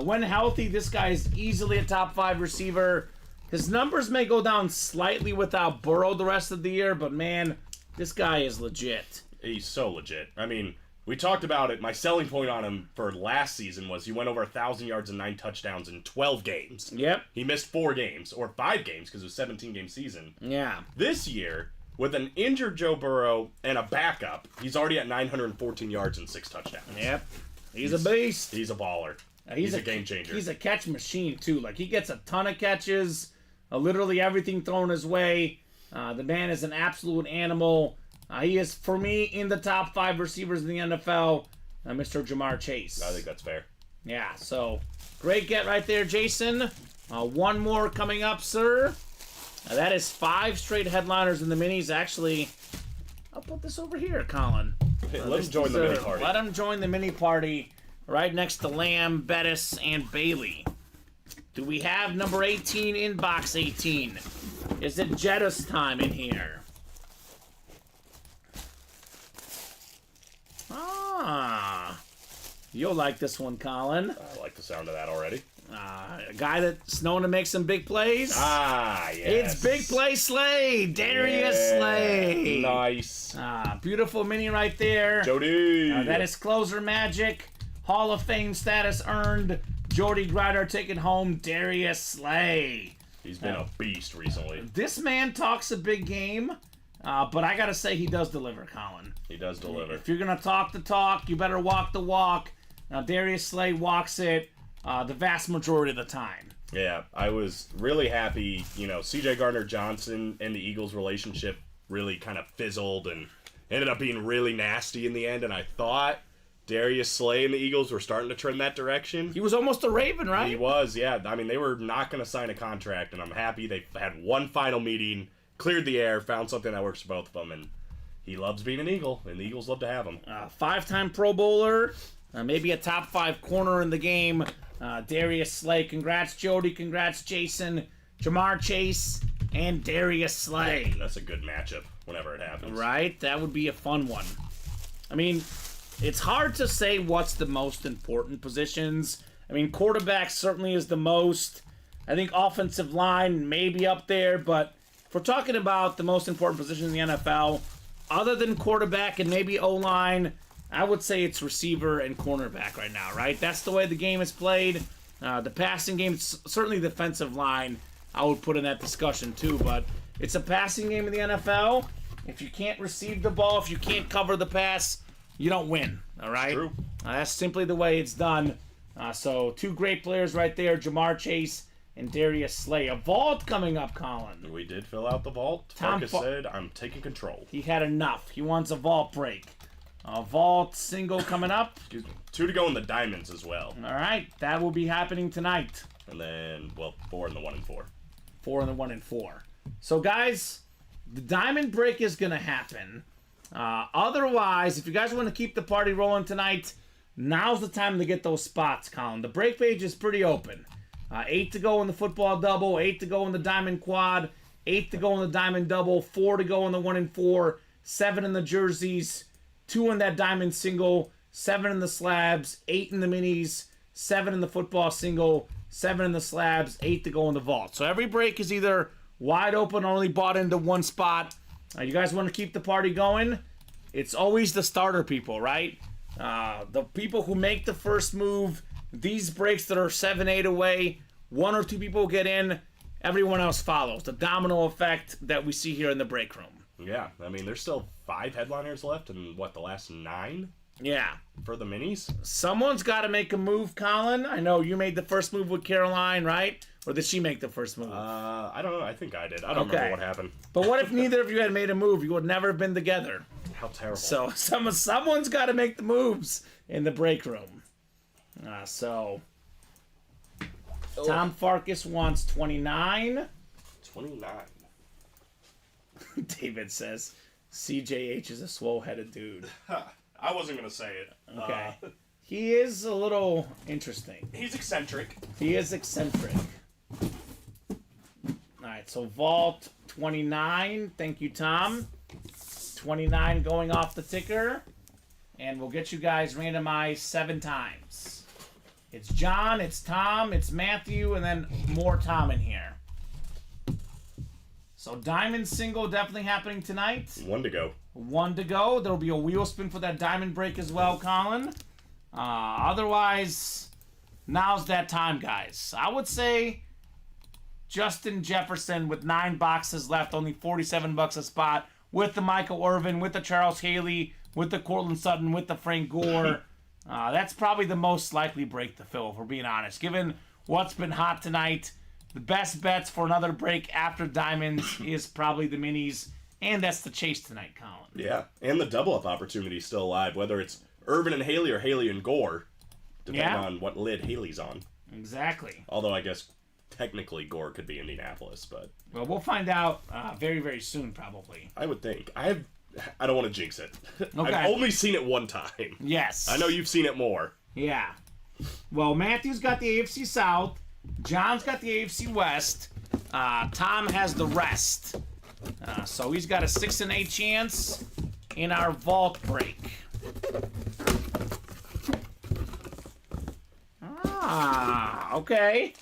Speaker 2: When healthy, this guy is easily a top 5 receiver. His numbers may go down slightly without Burrow the rest of the year, but man, this guy is legit.
Speaker 3: He's so legit. I mean, we talked about it. My selling point on him for last season was he went over 1,000 yards and 9 touchdowns in 12 games.
Speaker 2: Yep.
Speaker 3: He missed 4 games, or 5 games, because it was a 17-game season.
Speaker 2: Yeah.
Speaker 3: This year, with an injured Joe Burrow and a backup, he's already at 914 yards and 6 touchdowns.
Speaker 2: Yep. He's a beast.
Speaker 3: He's a baller. He's a game changer.
Speaker 2: He's a catch machine, too. Like, he gets a ton of catches, literally everything thrown his way. The man is an absolute animal. He is, for me, in the top 5 receivers in the NFL, Mr. Jamar Chase.
Speaker 3: I think that's fair.
Speaker 2: Yeah, so great get right there, Jason. One more coming up, sir. That is 5 straight headliners in the minis. Actually, I'll put this over here, Colin.
Speaker 3: Hey, let him join the mini party.
Speaker 2: Let him join the mini party right next to Lamb, Bettis, and Bailey. Do we have number 18 in box 18? Is it Jetta's time in here? You'll like this one, Colin.
Speaker 3: I like the sound of that already.
Speaker 2: A guy that's known to make some big plays.
Speaker 3: Ah, yes.
Speaker 2: It's Big Play Slay, Darius Slay.
Speaker 3: Nice.
Speaker 2: Beautiful mini right there.
Speaker 3: Jody.
Speaker 2: That is closer magic. Hall of Fame status earned. Jordy Grider taking home Darius Slay.
Speaker 3: He's been a beast recently.
Speaker 2: This man talks a big game, but I gotta say he does deliver, Colin.
Speaker 3: He does deliver.
Speaker 2: If you're gonna talk the talk, you better walk the walk. Now Darius Slay walks it the vast majority of the time.
Speaker 3: Yeah, I was really happy. You know, C.J. Gardner-Johnson and the Eagles' relationship really kind of fizzled and ended up being really nasty in the end. And I thought Darius Slay and the Eagles were starting to trend that direction.
Speaker 2: He was almost a Raven, right?
Speaker 3: He was, yeah. I mean, they were not going to sign a contract, and I'm happy they had one final meeting, cleared the air, found something that works for both of them, and he loves being an Eagle, and the Eagles love to have him.
Speaker 2: 5-time Pro Bowler, maybe a top 5 corner in the game. Darius Slay. Congrats, Jody. Congrats, Jason. Jamar Chase and Darius Slay.
Speaker 3: That's a good matchup whenever it happens.
Speaker 2: Right? That would be a fun one. I mean, it's hard to say what's the most important positions. I mean, quarterback certainly is the most. I think offensive line may be up there, but if we're talking about the most important position in the NFL, other than quarterback and maybe O-line, I would say it's receiver and cornerback right now, right? That's the way the game is played. The passing game, certainly defensive line, I would put in that discussion too, but it's a passing game in the NFL. If you can't receive the ball, if you can't cover the pass, you don't win, all right?
Speaker 3: True.
Speaker 2: That's simply the way it's done. So 2 great players right there, Jamar Chase and Darius Slay. A vault coming up, Colin.
Speaker 3: We did fill out the vault. Marcus said, I'm taking control.
Speaker 2: He had enough. He wants a vault break. A vault single coming up.
Speaker 3: Excuse me. 2 to go in the diamonds as well.
Speaker 2: All right, that will be happening tonight.
Speaker 3: And then, 4 in the 1 and 4.
Speaker 2: 4 in the 1 and 4. So, guys, the diamond break is going to happen. Otherwise, if you guys want to keep the party rolling tonight, now's the time to get those spots, Colin. The break page is pretty open. 8 to go in the football double, 8 to go in the diamond quad, 8 to go in the diamond double, 4 to go in the 1 and 4, 7 in the jerseys, 2 in that diamond single, 7 in the slabs, 8 in the minis, 7 in the football single, 7 in the slabs, 8 to go in the vault. So every break is either wide open or only bought into one spot. You guys want to keep the party going? It's always the starter people, right? The people who make the first move, these breaks that are 7-8 away, 1 or 2 people get in, everyone else follows. The domino effect that we see here in the break room.
Speaker 3: Yeah, I mean, there's still 5 headliners left in, the last 9?
Speaker 2: Yeah.
Speaker 3: For the minis?
Speaker 2: Someone's got to make a move, Colin. I know you made the first move with Caroline, right? Or did she make the first move?
Speaker 3: I don't know. I think I did. I don't remember what happened.
Speaker 2: But what if neither of you had made a move? You would never have been together.
Speaker 3: How terrible.
Speaker 2: So someone's got to make the moves in the break room. Tom Farkas wants 29.
Speaker 3: 29.
Speaker 2: David says, CJH is a swole-headed dude.
Speaker 3: I wasn't going to say it.
Speaker 2: Okay. He is a little interesting.
Speaker 3: He's eccentric.
Speaker 2: He is eccentric. Alright, so Vault 29. Thank you, Tom. 29 going off the ticker. And we'll get you guys randomized 7 times. It's John, it's Tom, it's Matthew, and then more Tom in here. So Diamond single definitely happening tonight.
Speaker 3: 1 to go.
Speaker 2: 1 to go. There'll be a wheel spin for that diamond break as well, Colin. Otherwise, now's that time, guys. I would say Justin Jefferson with 9 boxes left, only $47 a spot, with the Michael Irvin, with the Charles Haley, with the Cortland Sutton, with the Frank Gore. That's probably the most likely break to fill, if we're being honest. Given what's been hot tonight, the best bets for another break after diamonds is probably the minis, and that's the chase tonight, Colin.
Speaker 3: Yeah, and the double-up opportunity is still alive, whether it's Irvin and Haley or Haley and Gore, depending on what lid Haley's on.
Speaker 2: Exactly.
Speaker 3: Although I guess technically Gore could be Indianapolis, but...
Speaker 2: Well, we'll find out very, very soon, probably.
Speaker 3: I would think. I don't want to jinx it.
Speaker 2: Okay.
Speaker 3: I've only seen it 1 time.
Speaker 2: Yes.
Speaker 3: I know you've seen it more.
Speaker 2: Yeah. Well, Matthew's got the AFC South. John's got the AFC West. Tom has the rest. So he's got a 6-8 chance in our vault break. Okay.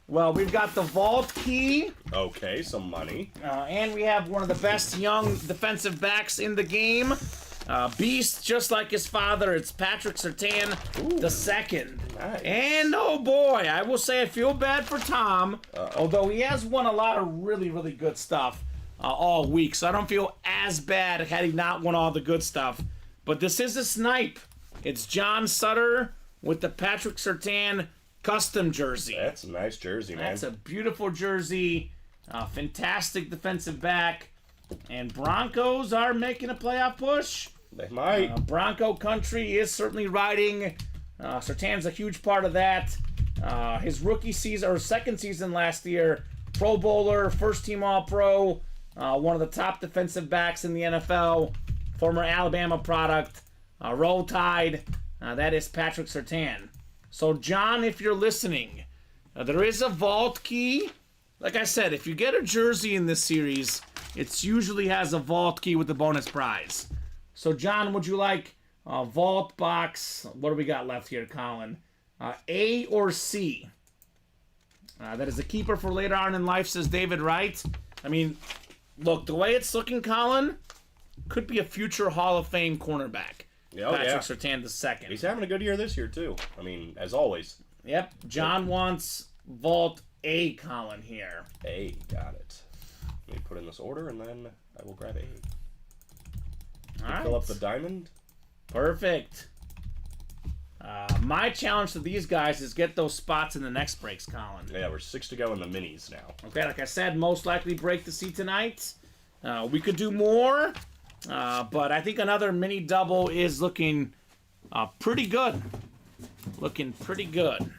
Speaker 2: Well, we've got the vault key.
Speaker 3: Okay, some money.
Speaker 2: And we have one of the best young defensive backs in the game. Beast, just like his father. It's Patrick Surtain the second.
Speaker 3: Nice.
Speaker 2: And, oh boy, I will say I feel bad for Tom, although he has won a lot of really, really good stuff all week, so I don't feel as bad had he not won all the good stuff. But this is a snipe. It's John Sutter with the Patrick Surtain custom jersey.
Speaker 3: That's a nice jersey, man.
Speaker 2: That's a beautiful jersey. Fantastic defensive back. And Broncos are making a playoff push.
Speaker 3: They might.
Speaker 2: Bronco country is certainly riding. Surtain's a huge part of that. His rookie season, or second season last year, Pro Bowler, first team All-Pro, one of the top defensive backs in the NFL, former Alabama product, Roll Tide. That is Patrick Surtain. So, John, if you're listening, there is a vault key. Like I said, if you get a jersey in this series, it usually has a vault key with the bonus prize. So, John, would you like vault box? What do we got left here, Colin? A or C? That is a keeper for later on in life, says David Wright. I mean, look, the way it's looking, Colin, could be a future Hall of Fame cornerback. Patrick Surtain II.
Speaker 3: He's having a good year this year, too. I mean, as always.
Speaker 2: Yep. John wants vault A, Colin, here.
Speaker 3: A, got it. Let me put in this order, and then I will grab A.
Speaker 2: All right.
Speaker 3: Fill up the diamond.
Speaker 2: Perfect. My challenge to these guys is get those spots in the next breaks, Colin.
Speaker 3: Yeah, we're 6 to go in the minis now.
Speaker 2: Okay, like I said, most likely break to see tonight. We could do more, but I think another mini double is looking pretty good. Looking pretty good.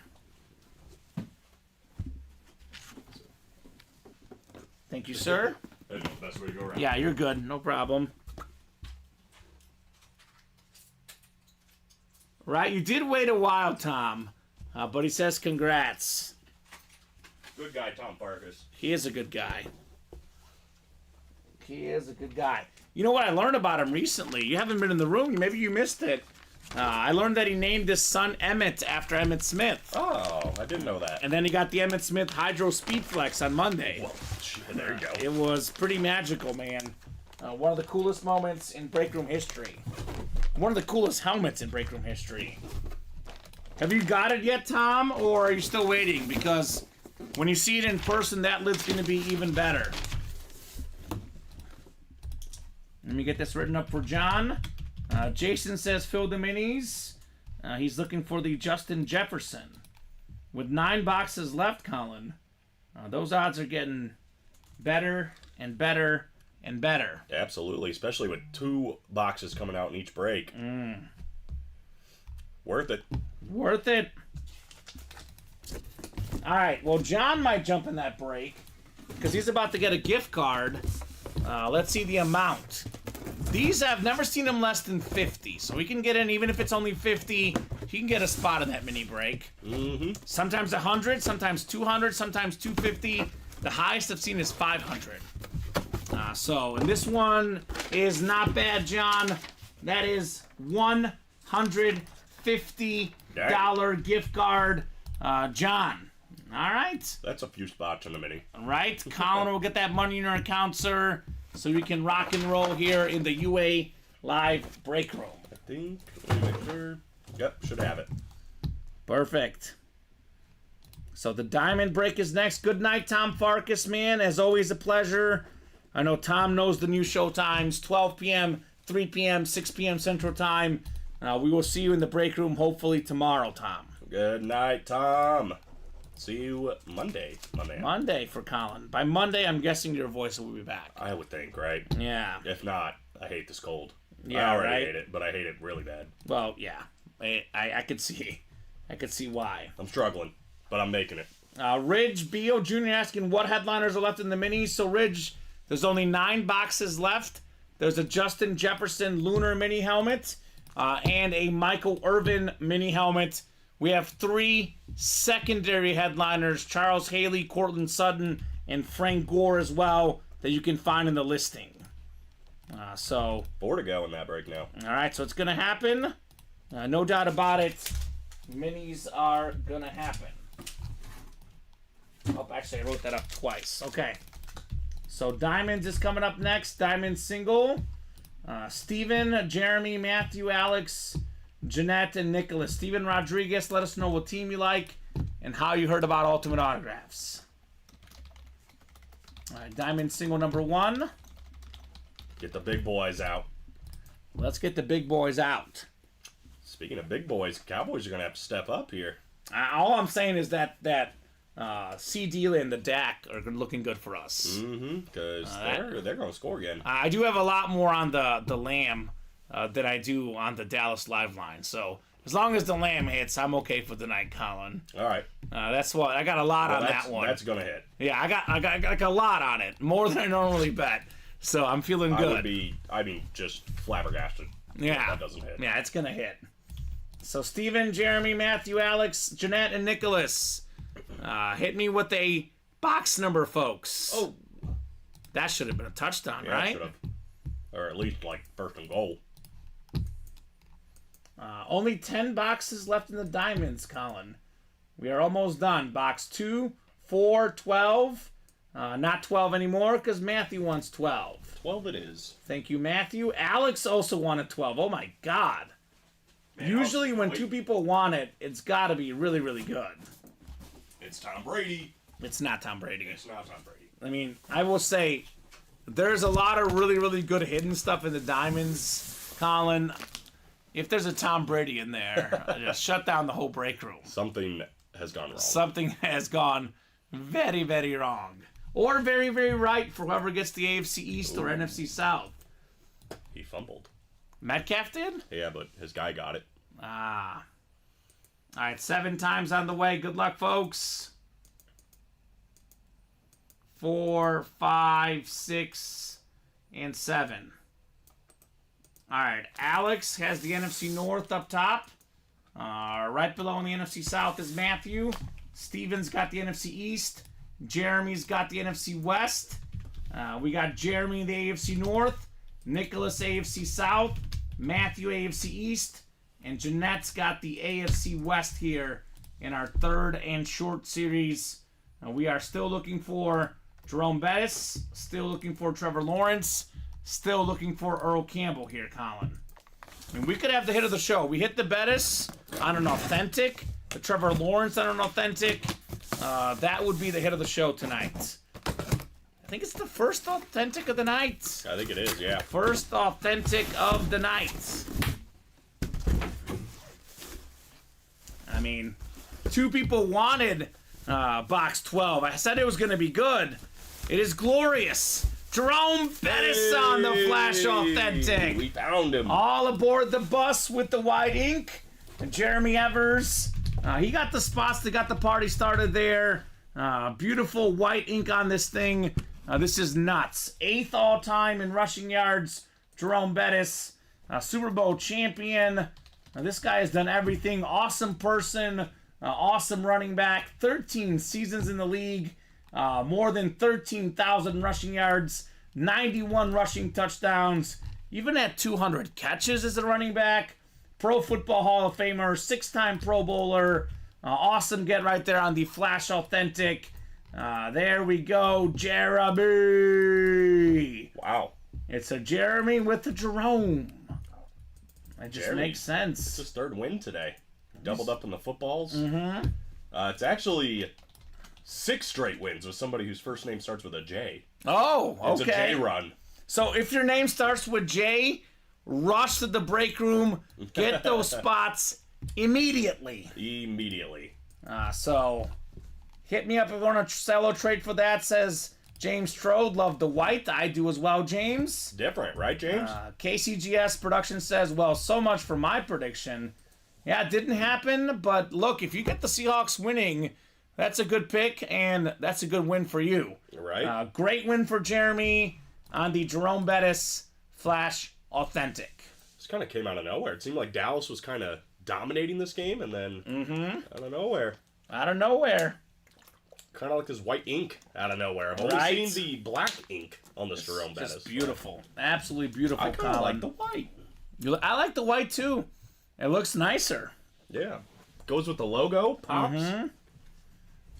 Speaker 2: Thank you, sir.
Speaker 3: That's the best way to go around.
Speaker 2: Yeah, you're good. No problem. Right, you did wait a while, Tom, but he says congrats.
Speaker 3: Good guy, Tom Farkas.
Speaker 2: He is a good guy. He is a good guy. You know what I learned about him recently? You haven't been in the room. Maybe you missed it. I learned that he named his son Emmett after Emmett Smith.
Speaker 3: Oh, I didn't know that.
Speaker 2: And then he got the Emmett Smith Hydro Speed Flex on Monday.
Speaker 3: Well, shit, there you go.
Speaker 2: It was pretty magical, man. One of the coolest moments in break room history. One of the coolest helmets in break room history. Have you got it yet, Tom, or are you still waiting? Because when you see it in person, that lid's going to be even better. Let me get this written up for John. Jason says fill the minis. He's looking for the Justin Jefferson. With 9 boxes left, Colin, those odds are getting better and better and better.
Speaker 3: Absolutely, especially with 2 boxes coming out in each break. Worth it.
Speaker 2: Worth it. All right, well, John might jump in that break because he's about to get a gift card. Let's see the amount. These, I've never seen them less than 50, so he can get in, even if it's only 50, he can get a spot in that mini break. Sometimes 100, sometimes 200, sometimes 250. The highest I've seen is 500. So, and this one is not bad, John. That is $150 gift card. John. All right.
Speaker 3: That's a few spots in the mini.
Speaker 2: All right. Colin will get that money in your account, sir, so we can rock and roll here in the UA Live break room.
Speaker 3: I think, let me make sure. Yep, should have it.
Speaker 2: Perfect. So the diamond break is next. Good night, Tom Farkas, man. As always, a pleasure. I know Tom knows the new show times, 12 p.m., 3 p.m., 6 p.m. Central Time. We will see you in the break room hopefully tomorrow, Tom.
Speaker 3: Good night, Tom. See you Monday, my man.
Speaker 2: Monday for Colin. By Monday, I'm guessing your voice will be back.
Speaker 3: I would think, right?
Speaker 2: Yeah.
Speaker 3: If not, I hate this cold.
Speaker 2: Yeah,
Speaker 3: I already
Speaker 2: right?
Speaker 3: hate it, but I hate it really bad.
Speaker 2: Well, yeah. I could see. I could see why.
Speaker 3: I'm struggling, but I'm making it.
Speaker 2: Ridge B.O. Jr. asking what headliners are left in the minis. So, Ridge, there's only 9 boxes left. There's a Justin Jefferson Lunar mini helmet and a Michael Irvin mini helmet. We have 3 secondary headliners, Charles Haley, Cortland Sutton, and Frank Gore as well, that you can find in the listing. 4
Speaker 3: to go in that break now.
Speaker 2: All right, so it's going to happen. No doubt about it. Minis are going to happen. Oh, actually, I wrote that up twice. Okay. So Diamonds is coming up next. Diamond single. Steven, Jeremy, Matthew, Alex, Jeanette, and Nicholas. Steven Rodriguez, let us know what team you like and how you heard about Ultimate Autographs. All right, Diamond single number 1.
Speaker 3: Get the big boys out.
Speaker 2: Let's get the big boys out.
Speaker 3: Speaking of big boys, Cowboys are going to have to step up here.
Speaker 2: All I'm saying is that CD and the DAC are looking good for us.
Speaker 3: Mm-hmm. Because they're going to score again.
Speaker 2: I do have a lot more on the Lamb than I do on the Dallas live line. So as long as the Lamb hits, I'm okay for the night, Colin.
Speaker 3: All right.
Speaker 2: That's what I got a lot on that one.
Speaker 3: That's going to hit.
Speaker 2: Yeah, I got a lot on it, more than I normally bet. So I'm feeling good.
Speaker 3: Just flabbergasted.
Speaker 2: Yeah,
Speaker 3: That doesn't hit.
Speaker 2: Yeah, it's gonna hit. So Steven, Jeremy, Matthew, Alex, Jeanette, and Nicholas, hit me with a box number, folks.
Speaker 3: Oh,
Speaker 2: that should have been a touchdown,
Speaker 3: yeah,
Speaker 2: right?
Speaker 3: should have. Or at least like first and goal.
Speaker 2: Only 10 boxes left in the diamonds, Colin. We are almost done. Box 2, 4, 12. Not 12 anymore because Matthew wants 12.
Speaker 3: 12 it is.
Speaker 2: Thank you, Matthew. Alex also wanted 12. Oh my God.
Speaker 3: Man,
Speaker 2: Usually when two people want it, it's got to be really, really good.
Speaker 3: It's Tom Brady.
Speaker 2: It's not Tom Brady.
Speaker 3: It's not Tom Brady.
Speaker 2: I mean, I will say there's a lot of really, really good hidden stuff in the diamonds, Colin. If there's a Tom Brady in there, just shut down the whole break room.
Speaker 3: Something has gone wrong.
Speaker 2: Something has gone very, very wrong. Or very, very right for whoever gets the AFC East or NFC South.
Speaker 3: He fumbled.
Speaker 2: Metcalf did?
Speaker 3: Yeah, but his guy got it.
Speaker 2: Ah. All right, 7 times on the way. Good luck, folks. 4, 5, 6, and 7. All right, Alex has the NFC North up top. Right below in the NFC South is Matthew. Steven's got the NFC East. Jeremy's got the NFC West. We got Jeremy in the AFC North. Nicholas AFC South. Matthew AFC East. And Jeanette's got the AFC West here in our third and short series. We are still looking for Jerome Bettis. Still looking for Trevor Lawrence. Still looking for Earl Campbell here, Colin. I mean, we could have the hit of the show. We hit the Bettis on an authentic. The Trevor Lawrence on an authentic. That would be the hit of the show tonight. I think it's the first authentic of the night.
Speaker 3: I think it is, yeah.
Speaker 2: First authentic of the night. I mean, 2 people wanted box 12. I said it was going to be good. It is glorious. Jerome Bettis on the Flash Authentic.
Speaker 3: We found him.
Speaker 2: All aboard the bus with the white ink. And Jeremy Evers. He got the spots that got the party started there. Beautiful white ink on this thing. This is nuts. 8th all-time in rushing yards. Jerome Bettis. Super Bowl champion. This guy has done everything. Awesome person. Awesome running back. 13 seasons in the league. More than 13,000 rushing yards. 91 rushing touchdowns. Even at 200 catches as a running back. Pro Football Hall of Famer. 6-time Pro Bowler. Awesome get right there on the Flash Authentic. There we go. Jeremy.
Speaker 3: Wow.
Speaker 2: It's a Jeremy with a Jerome. It just
Speaker 3: Jeremy.
Speaker 2: makes sense.
Speaker 3: It's his 3rd win today. Doubled up in the footballs. Mm-hmm. It's actually 6 straight wins with somebody whose first name starts with a J.
Speaker 2: Oh, okay.
Speaker 3: It's a J run.
Speaker 2: So if your name starts with J, rush to the break room, get those spots immediately.
Speaker 3: Immediately.
Speaker 2: So hit me up if you want to sell or trade for that, says James Strode. Love the white. I do as well, James.
Speaker 3: Different, right, James?
Speaker 2: KCGS Production says, well, so much for my prediction. Yeah, it didn't happen, but look, if you get the Seahawks winning, that's a good pick, and that's a good win for you.
Speaker 3: Right.
Speaker 2: Great win for Jeremy on the Jerome Bettis Flash Authentic.
Speaker 3: This kind of came out of nowhere. It seemed like Dallas was kind of dominating this game, and then out of nowhere.
Speaker 2: Out of nowhere.
Speaker 3: Kind of like this white ink out of nowhere. I've only
Speaker 2: Right.
Speaker 3: seen the black ink on this Jerome Bettis.
Speaker 2: Just beautiful. Absolutely beautiful,
Speaker 3: I kind of
Speaker 2: Colin.
Speaker 3: like the white.
Speaker 2: I like the white, too. It looks nicer.
Speaker 3: Yeah. Goes with the logo. Pops.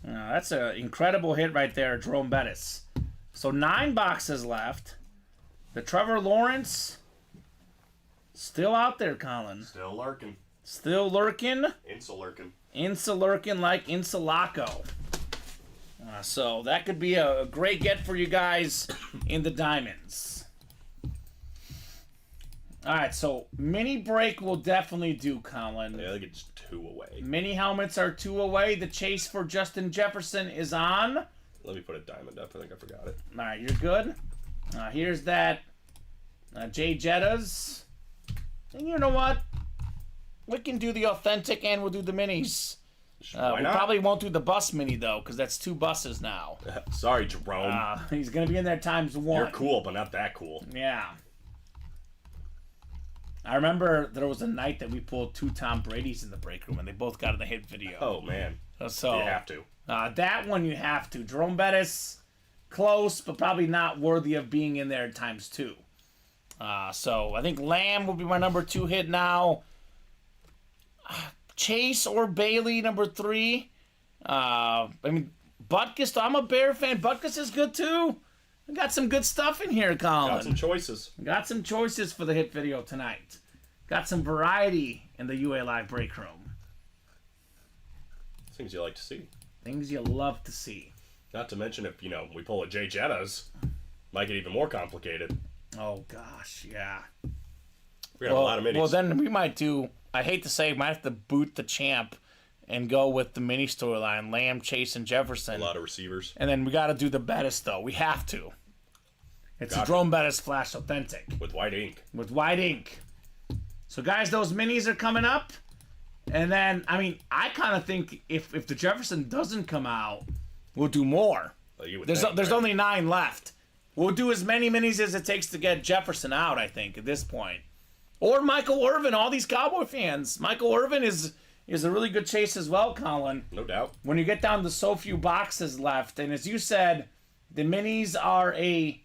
Speaker 2: That's an incredible hit right there, Jerome Bettis. So 9 boxes left. The Trevor Lawrence still out there, Colin.
Speaker 3: Still lurking.
Speaker 2: Still lurking.
Speaker 3: Insa-lurking.
Speaker 2: Insa-lurking like Insalaco. So that could be a great get for you guys in the diamonds. All right, so mini break will definitely do, Colin.
Speaker 3: Yeah, I think it's 2 away.
Speaker 2: Mini helmets are 2 away. The chase for Justin Jefferson is on.
Speaker 3: Let me put a diamond up. I think I forgot it.
Speaker 2: All right, you're good. Here's that Jay Jettas. And you know what? We can do the authentic and we'll do the minis.
Speaker 3: Why
Speaker 2: We
Speaker 3: not?
Speaker 2: probably won't do the bus mini, though, because that's 2 buses now.
Speaker 3: Sorry, Jerome.
Speaker 2: He's going to be in there times 1.
Speaker 3: You're cool, but not that cool.
Speaker 2: Yeah. I remember there was a night that we pulled 2 Tom Brady's in the break room, and they both got in the hit video.
Speaker 3: Oh, man.
Speaker 2: So
Speaker 3: You have to.
Speaker 2: that one you have to. Jerome Bettis, close, but probably not worthy of being in there times 2. So I think Lamb will be my number 2 hit now. Chase or Bailey, number 3. I mean, Butkus, I'm a Bear fan. Butkus is good, too. We got some good stuff in here, Colin.
Speaker 3: Got some choices.
Speaker 2: Got some choices for the hit video tonight. Got some variety in the UA Live break room.
Speaker 3: Things you like to see.
Speaker 2: Things you love to see.
Speaker 3: Not to mention if, we pull a Jay Jettas, might get even more complicated.
Speaker 2: Oh, gosh, yeah.
Speaker 3: We got a lot of minis.
Speaker 2: Well, then we might do, I hate to say, we might have to boot the champ and go with the mini storyline, Lamb, Chase, and Jefferson.
Speaker 3: a lot of receivers.
Speaker 2: And then we got to do the Bettis, though. We have to. It's a Jerome Bettis Flash Authentic.
Speaker 3: With white ink.
Speaker 2: With white ink. So, guys, those minis are coming up. And then, I mean, I kind of think if the Jefferson doesn't come out, we'll do more.
Speaker 3: Well, you would
Speaker 2: There's
Speaker 3: think, right?
Speaker 2: only 9 left. We'll do as many minis as it takes to get Jefferson out, I think, at this point. Or Michael Irvin, all these Cowboy fans. Michael Irvin is a really good chase as well, Colin.
Speaker 3: No doubt.
Speaker 2: When you get down to so few boxes left, and as you said, the minis are a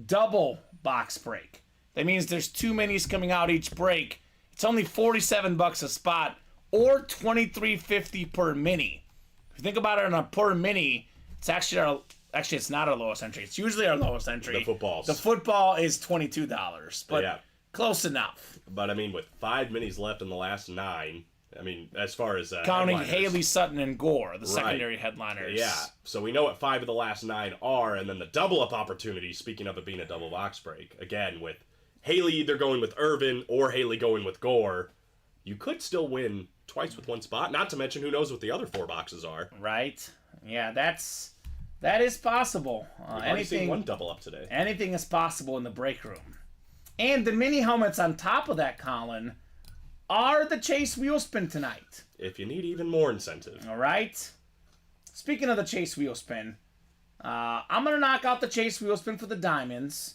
Speaker 2: double box break. That means there's 2 minis coming out each break. It's only $47 a spot, or $23.50 per mini. If you think about it on a per mini, it's actually it's not our lowest entry. It's usually our lowest entry.
Speaker 3: The footballs.
Speaker 2: The football is $22, but
Speaker 3: Yeah.
Speaker 2: close enough.
Speaker 3: But, I mean, with 5 minis left in the last 9, I mean, as far as
Speaker 2: Counting
Speaker 3: headliners.
Speaker 2: Haley Sutton and Gore, the secondary headliners.
Speaker 3: Yeah, so we know what 5 of the last 9 are, and then the double-up opportunity, speaking of it being a double box break, again, with Haley either going with Irvin or Haley going with Gore, you could still win twice with 1 spot, not to mention who knows what the other 4 boxes are.
Speaker 2: Right? Yeah, that is possible.
Speaker 3: I've already seen 1 double-up today.
Speaker 2: Anything is possible in the break room. And the mini helmets on top of that, Colin, are the Chase Wheel Spin tonight.
Speaker 3: If you need even more incentive.
Speaker 2: All right? Speaking of the Chase Wheel Spin, I'm going to knock out the Chase Wheel Spin for the Diamonds.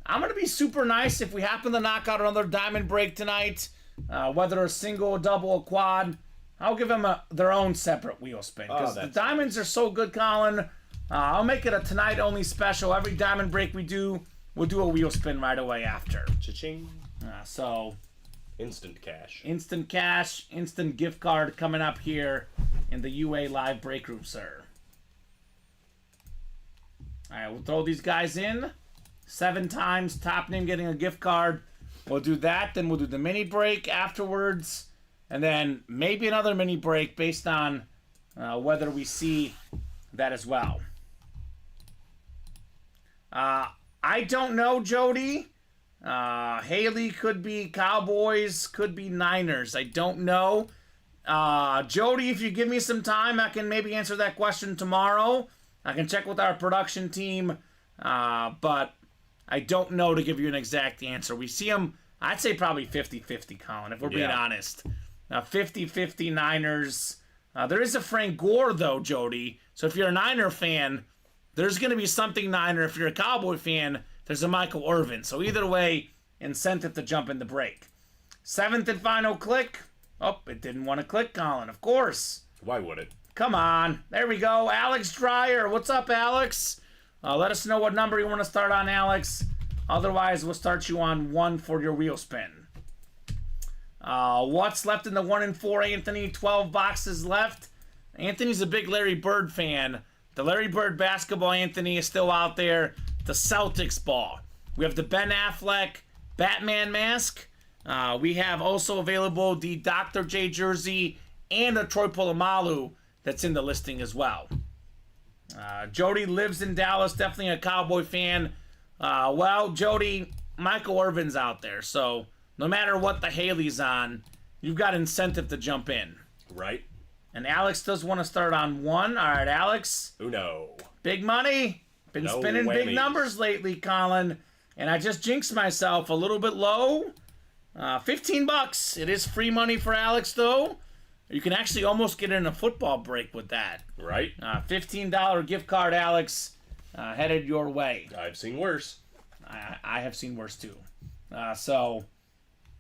Speaker 2: I'm going to be super nice if we happen to knock out another Diamond break tonight, whether a single, a double, a quad. I'll give them their own separate wheel spin because the Diamonds are so good, Colin. I'll make it a tonight-only special. Every Diamond break we do, we'll do a wheel spin right away after.
Speaker 3: Cha-ching.
Speaker 2: So...
Speaker 3: Instant cash.
Speaker 2: Instant cash, instant gift card coming up here in the UA Live break room, sir. All right, we'll throw these guys in. 7 times, top name getting a gift card. We'll do that, then we'll do the mini break afterwards. And then maybe another mini break based on whether we see that as well. I don't know, Jody. Haley could be Cowboys, could be Niners. I don't know. Jody, if you give me some time, I can maybe answer that question tomorrow. I can check with our production team, but I don't know to give you an exact answer. We see them, I'd say probably 50-50, Colin, if we're being honest. 50-50 Niners. There is a Frank Gore, though, Jody. So if you're a Niner fan, there's going to be something Niner. If you're a Cowboy fan, there's a Michael Irvin. So either way, incentive to jump in the break. 7th and final click. Oh, it didn't want to click, Colin. Of course.
Speaker 3: Why would it?
Speaker 2: Come on. There we go. Alex Dreyer. What's up, Alex? Let us know what number you want to start on, Alex. Otherwise, we'll start you on 1 for your wheel spin. What's left in the 1 and 4, Anthony? 12 boxes left. Anthony's a big Larry Bird fan. The Larry Bird basketball, Anthony, is still out there. The Celtics ball. We have the Ben Affleck Batman mask. We have also available the Dr. J jersey and a Troy Polamalu that's in the listing as well. Jody lives in Dallas, definitely a Cowboy fan. Well, Jody, Michael Irvin's out there, so no matter what the Haley's on, you've got incentive to jump in.
Speaker 3: Right?
Speaker 2: And Alex does want to start on 1. All right, Alex.
Speaker 3: Uno.
Speaker 2: Big money. Been
Speaker 3: No
Speaker 2: spinning big
Speaker 3: whammies.
Speaker 2: numbers lately, Colin. And I just jinxed myself a little bit low. $15. It is free money for Alex, though. You can actually almost get in a football break with that.
Speaker 3: Right?
Speaker 2: $15 gift card, Alex, headed your way.
Speaker 3: I've seen worse.
Speaker 2: I have seen worse, too. So,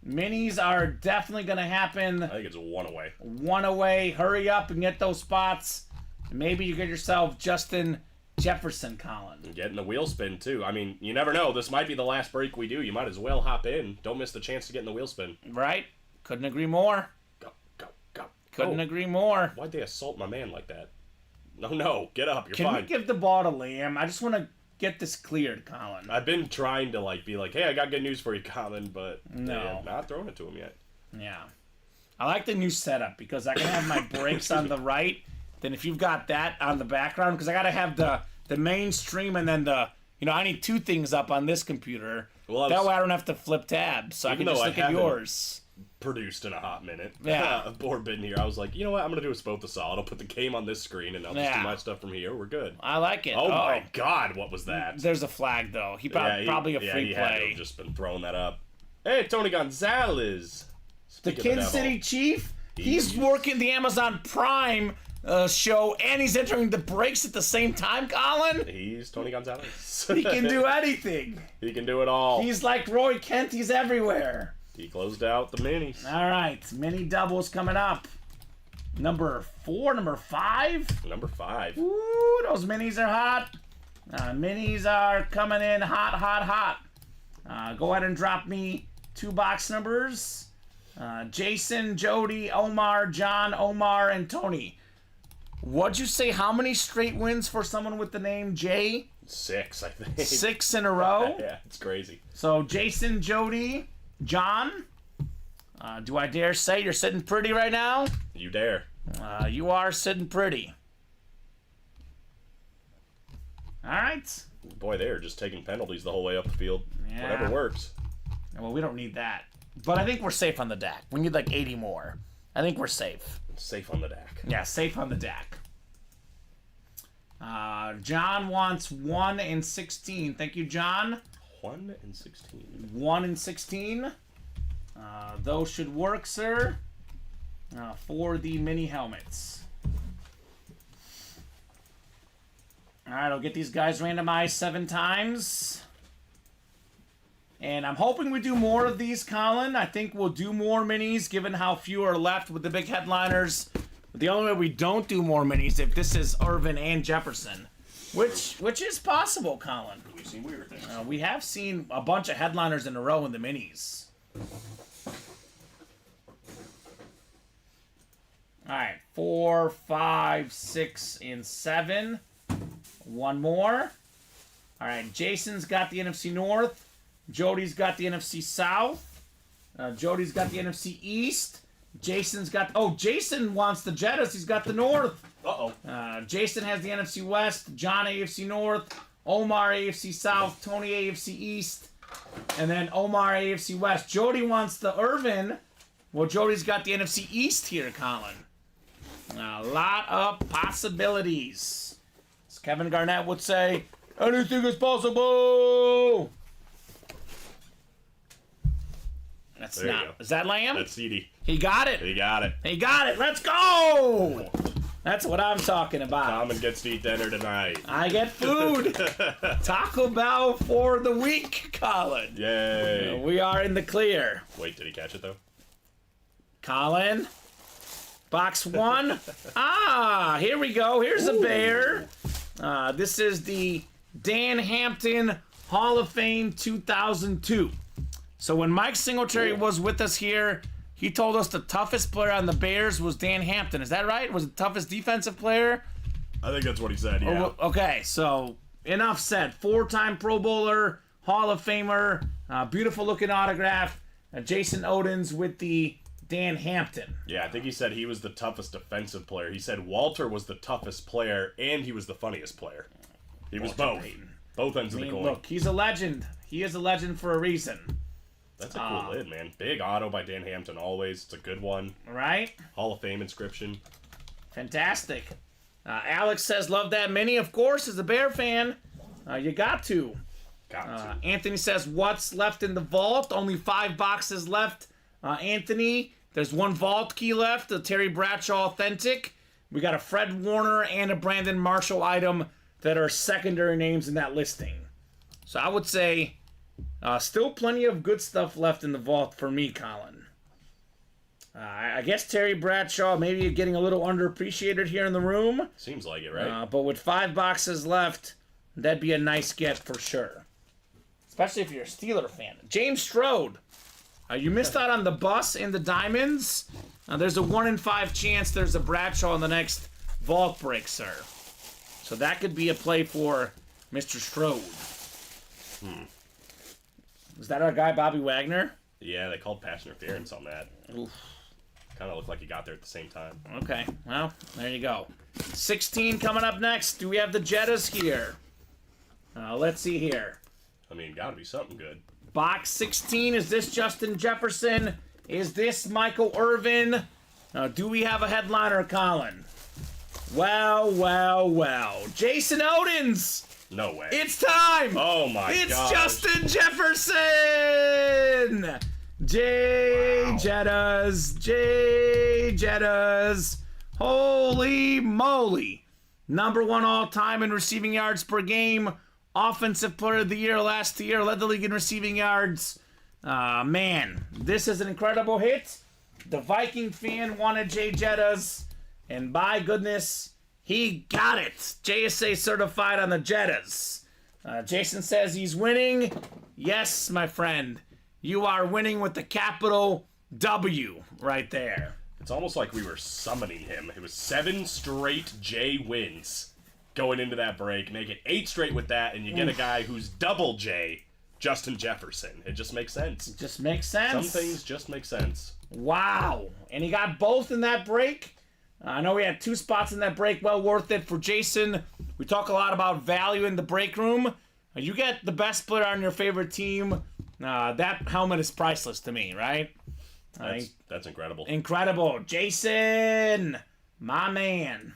Speaker 2: minis are definitely going to happen.
Speaker 3: I think it's 1 away.
Speaker 2: 1 away. Hurry up and get those spots. Maybe you get yourself Justin Jefferson, Colin.
Speaker 3: Getting the wheel spin, too. I mean, you never know. This might be the last break we do. You might as well hop in. Don't miss the chance to get in the wheel spin.
Speaker 2: Right? Couldn't agree more.
Speaker 3: Go, go, go.
Speaker 2: Couldn't agree more.
Speaker 3: Why'd they assault my man like that? No. Get up. You're
Speaker 2: Can
Speaker 3: fine.
Speaker 2: we give the ball to Liam? I just want to get this cleared, Colin.
Speaker 3: I've been trying to, be like, hey, I got good news for you, Colin, but
Speaker 2: No.
Speaker 3: they have not throwing it to him yet.
Speaker 2: Yeah. I like the new setup because I can have my breaks on the right. Then if you've got that on the background, because I got to have the mainstream and then I need 2 things up on this computer.
Speaker 3: Well,
Speaker 2: that way I don't have to flip tabs, so I
Speaker 3: Even
Speaker 2: can just
Speaker 3: though I
Speaker 2: look at
Speaker 3: haven't-
Speaker 2: yours.
Speaker 3: Produced in a hot minute.
Speaker 2: Yeah.
Speaker 3: Bored bitten here. I was like, you know what? I'm going to do us both a solid. I'll put the game on this screen, and I'll just do
Speaker 2: Yeah.
Speaker 3: my stuff from here. We're good.
Speaker 2: I like it.
Speaker 3: Oh, my God. What was that?
Speaker 2: There's a flag, though. Probably a free
Speaker 3: he
Speaker 2: play.
Speaker 3: had to have just been throwing that up. Hey, Tony Gonzalez.
Speaker 2: The
Speaker 3: Speak of the
Speaker 2: Kansas
Speaker 3: devil.
Speaker 2: City Chief, he's working the Amazon Prime show, and he's entering the breaks at the same time, Colin.
Speaker 3: He's Tony Gonzalez.
Speaker 2: He can do anything.
Speaker 3: He can do it all.
Speaker 2: He's like Roy Kent. He's everywhere.
Speaker 3: He closed out the minis.
Speaker 2: All right, mini doubles coming up. Number 4, number 5.
Speaker 3: Number 5.
Speaker 2: Ooh, those minis are hot. Minis are coming in hot, hot, hot. Go ahead and drop me 2 box numbers. Jason, Jody, Omar, John, Omar, and Tony. What'd you say? How many straight wins for someone with the name Jay?
Speaker 3: 6, I think.
Speaker 2: 6 in a row.
Speaker 3: Yeah, it's crazy.
Speaker 2: So Jason, Jody, John. Do I dare say you're sitting pretty right now?
Speaker 3: You dare.
Speaker 2: You are sitting pretty. All right.
Speaker 3: Boy, they are just taking penalties the whole way up the field.
Speaker 2: Yeah.
Speaker 3: Whatever works.
Speaker 2: Well, we don't need that. But I think we're safe on the deck. We need like 80 more. I think we're safe.
Speaker 3: Safe on the deck.
Speaker 2: Yeah, safe on the deck. John wants 1 and 16. Thank you, John.
Speaker 3: 1 and 16.
Speaker 2: 1 and 16. Those should work, sir. For the mini helmets. All right, I'll get these guys randomized 7 times. And I'm hoping we do more of these, Colin. I think we'll do more minis, given how few are left with the big headliners. The only way we don't do more minis if this is Irvin and Jefferson, which is possible, Colin.
Speaker 3: We've seen weird things.
Speaker 2: We have seen a bunch of headliners in a row in the minis. All right, 4, 5, 6, and 7. 1 more. All right, Jason's got the NFC North. Jody's got the NFC South. Jody's got the NFC East. Jason's got... Oh, Jason wants the Jettas. He's got the North.
Speaker 3: Uh-oh.
Speaker 2: Jason has the NFC West. John, AFC North. Omar, AFC South. Tony, AFC East. And then Omar, AFC West. Jody wants the Irvin. Well, Jody's got the NFC East here, Colin. A lot of possibilities. As Kevin Garnett would say, anything is possible! That's
Speaker 3: There you
Speaker 2: not.
Speaker 3: go.
Speaker 2: Is that Lamb?
Speaker 3: That's CD.
Speaker 2: He got it.
Speaker 3: He got it.
Speaker 2: He got it. Let's go! That's what I'm talking about.
Speaker 3: Common gets to eat dinner tonight.
Speaker 2: I get food. Taco Bell for the week, Colin.
Speaker 3: Yay.
Speaker 2: We are in the clear.
Speaker 3: Wait, did he catch it, though?
Speaker 2: Colin. Box 1. Here we go. Here's a bear. This is the Dan Hampton Hall of Fame 2002. So when Mike Singletary was with us here, he told us the toughest player on the Bears was Dan Hampton. Is that right? Was the toughest defensive player?
Speaker 3: I think that's what he said, yeah.
Speaker 2: Okay, so enough said. 4-time Pro Bowler, Hall of Famer, beautiful looking autograph. Jason Odens with the Dan Hampton.
Speaker 3: Yeah, I think he said he was the toughest defensive player. He said Walter was the toughest player, and he was the funniest player. He was
Speaker 2: Walter
Speaker 3: both.
Speaker 2: Payton.
Speaker 3: Both ends of the coin.
Speaker 2: Look, he's a legend. He is a legend for a reason.
Speaker 3: That's a cool lid, man. Big auto by Dan Hampton always. It's a good one.
Speaker 2: Right?
Speaker 3: Hall of Fame inscription.
Speaker 2: Fantastic. Alex says, love that mini. Of course, as a Bear fan, you got to. Anthony says, what's left in the vault? Only 5 boxes left. Anthony, there's 1 vault key left, the Terry Bradshaw Authentic. We got a Fred Warner and a Brandon Marshall item that are secondary names in that listing. So I would say still plenty of good stuff left in the vault for me, Colin. I guess Terry Bradshaw maybe getting a little underappreciated here in the room.
Speaker 3: Seems like it, right?
Speaker 2: But with 5 boxes left, that'd be a nice get for sure. Especially if you're a Steeler fan. James Strode, you missed out on the bus and the diamonds. There's a 1 in 5 chance there's a Bradshaw in the next vault break, sir. So that could be a play for Mr. Strode. Is that our guy, Bobby Wagner?
Speaker 3: Yeah, they called pass interference on that.
Speaker 2: Oof.
Speaker 3: Kind of looked like he got there at the same time.
Speaker 2: Okay, well, there you go. 16 coming up next. Do we have the Jettas here? Let's see here.
Speaker 3: I mean, gotta be something good.
Speaker 2: Box 16, is this Justin Jefferson? Is this Michael Irvin? Do we have a headliner, Colin? Well. Jason Odins!
Speaker 3: No way.
Speaker 2: It's time!
Speaker 3: Oh my god.
Speaker 2: It's Justin Jefferson! J Jettas. Holy moly. Number 1 all-time in receiving yards per game. Offensive player of the year last year. Led the league in receiving yards. Man, this is an incredible hit. The Viking fan wanted J Jettas. And by goodness, he got it. JSA certified on the Jettas. Jason says he's winning. Yes, my friend. You are winning with the capital W right there.
Speaker 3: It's almost like we were summoning him. It was 7 straight J wins going into that break. Make it 8 straight with that, and you get a guy who's double J, Justin Jefferson. It just makes sense.
Speaker 2: It just makes sense.
Speaker 3: Some things just make sense.
Speaker 2: Wow. And he got both in that break. I know we had 2 spots in that break. Well worth it for Jason. We talk a lot about value in the break room. You get the best player on your favorite team. That helmet is priceless to me, right?
Speaker 3: That's incredible.
Speaker 2: Incredible. Jason, my man.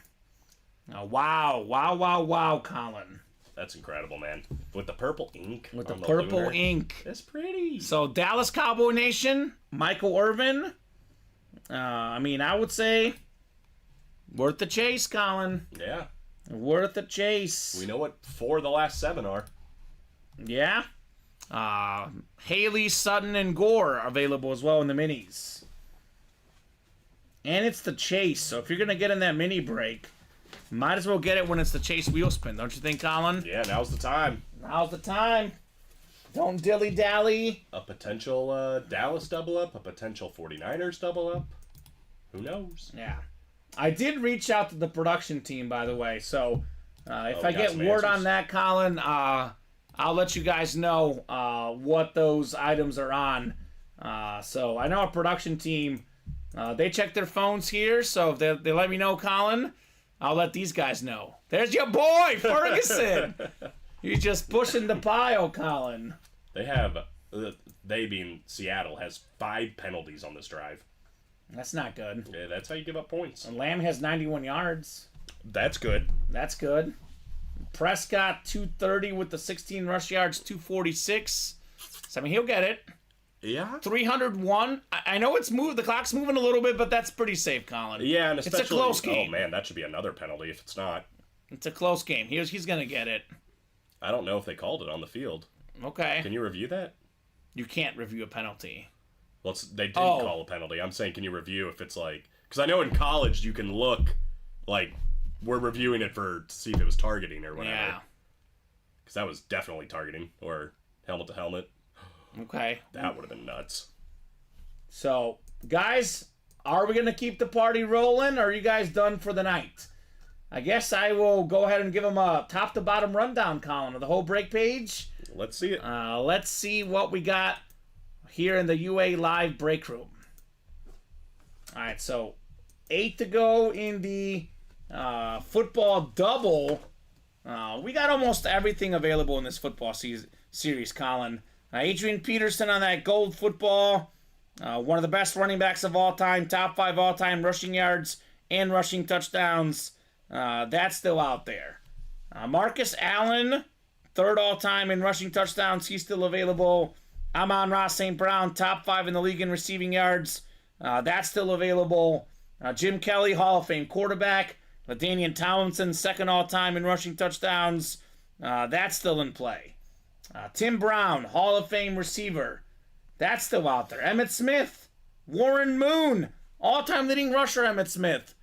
Speaker 2: Wow, Colin.
Speaker 3: That's incredible, man. With the purple ink.
Speaker 2: With the
Speaker 3: on
Speaker 2: purple
Speaker 3: lunar.
Speaker 2: ink.
Speaker 3: That's pretty.
Speaker 2: So, Dallas Cowboy Nation, Michael Irvin. I would say worth the chase, Colin.
Speaker 3: Yeah.
Speaker 2: Worth the chase.
Speaker 3: We know what 4 of the last 7 are.
Speaker 2: Yeah. Haley, Sutton, and Gore are available as well in the minis. And it's the chase, so if you're going to get in that mini break, might as well get it when it's the chase wheel spin, don't you think, Colin?
Speaker 3: Yeah, now's the time.
Speaker 2: Now's the time. Don't dilly-dally.
Speaker 3: A potential Dallas double up, a potential 49ers double up. Who knows?
Speaker 2: Yeah. I did reach out to the production team, by the way, so if I
Speaker 3: got
Speaker 2: get
Speaker 3: some
Speaker 2: word
Speaker 3: answers.
Speaker 2: on that, Colin, I'll let you guys know what those items are on. So I know our production team, they check their phones here, so if they let me know, Colin, I'll let these guys know. There's your boy, Ferguson! You're just pushing the pile, Colin.
Speaker 3: They have, they being Seattle, has 5 penalties on this drive.
Speaker 2: That's not good.
Speaker 3: Yeah, that's how you give up points.
Speaker 2: And Lamb has 91 yards.
Speaker 3: That's good.
Speaker 2: That's good. Prescott, 230 with the 16 rush yards, 246. So, he'll get it.
Speaker 3: Yeah.
Speaker 2: 301. I know it's moved. The clock's moving a little bit, but that's pretty safe, Colin.
Speaker 3: Yeah, and especially...
Speaker 2: It's a close game.
Speaker 3: Oh, man, that should be another penalty if it's not.
Speaker 2: It's a close game. He's going to get it.
Speaker 3: I don't know if they called it on the field.
Speaker 2: Okay.
Speaker 3: Can you review that?
Speaker 2: You can't review a penalty.
Speaker 3: Well, they didn't call a penalty. I'm saying, can you review if it's like... Because I know in college you can look, like, we're reviewing it to see if it was targeting or whatever.
Speaker 2: Yeah.
Speaker 3: Because that was definitely targeting, or helmet to helmet.
Speaker 2: Okay.
Speaker 3: That would have been nuts.
Speaker 2: So, guys, are we going to keep the party rolling, or are you guys done for the night? I guess I will go ahead and give them a top-to-bottom rundown, Colin, of the whole break page.
Speaker 3: Let's see it.
Speaker 2: Let's see what we got here in the UA Live break room. All right, so 8 to go in the football double. We got almost everything available in this football series, Colin. Adrian Peterson on that gold football. One of the best running backs of all time. Top 5 all-time rushing yards and rushing touchdowns. That's still out there. Marcus Allen, 3rd all-time in rushing touchdowns. He's still available. Amon-Ra St. Brown, top 5 in the league in receiving yards. That's still available. Jim Kelly, Hall of Fame quarterback. LaDainian Tomlinson, 2nd all-time in rushing touchdowns. That's still in play. Tim Brown, Hall of Fame receiver. That's still out there. Emmitt Smith, Warren Moon, all-time leading rusher Emmitt Smith.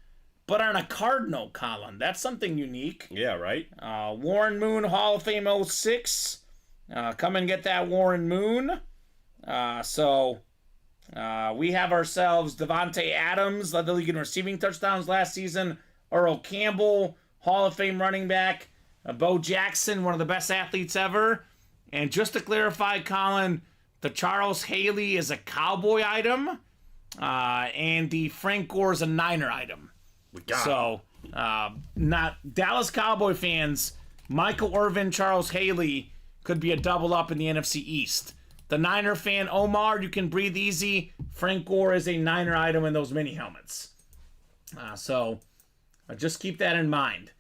Speaker 2: But on a Cardinal, Colin. That's something unique.
Speaker 3: Yeah, right?
Speaker 2: Warren Moon, Hall of Fame 06. Come and get that Warren Moon. So we have ourselves Devontae Adams, led the league in receiving touchdowns last season. Earl Campbell, Hall of Fame running back. Bo Jackson, one of the best athletes ever. And just to clarify, Colin, the Charles Haley is a Cowboy item, and the Frank Gore is a Niner item.
Speaker 3: We got
Speaker 2: So, not Dallas Cowboy fans, Michael Irvin, Charles Haley could be a double up in the NFC East. The Niner fan, Omar, you can breathe easy. Frank Gore is a Niner item in those mini helmets. So, just keep that in mind.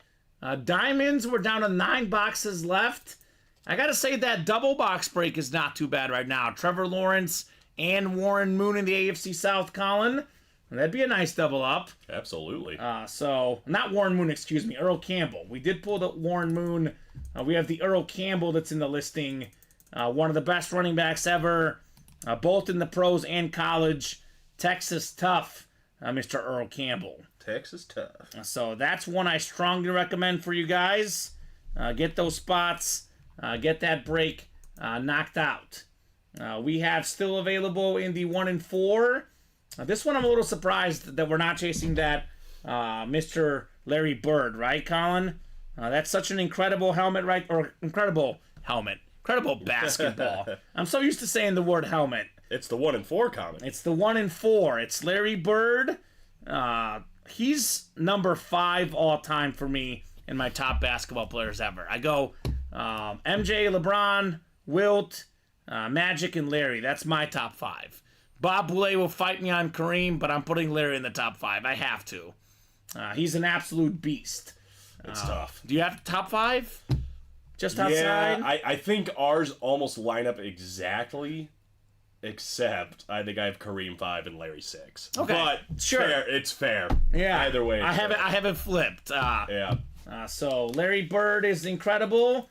Speaker 2: Diamonds, we're down to 9 boxes left. I gotta say that double box break is not too bad right now. Trevor Lawrence and Warren Moon in the AFC South, Colin. That'd be a nice double up.
Speaker 3: Absolutely.
Speaker 2: So, not Warren Moon, excuse me, Earl Campbell. We did pull the Warren Moon. We have the Earl Campbell that's in the listing. One of the best running backs ever, both in the pros and college. Texas tough, Mr. Earl Campbell.
Speaker 3: Texas tough.
Speaker 2: So that's one I strongly recommend for you guys. Get those spots. Get that break knocked out. We have still available in the 1 and 4. This one I'm a little surprised that we're not chasing that Mr. Larry Bird, right, Colin? That's such an incredible helmet, right? Or incredible helmet. Incredible basketball. I'm so used to saying the word helmet.
Speaker 3: It's the 1 and 4 comment.
Speaker 2: It's the 1 and 4. It's Larry Bird. He's number 5 all time for me in my top basketball players ever. I go MJ, LeBron, Wilt, Magic, and Larry. That's my top 5. Bob Boulay will fight me on Kareem, but I'm putting Larry in the top 5. I have to. He's an absolute beast.
Speaker 3: It's tough.
Speaker 2: Do you have top 5? Just outside?
Speaker 3: Yeah, I think ours almost line up exactly, except I think I have Kareem 5 and Larry 6.
Speaker 2: Okay,
Speaker 3: But
Speaker 2: sure.
Speaker 3: fair, it's fair.
Speaker 2: Yeah.
Speaker 3: Either way.
Speaker 2: I have it flipped.
Speaker 3: Yeah.
Speaker 2: So Larry Bird is incredible.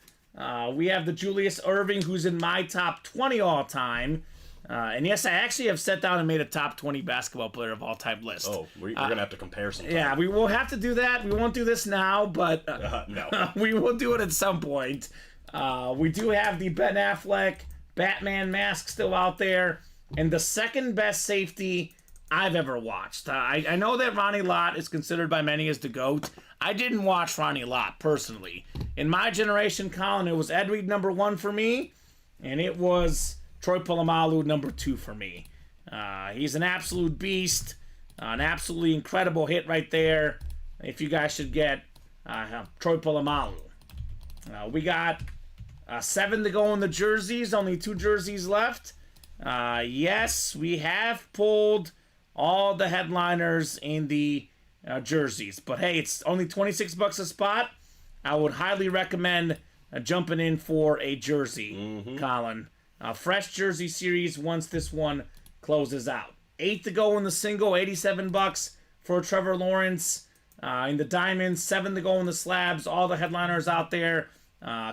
Speaker 2: We have the Julius Erving, who's in my top 20 all time. And yes, I actually have sat down and made a top 20 basketball player of all time list.
Speaker 3: Oh, we're going to have to compare some.
Speaker 2: Yeah, we will have to do that. We won't do this now, but
Speaker 3: No.
Speaker 2: we will do it at some point. We do have the Ben Affleck Batman mask still out there. And the second best safety I've ever watched. I know that Ronnie Lott is considered by many as the GOAT. I didn't watch Ronnie Lott personally. In my generation, Colin, it was Ed Reed number 1 for me, and it was Troy Polamalu number 2 for me. He's an absolute beast, an absolutely incredible hit right there. If you guys should get Troy Polamalu. We got 7 to go in the jerseys, only 2 jerseys left. Yes, we have pulled all the headliners in the jerseys. But hey, it's only $26 a spot. I would highly recommend jumping in for a jersey, Colin. Fresh jersey series once this one closes out. 8 to go in the single, $87 for Trevor Lawrence. In the diamonds, 7 to go in the slabs. All the headliners out there.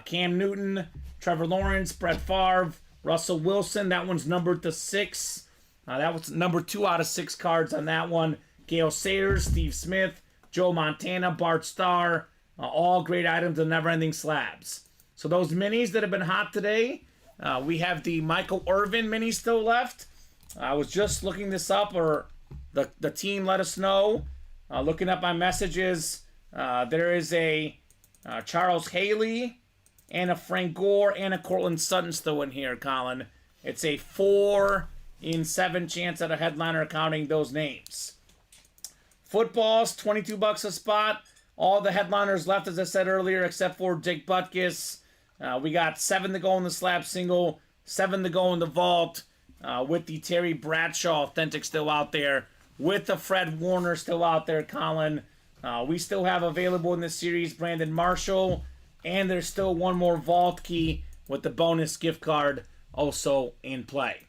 Speaker 2: Cam Newton, Trevor Lawrence, Brett Favre, Russell Wilson. That one's numbered to 6. That was number 2 out of 6 cards on that one. Gale Sayers, Steve Smith, Joe Montana, Bart Starr. All great items and never-ending slabs. So those minis that have been hot today, we have the Michael Irvin mini still left. I was just looking this up, or the team let us know. Looking up my messages, there is a Charles Haley and a Frank Gore and a Cortland Sutton still in here, Colin. It's a 4 in 7 chance at a headliner counting those names. Footballs, $22 a spot. All the headliners left, as I said earlier, except for Jake Butkus. We got 7 to go in the slab single, 7 to go in the vault, with the Terry Bradshaw Authentic still out there, with the Fred Warner still out there, Colin. We still have available in this series Brandon Marshall, and there's still one more vault key with the bonus gift card also in play.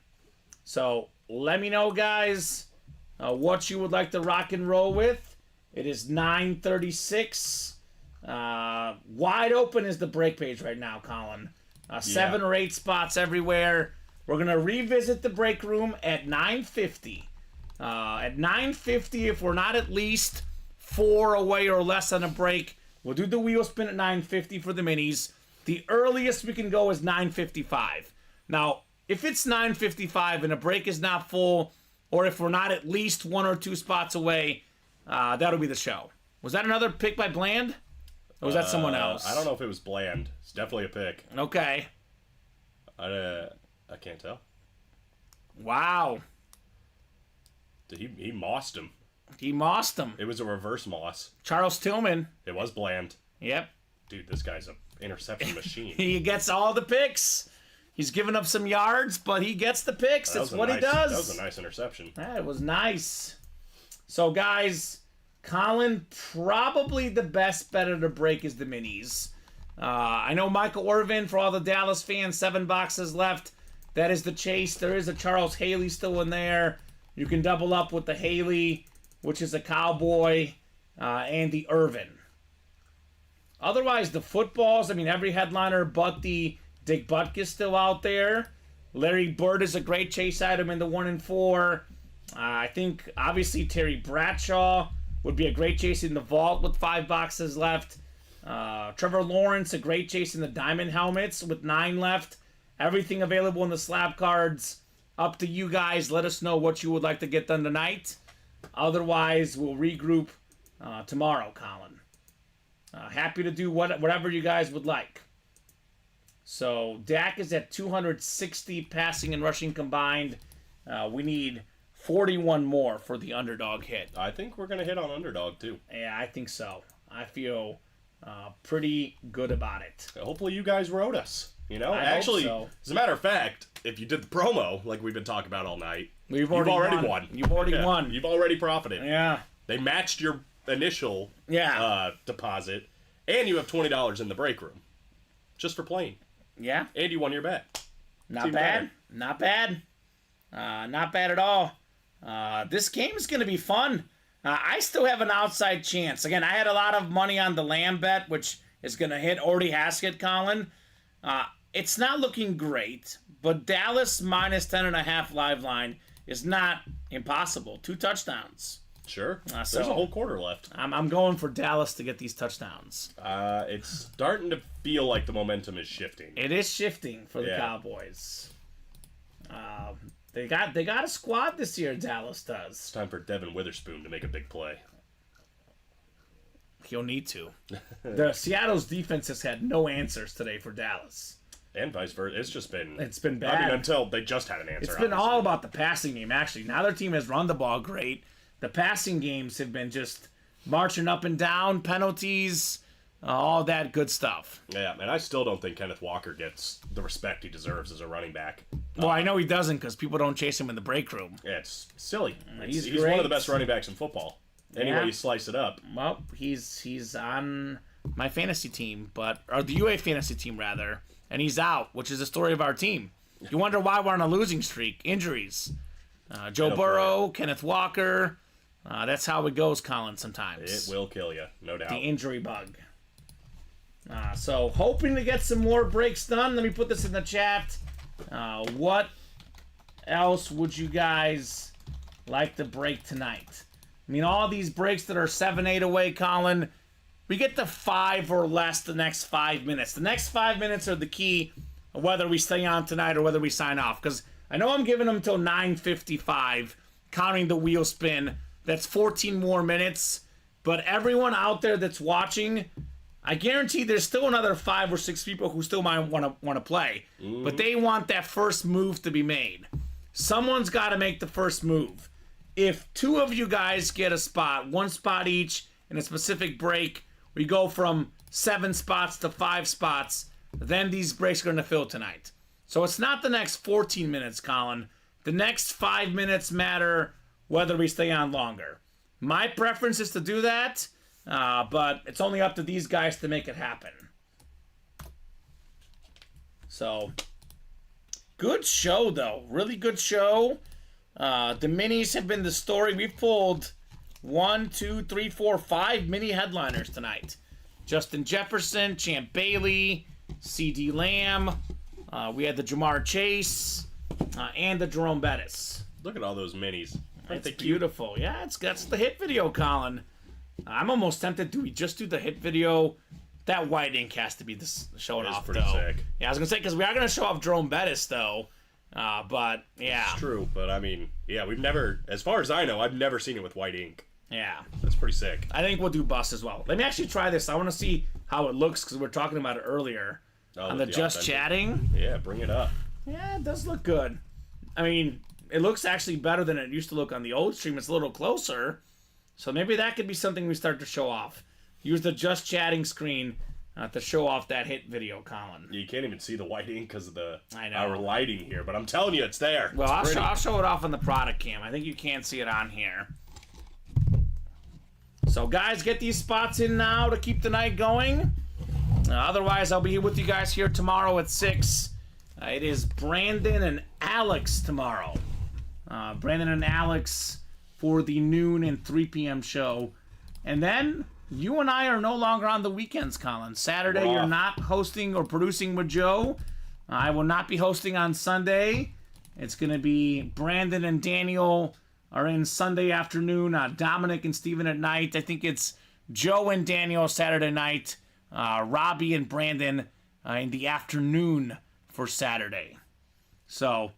Speaker 2: So let me know, guys, what you would like to rock and roll with. It is 9:36. Wide open is the break page right now, Colin. 7 or 8 spots everywhere. We're going to revisit the break room at 9:50. At 9:50, if we're not at least 4 away or less on a break, we'll do the wheel spin at 9:50 for the minis. The earliest we can go is 9:55. Now, if it's 9:55 and a break is not full, or if we're not at least 1 or 2 spots away, that'll be the show. Was that another pick by Bland? Or was that someone else?
Speaker 3: I don't know if it was Bland. It's definitely a pick.
Speaker 2: Okay.
Speaker 3: I can't tell.
Speaker 2: Wow.
Speaker 3: He mossed him.
Speaker 2: He mossed him.
Speaker 3: It was a reverse moss.
Speaker 2: Charles Tillman.
Speaker 3: It was Bland.
Speaker 2: Yep.
Speaker 3: Dude, this guy's an interception machine.
Speaker 2: He gets all the picks. He's giving up some yards, but he gets the picks. That's what he does.
Speaker 3: That was a nice interception.
Speaker 2: That was nice. So, guys, Colin, probably the best bet of the break is the minis. I know Michael Irvin, for all the Dallas fans, 7 boxes left. That is the chase. There is a Charles Haley still in there. You can double up with the Haley, which is a Cowboy, and the Irvin. Otherwise, the footballs, I mean, every headliner but the Dick Butkus still out there. Larry Bird is a great chase item in the 1 and 4. I think, obviously, Terry Bradshaw would be a great chase in the vault with 5 boxes left. Trevor Lawrence, a great chase in the diamond helmets with 9 left. Everything available in the slab cards. Up to you guys. Let us know what you would like to get done tonight. Otherwise, we'll regroup tomorrow, Colin. Happy to do whatever you guys would like. So, Dak is at 260 passing and rushing combined. We need 41 more for the underdog hit.
Speaker 3: I think we're going to hit on underdog, too.
Speaker 2: Yeah, I think so. I feel pretty good about it.
Speaker 3: Hopefully you guys wrote us. You know,
Speaker 2: Actually, hope so.
Speaker 3: As a matter of fact, if you did the promo like we've been talking about all night,
Speaker 2: you've
Speaker 3: already won.
Speaker 2: You've already won.
Speaker 3: You've already profited.
Speaker 2: Yeah.
Speaker 3: They matched your initial deposit, and you have $20 in the break room, just for playing.
Speaker 2: Yeah.
Speaker 3: And you won your bet.
Speaker 2: Not bad. Not bad. Not bad at all. This game is going to be fun. I still have an outside chance. Again, I had a lot of money on the Lamb bet, which is going to hit. Already has hit, Colin. It's not looking great, but Dallas minus 10.5 live line is not impossible. 2 touchdowns.
Speaker 3: Sure.
Speaker 2: So
Speaker 3: there's a whole quarter left.
Speaker 2: I'm going for Dallas to get these touchdowns.
Speaker 3: It's starting to feel like the momentum is shifting.
Speaker 2: It is shifting for the Cowboys. They got a squad this year, Dallas does.
Speaker 3: It's time for Devin Witherspoon to make a big play.
Speaker 2: He'll need to. The Seattle's defense has had no answers today for Dallas.
Speaker 3: And vice versa. It's been
Speaker 2: bad.
Speaker 3: I mean, until they just had an answer.
Speaker 2: It's been all about the passing game, actually. Now their team has run the ball great. The passing games have been just marching up and down, penalties, all that good stuff.
Speaker 3: Yeah, and I still don't think Kenneth Walker gets the respect he deserves as a running back.
Speaker 2: Well, I know he doesn't because people don't chase him in the break room.
Speaker 3: Yeah, it's silly. He's
Speaker 2: great.
Speaker 3: one of the best running backs in football. Anyway, you slice it up.
Speaker 2: Well, he's on my fantasy team, or the UA fantasy team, rather, and he's out, which is the story of our team. You wonder why we're on a losing streak. Injuries. Joe Burrow, Kenneth Walker. That's how it goes, Colin, sometimes.
Speaker 3: It will kill you, no doubt.
Speaker 2: The injury bug. So, hoping to get some more breaks done. Let me put this in the chat. What else would you guys like to break tonight? I mean, all these breaks that are 7-8 away, Colin, we get to 5 or less the next 5 minutes. The next 5 minutes are the key of whether we stay on tonight or whether we sign off. Because I know I'm giving them until 9:55, counting the wheel spin. That's 14 more minutes. But everyone out there that's watching, I guarantee there's still another 5 or 6 people who still might want to play. Mm-hmm. But they want that first move to be made. Someone's got to make the first move. If 2 of you guys get a spot, 1 spot each in a specific break, we go from 7 spots to 5 spots, then these breaks are going to fill tonight. So it's not the next 14 minutes, Colin. The next 5 minutes matter whether we stay on longer. My preference is to do that, but it's only up to these guys to make it happen. So, good show, though. Really good show. The minis have been the story. We've pulled 5 mini headliners tonight. Justin Jefferson, Champ Bailey, C.D. Lamb. We had the Jamar Chase and the Jerome Bettis.
Speaker 3: Look at all those minis.
Speaker 2: It's beautiful. Yeah, that's the hit video, Colin. I'm almost tempted. Do we just do the hit video? That white ink has to be showing off,
Speaker 3: pretty
Speaker 2: though.
Speaker 3: sick.
Speaker 2: Yeah, I was gonna say because we are gonna show off Jerome Bettis, though. But yeah,
Speaker 3: It's true, but I mean, yeah, we've never, as far as I know, I've never seen it with white ink.
Speaker 2: yeah.
Speaker 3: That's pretty sick.
Speaker 2: I think we'll do bust as well. Let me actually try this. I want to see how it looks because we were talking about it earlier on the Just
Speaker 3: authentic.
Speaker 2: Chatting.
Speaker 3: Yeah, bring it up.
Speaker 2: Yeah, it does look good. I mean, it looks actually better than it used to look on the old stream. It's a little closer. So maybe that could be something we start to show off. Use the Just Chatting screen to show off that hit video, Colin.
Speaker 3: You can't even see the white ink because of
Speaker 2: I know.
Speaker 3: our lighting here, but I'm telling you, it's there.
Speaker 2: Well,
Speaker 3: It's pretty.
Speaker 2: I'll show it off on the product cam. I think you can't see it on here. So, guys, get these spots in now to keep the night going. Otherwise, I'll be with you guys here tomorrow at 6. It is Brandon and Alex tomorrow. Brandon and Alex for the noon and 3 p.m. show. And then you and I are no longer on the weekends, Colin. Saturday,
Speaker 3: Wow.
Speaker 2: you're not hosting or producing with Joe. I will not be hosting on Sunday. It's going to be Brandon and Daniel are in Sunday afternoon. Dominic and Steven at night. I think it's Joe and Daniel Saturday night. Robbie and Brandon in the afternoon for Saturday. So,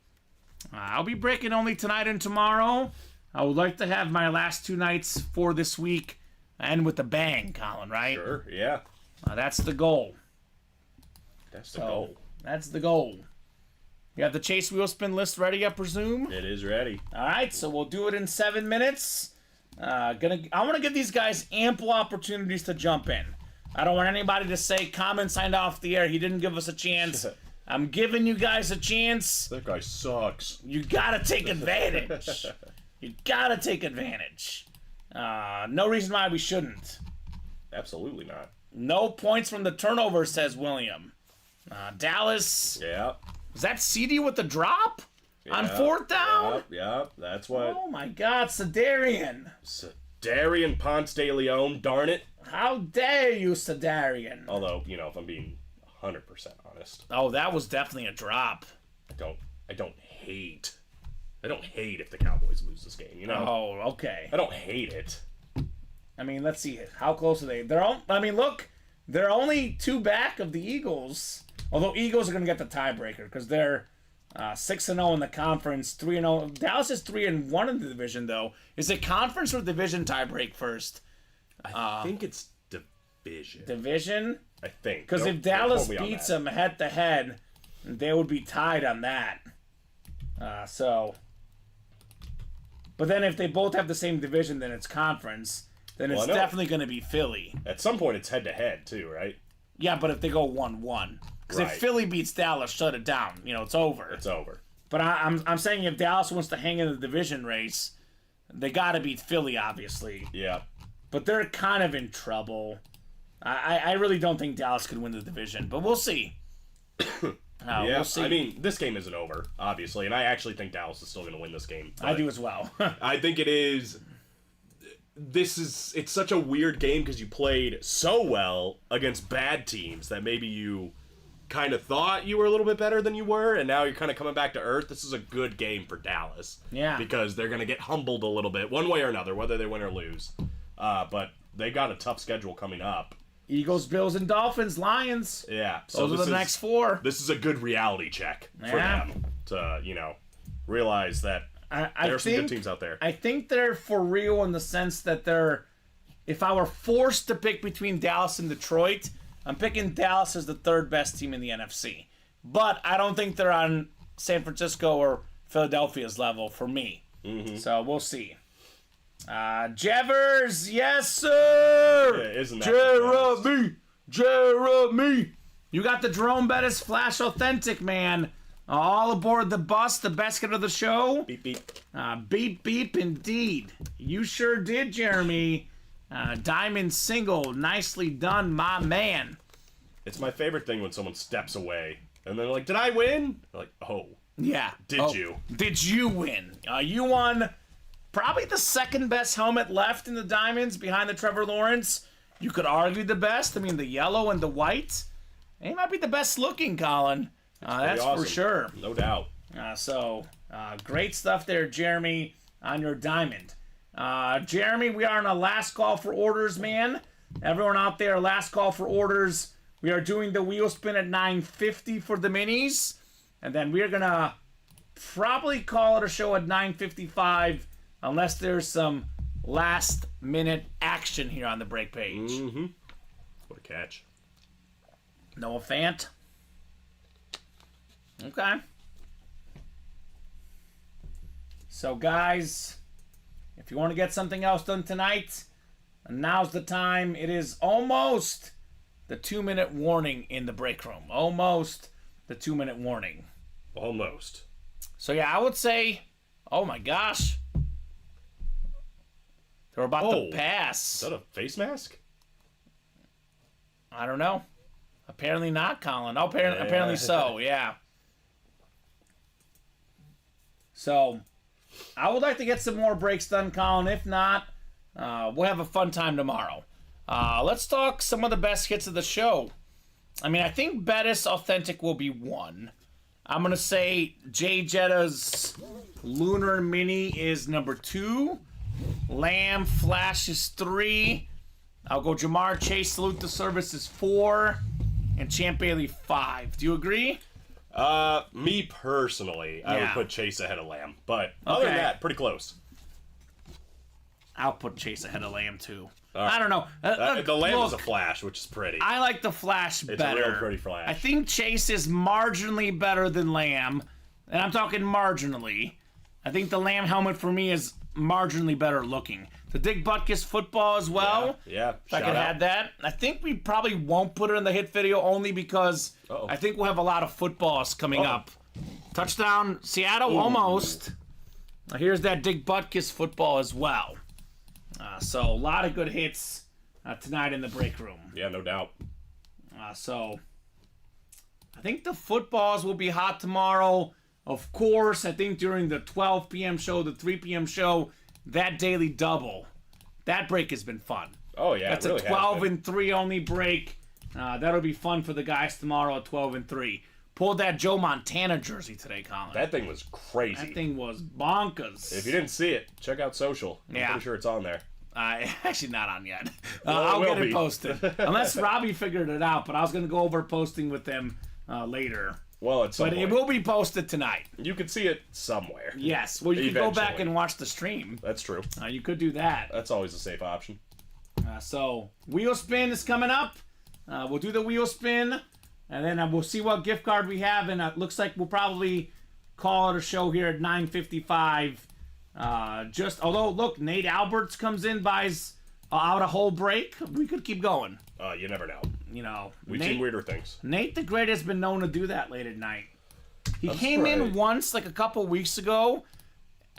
Speaker 2: I'll be breaking only tonight and tomorrow. I would like to have my last 2 nights for this week end with a bang, Colin, right?
Speaker 3: Sure, yeah.
Speaker 2: That's the goal.
Speaker 3: That's the goal.
Speaker 2: That's the goal. You have the Chase Wheel Spin list ready, I presume?
Speaker 3: It is ready.
Speaker 2: All right, so we'll do it in 7 minutes. I want to give these guys ample opportunities to jump in. I don't want anybody to say Kamen signed off the air. He didn't give us a chance. I'm giving you guys a chance.
Speaker 3: That guy sucks.
Speaker 2: You gotta take advantage. You gotta take advantage. No reason why we shouldn't.
Speaker 3: Absolutely not.
Speaker 2: No points from the turnover, says William. Dallas.
Speaker 3: Yeah.
Speaker 2: Is that CD with the drop? On
Speaker 3: Yeah,
Speaker 2: 4th down?
Speaker 3: Yeah, that's what.
Speaker 2: Oh my God, Sedarian.
Speaker 3: Darian Ponce de Leon, darn it.
Speaker 2: How dare you, Sedarian?
Speaker 3: Although, if I'm being 100% honest,
Speaker 2: Oh, that was definitely a drop.
Speaker 3: I don't hate if the Cowboys lose this game,
Speaker 2: Oh, okay.
Speaker 3: I don't hate it.
Speaker 2: I mean, let's see. How close are they? Look, they're only 2 back of the Eagles. Although Eagles are going to get the tiebreaker because they're 6-0 in the conference, 3-0. Dallas is 3-1 in the division, though. Is it conference or division tiebreak first?
Speaker 3: I think it's division.
Speaker 2: Division?
Speaker 3: I think.
Speaker 2: Because
Speaker 3: Don't-
Speaker 2: if Dallas
Speaker 3: don't quote me on
Speaker 2: beats
Speaker 3: that.
Speaker 2: them head-to-head, they would be tied on that. But then if they both have the same division, then it's conference. Then
Speaker 3: Well,
Speaker 2: it's
Speaker 3: I know.
Speaker 2: definitely going to be Philly.
Speaker 3: At some point, it's head-to-head, too, right?
Speaker 2: Yeah, but if they go 1-1. Because if
Speaker 3: Right.
Speaker 2: Philly beats Dallas, shut it down. It's over.
Speaker 3: It's over.
Speaker 2: But I'm saying if Dallas wants to hang in the division race, they got to beat Philly, obviously.
Speaker 3: Yeah.
Speaker 2: But they're kind of in trouble. I really don't think Dallas could win the division, but we'll see.
Speaker 3: Yeah,
Speaker 2: We'll see.
Speaker 3: I mean, this game isn't over, obviously, and I actually think Dallas is still going to win this game.
Speaker 2: I
Speaker 3: but
Speaker 2: do as well.
Speaker 3: I think it is. It's such a weird game because you played so well against bad teams that maybe you kind of thought you were a little bit better than you were, and now you're kind of coming back to earth. This is a good game for Dallas.
Speaker 2: Yeah.
Speaker 3: Because they're going to get humbled a little bit, one way or another, whether they win or lose. But they got a tough schedule coming up.
Speaker 2: Eagles, Bills, and Dolphins, Lions.
Speaker 3: Yeah. So
Speaker 2: Those are the next 4.
Speaker 3: This is a good reality check for
Speaker 2: Yeah.
Speaker 3: them to, realize that there are some good teams out there.
Speaker 2: I think they're for real in the sense that if I were forced to pick between Dallas and Detroit, I'm picking Dallas as the 3rd best team in the NFC. But I don't think they're on San Francisco or Philadelphia's level for me. Mm-hmm. So we'll see. Jevers, yes sir.
Speaker 3: Yeah, isn't that
Speaker 2: Jeremy. You got the Jerome Bettis Flash Authentic, man. All aboard the bus, the best hit of the show.
Speaker 3: Beep, beep.
Speaker 2: Beep, beep, indeed. You sure did, Jeremy. Diamond single. Nicely done, my man.
Speaker 3: It's my favorite thing when someone steps away. And they're like, did I win? They're like, oh.
Speaker 2: Yeah.
Speaker 3: Did you?
Speaker 2: Did you win? You won probably the second best helmet left in the Diamonds behind the Trevor Lawrence. You could argue the best. I mean, the yellow and the white. They might be the best looking, Colin. That's
Speaker 3: awesome.
Speaker 2: for sure.
Speaker 3: No doubt.
Speaker 2: Great stuff there, Jeremy, on your diamond. Jeremy, we are on a last call for orders, man. Everyone out there, last call for orders. We are doing the wheel spin at 9:50 for the minis. And then we're going to probably call it a show at 9:55 unless there's some last-minute action here on the break page.
Speaker 3: Mm-hmm. What a catch.
Speaker 2: Noah Fant. Okay. So, guys, if you want to get something else done tonight, now's the time. It is almost the 2-minute warning in the break room. Almost the 2-minute warning.
Speaker 3: Almost.
Speaker 2: So, yeah, I would say, oh, my gosh. They're about to pass.
Speaker 3: Is that a face mask?
Speaker 2: I don't know. Apparently not, Colin. Oh, apparently so, yeah. So, I would like to get some more breaks done, Colin. If not, we'll have a fun time tomorrow. Let's talk some of the best hits of the show. I mean, I think Bettis Authentic will be 1. I'm going to say Jay Jetta's Lunar Mini is number 2. Lamb Flash is 3. I'll go Jamar Chase Salute the Service is 4. And Champ Bailey 5. Do you agree?
Speaker 3: Me personally, I would put Chase ahead of Lamb. But other than that, pretty close.
Speaker 2: I'll put Chase ahead of Lamb, too.
Speaker 3: Right.
Speaker 2: I don't know.
Speaker 3: The Lamb is a Flash, which is pretty.
Speaker 2: I like the Flash better.
Speaker 3: It's a real pretty Flash.
Speaker 2: I think Chase is marginally better than Lamb. And I'm talking marginally. I think the Lamb helmet for me is marginally better looking. The Dick Butkus football as well.
Speaker 3: Yeah.
Speaker 2: If I could add that. I think we probably won't put it in the hit video only because I think we'll have a lot of footballs coming up. Touchdown, Seattle, almost. Now here's that Dick Butkus football as well. So a lot of good hits tonight in the break room.
Speaker 3: Yeah, no doubt.
Speaker 2: So I think the footballs will be hot tomorrow. Of course, I think during the 12 p.m. show, the 3 p.m. show, that daily double, that break has been fun.
Speaker 3: Oh, yeah.
Speaker 2: That's
Speaker 3: it really
Speaker 2: a 12 and 3 only break. That'll be fun for the guys tomorrow at 12 and 3. Pulled that Joe Montana jersey today, Colin.
Speaker 3: That thing was crazy.
Speaker 2: That thing was bonkers.
Speaker 3: If you didn't see it, check out social. I'm pretty sure it's on there.
Speaker 2: Actually not on yet.
Speaker 3: Well,
Speaker 2: I'll get
Speaker 3: be.
Speaker 2: it posted. Unless Robbie figured it out, but I was going to go over posting with them later.
Speaker 3: Well, at some
Speaker 2: But
Speaker 3: point.
Speaker 2: it will be posted tonight.
Speaker 3: You could see it somewhere.
Speaker 2: Yes. Well, you can go back
Speaker 3: Eventually.
Speaker 2: and watch the stream.
Speaker 3: That's true.
Speaker 2: You could do that.
Speaker 3: That's always a safe option.
Speaker 2: So, wheel spin is coming up. We'll do the wheel spin, and then we'll see what gift card we have, and it looks like we'll probably call it a show here at 9:55. Although, look, Nate Alberts comes in, buys out a whole break. We could keep going.
Speaker 3: You never know.
Speaker 2: You know,
Speaker 3: We've seen weirder things.
Speaker 2: Nate the Great has been known to do that late at night. He came
Speaker 3: right.
Speaker 2: in once, like a couple weeks ago,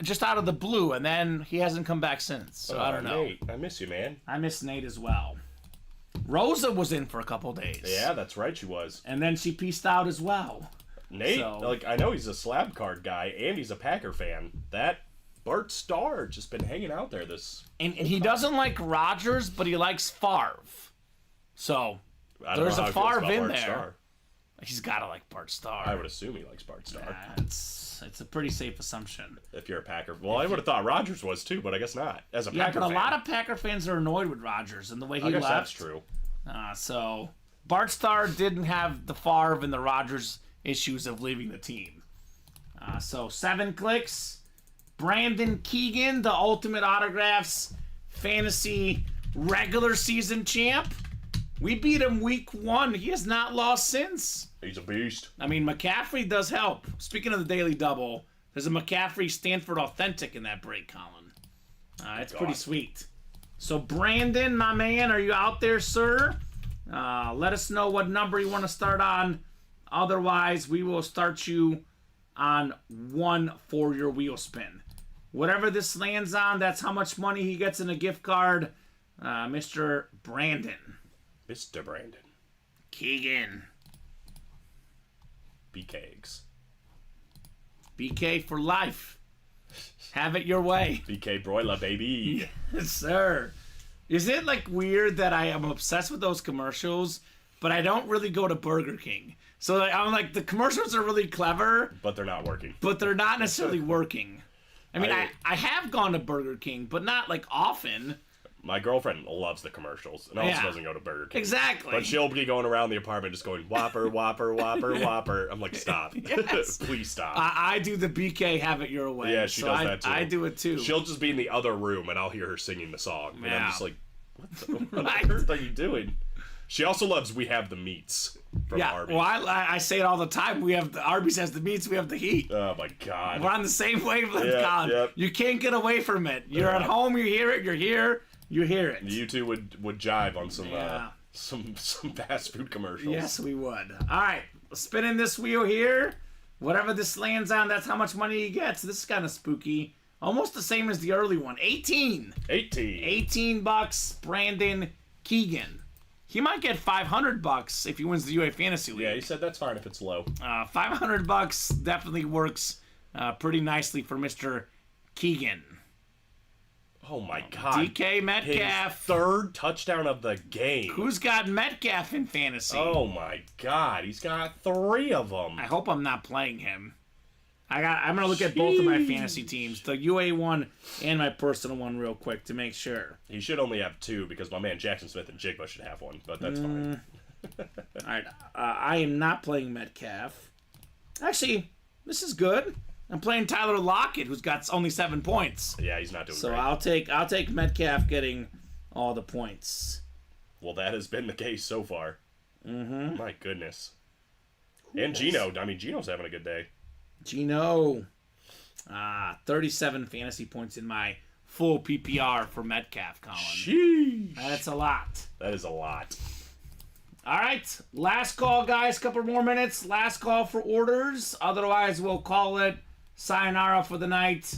Speaker 2: just out of the blue, and then he hasn't come back since. So I don't know.
Speaker 3: Nate, I miss you, man.
Speaker 2: I miss Nate as well. Rosa was in for a couple days.
Speaker 3: Yeah, that's right, she was.
Speaker 2: And then she pieced out as well.
Speaker 3: Nate, I know he's a slab card guy, and he's a Packer fan. That Bart Starr just been hanging out there this...
Speaker 2: And he doesn't like Rodgers, but he likes Favre. So, there's a Favre in there.
Speaker 3: Starr.
Speaker 2: He's got to like Bart Starr.
Speaker 3: I would assume he likes Bart Starr.
Speaker 2: It's a pretty safe assumption.
Speaker 3: If you're a Packer. Well, I would have thought Rodgers was too, but I guess not. As a Packer
Speaker 2: but a
Speaker 3: fan.
Speaker 2: lot of Packer fans are annoyed with Rodgers and the way he
Speaker 3: I guess
Speaker 2: left.
Speaker 3: that's true.
Speaker 2: So, Bart Starr didn't have the Favre and the Rodgers issues of leaving the team. So, 7 clicks. Brandon Keegan, the Ultimate Autographs Fantasy regular season champ. We beat him week 1. He has not lost since.
Speaker 3: He's a beast.
Speaker 2: I mean, McCaffrey does help. Speaking of the Daily Double, there's a McCaffrey Stanford Authentic in that break, Colin. It's pretty sweet. So, Brandon, my man, are you out there, sir? Let us know what number you want to start on. Otherwise, we will start you on 1 for your wheel spin. Whatever this lands on, that's how much money he gets in a gift card. Mr. Brandon.
Speaker 3: Mr. Brandon.
Speaker 2: Keegan.
Speaker 3: BK.
Speaker 2: BK for life. Have it your way.
Speaker 3: BK broiler, baby.
Speaker 2: Yes, sir. Is it like weird that I am obsessed with those commercials, but I don't really go to Burger King? So I'm like, the commercials are really clever,
Speaker 3: But they're not working.
Speaker 2: but they're not necessarily working. I mean,
Speaker 3: I-
Speaker 2: I have gone to Burger King, but not like often.
Speaker 3: My girlfriend loves the commercials and also
Speaker 2: Yeah.
Speaker 3: doesn't go to Burger King.
Speaker 2: Exactly.
Speaker 3: But she'll be going around the apartment just going, Whopper, Whopper, Whopper, Whopper. I'm like, stop.
Speaker 2: Yes.
Speaker 3: Please stop.
Speaker 2: I do the BK have it your way.
Speaker 3: Yeah, she
Speaker 2: so
Speaker 3: does
Speaker 2: I,
Speaker 3: that too.
Speaker 2: I do it too.
Speaker 3: She'll just be in the other room and I'll hear her singing the song. And I'm
Speaker 2: Yeah.
Speaker 3: just like, what the
Speaker 2: Right.
Speaker 3: earth are you doing? She also loves We Have the Meats from
Speaker 2: yeah,
Speaker 3: Arby's.
Speaker 2: well, I say it all the time. We have the Arby's has the meats, we have the heat.
Speaker 3: Oh my god.
Speaker 2: We're on the same wavelength,
Speaker 3: Yeah,
Speaker 2: Colin.
Speaker 3: yep.
Speaker 2: You can't get away from it. You're at
Speaker 3: Yeah.
Speaker 2: home, you hear it. You're here, you hear it.
Speaker 3: You two would jive on some
Speaker 2: Yeah.
Speaker 3: some fast food commercials.
Speaker 2: Yes, we would. All right, spinning this wheel here. Whatever this lands on, that's how much money he gets. This is kind of spooky. Almost the same as the early one. 18.
Speaker 3: 18.
Speaker 2: $18, Brandon Keegan. He might get $500 if he wins the UA Fantasy League.
Speaker 3: Yeah, he said that's fine if it's low.
Speaker 2: $500 definitely works pretty nicely for Mr. Keegan.
Speaker 3: Oh my god.
Speaker 2: DK
Speaker 3: His
Speaker 2: Metcalf.
Speaker 3: third touchdown of the game.
Speaker 2: Who's got Metcalf in fantasy?
Speaker 3: Oh my god, he's got 3 of them.
Speaker 2: I hope I'm not playing him. I'm gonna look at both of my fantasy teams, the UA one and my personal one, real quick to make sure.
Speaker 3: He should only have 2 because my man Jackson Smith and Jigba should have 1, but that's fine.
Speaker 2: All right, I am not playing Metcalf. Actually, this is good. I'm playing Tyler Lockett, who's got only 7 points.
Speaker 3: Yeah, he's not doing
Speaker 2: So
Speaker 3: great.
Speaker 2: I'll take Metcalf getting all the points.
Speaker 3: Well, that has been the case so far. Mm-hmm. My goodness. And Gino. I mean, Gino's having a good day.
Speaker 2: Gino. 37 fantasy points in my full PPR for Metcalf, Colin.
Speaker 3: Sheesh.
Speaker 2: That's a lot.
Speaker 3: That is a lot.
Speaker 2: All right, last call, guys. Couple more minutes. Last call for orders. Otherwise, we'll call it sayonara for the night.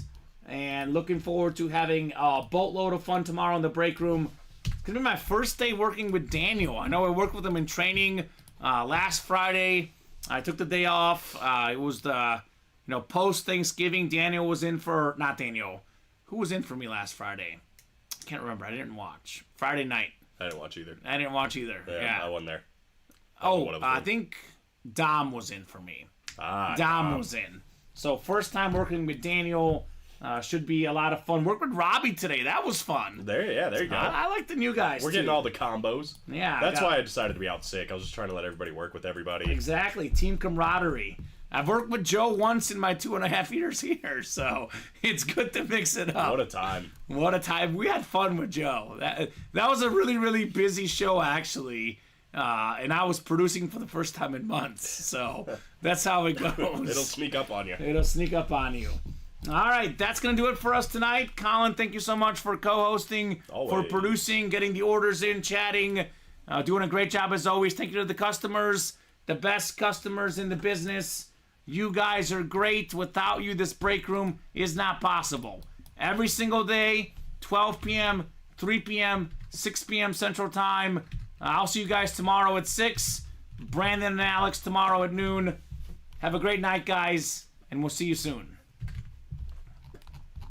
Speaker 2: And looking forward to having a boatload of fun tomorrow in the break room. It's gonna be my first day working with Daniel. I know I worked with him in training last Friday. I took the day off. It was the post Thanksgiving. Daniel was in for not Daniel. Who was in for me last Friday? I can't remember. I didn't watch Friday night.
Speaker 3: I didn't watch either.
Speaker 2: I didn't watch either. Yeah.
Speaker 3: I wasn't there.
Speaker 2: Oh,
Speaker 3: what I was
Speaker 2: I
Speaker 3: doing.
Speaker 2: think Dom was in for me.
Speaker 3: Ah,
Speaker 2: Dom was in. So first time working with Daniel. Should be a lot of fun. Worked with Robbie today. That was fun.
Speaker 3: There you go.
Speaker 2: I like the new guys.
Speaker 3: We're
Speaker 2: too.
Speaker 3: getting all the combos.
Speaker 2: Yeah,
Speaker 3: That's
Speaker 2: got-
Speaker 3: why I decided to be out sick. I was just trying to let everybody work with everybody.
Speaker 2: Exactly. Team camaraderie. I've worked with Joe once in my 2.5 years here, so it's good to mix it up.
Speaker 3: What a time.
Speaker 2: What a time. We had fun with Joe. That was a really, really busy show, actually. And I was producing for the first time in months. So that's how it goes.
Speaker 3: It'll sneak up on you.
Speaker 2: It'll sneak up on you. All right, that's going to do it for us tonight. Colin, thank you so much for co-hosting, for
Speaker 3: Always.
Speaker 2: producing, getting the orders in, chatting, doing a great job as always. Thank you to the customers, the best customers in the business. You guys are great. Without you, this break room is not possible. Every single day, 12 p.m., 3 p.m., 6 p.m. Central Time. I'll see you guys tomorrow at 6. Brandon and Alex tomorrow at noon. Have a great night, guys, and we'll see you soon.